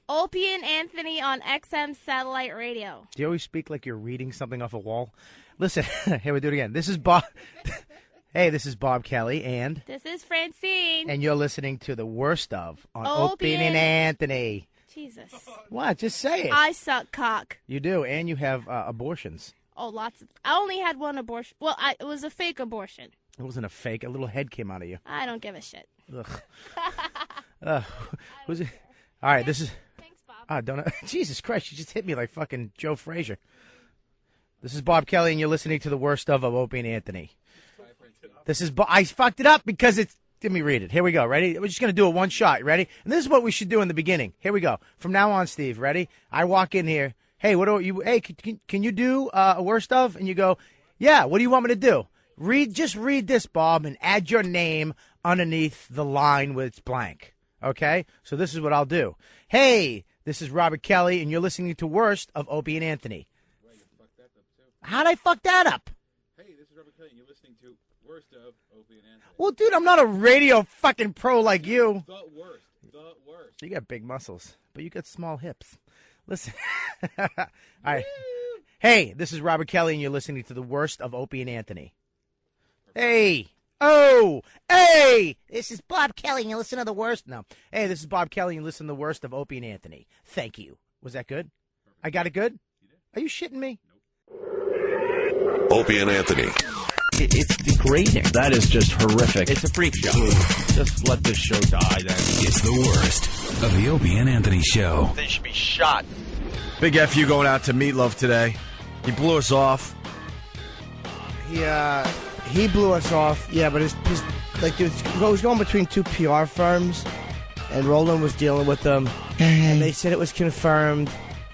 Opie and Anthony on XM Satellite Radio. do you always speak like you're reading something off a wall? Listen, here we do it again. This is Bob. Hey, this is Bob Kelly, and This is Francine. you're listening to the worst of on Opie Opie and Anthony. Jesus. What? Just say it. I suck cock. You do, and you have abortions. Oh, lots of. I only had one abortion. Well, it was a fake abortion. It wasn't a fake. A little head came out of you. I don't give a shit. Ugh. Who's it? All right, this is. Thanks, Bob. Don't. Jesus Christ! You just hit me like fucking Joe Frazier. This is Bob Kelly, and you're listening to the worst of Opie and Anthony. This is. I fucked it up because it's. Let me read it. Here we go. Ready? We're just gonna do it one shot. Ready? And this is what we should do in the beginning. Here we go. From now on, Steve. Ready? I walk in here. Hey, what do you? Hey, can you do a worst of? And you go, yeah. What do you want me to do? Just read this, Bob, and add your name underneath the line with it's blank. Okay? So this is what I'll do. Hey, this is Robert Kelly, and you're listening to Worst of Opie and Anthony. How'd I fuck that up? Hey, this is Robert Kelly, and you're listening to Worst of Opie and Anthony. Well, dude, I'm not a radio fucking pro like you. The worst. You got big muscles, but you got small hips. Listen. All right. Hey, this is Robert Kelly, and you're listening to the Worst of Opie and Anthony. Hey. Oh. Hey. This is Bob Kelly, and you listen to the worst. No. Hey, this is Bob Kelly, and you listen to the Worst of Opie and Anthony. Thank you. Was that good? I got it good? Are you shitting me? Opie and Anthony. It's degrading. That is just horrific. It's a freak show. Just let this show die then. It's the worst of the Opie and Anthony show. They should be shot. Big F you going out to Meatloaf today. He blew us off. He blew us off. Yeah, but his like it was going between two PR firms, and Roland was dealing with them, and they said it was confirmed,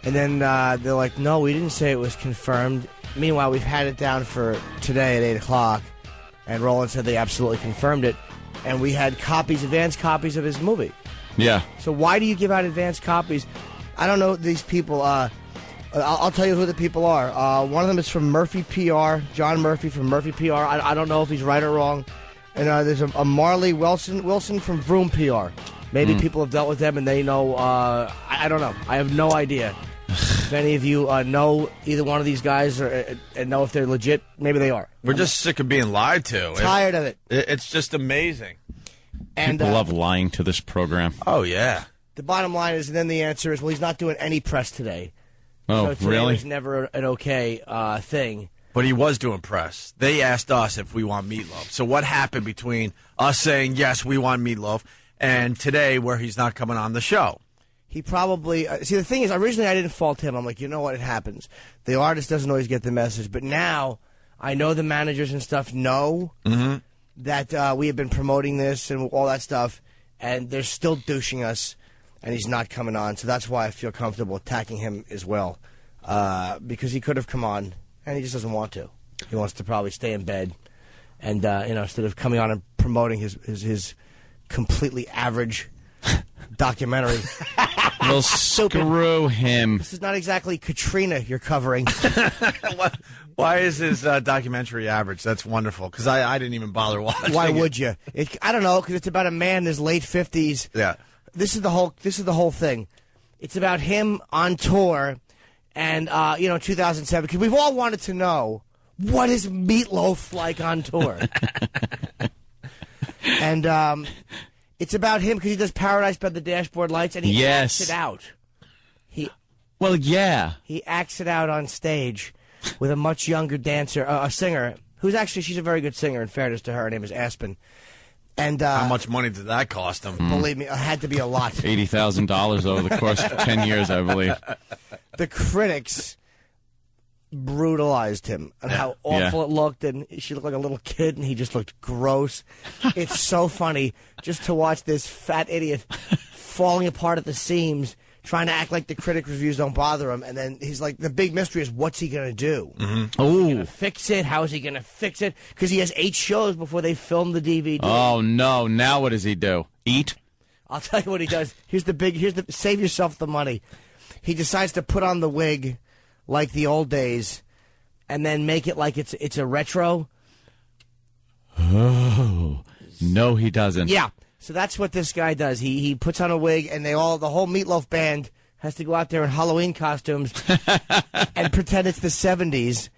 and then they're like, no, we didn't say it was confirmed. Meanwhile, we've had it down for today at 8 o'clock, and Roland said they absolutely confirmed it, and we had advanced copies of his movie. Yeah. So why do you give out advanced copies? I don't know these people. I'll tell you who the people are. One of them is from Murphy PR, John Murphy from Murphy PR. I don't know if he's right or wrong. And there's a Marley Wilson from Vroom PR. Maybe people have dealt with them and they know. I don't know. I have no idea. If any of you know either one of these guys and know if they're legit, maybe they are. We're just sick of being lied to. Tired of it. It's just amazing. And people love lying to this program. Oh, yeah. The bottom line is, and then the answer is, well, he's not doing any press today. Oh, so today really? was never an okay thing. But he was doing press. They asked us if we want Meatloaf. So what happened between us saying, yes, we want Meatloaf, and today where he's not coming on the show? He probably see the thing is originally I didn't fault him. I'm like, you know what, it happens. The artist doesn't always get the message, but now I know the managers and stuff know that we have been promoting this and all that stuff, and they're still douching us, and he's not coming on. So that's why I feel comfortable attacking him as well, because he could have come on, and he just doesn't want to. He wants to probably stay in bed, and instead of coming on and promoting his completely average documentary. Well, screw him. This is not exactly Katrina you're covering. Why is his documentary average? That's wonderful, because I didn't even bother watching. Why would you? I don't know, because it's about a man in his late 50s. Yeah. This is the whole thing. It's about him on tour, and 2007. Because we've all wanted to know, what is Meatloaf like on tour? And it's about him because he does Paradise by the Dashboard Lights, and he acts it out. He acts it out on stage with a much younger dancer, a singer, who's actually, she's a very good singer, in fairness to her. Her name is Aspen. And how much money did that cost him? Believe me, it had to be a lot. $80,000 over the course of 10 years, I believe. The critics brutalized him and how awful it looked, and she looked like a little kid, and he just looked gross. It's so funny just to watch this fat idiot falling apart at the seams, trying to act like the critic reviews don't bother him, and then he's like, the big mystery is, what's he going to do? Is he going to fix it? How is he going to fix it? Because he has 8 shows before they film the DVD. Oh, no. Now what does he do? Eat? I'll tell you what he does. Save yourself the money. He decides to put on the wig like the old days, and then make it like it's a retro. Oh, no, he doesn't. Yeah. So that's what this guy does. He puts on a wig, and the whole Meatloaf band has to go out there in Halloween costumes and pretend it's the 70s.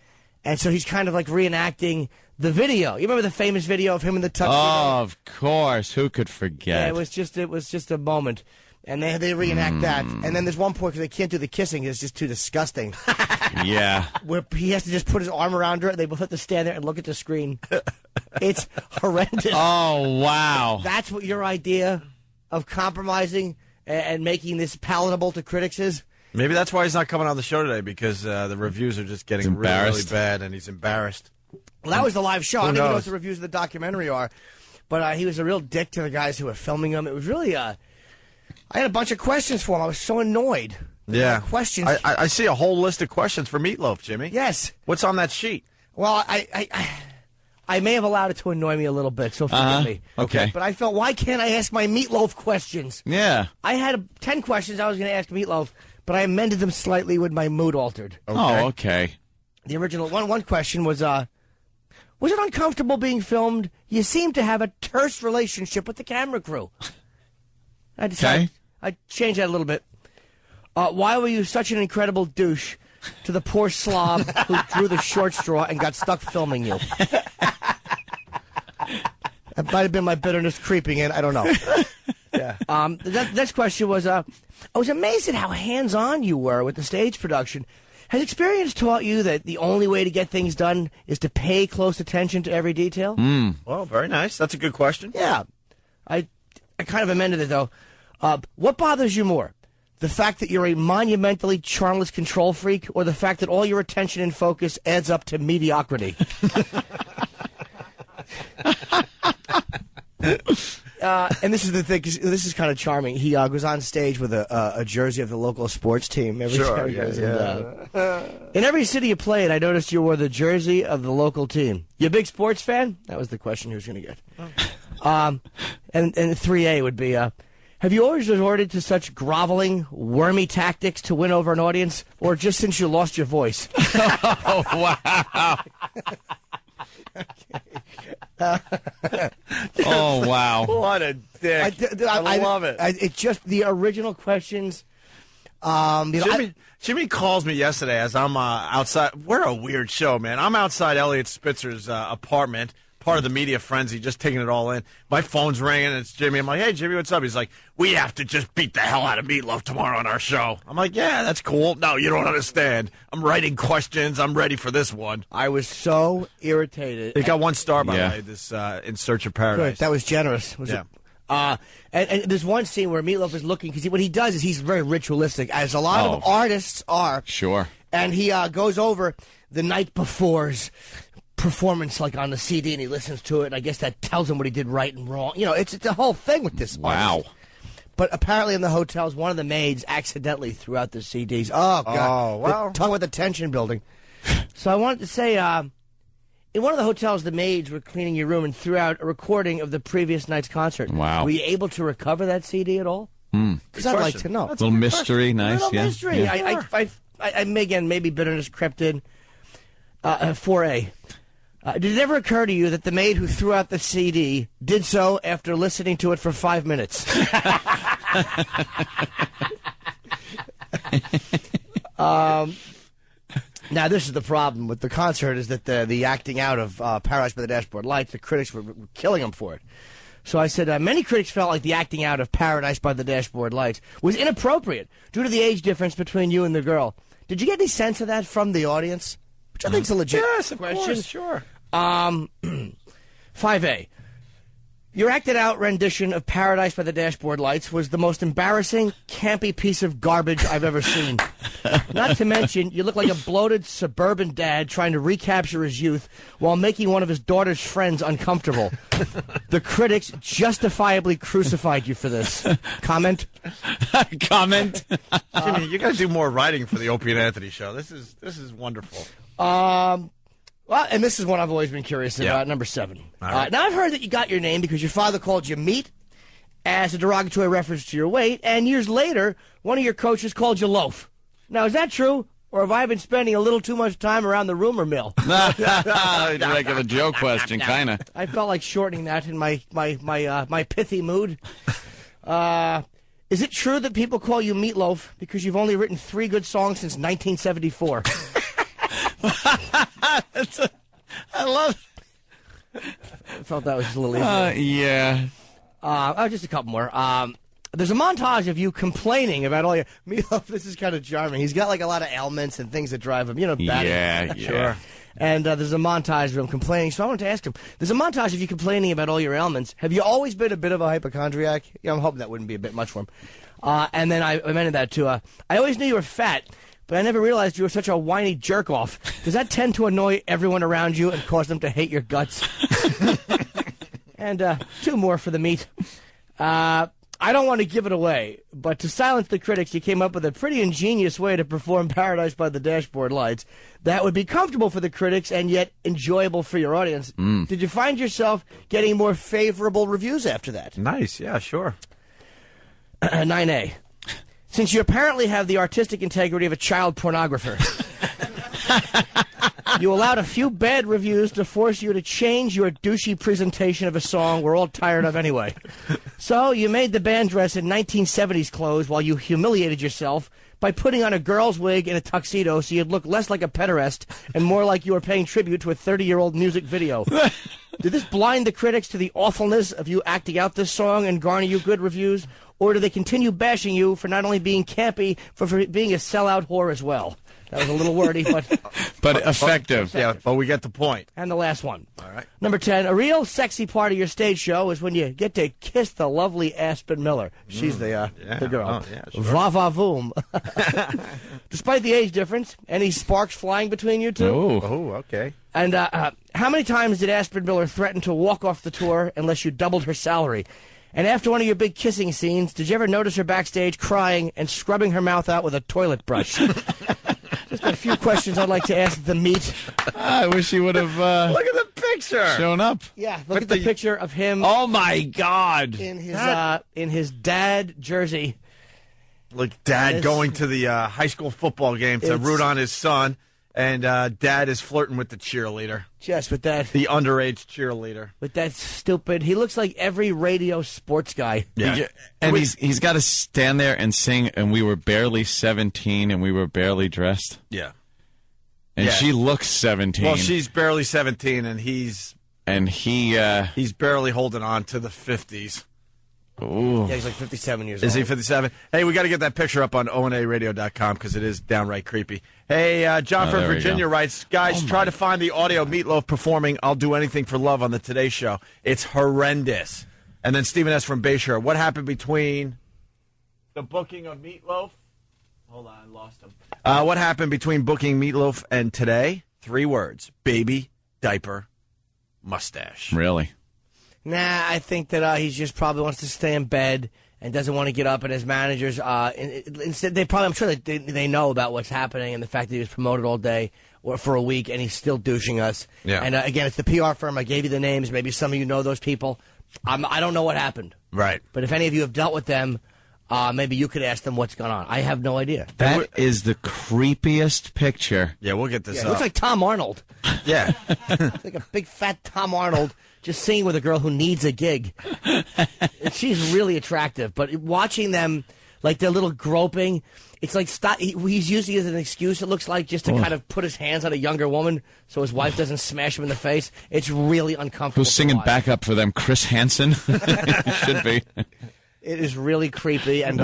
And so he's kind of like reenacting the video. You remember the famous video of him in the tuxedo? Oh, of course. Who could forget? Yeah, it was just a moment. And they reenact that. And then there's one point because they can't do the kissing. It's just too disgusting. Yeah. Where he has to just put his arm around her. They both have to stand there and look at the screen. It's horrendous. Oh, wow. That's what your idea of compromising and making this palatable to critics is? Maybe that's why he's not coming on the show today, because the reviews are just getting really bad, and he's embarrassed. Well, that was the live show. I don't even know what knows? the reviews of the documentary are. But he was a real dick to the guys who were filming him. It was really... I had a bunch of questions for him. I was so annoyed. Yeah. Questions. I see a whole list of questions for Meatloaf, Jimmy. Yes. What's on that sheet? Well, I may have allowed it to annoy me a little bit, so forgive me. Okay. But I felt, why can't I ask my Meatloaf questions? Yeah. I had 10 questions I was going to ask Meatloaf, but I amended them slightly when my mood altered. Okay. Oh, okay. The original one question was it uncomfortable being filmed? You seem to have a terse relationship with the camera crew. I decided I'd change that a little bit. Why were you such an incredible douche to the poor slob who drew the short straw and got stuck filming you? That might have been my bitterness creeping in. I don't know. Yeah. The next question was, I was amazed at how hands-on you were with the stage production. Has experience taught you that the only way to get things done is to pay close attention to every detail? Well, very nice. That's a good question. Yeah. I kind of amended it, though. What bothers you more? The fact that you're a monumentally charmless control freak, or the fact that all your attention and focus adds up to mediocrity? And this is the thing, 'cause this is kind of charming. He goes on stage with a jersey of the local sports team every time he goes. In every city you played, I noticed you wore the jersey of the local team. You a big sports fan? That was the question he was going to get. And 3A would be, have you always resorted to such groveling, wormy tactics to win over an audience, or just since you lost your voice? Oh, wow. Oh, wow. What a dick. I love it. It's just the original questions. Jimmy calls me yesterday as I'm outside. We're a weird show, man. I'm outside Elliot Spitzer's apartment, part of the media frenzy, just taking it all in. My phone's ringing, and it's Jimmy. I'm like, hey, Jimmy, what's up? He's like, we have to just beat the hell out of Meatloaf tomorrow on our show. I'm like, yeah, that's cool. No, you don't understand. I'm writing questions. I'm ready for this one. I was so irritated. It got 1 star, by the way, this In Search of Paradise. Good. That was generous. Was it? And there's one scene where Meatloaf is looking, because what he does is he's very ritualistic, as a lot of artists are. Sure. And he goes over the night before's performance, like on the CD, and he listens to it, and I guess that tells him what he did right and wrong. You know, it's the whole thing with this artist. But apparently in the hotels, one of the maids accidentally threw out the CDs. Oh, God. Oh, well. Talk about the tension building. So I wanted to say, in one of the hotels, the maids were cleaning your room and threw out a recording of the previous night's concert. Wow. Were you able to recover that CD at all? Because I'd like to know. A little mystery, nice. A little mystery. Yeah. I again, maybe bitterness crept in. 4A. Did it ever occur to you that the maid who threw out the CD did so after listening to it for 5 minutes? Now, this is the problem with the concert, is that the acting out of Paradise by the Dashboard Lights, the critics were killing him for it. So I said, many critics felt like the acting out of Paradise by the Dashboard Lights was inappropriate due to the age difference between you and the girl. Did you get any sense of that from the audience? Which I think is a legit question. Course, sure. 5A. Your acted out rendition of Paradise by the Dashboard Lights was the most embarrassing, campy piece of garbage I've ever seen. Not to mention, you look like a bloated suburban dad trying to recapture his youth while making one of his daughter's friends uncomfortable. The critics justifiably crucified you for this. Comment? Comment? Jimmy, you got to do more writing for the Opie and Anthony show. This is wonderful. Well, and this is one I've always been curious about, number 7. Right. Now, I've heard that you got your name because your father called you meat as a derogatory reference to your weight, and years later, one of your coaches called you loaf. Now, is that true, Or have I been spending a little too much time around the rumor mill? Regular joke question, kind of. I felt like shortening that in my pithy mood. Is it true that people call you Meatloaf because you've only written 3 good songs since 1974? I love I felt that was just a little easier. Yeah. Just a couple more. There's a montage of you complaining about all your... Meatloaf, this is kind of charming. He's got like a lot of ailments and things that drive him, bad. Yeah. Sure. And there's a montage of him complaining. So I wanted to ask him, there's a montage of you complaining about all your ailments. Have you always been a bit of a hypochondriac? I'm hoping that wouldn't be a bit much for him. And then I amended that to, I always knew you were fat, but I never realized you were such a whiny jerk-off. Does that tend to annoy everyone around you and cause them to hate your guts? And 2 more for the meat. I don't want to give it away, but to silence the critics, you came up with a pretty ingenious way to perform Paradise by the Dashboard Lights that would be comfortable for the critics and yet enjoyable for your audience. Did you find yourself getting more favorable reviews after that? Nice, yeah, sure. 9A. Since you apparently have the artistic integrity of a child pornographer, you allowed a few bad reviews to force you to change your douchey presentation of a song we're all tired of anyway. So you made the band dress in 1970s clothes while you humiliated yourself by putting on a girl's wig and a tuxedo so you'd look less like a pederast and more like you were paying tribute to a 30-year-old music video. Did this blind the critics to the awfulness of you acting out this song and garner you good reviews? Or do they continue bashing you for not only being campy, but for being a sellout whore as well? That was a little wordy, but effective. Yeah, but we get the point. And the last one. All right. Number 10, a real sexy part of your stage show is when you get to kiss the lovely Aspen Miller. She's the girl. Oh, yeah, sure. Va-va-voom. Despite the age difference, any sparks flying between you two? Oh, okay. And how many times did Aspen Miller threaten to walk off the tour unless you doubled her salary? And after one of your big kissing scenes, did you ever notice her backstage crying and scrubbing her mouth out with a toilet brush? Just a few questions I'd like to ask the meat. I wish he would have look at the picture. Shown up. Yeah, look at the picture of him. Oh my God! In his dad jersey. Like Dad going to the high school football game to root on his son, and Dad is flirting with the cheerleader. Just with that. The underage cheerleader. With that stupid. He looks like every radio sports guy. Yeah. And he's got to stand there and sing, and we were barely 17, and we were barely dressed. Yeah. And she looks 17. Well, she's barely 17, and he's barely holding on to the 50s. Ooh. Yeah, he's like 57 years old. Is he 57? Hey, we got to get that picture up on onaradio.com because it is downright creepy. Hey, John from Virginia writes, guys, try to find the audio Meatloaf performing I'll Do Anything for Love on the Today Show. It's horrendous. And then Stephen S. from Bayshore, what happened between the booking of Meatloaf? Hold on, I lost him. What happened between booking Meatloaf and today? 3 words. Baby, diaper, mustache. Really? Nah, I think that he just probably wants to stay in bed and doesn't want to get up. And his managers, instead, I'm sure that they know about what's happening and the fact that he was promoted all day or for a week and he's still douching us. Yeah. And again, it's the PR firm. I gave you the names. Maybe some of you know those people. I don't know what happened. Right. But if any of you have dealt with them, maybe you could ask them what's going on. I have no idea. That is the creepiest picture. Yeah, we'll get this up. It looks like Tom Arnold. Yeah. It's like a big fat Tom Arnold just singing with a girl who needs a gig. And she's really attractive, but watching them, like their little groping, it's like he's using it as an excuse, it looks like, just to kind of put his hands on a younger woman so his wife doesn't smash him in the face. It's really uncomfortable. Who's singing backup for them? Chris Hansen? Should be. It is really creepy, and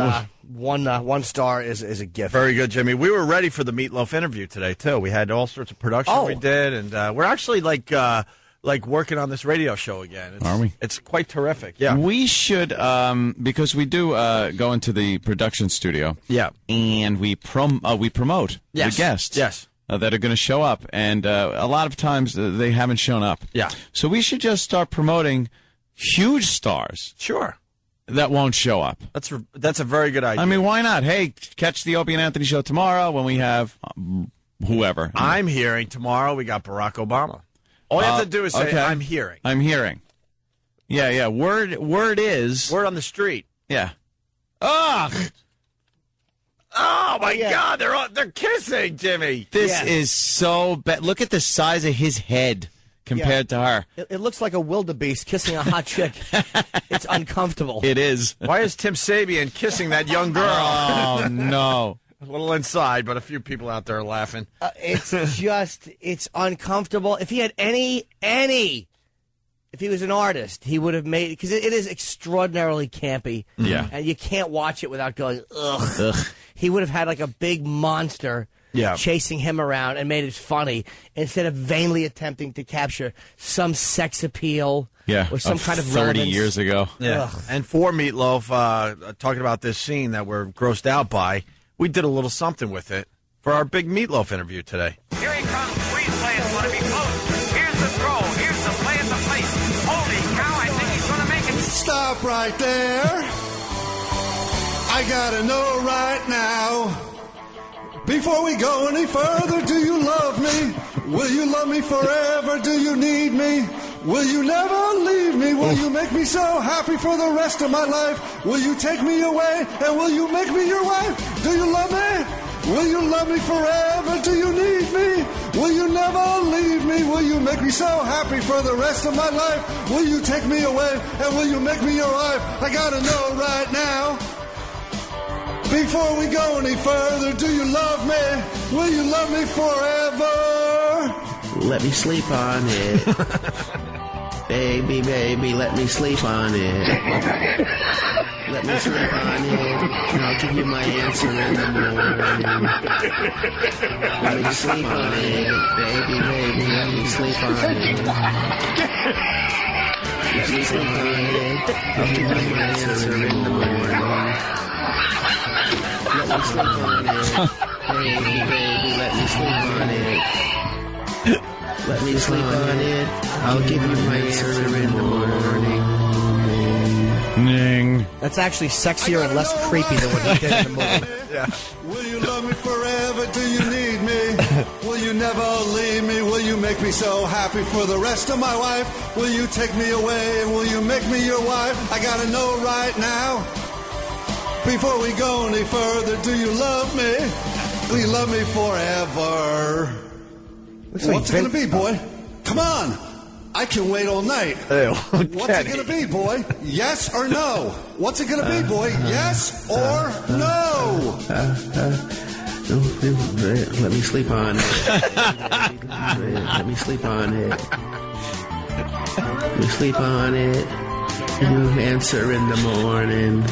one star is a gift. Very good, Jimmy. We were ready for the Meatloaf interview today, too. We had all sorts of production we did, and we're actually like working on this radio show again. Are we? It's quite terrific, yeah. We should, because we do go into the production studio. Yeah. And we promote the guests. Yes. That are going to show up, and a lot of times they haven't shown up. Yeah. So we should just start promoting huge stars. Sure. That won't show up. That's a very good idea. I mean, why not? Hey, catch the Opie and Anthony show tomorrow when we have whoever. I'm hearing tomorrow we got Barack Obama. All you have to do is say, I'm hearing. I'm hearing. Yeah. Word is... Word on the street. Yeah. Ugh! Oh my God! They're kissing, Jimmy. This is so bad. Look at the size of his head compared to her. It looks like a wildebeest kissing a hot chick. It's uncomfortable. It is. Why is Tim Sabian kissing that young girl? Oh no! A little inside, but a few people out there are laughing. It's uncomfortable. If he had if he was an artist, he would have made, because it is extraordinarily campy. Yeah. And you can't watch it without going, ugh. He would have had like a big monster chasing him around and made it funny instead of vainly attempting to capture some sex appeal or some kind of 30 relevance. years ago. Yeah. And for Meatloaf, talking about this scene that we're grossed out by, we did a little something with it for our big Meatloaf interview today. Here he comes. Freeze players want to be close. Here's the throw. Here's the play at the place. Holy cow, I think he's going to make it. Stop right there. I gotta know right now. Before we go any further, do you love me? Will you love me forever? Do you need me? Will you never leave me? Will you make me so happy for the rest of my life? Will you take me away and will you make me your wife? Do you love me? Will you love me forever? Do you need me? Will you never leave me? Will you make me so happy for the rest of my life? Will you take me away and will you make me your wife? I gotta know right now. Before we go any further, do you love me? Will you love me forever? Let me sleep on it. Baby, baby, let me sleep on it. Let me sleep on it, and I'll give you my answer in the morning. Let me sleep on it. Baby, baby, let me sleep on it. Let me sleep on it, I'll give you my answer in the morning. Let me sleep on it. Baby, baby, let me sleep on it. Let me sleep on it. I'll give you my answer in the morning. That's actually sexier and less creepy than what he did in the movie. Yeah. Will you love me forever? Do you need me? Will you never leave me? Will you make me so happy for the rest of my life? Will you take me away and will you make me your wife? I gotta know right now. Before we go any further, do you love me? Will you love me forever? What's it going to be, boy? Come on. I can wait all night. What's it going to be, boy? Yes or no? What's it going to be, boy? Yes or no? Let me sleep on it. Let me sleep on it. Let me sleep on it. You answer in the morning.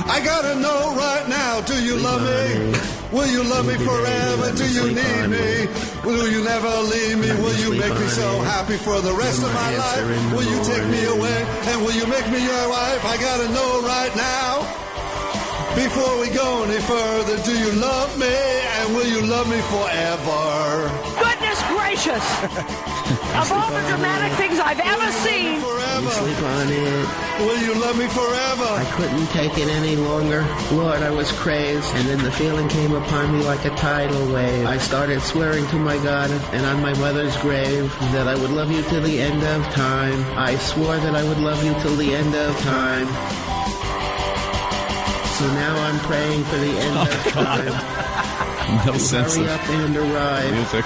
I gotta know right now, do you love me? Will you love me forever? Do you need me? Will you never leave me? Will you make me so happy for the rest of my life? Will you take me away and will you make me your wife? I gotta know right now. Before we go any further, do you love me and will you love me forever? Goodness gracious! Of all the dramatic things I've ever seen. Let me sleep on it. Will you love me forever? I couldn't take it any longer. Lord, I was crazed. And then the feeling came upon me like a tidal wave. I started swearing to my God and on my mother's grave that I would love you till the end of time. I swore that I would love you till the end of time. So now I'm praying for the end of time. No sense Hurry of up and arrive. music.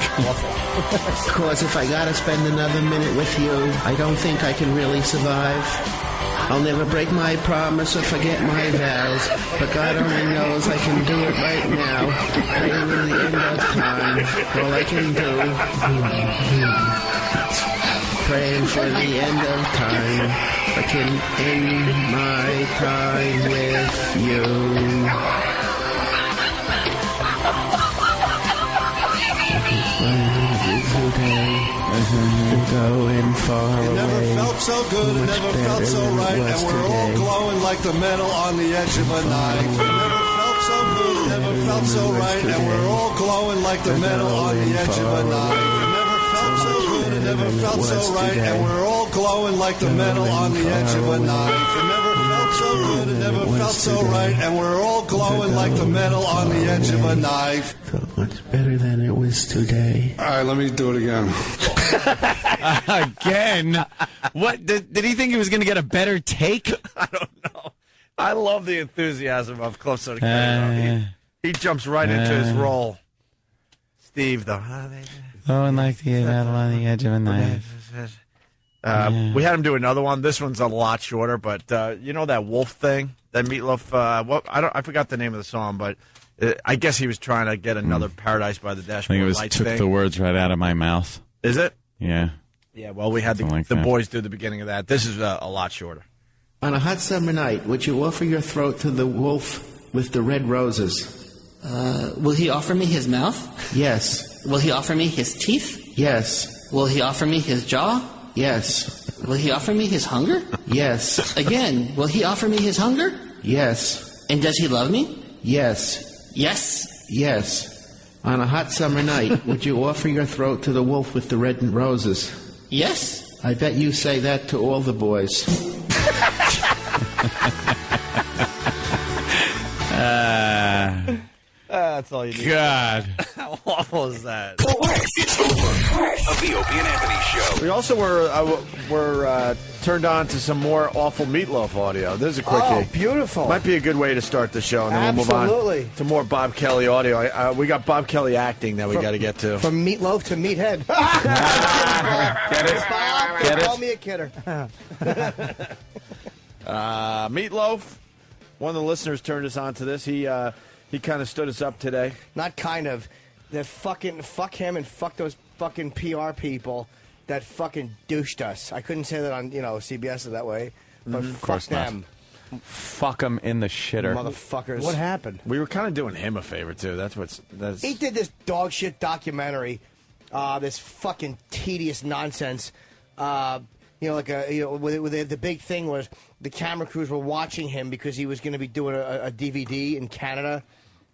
Cause if I gotta spend another minute with you, I don't think I can really survive. I'll never break my promise or forget my vows, but God only knows I can do it right now. Praying in the end of time, all I can do. Praying for the end of time, I can end my time with you. Going far It never away. felt so good, it never felt so right, and we're all glowing like the metal on the edge of a knife. It never felt so good, it never felt so right, and we're all glowing like the metal on the edge of a knife. It never felt so good, it never felt so right, and we're all glowing like the metal on the edge of a knife. It never felt so good, it never felt so right, and we're all glowing like the metal on the edge of a knife. Felt much better than it was today. All right, let me do it again. Again? What? Did he think he was going to get a better take? I don't know. I love the enthusiasm of Close to the Camera. He jumps right into his role. Steve, though. Oh, and like the battle on the edge of a knife. We had him do another one. This one's a lot shorter, but you know that wolf thing that Meatloaf. I forgot the name of the song, but I guess he was trying to get another Paradise by the I Dashboard think it was Lights took thing. the words right out of my mouth. Is it? Yeah. Yeah. Well, we had the boys do the beginning of that. This is a lot shorter. On a hot summer night, would you offer your throat to the wolf with the red roses? Will he offer me his mouth? Yes. Will he offer me his teeth? Yes. Will he offer me his jaw? Yes. Will he offer me his hunger? Yes. Again, will he offer me his hunger? Yes. And does he love me? Yes. Yes. Yes. On a hot summer night, would you offer your throat to the wolf with the red roses? Yes. I bet you say that to all the boys. That's all you need. God. How awful is that? It's the worst of the Opie and Anthony Show. We also were turned on to some more awful Meatloaf audio. This is a quickie. Oh, beautiful. Might be a good way to start the show, and then we'll move on to more Bob Kelly audio. We got Bob Kelly acting that we got to get to. From Meatloaf to Meathead. Get it? Bob, Get it? call me a kidder. Meatloaf. One of the listeners turned us on to this. He kind of stood us up today. Not kind of. Fuck him and fuck those fucking PR people that fucking douched us. I couldn't say that on CBS that way, but fuck them. Fuck them in the shitter. Motherfuckers. What happened? We were kind of doing him a favor, too. That's He did this dog shit documentary, this fucking tedious nonsense. The big thing was the camera crews were watching him because he was going to be doing a DVD in Canada.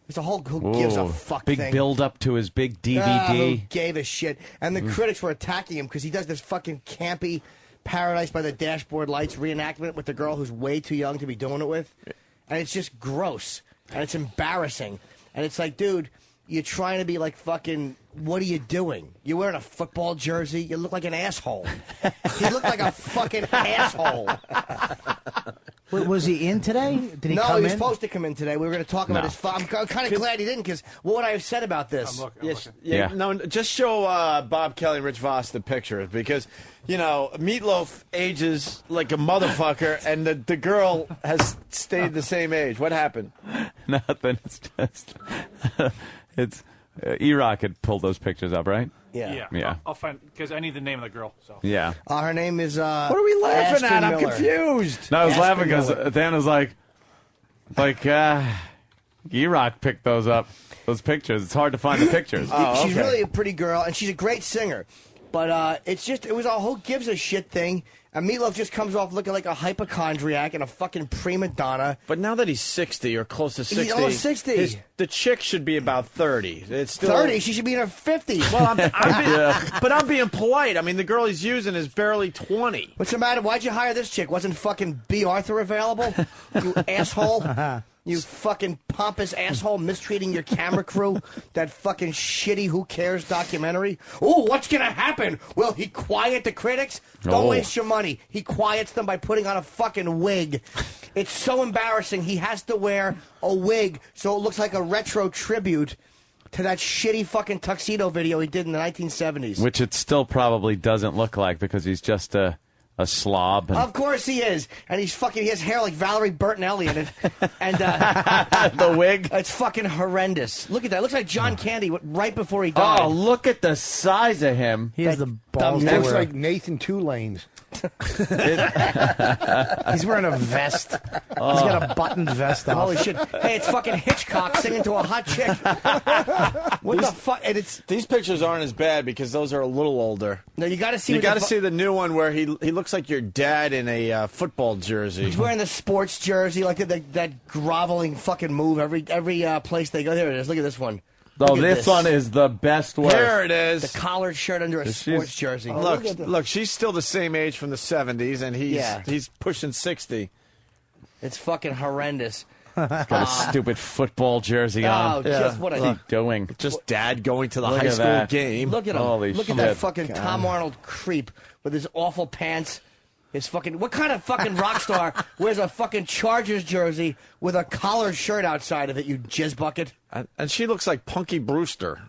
It's a whole who gives a fuck big thing. build up to his big DVD. Who gave a shit? And the critics were attacking him because he does this fucking campy Paradise by the Dashboard Lights reenactment with the girl who's way too young to be doing it with. And it's just gross. And it's embarrassing. And it's like, dude, you're trying to be like fucking, what are you doing? You're wearing a football jersey? You look like an asshole. He looked like a fucking asshole. Was he in today? Did he no, come he was in? supposed to come in today. We were going to talk about his. I'm kind of glad he didn't, because what would I have said about this? I'm looking. No, just show Bob Kelly and Rich Voss the picture, because Meatloaf ages like a motherfucker, and the girl has stayed the same age. What happened? Nothing. It's just it's E-Rock had pulled those pictures up, right? Yeah. I'll find, because I need the name of the girl. So Yeah. Her name is. What are we laughing Ashton at? I'm Miller. confused. No, I was Ashton laughing because Miller. Dan was like, E-Rock picked those pictures. It's hard to find the pictures. She's really a pretty girl, and she's a great singer. But it was a whole gives a shit thing. And Meatloaf just comes off looking like a hypochondriac and a fucking prima donna. But now that he's 60 or close to 60, He's almost 60. The chick should be about 30. It's still 30? She should be in her 50s. Well, but I'm being polite. I mean, the girl he's using is barely 20. What's the matter? Why'd you hire this chick? Wasn't fucking B. Arthur available? You asshole. You fucking pompous asshole mistreating your camera crew. That fucking shitty Who Cares documentary. Oh, what's going to happen? Will he quiet the critics? Don't waste your money. He quiets them by putting on a fucking wig. It's so embarrassing. He has to wear a wig so it looks like a retro tribute to that shitty fucking tuxedo video he did in the 1970s. Which it still probably doesn't look like, because he's just a slob. Of course he is. And he has hair like Valerie Bertinelli in it. And the wig? It's fucking horrendous. Look at that. It looks like John Candy right before he died. Oh, look at the size of him. He has the balls. He looks like Nathan Two Lanes. He's wearing a vest. He's got a buttoned vest on. Holy shit. Hey, it's fucking Hitchcock singing to a hot chick. What the fuck? And These pictures aren't as bad because those are a little older. No, you got to see. You got to see the new one where he looks like your dad in a football jersey. He's wearing the sports jersey, like that groveling fucking move every place they go. There it is. Look at this one. Oh, this one is the best one. Here it is. The collared shirt under a sports jersey. Look, she's still the same age from the 70s, and he's pushing 60. It's fucking horrendous. He's got a stupid football jersey on. Just what What's he doing? Just dad going to the Look high at school that. game. Look at him. Holy Look shit. at that fucking Tom Arnold creep with his awful pants. His fucking... What kind of fucking rock star wears a fucking Chargers jersey with a collared shirt outside of it, you jizz bucket? And she looks like Punky Brewster.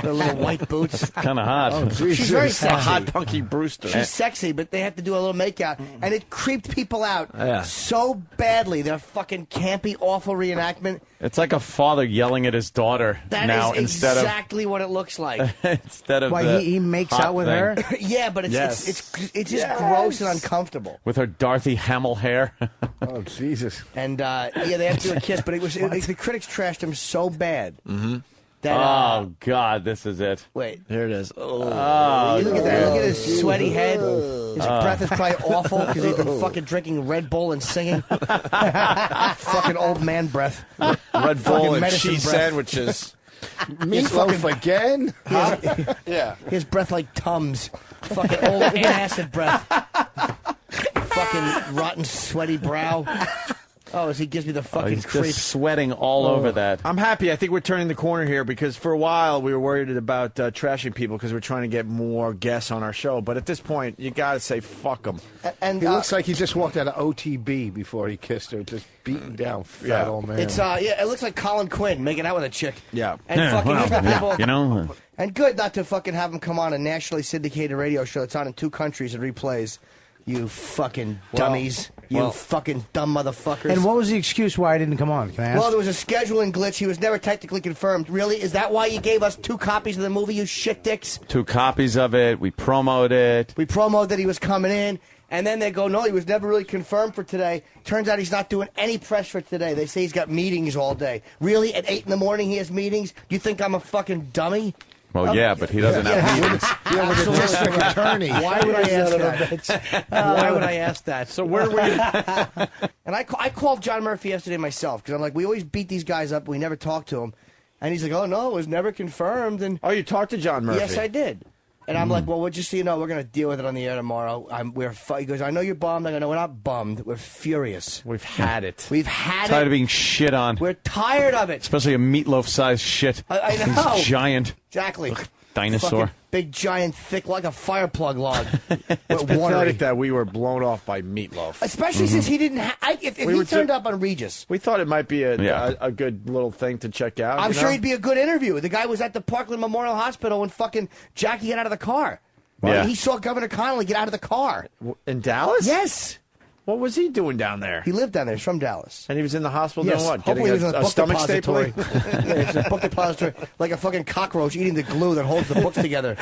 The little white boots. Kind of hot. Oh, she's very sexy. Hot Punky Brewster. She's sexy, but they have to do a little makeout, and it creeped people out Yeah. so badly. Their fucking campy, awful reenactment. It's like a father yelling at his daughter That now is instead exactly what it looks like. of instead of Why, the he makes hot out with thing. her? Yeah, but Yes. it's just gross and uncomfortable. with her Dorothy Hamill hair. Oh, Jesus. And yeah, they have to do a kiss, but the critics trashed him so bad. Mm-hmm. That, Oh God, this is it. wait. Here it is. Oh, Look at that. Look at his sweaty head. His breath is probably awful because he's been fucking drinking Red Bull and singing. Fucking old man breath. Red Bull Fucking and medicine cheese breath. sandwiches. Meatloaf again? Yeah. His breath like Tums. Fucking old antacid breath. Fucking rotten, sweaty brow. Oh, as he gives me the fucking he's creeps. just sweating all over that. I'm happy. I think we're turning the corner here because for a while we were worried about trashing people because we're trying to get more guests on our show. But at this point, you got to say fuck them. And He looks like he just walked out of OTB before he kissed her, just beaten down, fat old man. It's yeah, it looks like Colin Quinn making out with a chick. Yeah. And fucking here's the people. You know, And good not to fucking have him come on a nationally syndicated radio show that's on in 2 countries and replays. You fucking dummies. You fucking dumb motherfuckers. And what was the excuse why I didn't come on? Can I ask? Well, there was a scheduling glitch. He was never technically confirmed. Really? Is that why you gave us 2 copies of the movie, you shit dicks? 2 copies of it. We promoted it. We promoted that he was coming in, and then they go, no, he was never really confirmed for today. Turns out he's not doing any press for today. They say he's got meetings all day. Really? At 8 in the morning he has meetings? Do you think I'm a fucking dummy? Well, yeah, but he doesn't have meetings. Yeah, with the district attorney. Why would I ask that? Why would I ask that? So where were you? And I called John Murphy yesterday myself because I'm like, we always beat these guys up. We never talk to them. And he's like, oh, no, it was never confirmed. And Oh, you talked to John Murphy? yes, I did. And I'm like, well, just so you know, we're going to deal with it on the air tomorrow. He goes, I know you're bummed. I go, no, we're not bummed. We're furious. We've had it. We've had Tired of it. being shit on. We're tired of it. Especially a meatloaf-sized shit. I know. He's giant. Exactly. Dinosaur. Fucking big, giant, thick, like a fire plug log. It's pathetic that we were blown off by Meatloaf. Especially since he didn't if he turned up on Regis. We thought it might be a good little thing to check out. I'm sure he'd be a good interview. The guy was at the Parkland Memorial Hospital when fucking Jackie got out of the car. Yeah. He saw Governor Connolly get out of the car. In Dallas? Yes. What was he doing down there? He lived down there. He's from Dallas. And he was in the hospital Yes. doing what? Hopefully Getting he was in a book stomach depository. stapling? Yeah, it's a book depository, like a fucking cockroach eating the glue that holds the books together.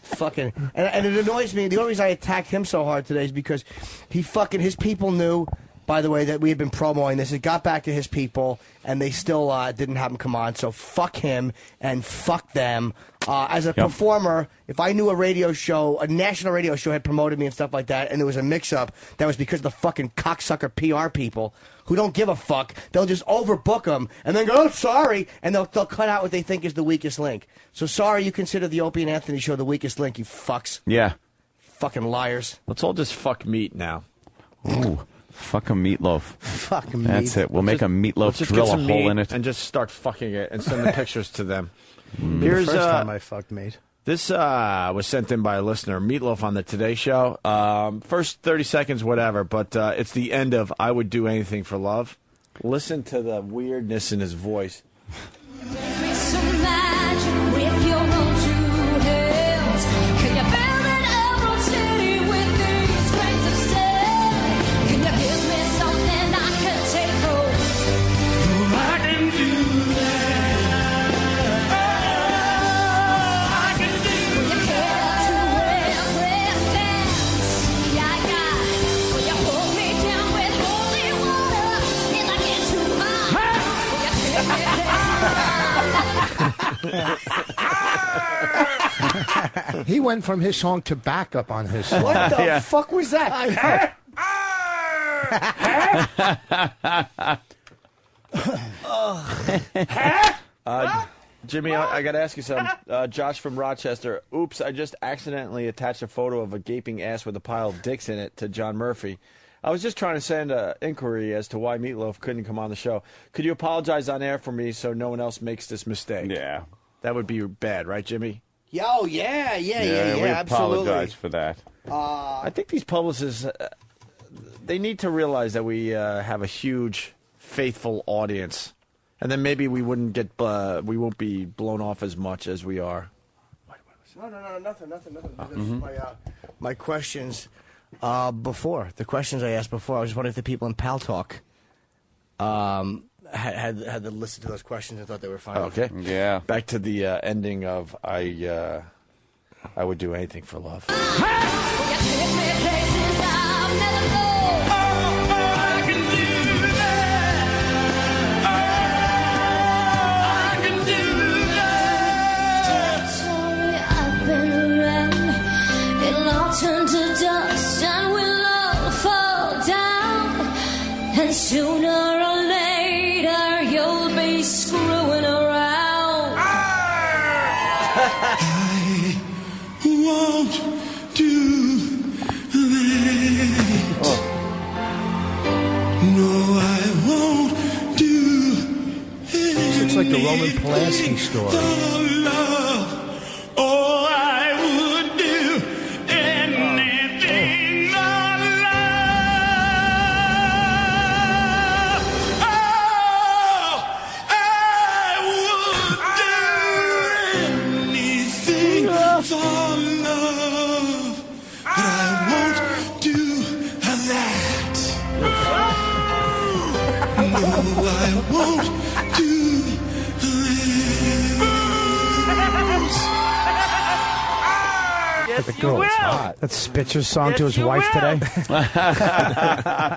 Fucking. And it annoys me. The only reason I attacked him so hard today is because his people knew, by the way, that we had been promoting this. It got back to his people, and they still didn't have him come on. So fuck him and fuck them. As a performer, if I knew a national radio show had promoted me and stuff like that, and there was a mix-up, that was because of the fucking cocksucker PR people who don't give a fuck. They'll just overbook them and then go, oh, sorry, and they'll cut out what they think is the weakest link. So sorry you consider the Opie and Anthony show the weakest link, you fucks. Yeah. Fucking liars. Let's all just fuck meat now. Ooh. Fuck a meatloaf. Fuck a meat. That's it. We'll make a meatloaf, Let's just drill get a some hole meat in it. and just start fucking it and send the pictures to them. The first time I fucked meat. This was sent in by a listener, Meatloaf on the Today Show. First 30 seconds, whatever, but it's the end of I Would Do Anything for Love. Listen to the weirdness in his voice. He went from his song to backup on his song. What the fuck was that? Jimmy, I got to ask you something. Josh from Rochester. Oops, I just accidentally attached a photo of a gaping ass with a pile of dicks in it to John Murphy. I was just trying to send an inquiry as to why Meatloaf couldn't come on the show. Could you apologize on air for me so no one else makes this mistake? Yeah. That would be bad, right, Jimmy? Yo, yeah, We absolutely. apologize for that. I think these publicists, they need to realize that we have a huge, faithful audience. And then maybe we wouldn't get we won't be blown off as much as we are. No, nothing. My questions before, the questions I asked before, I was wondering if the people in Pal Talk had to listen to those questions and thought they were fine. Okay. Yeah. Back to the ending of I would do anything for love. Turn to dust and we'll all fall down, and sooner or later you'll be screwing around. I won't do that. No, I won't do it. Looks like the Roman Polanski story. Oh, I would do anything for love. Oh, I would do anything for love, but I won't do that. No, I won't do The girl is hot. That's Spitzer's song to his wife today.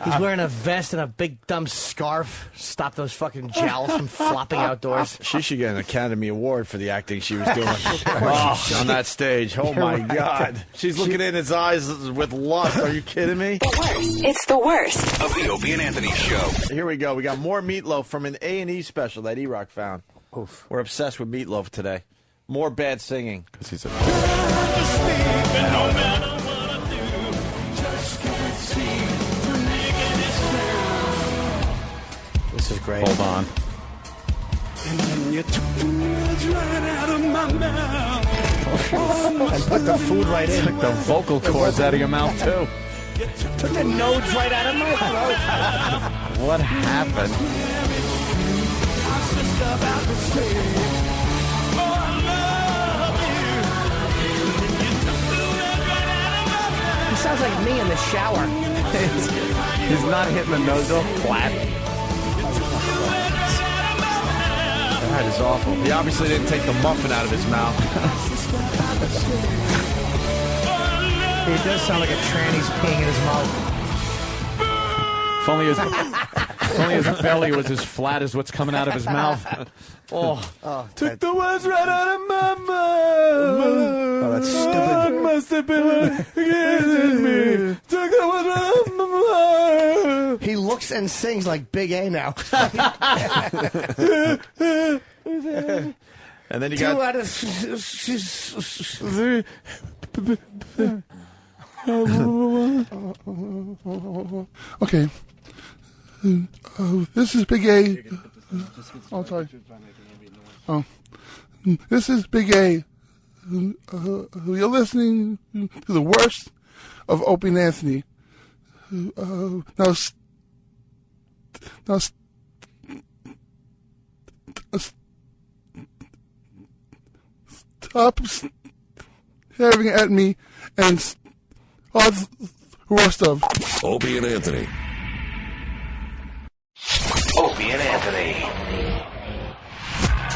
He's wearing a vest and a big dumb scarf. Stop those fucking jowls from flopping outdoors. She should get an Academy Award for the acting she was doing on that stage. Oh, my God. She's looking in his eyes with lust. Are you kidding me? The worst. It's the worst of the Opie and Anthony Show. Here we go. We got more Meatloaf from an A&E special that E-Rock found. Oof. We're obsessed with Meatloaf today. More bad singing. Because he's a... This is great. Hold on. And then you took the words right out of my mouth. And put the food right in. Took the vocal cords out of your mouth, too. Took the nodes right out of my throat. What happened? He sounds like me in the shower. He's not hitting the nose though. Flat. That is awful. He obviously didn't take the muffin out of his mouth. He does sound like a tranny's peeing in his mouth. If only his belly was as flat as what's coming out of his mouth. Took the words right out of my mouth. Oh, that's stupid. Must have been against me. Took the words right out of my mouth. He looks and sings like Big A now. And then you 2 got... out of 3. Okay. This is Big A. Oh, sorry. Oh, this is Big A. You're listening to the worst of Opie and Anthony. Now stop staring at me and all the rest of Opie and Anthony. Opie and Anthony.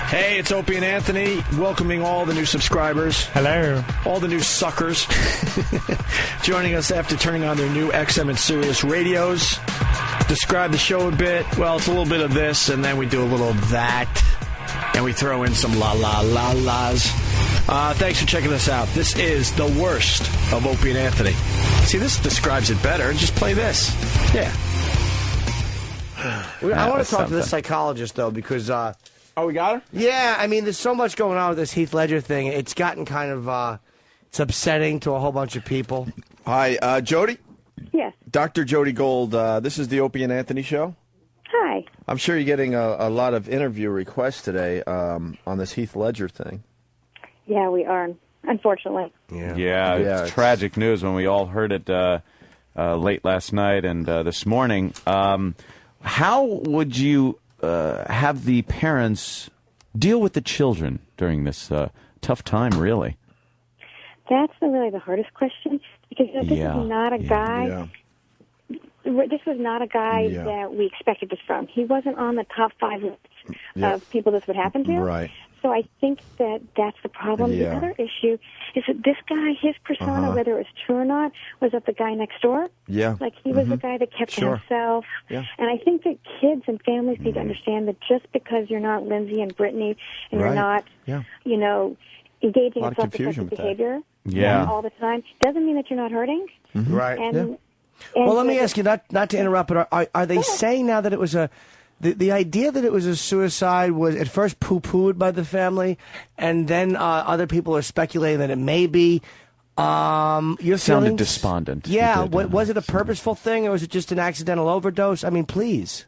Hey, it's Opie and Anthony, welcoming all the new subscribers. Hello. All the new suckers. Joining us after turning on their new XM and Sirius radios. Describe the show a bit. Well, it's a little bit of this, and then we do a little of that. And we throw in some la-la-la-las. Thanks for checking us out. This is the worst of Opie and Anthony. See, this describes it better. Just play this. Yeah. I want to talk to the psychologist, though, because... Oh, we got her? Yeah, I mean, there's so much going on with this Heath Ledger thing. It's gotten kind of... it's upsetting to a whole bunch of people. Hi, Jody? Yes. Dr. Jody Gold, this is the Opie and Anthony Show. Hi. I'm sure you're getting a lot of interview requests today on this Heath Ledger thing. Yeah, we are, unfortunately. Yeah, it's tragic news when we all heard it late last night and this morning. How would you have the parents deal with the children during this tough time, really? That's really the hardest question because this is not a guy. Yeah. This was not a guy that we expected this from. He wasn't on the top 5 list of people this would happen to. Right. So I think that that's the problem. Yeah. The other issue is that this guy, his persona, whether it was true or not, was that the guy next door. Yeah. Like he was the guy that kept to himself. Yeah. And I think that kids and families need to understand that just because you're not Lindsay and Brittany and you're not, you know, engaging in self-destructive behavior all the time, doesn't mean that you're not hurting. Right. And well, let me ask you, not to interrupt, but are they saying now that it was the idea that it was a suicide was at first poo-pooed by the family, and then other people are speculating that it may be. Your sounded despondent. Yeah, was it a purposeful thing, or was it just an accidental overdose? I mean, please.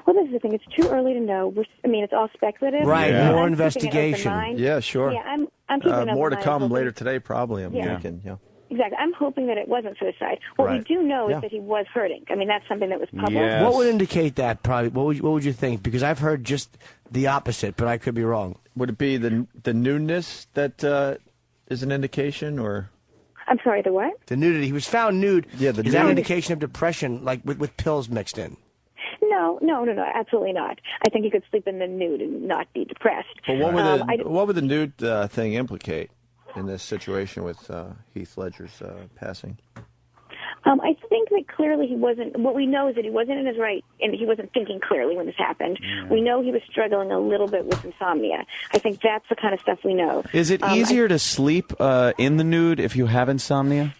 Well, this is the thing. It's too early to know. It's all speculative. Right, I'm keeping more an investigation. open mind. Yeah, sure. Yeah, I'm keeping an open more to mind. come Hoping- later today, probably. I'm thinking. Yeah. Exactly. I'm hoping that it wasn't suicide. What we do know is that he was hurting. I mean, that's something that was public. Yes. What would indicate that? Probably. What would you think? Because I've heard just the opposite, but I could be wrong. Would it be the nudeness that is an indication, or? I'm sorry, the what? The nudity. He was found nude. Yeah, Is that an indication of depression, like with pills mixed in? No, absolutely not. I think you could sleep in the nude and not be depressed. But what would the nude thing implicate in this situation with Heath Ledger's passing? I think that clearly he wasn't. What we know is that he wasn't in his right, and he wasn't thinking clearly when this happened. We know he was struggling a little bit with insomnia. I think that's the kind of stuff we know. Is it easier to sleep in the nude if you have insomnia?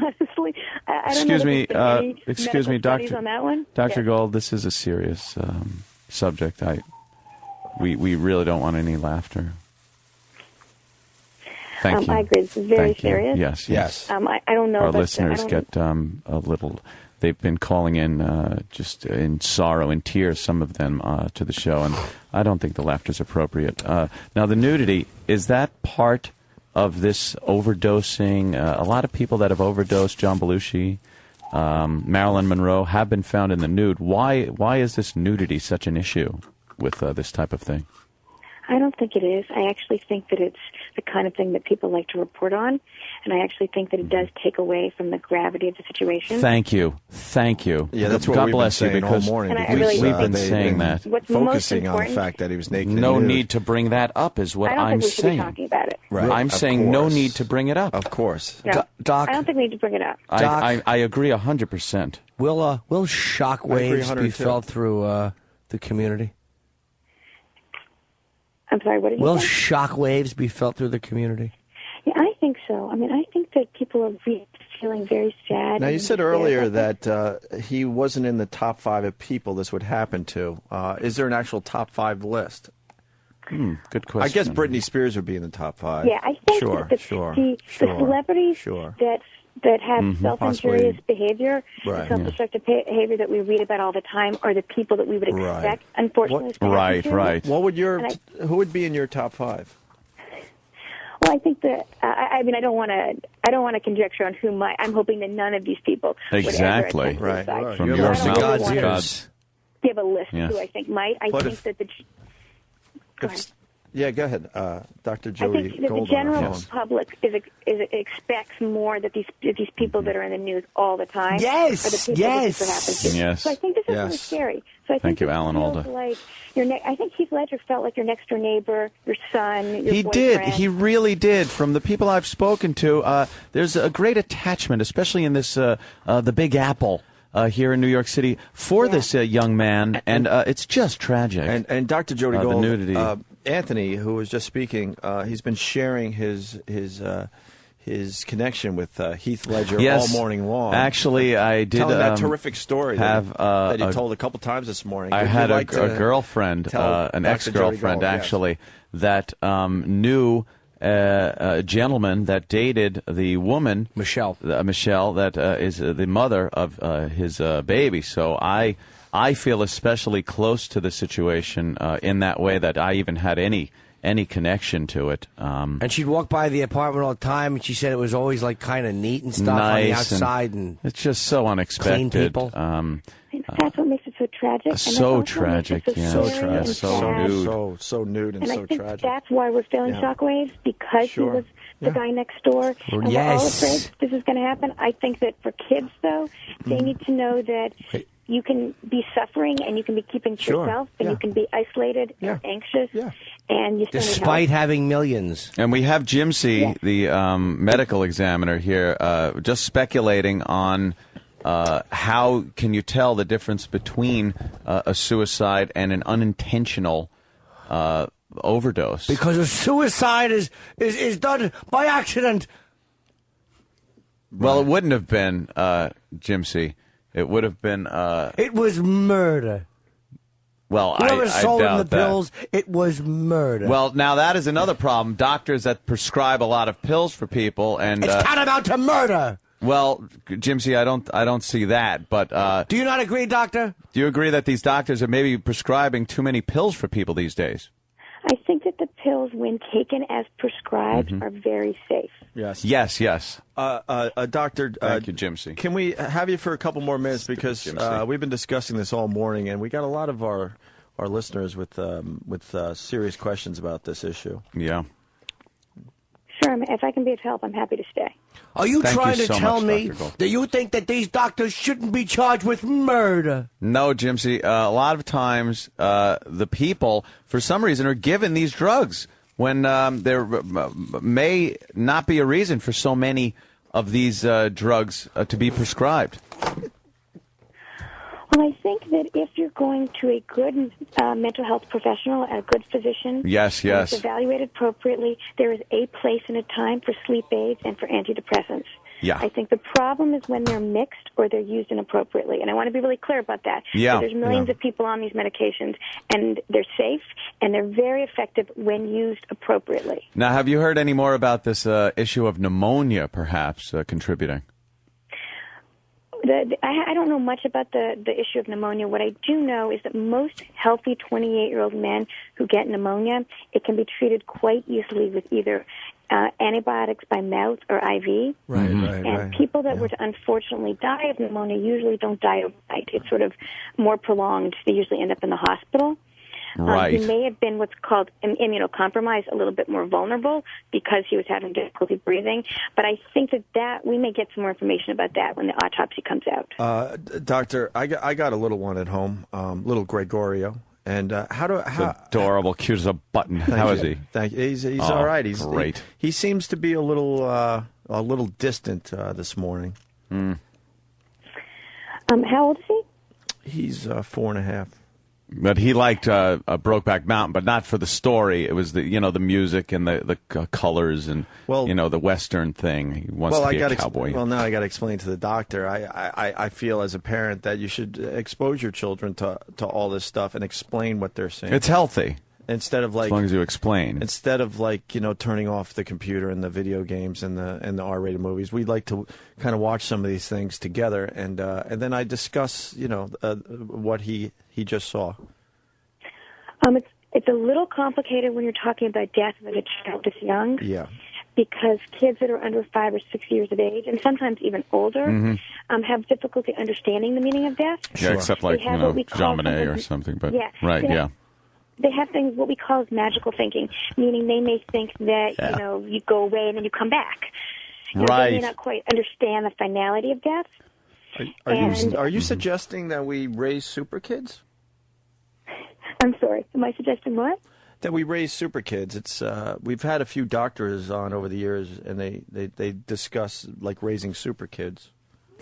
Honestly, I don't Excuse know me, if there's any excuse me, medical studies on that one. Dr. Gold. This is a serious subject. We really don't want any laughter. Thank you. I agree. This is very Thank you. serious. Yes. I don't know. Our but listeners get a little. They've been calling in just in sorrow and tears, some of them, to the show, and I don't think the laughter's appropriate. Now, the nudity, is that part of this overdosing? A lot of people that have overdosed, John Belushi, Marilyn Monroe, have been found in the nude. Why is this nudity such an issue with this type of thing? I don't think it is. I actually think that it's the kind of thing that people like to report on, and I actually think that it does take away from the gravity of the situation. Thank you. Yeah, that's what God we've bless been you, saying all because morning. And I really we've been they've saying been that. What's most focusing on the important- fact that he was naked. No and nude. need to bring that up is what I don't I'm think we should saying. be talking about it. Right. I'm Of saying no course. need to bring it up. Of course. No, Doc, I don't think we need to bring it up. I agree 100%. will I agree shockwaves 100 be too. felt through the community? I'm sorry, what did you Will say? shockwaves be felt through the community? Yeah, I think so. I mean, I think that people are feeling very sad. Now, you and said despair earlier about that he wasn't in the top 5 of people this would happen to. Is there an actual top 5 list? Good question. I guess Britney Spears would be in the top 5. Yeah, I think Sure, that sure, the celebrities sure. that have self-injurious Possibly. behavior, Right. and self-destructive behavior that we read about all the time, are the people that we would expect, Right. unfortunately. to happen to. What would And who would be in your top 5? Well, I think that I mean I don't want to conjecture on who might. I'm hoping that none of these people Exactly. would ever attempt suicide. From But your I don't mouth really to wanna God's. give a list Yes. who I think might. I But think if- that the. Go ahead. Yeah, go ahead, Dr. I Jody think that the Gold. general public expects more that these people that are in the news all the time Yes, are the people yes. that this would happen to. Yes. So I think this is really Yes. scary. So I Thank think you, this Alan feels Alda. Like I think Heath Ledger felt like your next door neighbor, your son, your He boyfriend. did. He really did. From the people I've spoken to, there's a great attachment, especially in this the Big Apple here in New York City, for this young man, and it's just tragic. And Dr. Jody The Gold, nudity. Anthony, who was just speaking, he's been sharing his connection with Heath Ledger Yes. all morning long. Actually, I did telling that terrific story have that he told a couple times this morning. I Would you had like a to girlfriend, tell an Dr. ex-girlfriend, Jody Gold? actually, that knew a gentleman that dated the woman Michelle, that is the mother of his baby. So I feel especially close to the situation in that way, that I even had any connection to it. And she'd walk by the apartment all the time, and she said it was always like kind of neat and stuff on the Nice, outside, and it's just so unexpected. clean people. That's what makes it so tragic. And So tragic, yeah. So nude. So nude and and so I think tragic. that's why we're feeling shockwaves, because he was the guy next door. And we're all afraid this is going to happen. I think that for kids, though, they need to know that you can be suffering and you can be keeping to yourself, and you can be isolated and anxious. And you still need help. Despite having millions. And we have Jim C., the medical examiner here, just speculating on how can you tell the difference between a suicide and an unintentional overdose? Because a suicide is done by accident. Well, it wouldn't have been, Jim C. It would have been... it was murder. Well, Whoever I sold him doubt the that. pills, it was murder. Well, now that is another problem. Doctors that prescribe a lot of pills for people, and it's tantamount to murder. Well, Jim C., I don't see that. But do you not agree, doctor? Do you agree that these doctors are maybe prescribing too many pills for people these days? I think that the pills, when taken as prescribed, are very safe. Yes. Doctor. Thank you, Jim C. Can we have you for a couple more minutes, because we've been discussing this all morning, and we got a lot of our listeners with serious questions about this issue. Yeah. Sure, if I can be of help, I'm happy to stay. Are you trying to tell me Dr. Gold. that you think that these doctors shouldn't be charged with murder? No, Jim C. A lot of times the people, for some reason, are given these drugs when there may not be a reason for so many of these drugs to be prescribed. Well, I think that if you're going to a good mental health professional, a good physician, yes, and it's evaluated appropriately, there is a place and a time for sleep aids and for antidepressants. Yeah. I think the problem is when they're mixed or they're used inappropriately, and I want to be really clear about that. Yeah. So there's millions of people on these medications, and they're safe, and they're very effective when used appropriately. Now, have you heard any more about this issue of pneumonia, perhaps, contributing? I don't know much about the issue of pneumonia. What I do know is that most healthy 28-year-old men who get pneumonia, it can be treated quite easily with either antibiotics by mouth or IV. And people that were to unfortunately die of pneumonia usually don't die overnight. It's sort of more prolonged. They usually end up in the hospital. He may have been what's called immunocompromised, a little bit more vulnerable because he was having difficulty breathing. But I think that we may get some more information about that when the autopsy comes out. Doctor, I got a little one at home, little Gregorio. And adorable, cute as a button. How is he? Thank you. He's all right. He's great. He seems to be a little distant this morning. How old is he? He's 4.5. But he liked Brokeback Mountain, but not for the story. It was the music and the colors and the Western thing. He wants to be a cowboy. Now I got to explain to the doctor. I feel as a parent that you should expose your children to all this stuff and explain what they're saying. It's healthy. Instead of as long as you explain. Instead of turning off the computer and the video games and the R-rated movies, we'd like to kind of watch some of these things together, and then I discuss what he just saw. It's a little complicated when you're talking about death of a child this young. Yeah. Because kids that are under 5 or 6 years of age, and sometimes even older, have difficulty understanding the meaning of death. Yeah, except Jean Monnet or something. But they have things what we call as magical thinking, meaning they may think that you go away and then you come back. They may not quite understand the finality of death. Are you suggesting that we raise super kids? I'm sorry. Am I suggesting what? That we raise super kids. It's we've had a few doctors on over the years, and they discuss raising super kids.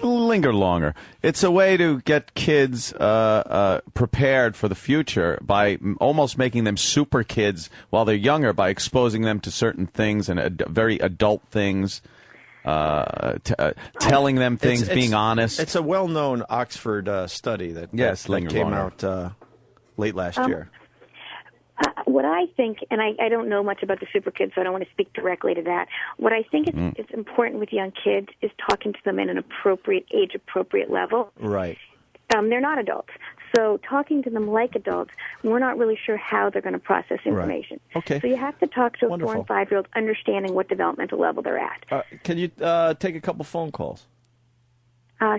Linger longer. It's a way to get kids prepared for the future by almost making them super kids while they're younger by exposing them to certain things and very adult things. Telling them things, being honest. It's a well-known Oxford study that came out late last year. What I think, and I don't know much about the super kids, so I don't want to speak directly to that. What I think is important with young kids is talking to them in an appropriate, age-appropriate level. Right. They're not adults. So talking to them like adults, we're not really sure how they're going to process information. Right. Okay. So you have to talk to a Wonderful. 4- and 5-year-old understanding what developmental level they're at. Can you take a couple phone calls?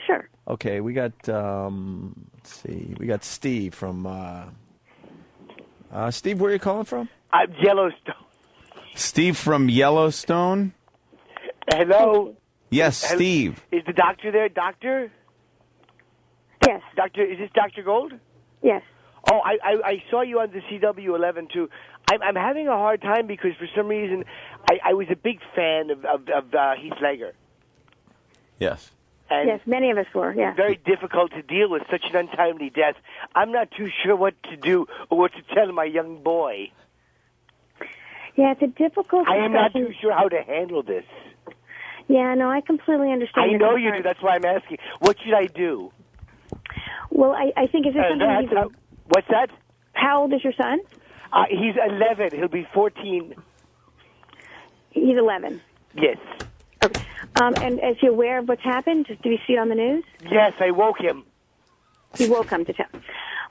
Sure. Okay, we got, let's see, we got Steve from, Steve, where are you calling from? Yellowstone. Steve from Yellowstone? Hello? Yes, Steve. Is the doctor there? Doctor? Yes. Doctor, is this Dr. Gold? Yes. Oh, I saw you on the CW11 too. I'm having a hard time because for some reason I was a big fan of Heath Ledger. Yes. And yes, many of us were, yeah. Very difficult to deal with such an untimely death. I'm not too sure what to do or what to tell my young boy. Yeah, it's a difficult I am not discussion. too sure how to handle this. Yeah, no, I completely understand. I know you do. That's why I'm asking. What should I do? Well, I think is there something you what's that? How old is your son? He's 11. He'll be 14. He's 11. Yes. Okay. And is he aware of what's happened? Did you see it on the news? Yes, I woke him. You woke him to tell.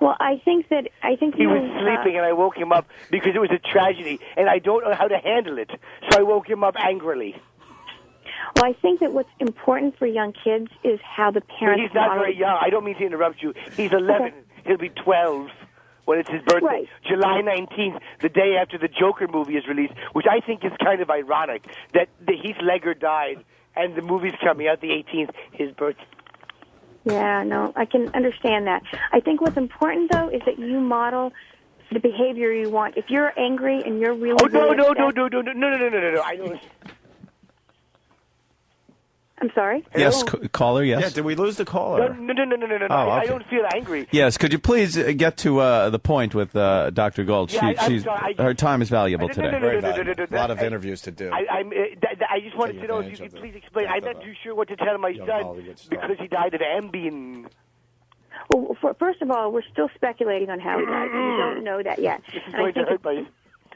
Well, I think he was sleeping, and I woke him up because it was a tragedy, and I don't know how to handle it. So I woke him up angrily. Well, I think that what's important for young kids is how the parents. But he's not very young. I don't mean to interrupt you. He's 11. Okay. He'll be 12 when it's his birthday. Right. July 19th, the day after the Joker movie is released, which I think is kind of ironic that Heath Ledger died and the movie's coming out the 18th, his birthday. Yeah, no, I can understand that. I think what's important, though, is that you model the behavior you want. If you're angry and you're really... Oh, no. I don't... I'm sorry? Yes, caller, yes. Yeah, did we lose the caller? No. Oh, I okay. don't feel angry. Yes, could you please get to the point with Dr. Gold? Yeah, I'm sorry, her time is valuable today. Very valuable. A lot of interviews to do. I just wanted to know if you could please explain. I'm not too sure what to tell my son because he died of Ambien. Well, first of all, we're still speculating on how he died. We don't know that yet. This is going to hurt my...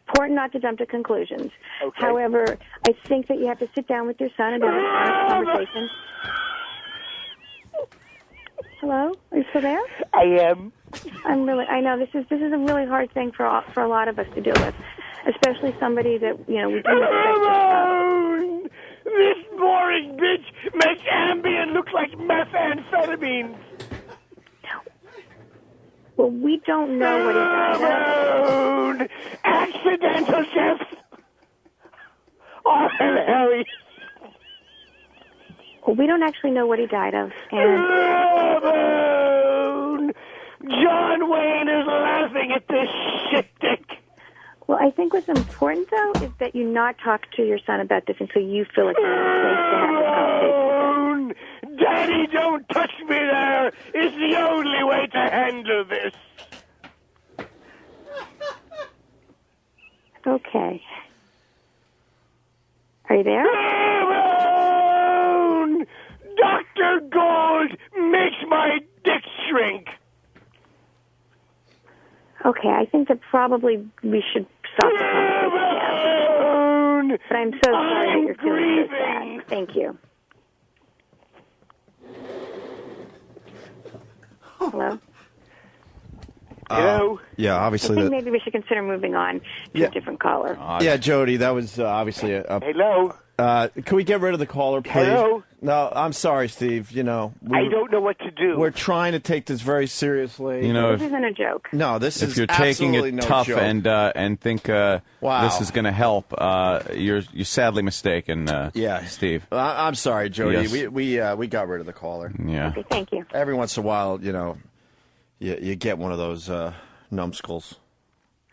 important not to jump to conclusions. Okay. However, I think that you have to sit down with your son and have an honest conversation. Hello? Are you still there? I am. I know this is a really hard thing for a lot of us to deal with, especially somebody that, we do respect. This boring bitch makes Ambien look like methamphetamine. Well, we don't know what he died of. Accidental death. Oh, Harry. Well, we don't actually know what he died of. And John Wayne is laughing at this shit dick. Well, I think what's important, though, is that you not talk to your son about this until you feel like you're safe to have this conversation with him. Daddy, don't touch me there. It's the only way to handle this. Okay. Are you there? Dr. Gold makes my dick shrink. Okay, I think that probably we should stop the conversation now. But I'm so sorry that you're feeling so sad. Thank you. Hello? Hello? Yeah, obviously. I think maybe we should consider moving on to a different caller. Yeah, Jody, that was obviously a... Hello? Can we get rid of the caller, please? Hello? No, I'm sorry, Steve. I don't know what to do. We're trying to take this very seriously. This isn't a joke. No, this is if you're taking it no tough joke. and think this is going to help, you're sadly mistaken, Steve. I'm sorry, Jody. Yes. We got rid of the caller. Yeah. Okay, thank you. Every once in a while, you get one of those numbskulls.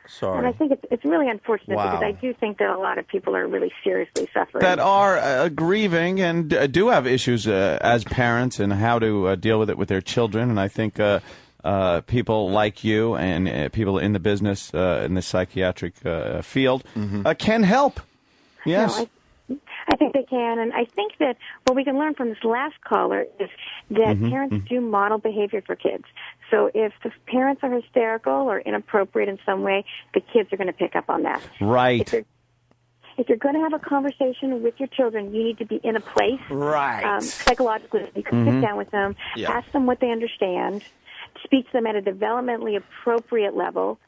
Sorry. And I think it's really unfortunate because I do think that a lot of people are really seriously suffering. That are grieving and do have issues as parents and how to deal with it with their children. And I think people like you and people in the business, in the psychiatric field, can help. Yes. No, I think they can. And I think that what we can learn from this last caller is that parents do model behavior for kids. So if the parents are hysterical or inappropriate in some way, the kids are going to pick up on that. Right. If you're going to have a conversation with your children, you need to be in a place. Right. Psychologically, you can sit down with them, ask them what they understand, speak to them at a developmentally appropriate level,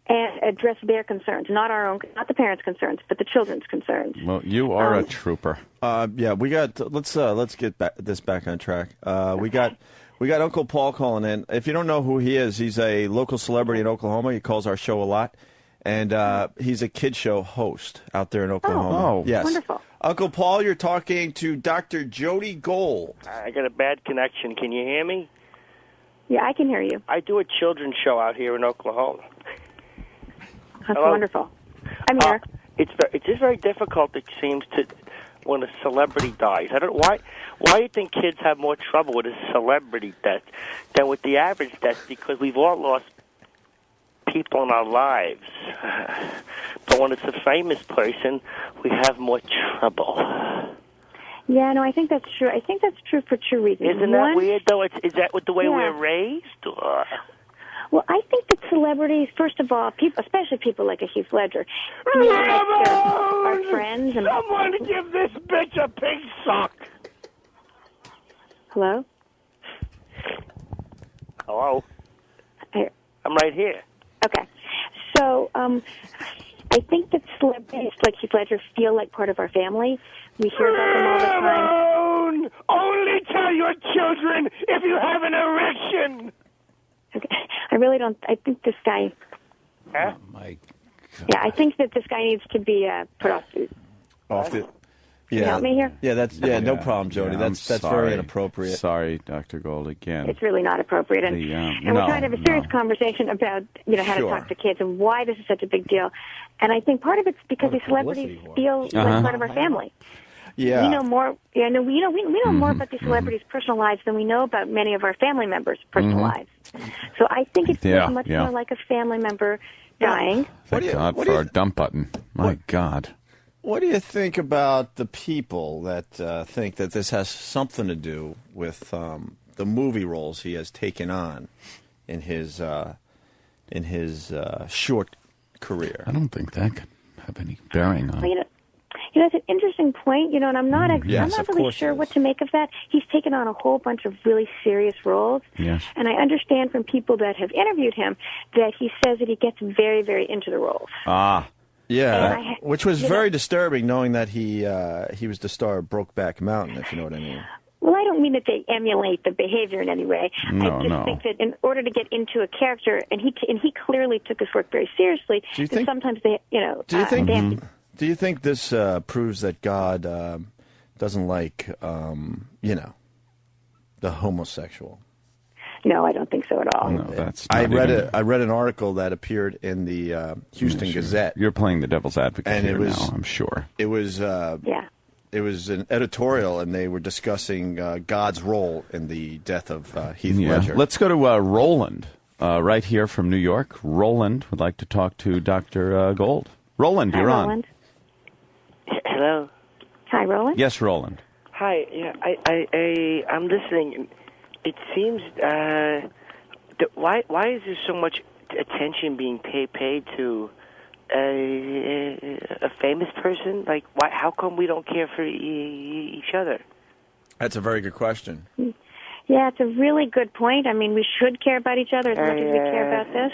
and address their concerns, not our own, not the parents' concerns, but the children's concerns. Well, you are a trooper. Yeah, we got. Let's get this back on track. We got Uncle Paul calling in. If you don't know who he is, he's a local celebrity in Oklahoma. He calls our show a lot, and he's a kid show host out there in Oklahoma. Oh, yes, wonderful. Uncle Paul, you're talking to Dr. Jody Gold. I got a bad connection. Can you hear me? Yeah, I can hear you. I do a children's show out here in Oklahoma. That's Hello? wonderful. I'm here. It's just very difficult, it seems, to when a celebrity dies. I don't why do you think kids have more trouble with a celebrity death than with the average death? Because we've all lost people in our lives. But when it's a famous person, we have more trouble. Yeah, no, I think that's true. I think that's true for two reasons. Isn't that weird, though? Is that the way we're raised? Or? Well, I think that celebrities, first of all, people, especially people like a Heath Ledger, feel like they're our friends. And someone give this bitch a pig sock. Hello? Hello? Here. I'm right here. Okay. So, I think that celebrities like Heath Ledger feel like part of our family. We hear about them all the time. Only tell your children if you have an erection. Okay. I really don't. I think this guy. Huh? Oh my God. Yeah, I think that this guy needs to be put off. Off the. Can you help me here? Yeah, that's no problem, Jody. Yeah, that's I'm very sorry. inappropriate. Sorry, Dr. Gold, again. It's really not appropriate, and we're trying to have a serious conversation about how to talk to kids and why this is such a big deal. And I think part of it's because these celebrities feel like part of our family. Yeah, we know more. Yeah, no, we know more about these celebrities' personal lives than we know about many of our family members' personal lives. So I think it feels much more like a family member dying. Thank God for our dump button. My God. What do you think about the people that think that this has something to do with the movie roles he has taken on in his short career? I don't think that could have any bearing on it. It's an interesting point, and I'm not really sure what to make of that. He's taken on a whole bunch of really serious roles. Yes. And I understand from people that have interviewed him that he says that he gets very, very into the roles. Yeah, which was very disturbing, knowing that he was the star of Brokeback Mountain, if you know what I mean. Well, I don't mean that they emulate the behavior in any way. I just think that in order to get into a character, and he clearly took his work very seriously. Do you think? Sometimes they, Do you think this proves that God doesn't like, the homosexual? No, I don't think so at all. No, that's. I read an article that appeared in the Houston Gazette. You're playing the devil's advocate and here it was, now, I'm sure. It was. It was an editorial, and they were discussing God's role in the death of Heath Ledger. Let's go to Roland, right here from New York. Roland would like to talk to Dr. Gold. Roland, you're Roland. on. Hello. Hi, Roland. Yes, Roland. Hi. Yeah, I'm listening. It seems why is there so much attention being paid to a famous person? Like, why? How come we don't care for each other? That's a very good question. Yeah, it's a really good point. I mean, we should care about each other as much as we care about this.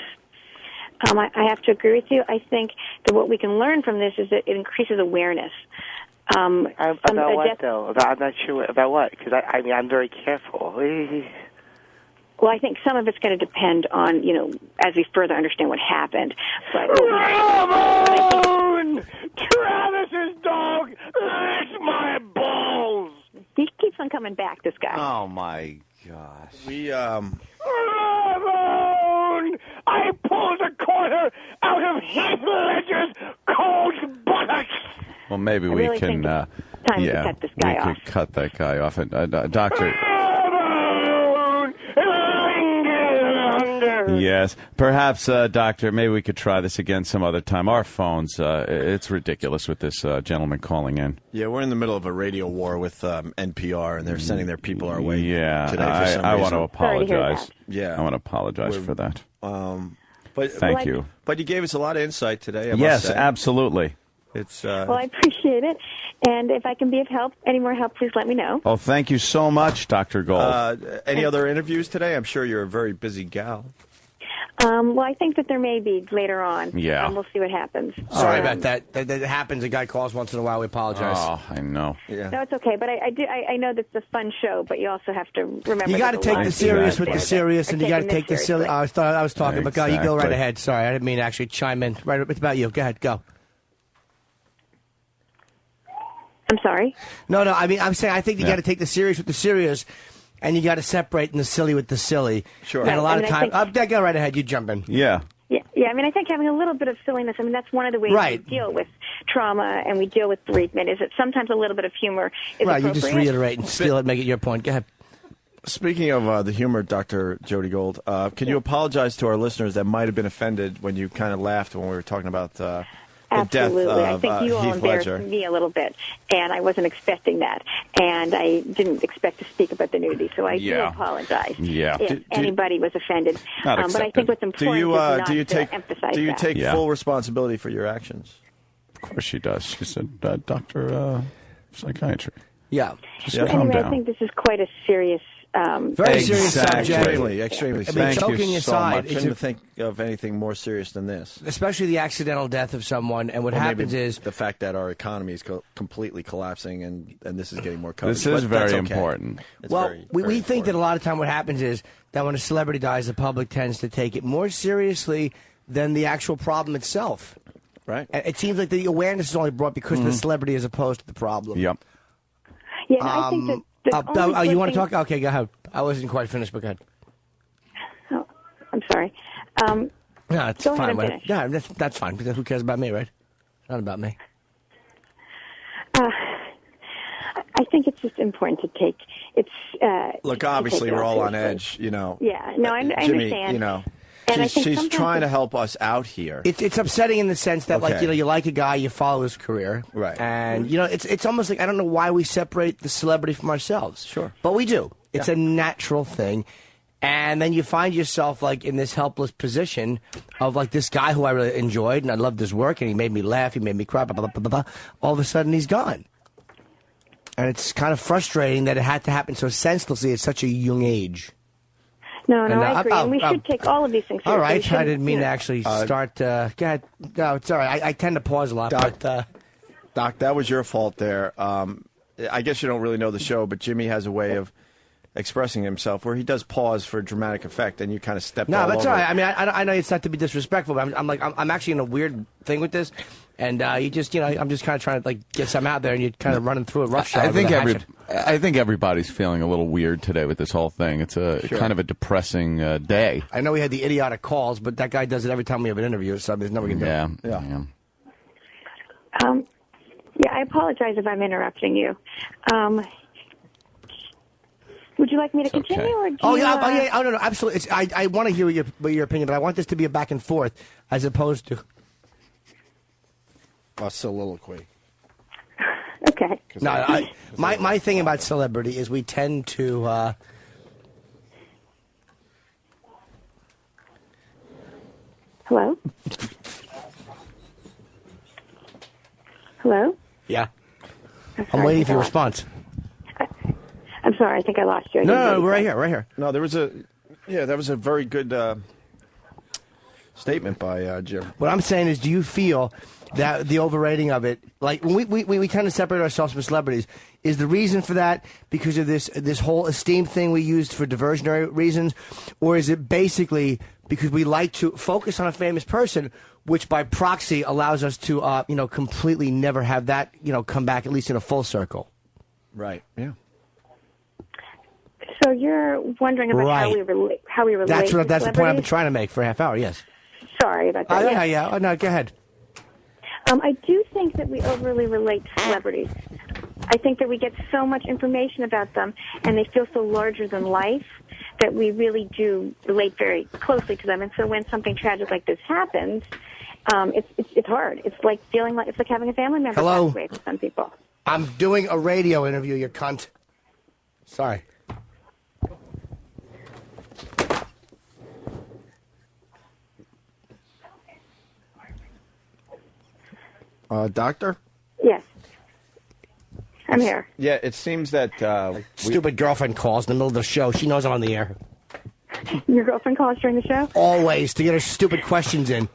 I have to agree with you. I think that what we can learn from this is that it increases awareness. About what, though? I'm not sure about what, because I'm very careful. Well, I think some of it's going to depend on, as we further understand what happened. But Ramon! Travis's dog licks my balls! He keeps on coming back, this guy. Oh, my gosh. Ramon! I pulled a quarter out of Heath Ledger's cold buttocks! Well, maybe I we really can. think it's time to cut this guy we off. could cut that guy off. Doctor. Yes, perhaps, Doctor. Maybe we could try this again some other time. Our phones. It's ridiculous with this gentleman calling in. Yeah, we're in the middle of a radio war with NPR, and they're sending their people our way. Yeah, today for some I reason. want to apologize. Yeah, I want to apologize for that. But thank you. But you gave us a lot of insight today. I must Yes, say. absolutely. It's well, I appreciate it, and if I can be of help, any more help, please let me know. Oh, thank you so much, Dr. Gold. Any other interviews today? I'm sure you're a very busy gal. Well, I think that there may be later on. Yeah. We'll see what happens. Sorry about that. That happens. A guy calls once in a while. We apologize. Oh, I know. Yeah. No, it's okay. But I know that's a fun show, but you also have to remember. You got to take the serious with the serious, and you got to take the silly. seriously. I was talking, but go. You go right Exactly. ahead. Sorry, I didn't mean to actually chime in. Right, it's about you. Go ahead. Go. I'm sorry? No. I mean, I'm saying I think you got to take the serious with the serious, and you got to separate the silly with the silly. Sure. And a lot of I mean, time. Go right ahead. You jump in. Yeah. Yeah. I mean, I think having a little bit of silliness. I mean, that's one of the ways Right. we deal with trauma and we deal with bereavement. Is that sometimes a little bit of humor is Right. You appropriate. just reiterate and steal it, make it your point. Go ahead. Speaking of the humor, Dr. Jody Gold, can you apologize to our listeners that might have been offended when you kind of laughed when we were talking about the death Absolutely. I of think you all Heath embarrassed Ledger? me a little bit, and I wasn't expecting that, and I didn't expect to speak about the nudity, so I do Yeah. apologize Yeah. if anybody was offended. Not But I accepted. think what's important is not do you to take emphasize do you that. take Yeah. full responsibility for your actions? Of course she does. She's a doctor of psychiatry. Yeah. Just Anyway, calm I down. think this is quite a serious. Very serious subject. Extremely I mean, serious. joking aside, I couldn't think of anything more serious than this. especially the accidental death of someone. And what Or happens maybe is the fact that our economy is completely collapsing, and this is getting more coverage. This is But that's very okay. important. It's well, very, we very think that a important. lot of time what happens is that when a celebrity dies, the public tends to take it more seriously than the actual problem itself. Right. And it seems like the awareness is only brought because of the celebrity as opposed to the problem. Yep. Yeah, no, I think that. only you want to good talk? Okay, go ahead. I wasn't quite finished, but go ahead. thing- Oh, I'm sorry. No, it's Go ahead fine. and whatever. finish. Yeah, that's fine. Because who cares about me, right? Not about me. I think it's just important to take. It's Look, to obviously take it we're all on seriously. edge, you know. Yeah, no, I Jimmy, understand. you know, And I she's think sometimes trying to it's- help us out here. It's upsetting in the sense that, like, Okay. you know, you like a guy, you follow his career, Right. And you know, it's almost like I don't know why we separate the celebrity from ourselves. Sure. But we do. It's a natural thing. And then you find yourself like in this helpless position of like this guy who I really enjoyed and I loved his work and he made me laugh, he made me cry, blah, blah, blah, blah, blah. All of a sudden he's gone. And it's kind of frustrating that it had to happen so senselessly at such a young age. No, And, I agree. And we should take all of these things seriously. All We right, I shouldn't, didn't mean you to know. actually start. Go ahead. No, it's all right. I tend to pause a lot. Doc, that was your fault there. I guess you don't really know the show, but Jimmy has a way of expressing himself where he does pause for dramatic effect, and you kind of stepped No, all that's over all it. right. I mean, I know it's not to be disrespectful, but I'm actually in a weird thing with this, and you just, you know, I'm just kind of trying to like get some out there, and you're kind of running through it roughshod. I think with a hatchet. I think everybody's feeling a little weird today with this whole thing. It's kind of a depressing day. I know we had the idiotic calls, but that guy does it every time we have an interview, so there's never going to do it. Yeah. Yeah, I apologize if I'm interrupting you. Would you like me to continue? Or do Oh you, yeah, oh no, absolutely. I want to hear your opinion, but I want this to be a back and forth as opposed to a soliloquy. Okay. No, my thing about celebrity is we tend to. Hello? Hello? Yeah. I'm I'm waiting for your response. I'm sorry, I think I lost you. I didn't No, hear we're right you. here, right here. No, there was that was a very good statement by Jim. What I'm saying is, do you feel that the overrating of it, like when we kind of separate ourselves from celebrities, is the reason for that because of this whole esteem thing we used for diversionary reasons, or is it basically because we like to focus on a famous person, which by proxy allows us to completely never have that come back at least in a full circle? Right. Yeah. So you're wondering about Right. how we relate That's to the point I've been celebrities? trying to make for a half hour. Yes. Sorry about that. Yeah. Oh, no, go ahead. I do think that we overly relate to celebrities. I think that we get so much information about them, and they feel so larger than life that we really do relate very closely to them. And so when something tragic like this happens, it's hard. It's like it's like having a family member Hello? pass away for some people. I'm doing a radio interview, you cunt. Sorry. Doctor? Yes. I'm here. Yeah, it seems that stupid girlfriend calls in the middle of the show. She knows I'm on the air. Your girlfriend call us during the show? Always, to get her stupid questions in.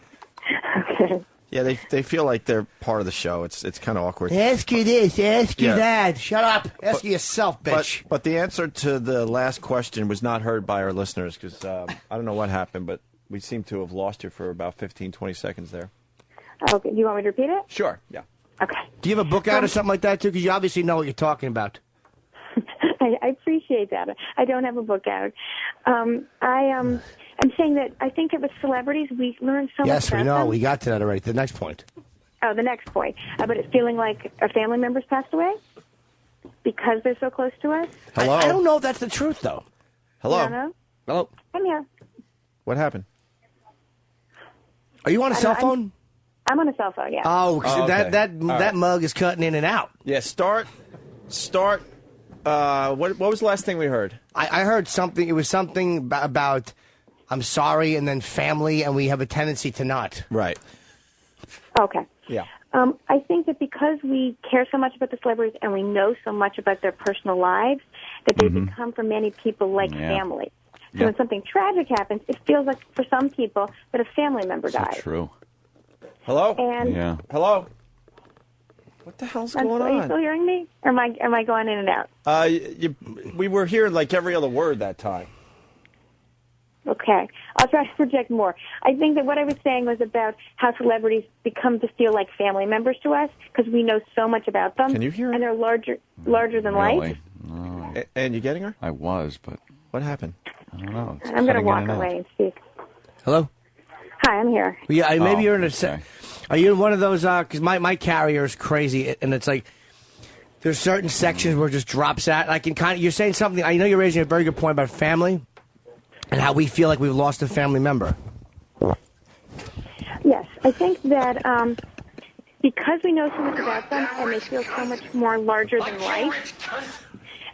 Okay. Yeah, they feel like they're part of the show. It's kind of awkward. Ask you this, ask you Yeah. that. Shut up. Ask yourself, bitch. But the answer to the last question was not heard by our listeners because I don't know what happened, but we seem to have lost you for about 15, 20 seconds there. Okay. Do you want me to repeat it? Sure, yeah. Okay. Do you have a book out or something like that, too? Because you obviously know what you're talking about. I appreciate that. I don't have a book out. I'm saying that I think with celebrities, we learn so much Yes, we about know. them. We got to that already. The next point. Oh, the next point. But it's feeling like a family member's passed away because they're so close to us. Hello? I don't know if that's the truth, though. Hello? You don't know? Hello? I'm here. What happened? Are you on a cell phone? I'm on a cell phone, yeah. Oh, Oh, okay. that All right. mug is cutting in and out. Yeah, start. What was the last thing we heard? I heard something. It was something about I'm sorry and then family, and we have a tendency to not. Right. Okay. Yeah. I think that because we care so much about the celebrities and we know so much about their personal lives, that they become for many people like family. So when something tragic happens, it feels like for some people that a family member died. True. Hello? And Hello? What the hell's going Are you on? still hearing me? Or am I going in and out? We were hearing like every other word that time. Okay. I'll try to project more. I think that what I was saying was about how celebrities become to feel like family members to us because we know so much about them. Can you hear her? And they're larger than life. And you getting her? I was, but what happened? I don't know. It's I'm going to cutting in walk and out. away and speak. Hello? Hi, I'm here. Yeah, maybe you're in a. okay. Are you in one of those? Because my carrier is crazy, and it's like there's certain sections where it just drops out. I can kind of. You're saying something. I know you're raising a very good point about family and how we feel like we've lost a family member. Yes, I think that because we know so much about them and they feel so much more larger than life,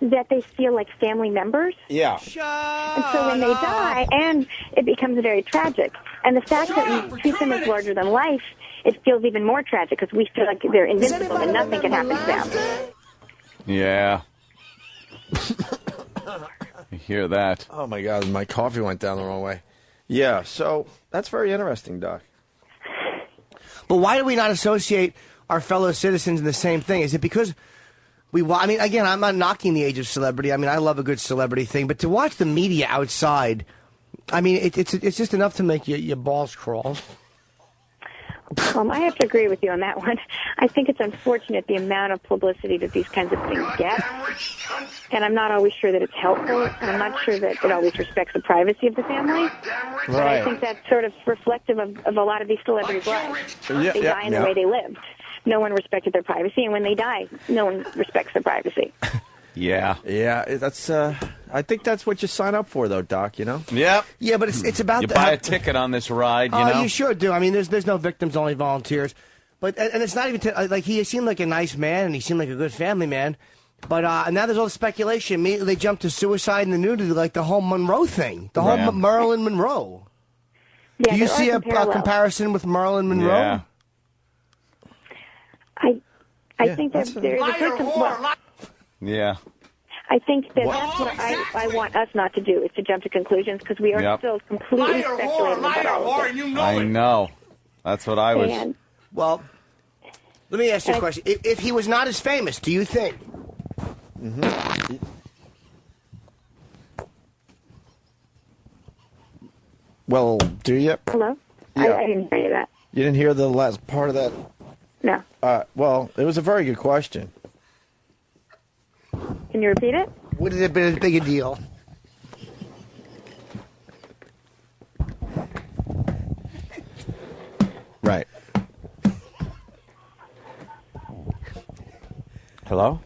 that they feel like family members. Yeah. And so when they die, and it becomes very tragic. And the fact that we treat them as larger than life, it feels even more tragic because we feel like they're invincible and nothing can happen to them. Yeah. You hear that? Oh, my God. My coffee went down the wrong way. Yeah, so that's very interesting, Doc. But why do we not associate our fellow citizens in the same thing? Is it because I mean, again, I'm not knocking the age of celebrity. I mean, I love a good celebrity thing. But to watch the media outside, I mean, it's just enough to make your balls crawl. I have to agree with you on that one. I think it's unfortunate the amount of publicity that these kinds of things get. And I'm not always sure that it's helpful. And I'm not sure that it always respects the privacy of the family. But I think that's sort of reflective of a lot of these celebrities' lives. They die in the way they lived. No one respected their privacy, and when they die, no one respects their privacy. Yeah. Yeah, that's. I think that's what you sign up for, though, Doc. You know. Yep. Yeah, but it's about you buy a ticket on this ride. You know. You sure do. I mean, there's no victims, only volunteers. But and it's not even like he seemed like a nice man, and he seemed like a good family man. But and now there's all the speculation. Immediately they jump to suicide and the nudity, like the whole Monroe thing, the whole Marilyn Monroe. Yeah, do you there see are a comparison with Marilyn Monroe? Yeah. I think that there is a person. Yeah. I think that that's what I want us not to do, is to jump to conclusions, because we are still completely speculating about all of this. I know. That's what I was. And, well, let me ask you a question. If he was not as famous, do you think? Mm-hmm. Well, do you? Hello? Yeah. I didn't hear that. You didn't hear the last part of that? No. Well, it was a very good question. Can you repeat it? Would it have been as big a deal? Right. Hello?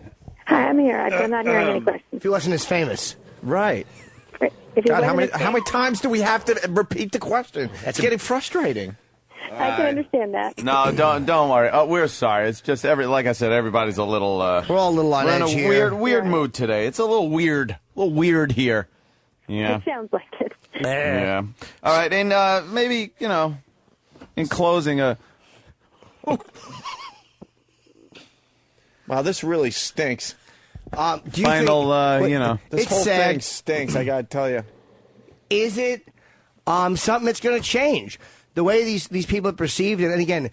Hi, I'm here. I'm not hearing any questions. If he wasn't as famous. Right. If he God, wasn't how many times do we have to repeat the question? It's getting frustrating. I can understand that. No, don't worry. We're sorry. It's just like I said, everybody's a little. We're all a little on we're in edge a here. weird mood today. It's a little weird here. Yeah. It sounds like it. Yeah. All right, and maybe in closing, Wow, this really stinks. Do you final, think, this it's whole sad. thing stinks. I gotta tell you. is it something that's going to change? The way these people are perceived, and again,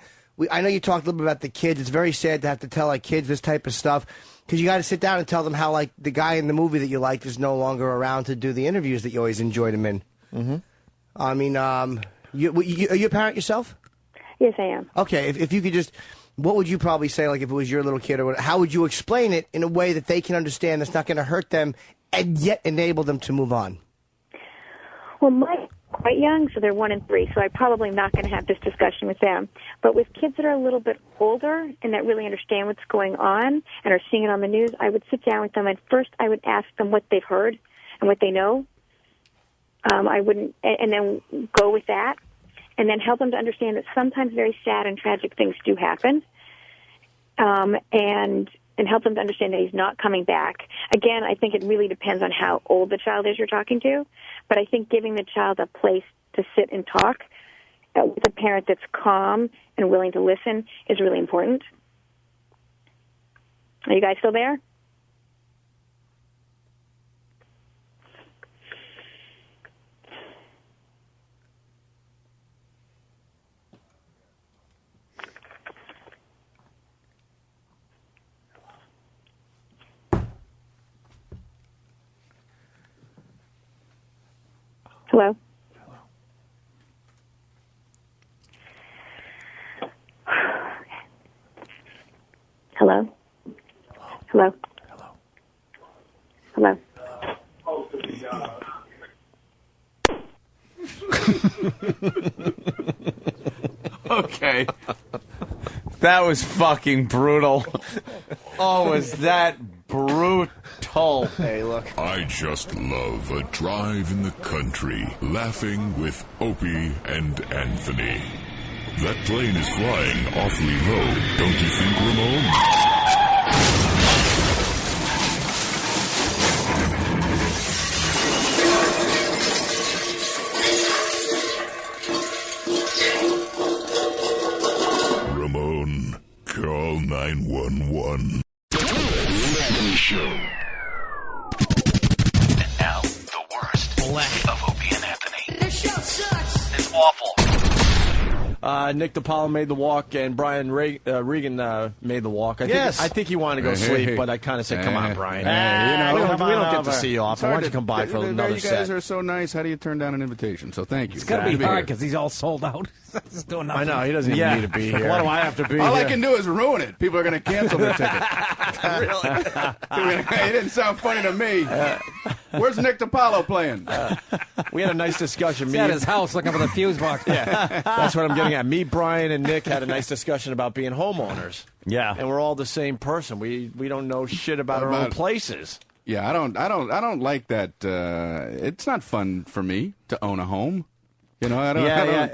I know you talked a little bit about the kids. It's very sad to have to tell like kids this type of stuff because you got to sit down and tell them how like the guy in the movie that you liked is no longer around to do the interviews that you always enjoyed him in. Mm-hmm. I mean, are you a parent yourself? Yes, I am. Okay, if you could just, what would you probably say, like if it was your little kid, or what, how would you explain it in a way that they can understand that's not going to hurt them and yet enable them to move on? Well, mine's quite young, so they're 1 and 3, so I'm probably not going to have this discussion with them. But with kids that are a little bit older and that really understand what's going on and are seeing it on the news, I would sit down with them, and first I would ask them what they've heard and what they know. I wouldn't, and then go with that. And then help them to understand that sometimes very sad and tragic things do happen, and help them to understand that he's not coming back. Again, I think it really depends on how old the child is you're talking to, but I think giving the child a place to sit and talk with a parent that's calm and willing to listen is really important. Are you guys still there? Hello? Hello? Hello? Hello? Okay. That was fucking brutal. Oh, was that brutal? Hey, look. I just love a drive in the country, laughing with Opie and Anthony. That plane is flying awfully low, don't you think, Ramon? Ramon, call 911. Anthony Show. And now, the worst of Opie and Anthony. This show sucks. It's awful. Nick DiPaolo made the walk, and Brian Regan made the walk. I think he wanted to go sleep, but I kind of said, "Come on, Brian. We don't get to see you often. Why don't you come by for another You set?" guys are so nice. How do you turn down an invitation? So thank you. It's got to be hard because he's all sold out. He's doing nothing. I know he doesn't even need to be here. Why do I have to be? All I can do is ruin it. People are going to cancel their ticket. Really? It didn't sound funny to me. Where's Nick DiPaolo playing? We had a nice discussion. He's at his house looking for the fuse box. Yeah, that's what I'm getting at. Me, Brian, and Nick had a nice discussion about being homeowners. Yeah, and we're all the same person. We don't know shit about our own places. Yeah, I don't like that. It's not fun for me to own a home. You know, I don't.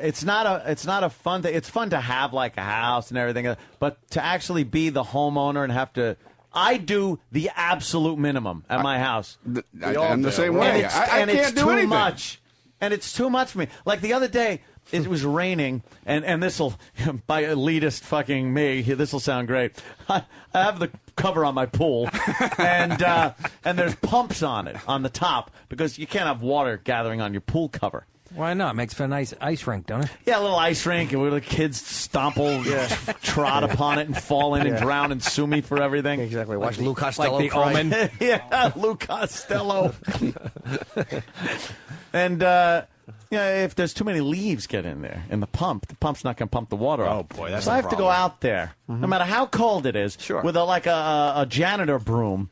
It's not a fun thing. It's fun to have like a house and everything, but to actually be the homeowner and have to. I do the absolute minimum at my house. I'm the same way. I can't do anything. Much. And it's too much for me. Like the other day, it was raining, and this'll, by elitist fucking me, this'll sound great. I have the cover on my pool, and there's pumps on it, on the top, because you can't have water gathering on your pool cover. Why not? It makes for a nice ice rink, don't it? Yeah, a little ice rink, and where the kids trot upon it and fall in and drown and sue me for everything. Exactly. Watch Lou Costello like the cry. Omen. Yeah, Lou Costello. And if there's too many leaves get in there in the pump's not going to pump the water up. Oh boy, that's so I have to go out there, no matter how cold it is, with a janitor broom.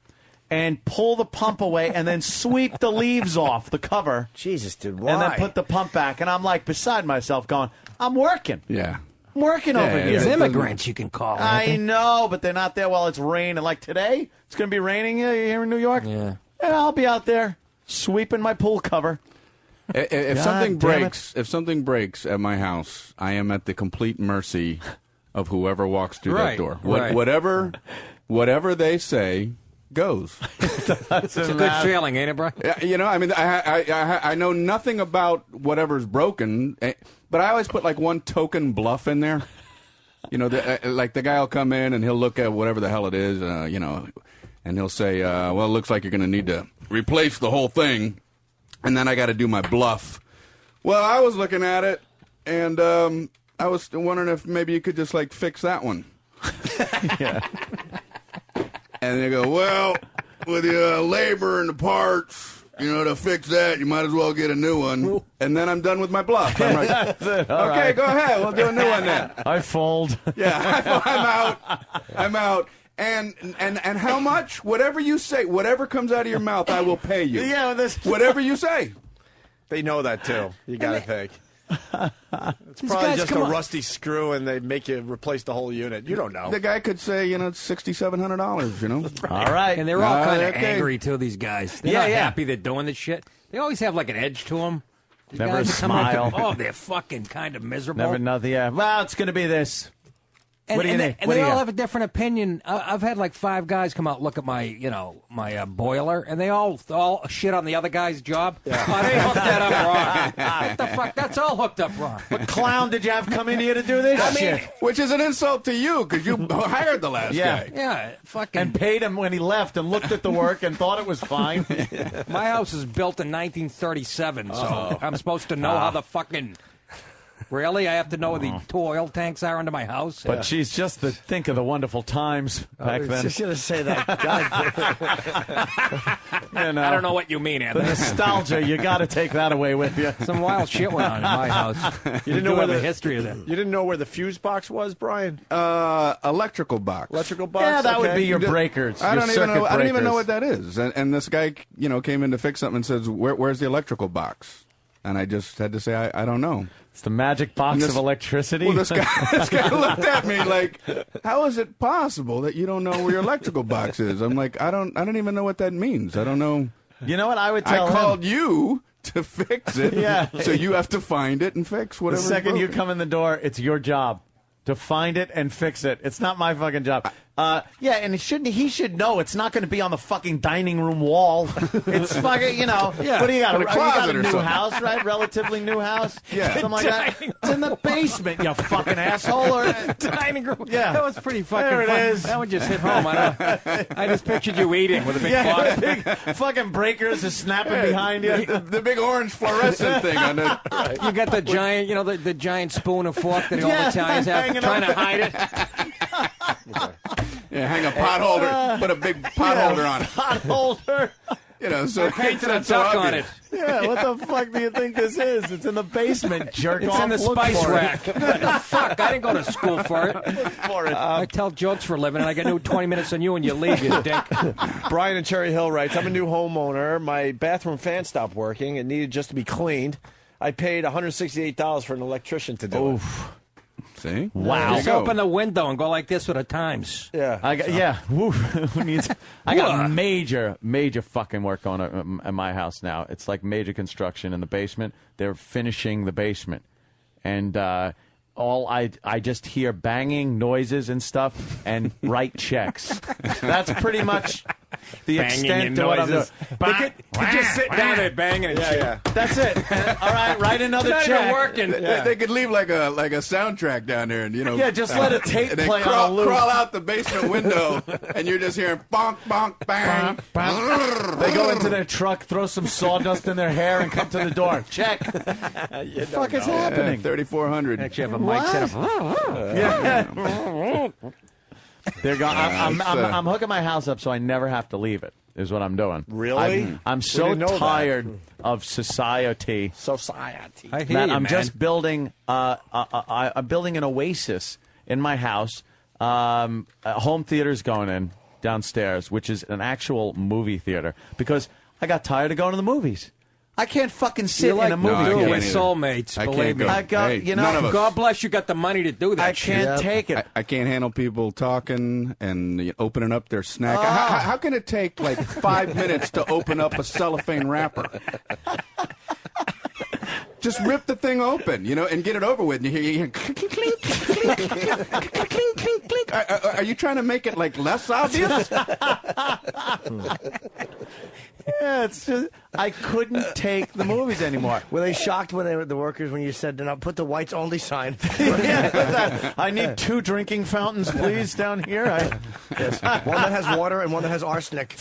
And pull the pump away, and then sweep the leaves off the cover. Jesus, dude, why? And then put the pump back. And I'm like beside myself going, I'm working. Yeah. I'm working over here. There's immigrants you can call. I know, but they're not there while it's raining. Like today, it's going to be raining here in New York. Yeah. And I'll be out there sweeping my pool cover. If something breaks at my house, I am at the complete mercy of whoever walks through that door. Whatever they say goes. It's a good feeling, ain't it, bro? You know, I mean, I know nothing about whatever's broken, but I always put like one token bluff in there. You know, like the guy will come in and he'll look at whatever the hell it is, you know, and he'll say, well, it looks like you're going to need to replace the whole thing. and then I got to do my bluff. Well, I was looking at it, and I was wondering if maybe you could just, like, fix that one. Yeah. And they go, well, with the labor and the parts, to fix that, you might as well get a new one. And then I'm done with my bluff. I'm like, okay, right. go ahead. We'll do a new one then. I fold. Yeah, I'm out. And how much? Whatever you say, whatever comes out of your mouth, I will pay you. Yeah, whatever you say. They know that too. You got to think. It's probably just a rusty screw, and they make you replace the whole unit. You don't know. The guy could say, it's $6,700. All right, and they're all kind of angry too. These guys, they're not happy they're doing this shit. They always have like an edge to them. Never a smile. They're fucking kind of miserable. Never nothing. Yeah. Well, it's going to be this. And, what do you need? And they all have a different opinion. I've had like 5 guys come out and look at my, my boiler, and they all shit on the other guy's job. Yeah. Oh, they hooked that up wrong. What the fuck? That's all hooked up wrong. What clown did you have come in here to do this shit? Which is an insult to you, because you hired the last guy. Yeah, fucking. And paid him when he left and looked at the work and thought it was fine. My house is built in 1937, so I'm supposed to know how the fucking... Really? I have to know where the 2 oil tanks are under my house? But she's just think of the wonderful times back then. Just going to say that. God. I don't know what you mean, Anthony. The nostalgia, you got to take that away with you. Some wild shit went on in my house. You didn't know where the history of that. You didn't know where the fuse box was, Brian? Electrical box. Electrical box? Yeah, that would be your breakers. I don't even know what that is. And this guy, came in to fix something and says, where's the electrical box? And I just had to say, I don't know. It's the magic box of electricity. Well, this guy looked at me like, how is it possible that you don't know where your electrical box is? I'm like, I don't even know what that means. I don't know. You know what I would tell him? I called you to fix it. Yeah. So you have to find it and fix whatever. The second you come in the door, it's your job to find it and fix it. It's not my fucking job. Yeah, and he should know it's not going to be on the fucking dining room wall. It's fucking, Yeah. What do you got? In a closet you got a new something. house, right? Relatively new house? Yeah. Something like that. It's in the basement, you fucking asshole. Or dining room. Yeah. That was pretty fucking There it fun. is. That one just hit home. I just pictured you eating with a big box. Big fucking breakers is snapping behind you. The big orange fluorescent thing on it. You got the giant, the giant spoon and fork that all Italians have, trying to hide it. Yeah, hang a pot holder, put a big pot holder on it. Pot holder. So painted a duck on it. Yeah, what the fuck do you think this is? It's in the basement, jerk It's off. in the Look spice for it. rack. What the fuck? I didn't go to school for it. Look for it. I tell jokes for a living, and I got new 20 minutes on you, and you leave, you dick. Brian in Cherry Hill writes, I'm a new homeowner. My bathroom fan stopped working. It needed just to be cleaned. I paid $168 for an electrician to do it. See? Wow. Just open the window and go like this with the times. Yeah. I got major fucking work going on at my house now. It's like major construction in the basement. They're finishing the basement. And I just hear banging noises and stuff and write checks. That's pretty much the Banging extent and of what I'm doing. noises. They could just sit down there banging and shit. Yeah. That's it. All right, write another It's not check. even working. They could leave like a soundtrack down there, and Yeah, just let a tape and they play on a loop. crawl out the basement window, and you're just hearing bonk, bonk, bang. They go into their truck, throw some sawdust in their hair, and come to the door. Check. What the fuck is happening? 3,400. Actually, have a mic set up. They're going. I'm hooking my house up so I never have to leave it. Is what I'm doing. Really? I'm so tired of society. I hear that you, I'm man. just building. I'm building an oasis in my house. A home theater's going in downstairs, which is an actual movie theater, because I got tired of going to the movies. I can't fucking sit You're like in a movie you theater. and soulmates, I believe can't me. go. I got, Hey, you know, none of us. God bless you got the money to do that I shit. can't take it. I can't handle people talking and opening up their snack. How can it take like 5 minutes to open up a cellophane wrapper? Just rip the thing open, and get it over with. And you hear clink, clink, clink, clink, clink, clink, clink, clink. Are you trying to make it like less obvious? Yeah, it's just I couldn't take the movies anymore. Were they shocked when they were the workers when you said, "Do not put the whites only" sign? I need 2 drinking fountains, please, down here. Yes. One that has water and one that has arsenic.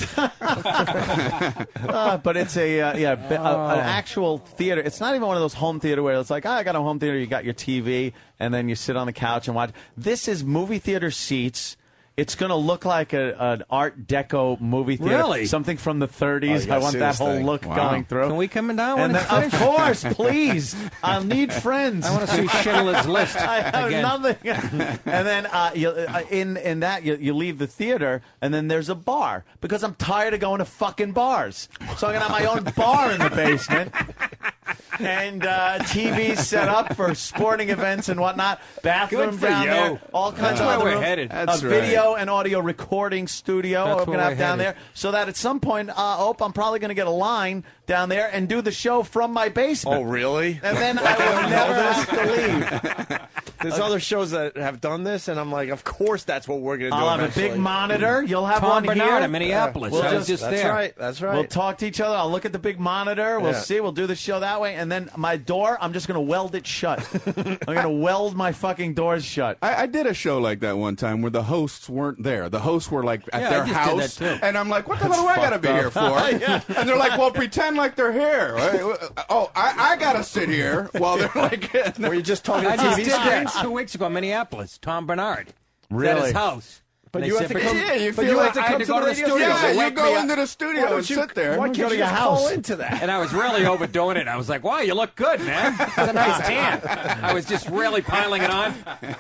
But it's an actual theater. It's not even one of those home theater where it's like, I got a home theater. You got your TV, and then you sit on the couch and watch. This is movie theater seats. It's going to look like an Art Deco movie theater. Really? Something from the 30s. I want that whole look going through. Can we come down? And then, of course, please. I'll need friends. I want to see Schindler's List I have again. nothing. And then in that, you leave the theater, and then there's a bar. Because I'm tired of going to fucking bars. So I'm going to have my own bar in the basement. And TVs set up for sporting events and whatnot. Bathroom down there. All kinds of other where we're rooms. headed. A video and audio recording studio That's I'm going to where have down headed. there. So that at some point, I'm probably going to get a line down there and do the show from my basement. Oh, really? And then I will never have to leave. There's other shows that have done this, and I'm like, of course that's what we're going to do. I'll have a eventually. big monitor. You'll have Tom one Bernard here. in Minneapolis. I was just that's there. right. That's right. We'll talk to each other. I'll look at the big monitor. We'll Yeah. see. We'll do the show that way. And then my door, I'm just going to weld it shut. I'm going to weld my fucking doors shut. I did a show like that one time where the hosts weren't there. The hosts were like at Yeah, their I just did house, that, too. and I'm like, "What the hell do I got to be here for?" And they're like, "Well, pretend like they're here." Oh, I got to sit here while they're like. Were you just talking to I just TV did that screens? 2 weeks ago in Minneapolis. Tom Bernard. Really? At his house. But And you they have said, to come. Yeah, you but feel you like have to I had come to to go the to the radio studio. station. Yeah, you Wake me go up. into the Why studio don't and you sit there. Why Go can't to you your just house. call into that? And I was really overdoing it. I was like, wow, you look good, man. It's a nice tan. I was just really piling it on.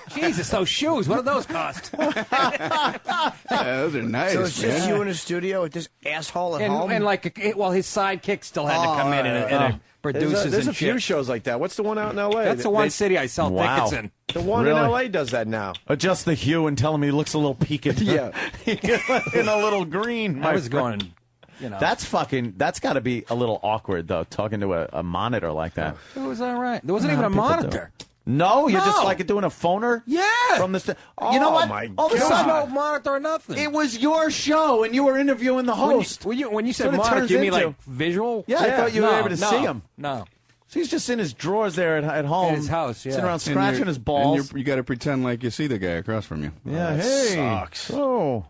Jesus, those shoes, what do those cost? Yeah, those are nice. So it's just man. you in a studio with this asshole at home? And like, his sidekick still had to come in and produces There's and a few shit. shows like that. What's the one out in L.A.? That's the one city I sell Wow. tickets in. The one Really? in L.A. does that now. Adjust the hue and tell him he looks a little peaked. Yeah. In a little green. I my was friend. going, you know. That's got to be a little awkward, though, talking to a monitor like that. It was all right. There wasn't A even a lot of people monitor. No, you're just No. like doing a phoner? Yeah. From the you know what? my All of a There was sudden, no monitor or nothing. it was your show, and you were interviewing the host. When you That's said what it monitor, turns you mean into. like visual? Yeah, I thought you were No, able to no, see him. No. So he's just in his drawers there at home. In his house, yeah. Sitting around And scratching you're- his balls. and you got to pretend like you see the guy across from you. Yeah, that hey. sucks. Oh.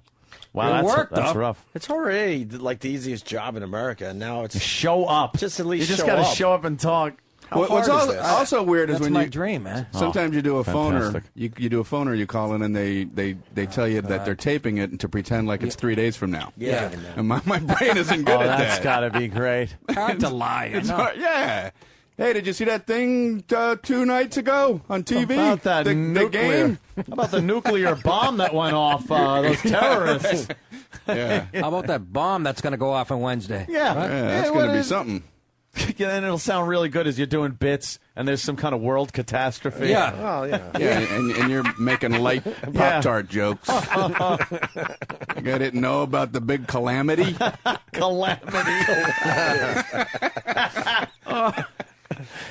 Wow, It that's worked, that's though. rough. It's already like the easiest job in America, and now it's Show up. Just at least you just show gotta up. show up and talk. What's hard is this? also weird is That's when my you dream, man. sometimes you do a phoner. fantastic. You do a phoner. You call in and they tell you that they're taping it to pretend like it's 3 days from now. Yeah. And my brain isn't good Oh, at that's that. gotta be great. Hard to lie. It's no. hard, yeah. Hey, did you see that thing 2 nights ago on TV? About that the nuclear. game? How about the nuclear bomb that went off? Those terrorists. Yeah. How about that bomb that's going to go off on Wednesday? Yeah, Yeah, that's what going to be is- something. Yeah, and it'll sound really good as you're doing bits, and there's some kind of world catastrophe. Yeah. Oh yeah. Yeah, and you're making light Pop-Tart jokes. You guys didn't know about the big calamity? Calamity.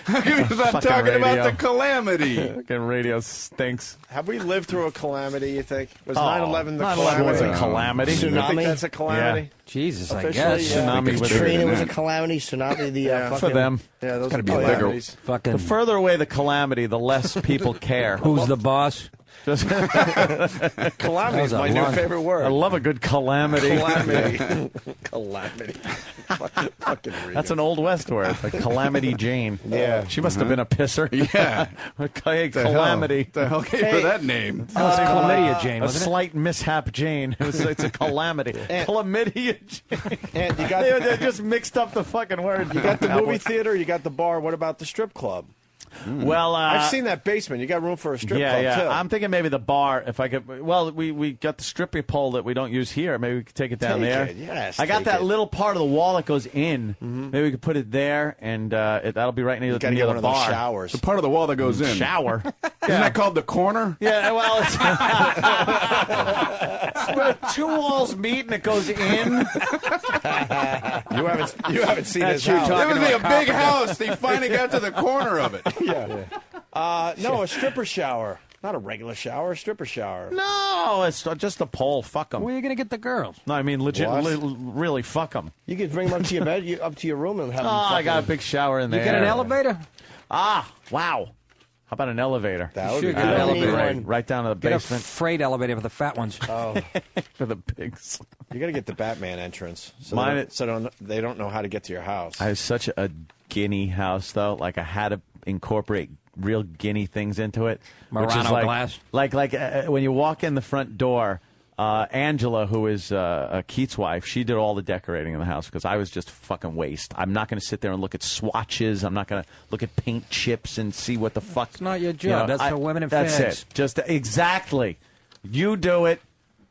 Because I'm Fucking talking about radio. the calamity. Fucking radio stinks. Have we lived through a calamity? You think was Oh, 9/11 the 9/11 calamity? was a calamity. You think Tsunami? that's a calamity? Jesus, I Officially, guess. yeah. Tsunami with Katrina it. was a calamity. Tsunami, the fucking... For them. Yeah, those gotta are be bigger. calamities. Fucking. The further away the calamity, the less people care. Who's the boss? Just- Calamity is That was my a new long- favorite word. I love a good calamity. Calamity. Calamity. Fucking read That's it. an Old West word, like Calamity Jane. Yeah. She must have been a pisser. Yeah. Hey, Calamity. The hell gave her that name? That was Chlamydia Jane, A wasn't it? slight mishap Jane. It's a calamity. Chlamydia Jane. And you got They just mixed up the fucking word. you got the movie theater, you got the bar. What about the strip club? Well, I've seen that basement. You got room for a strip club too. I'm thinking maybe the bar. If I could, well, we got the strippy pole that we don't use here. Maybe we could take it down Take there. it, yes, I got take that it. little part of the wall that goes in. Maybe we could put it there, and that'll be right near, You got to near get the one of those bar. showers. The part of the wall that goes in. Shower. Isn't that called the corner? Yeah, well, it's where 2 walls meet and it goes in. You haven't seen That's his you house. It talking would be to a big house. They finally got to the corner of it. No, a stripper shower. Not a regular shower, a stripper shower. No, it's just a pole. Fuck them. Where are you going to get the girls? No, I mean legit, really fuck them. You could bring them up to your bed, up to your room, and have them. I got a big shower in there. You got an elevator? Wow. How about an elevator? That would be get an elevator. Right down to the Get basement. a freight elevator for the fat ones. Oh, for the pigs. You got to get the Batman entrance, so they don't know how to get to your house. I have such a guinea house, though. Like I had to incorporate real guinea things into it. Murano glass. Like when you walk in the front door, Angela, who is Keith's wife, she did all the decorating in the house because I was just fucking waste. I'm not going to sit there and look at swatches. I'm not going to look at paint chips and see what the fuck. It's not your job. That's for women and That's fags. it. Just exactly. You do it.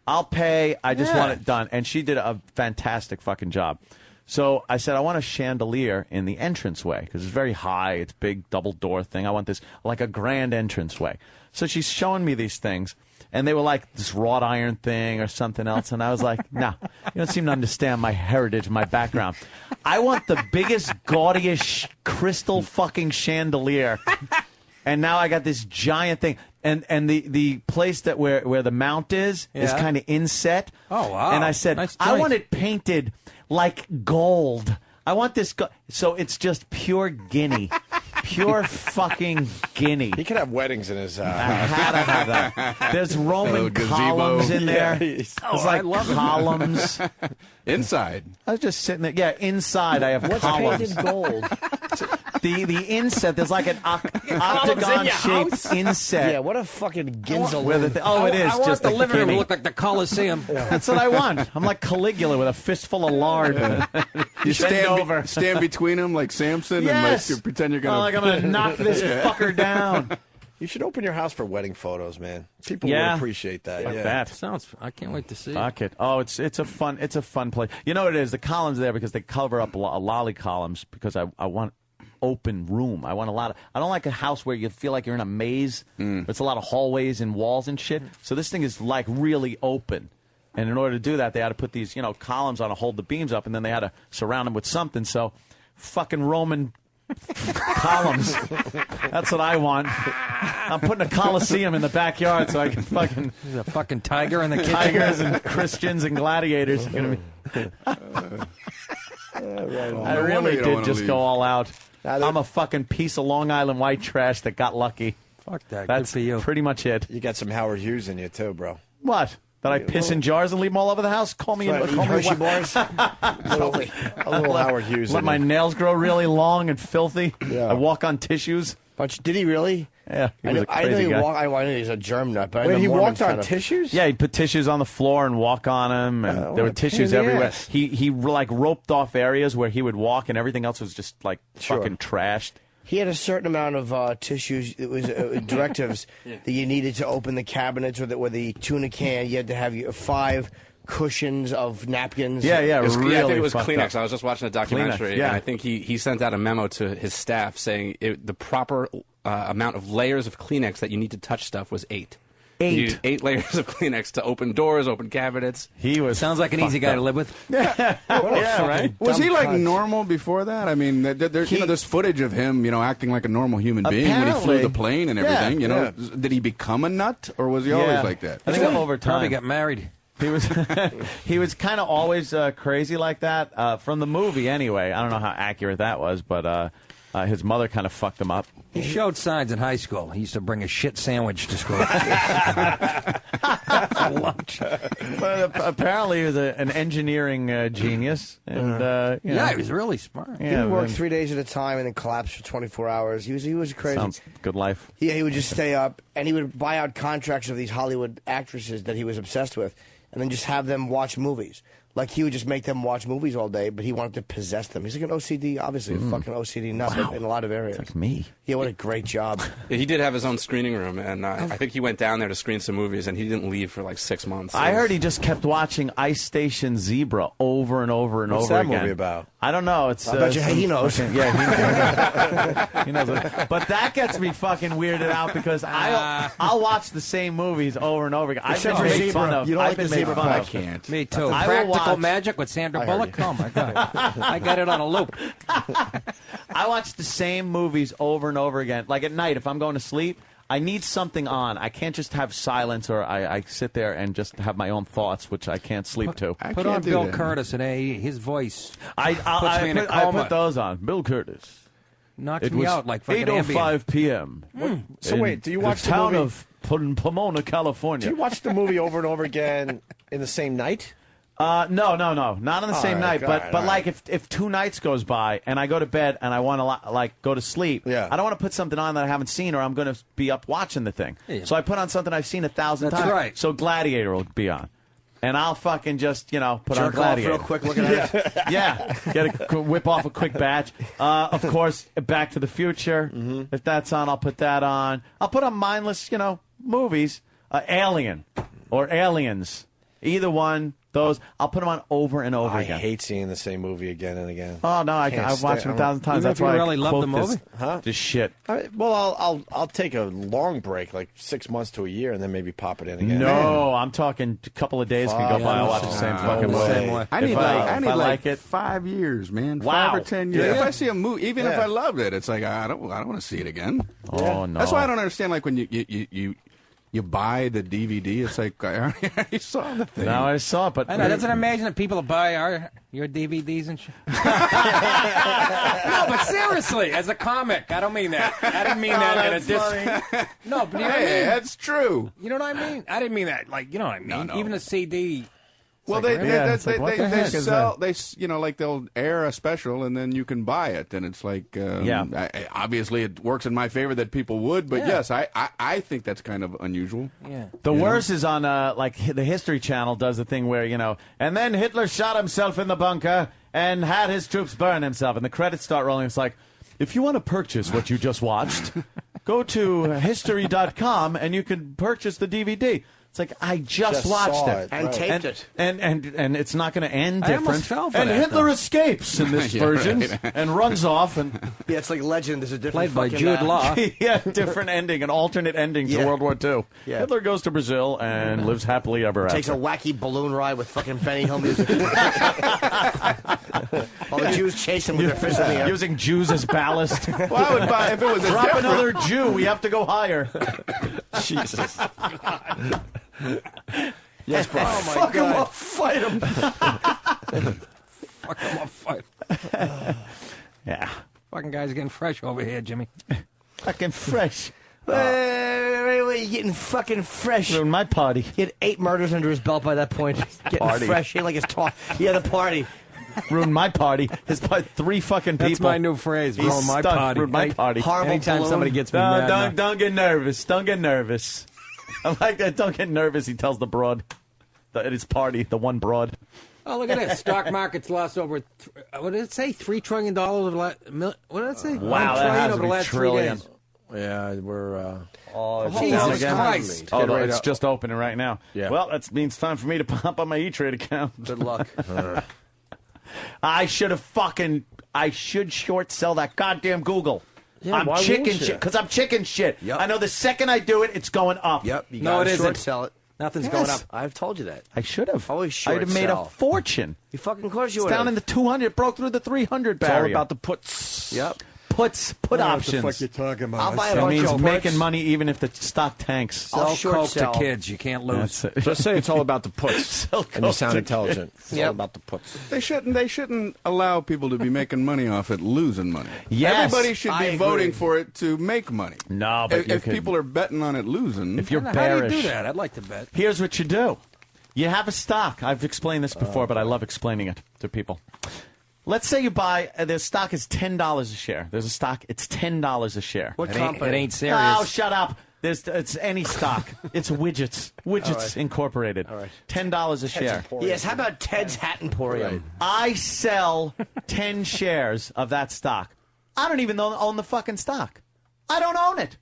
I'll pay. I just want it done. And she did a fantastic fucking job. So I said, I want a chandelier in the entranceway because it's very high. It's big double door thing. I want this like a grand entranceway. So she's showing me these things. And they were like this wrought iron thing or something else. And I was like, no, you don't seem to understand my heritage, my background. I want the biggest, gaudiest crystal fucking chandelier. And now I got this giant thing. And the place that where the mount is kind of inset. Oh, wow. And I said, nice I want it painted like gold. I want this. So it's just pure guinea. Pure fucking guinea. He could have weddings in his I had to have that. There's Roman columns in there. There's like columns. Inside. I was just sitting there. Yeah, inside I have columns. Painted gold. The inset, there's like an octagon-shaped inset. Yeah, what a fucking ginzel. It is. I want just the a living room to guinea. look like the Coliseum. That's what I want. I'm like Caligula with a fistful of lard. You Bend over. stand between them like Samson Yes. and pretend you're going to... like I'm going to knock this fucker down. You should open your house for wedding photos, man. People would appreciate that. Like yeah. that. I can't wait to see. Fuck it. Oh, it's a fun place. You know what it is? The columns there because they cover up lolly columns because I want open room. I want a lot of. I don't like a house where you feel like you're in a maze. It's a lot of hallways and walls and shit. So this thing is like really open. And in order to do that, they had to put these columns on to hold the beams up, and then they had to surround them with something. So, fucking Roman columns. That's what I want. I'm putting a Coliseum in the backyard so I can fucking. There's a fucking tiger in the kitchen. Tigers and Christians and gladiators are gonna be. I really did just go all out. I'm a fucking piece of Long Island white trash that got lucky. Fuck that. That's Good for you. pretty much it. You got some Howard Hughes in you too, bro. What? That I piss in jars and leave them all over the house? Call me Hershey bars. a little Howard Hughes. Let my nails grow really long and filthy. Yeah. I walk on tissues. Did he really? Yeah, he was a I crazy know guy. I know he's a germ nut, but I Wait, know he Mormons walked on kind of- tissues? Yeah, he'd put tissues on the floor and walk on them, and there were what a pain tissues in the everywhere. ass. He like roped off areas where he would walk, and everything else was just like fucking trashed. He had a certain amount of tissues. It was directives that you needed to open the cabinets or the tuna can. You had to have 5 cushions of napkins. Yeah, I think really it was fucked Kleenex. up. I was just watching a documentary, Kleenex, yeah. and I think he sent out a memo to his staff saying the proper amount of layers of Kleenex that you need to touch stuff was 8. 8. You need 8 layers of Kleenex to open doors, open cabinets. He was Sounds like an easy guy to live with. Yeah, right. Was he like normal before that? I mean, there's footage of him, acting like a normal human being when he flew Apparently. the plane and everything. Did he become a nut, or was he always like that? I think over time. Probably got married. He was he was kind of always crazy like that from the movie. Anyway, I don't know how accurate that was, but his mother kind of fucked him up. He showed signs in high school. He used to bring a shit sandwich to school. Lunch. But apparently, he was an engineering genius, and he was really smart. He would work 3 days at a time and then collapse for 24 hours. He was crazy. Sounds good life. Yeah, he would just stay up, and he would buy out contracts of these Hollywood actresses that he was obsessed with, and then just have them watch movies. Like, he would just make them watch movies all day, but he wanted to possess them. He's like an OCD, obviously, a fucking OCD nut in a lot of areas. Like me. Yeah, what a great job. Yeah, he did have his own screening room, and I think he went down there to screen some movies, and he didn't leave for like 6 months. I heard he just kept watching Ice Station Zebra over and over and What's over that again. movie about? I don't know. It's I bet you he knows. Yeah, he knows. But that gets me fucking weirded out because I'll watch the same movies over and over again. I've been Except for made Zebra. fun of. You don't I've like been the made Zebra fun part? of. I can't. Me too. I will Practical watch- Magic with Sandra Bullock. Oh my god, I got it on a loop. I watch the same movies over and over again. Like at night, if I'm going to sleep, I need something on. I can't just have silence, or I sit there and just have my own thoughts, which I can't sleep to. Put on Bill Curtis and his voice. I put those on. Bill Curtis. Knocks me out like fucking 8:05 p.m. So wait, do you watch the town movie? of Pomona, California? Do you watch the movie over and over again in the same night? No, not on the same night. But like if 2 nights goes by and I go to bed and I want to like go to sleep, I don't want to put something on that I haven't seen or I'm going to be up watching the thing. Yeah. So I put on something I've seen 1,000 times. That's right. So Gladiator will be on. And I'll fucking just, put on Gladiator. Off real quick looking at it. Yeah. Whip off a quick batch. Of course, Back to the Future. Mm-hmm. If that's on, I'll put that on. I'll put on mindless, movies. Alien or Aliens. Either one. Those, I'll put them on over and over again. I hate seeing the same movie again and again. Oh, no, I've watched them 1,000 times. That's why I really love the movie? This shit. I'll take a long break, like 6 months to a year, and then maybe pop it in again. No, I'm talking a couple of days can go by. I'll watch the same fucking movie. I need like it 5 years, man. Wow. 5 or 10 years. Yeah. If I see a movie, even if I loved it, it's like I don't want to see it again. Oh no. That's why I don't understand. Like when you buy the DVD, it's like I already saw the thing. Now I saw it, but I know, doesn't imagine that people buy your DVDs and shit. No, but seriously, as a comic, I don't mean that. I didn't mean that in a No, but you know what I mean? That's true. You know what I mean? I didn't mean that. Like, you know what I mean? No. Even a CD. Well, like, they sell. Like they'll air a special and then you can buy it, and it's like, obviously it works in my favor that people would, but yes, I think that's kind of unusual. Yeah. The worst is on like the History Channel does the thing where and then Hitler shot himself in the bunker and had his troops burn himself, and the credits start rolling. It's like, if you want to purchase what you just watched, go to history.com and you can purchase the DVD. It's like, I just watched it. And taped it. And it's not going to end different. I almost fell for and that, Hitler though. escapes in this version and runs off. And Yeah, it's like Legend. There's a different Played by Jude Law. different ending, an alternate ending to World War II. Yeah. Hitler goes to Brazil and lives happily ever after. Takes a wacky balloon ride with fucking Benny Hill music. All the Jews chase him with their fists in the air. Using Jews as ballast. Well, I would buy if it was Drop another Jew. We have to go higher. Jesus. Yes, bro. Oh, my Fuck him God. up, fight him. Fuck him up, fight. Yeah. Fucking guy's getting fresh over here, Jimmy. Fucking fresh. Wait, getting fucking fresh. Ruined my party. He had 8 murders under his belt by that point. Getting Party. fresh. He had like his talk. Yeah, the party. Ruined my party. His 3 fucking people. That's my new phrase. He's Ruin my stuck. party. Ruined my party. Horrible Anytime balloon. somebody gets me mad. Don't get nervous. Don't get nervous. I like that. Don't get nervous. He tells the broad at his party, the one broad. Oh, look at this. Stock market's lost over, what did it say? $3 trillion over the last, what did it say? Wow, $1 that trillion has over to the be last trillion. 3 days. Yeah, we're. Jesus Christ. Oh, it's just opening right now. Yeah. Well, that means time for me to pop on my E-Trade account. Good luck. I should short sell that goddamn Google. Yeah, I'm why chicken won't you? shit because I'm chicken shit. Yep. I know the second I do it, it's going up. Yep. You No, gotta it short isn't. sell it. Nothing's going up. I've told you that. I should have. Always short I'd have made sell. a fortune. You fucking of course you It's would. down in the 200. Broke through the 300 It's all barrier. about the puts. Yep. Put options. What the fuck you talking about? I'll buy a That bunch means of making puts. money even if the stock tanks. I'll Sell short coke sell. to kids. You can't lose. That's it. Just say it's all about the puts. And you sound intelligent. It's all about the puts. They shouldn't allow people to be making money off it losing money. Yes. Everybody should be I voting agree. for it to make money. No, but if people are betting on it losing, if you're How bearish, do you do that? I'd like to bet. here's what you do. You have a stock. I've explained this before, but I love explaining it to people. Let's say you buy, the stock is $10 a share. There's a stock, it's $10 a share. What It ain't, company? it ain't serious. Oh, shut up. It's any stock. It's Widgets. Widgets Incorporated. All right. $10 a share. Yes, how about Ted's Hat Emporium? I sell 10 shares of that stock. I don't even own the fucking stock. I don't own it.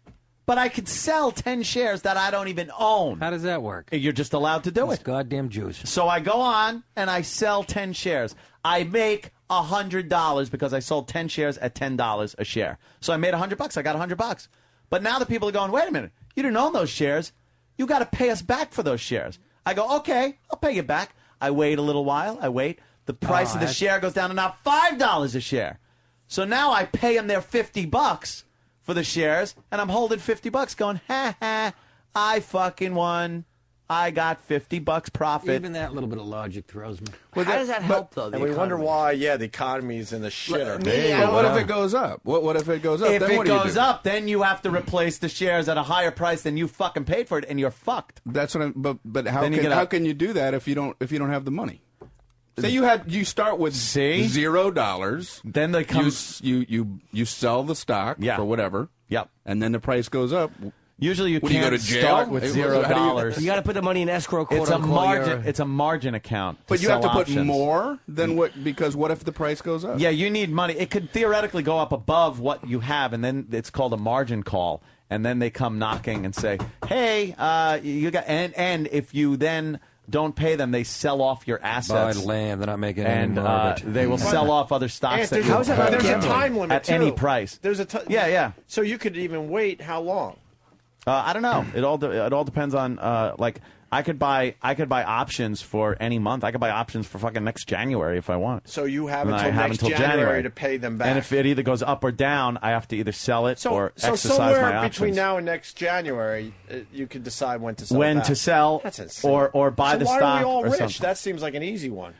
But I could sell 10 shares that I don't even own. How does that work? You're just allowed to do It's it. goddamn Jews. So I go on and I sell 10 shares. I make $100 because I sold 10 shares at $10 a share. So I made $100. I got $100. But now the people are going, wait a minute. You didn't own those shares. You got to pay us back for those shares. I go, okay, I'll pay you back. I wait a little while. I wait. The price of the share goes down to now $5 a share. So now I pay them their $50 for the shares, and I'm holding $50 going, ha ha, I fucking won. I got $50 profit. Even that little bit of logic throws me. Well, how does that help, though? And we wonder why, the economy's in the shitter. Well, what if it goes up? What if it goes up? If then it what do you goes do? up, then you have to replace the shares at a higher price than you fucking paid for it, and you're fucked. That's what I'm. But how Then you can get how up. can you do that if you don't have the money? Say you start with $0. Then they come. You sell the stock for whatever. Yep. And then the price goes up. Usually you What, do you can't go to jail? start with $0. You got to put the money in escrow. Quote It's a unquote, margin. It's a margin account. But you have to sell put options. more than what? Because what if the price goes up? Yeah, you need money. It could theoretically go up above what you have, and then it's called a margin call. And then they come knocking and say, "Hey, you got." And if you then don't pay them, they sell off your assets. Buy land. They're not making and any mortgage. they will sell off other stocks that you there's a time limit at too. any price. There's a yeah. So you could even wait how long? I don't know. It all depends on like I could buy options for any month. I could buy options for fucking next January if I want. So you have And I until have next until January to pay them back. And if it either goes up or down, I have to either sell it or so exercise somewhere my options. between now and next January, you could decide when to sell. When it back. to sell That's insane. or buy the why stock are we all or rich? something. That seems like an easy one.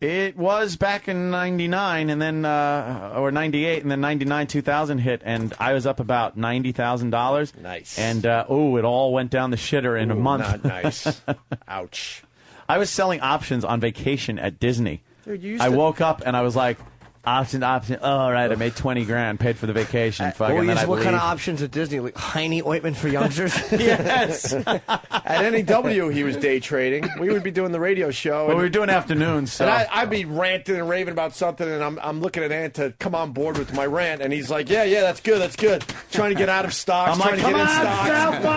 It was back in '99, and then or '98, and then '99, 2000 hit, and I was up about $90,000. Nice. And it all went down the shitter in a month. Not nice. Ouch. I was selling options on vacation at Disney. Dude, you used I to- wook up and I was like, option. Oh, all right, I made $20,000, paid for the vacation. Fucking, then I'd what kind leave. of options at Disney? Like Heine ointment for youngsters? Yes. At NEW, he was day trading. We would be doing the radio show. Well, we were doing afternoons, so. And I'd be ranting and raving about something, and I'm looking at Ant to come on board with my rant, and he's like, yeah, that's good. Trying to get out of stocks, I'm trying like, to get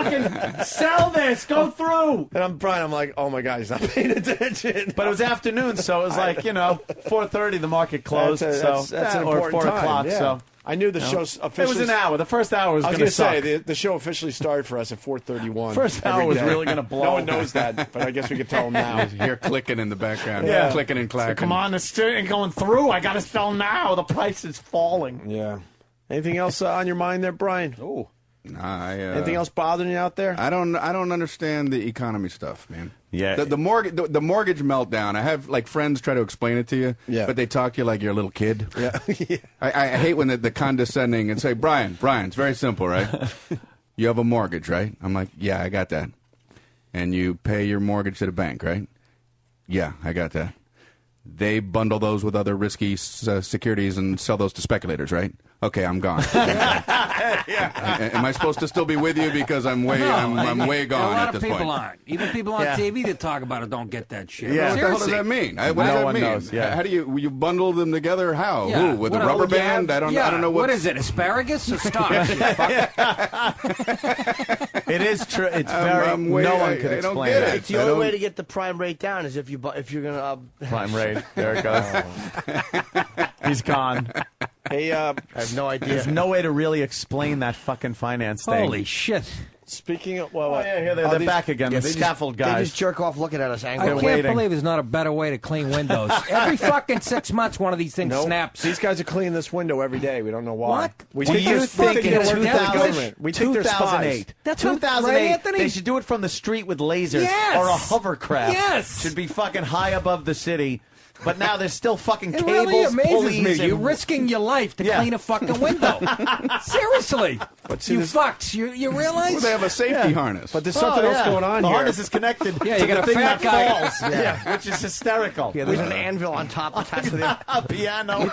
come in on, stocks. sell this, go through. And I'm like, oh my God, he's not paying attention. But it was afternoon, so it was like, 4:30 the market closed. That's an or important 4 time. o'clock. Yeah. So I knew the show's officially. It was an hour. The first hour was going to suck. say the show officially started for us at 4:31. First hour every was day. really going to blow. No one knows that, but I guess we could tell them now. You hear clicking in the background. Yeah. Clicking and clacking. So come on, the steering ain't going through. I got to sell now. The price is falling. Yeah. Anything else on your mind there, Brian? Oh. Anything else bothering you out there? I don't understand the economy stuff, man. Yeah. The mortgage meltdown. I have like friends try to explain it to you, but they talk to you like you're a little kid. Yeah. I hate when the condescending and say, Brian, it's very simple, right? You have a mortgage, right? I'm like, yeah, I got that. And you pay your mortgage to the bank, right? Yeah, I got that. They bundle those with other risky securities and sell those to speculators, right? Okay, I'm gone. Am I supposed to still be with you because I'm way gone a lot at of this people point? aren't. Even people on TV that talk about it don't get that shit. Yeah, what the hell does Seriously. that mean? What does No that one mean? knows, yeah. How do you bundle them together? How? Yeah. Ooh, with a What, rubber would you band? have- I don't know what is it? Asparagus or stock? It is true. It's very. no one could I don't explain get it. it. It's the only way to get the prime rate down is if you're gonna Prime rate. There it goes. He's gone. Hey, I have no idea. There's no way to really explain that fucking finance thing. Holy shit. Speaking of, here they're back again. The scaffold They guys. just jerk off looking at us I angrily. can't believe there's not a better way to clean windows. Every fucking 6 months, one of these things snaps. These guys are cleaning this window every day. We don't know why. What? We Do think you they're think fucking in working for the 2000 government. We think they're spies. 2008. That's what- 2008. right, Anthony? They should do it from the street with lasers Yes. or a hovercraft. Yes. Should be fucking high above the city. But now there's still fucking It cables, really amazes pulleys, me. You're and risking your life to clean a fucking window. Seriously. see, You this- fucks. You realize? Well, they have a safety harness. But there's something else going on the here. harness is connected Yeah, to you got the a thing fat that guy. falls, which is hysterical. Yeah, there's an anvil on top attached to the A piano.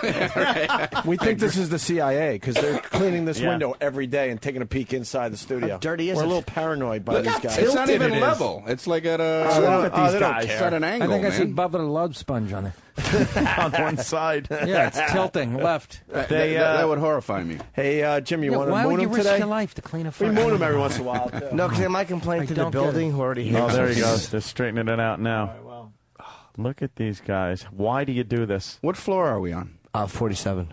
We think this is the CIA because they're cleaning this Yeah. window every day and taking a peek inside the studio. How dirty is We're it? a little paranoid by Look these how guys. It's not tilted even it is. level. It's like at a. What's wrong with these they don't guys? care. It's at an I angle, think I see man. Bubba the Love Sponge on it. on one side. Yeah, it's tilting left. That would horrify me. Hey, Jim, you want to Why moon would you him risk today? your life to clean a We fucking moon him every once in a while. Too. No, because they might complain to the don't get building it. who already hates Oh, there he us. goes. They're straightening it out now. Look at these guys. Why do you do this? What floor are we on? 47.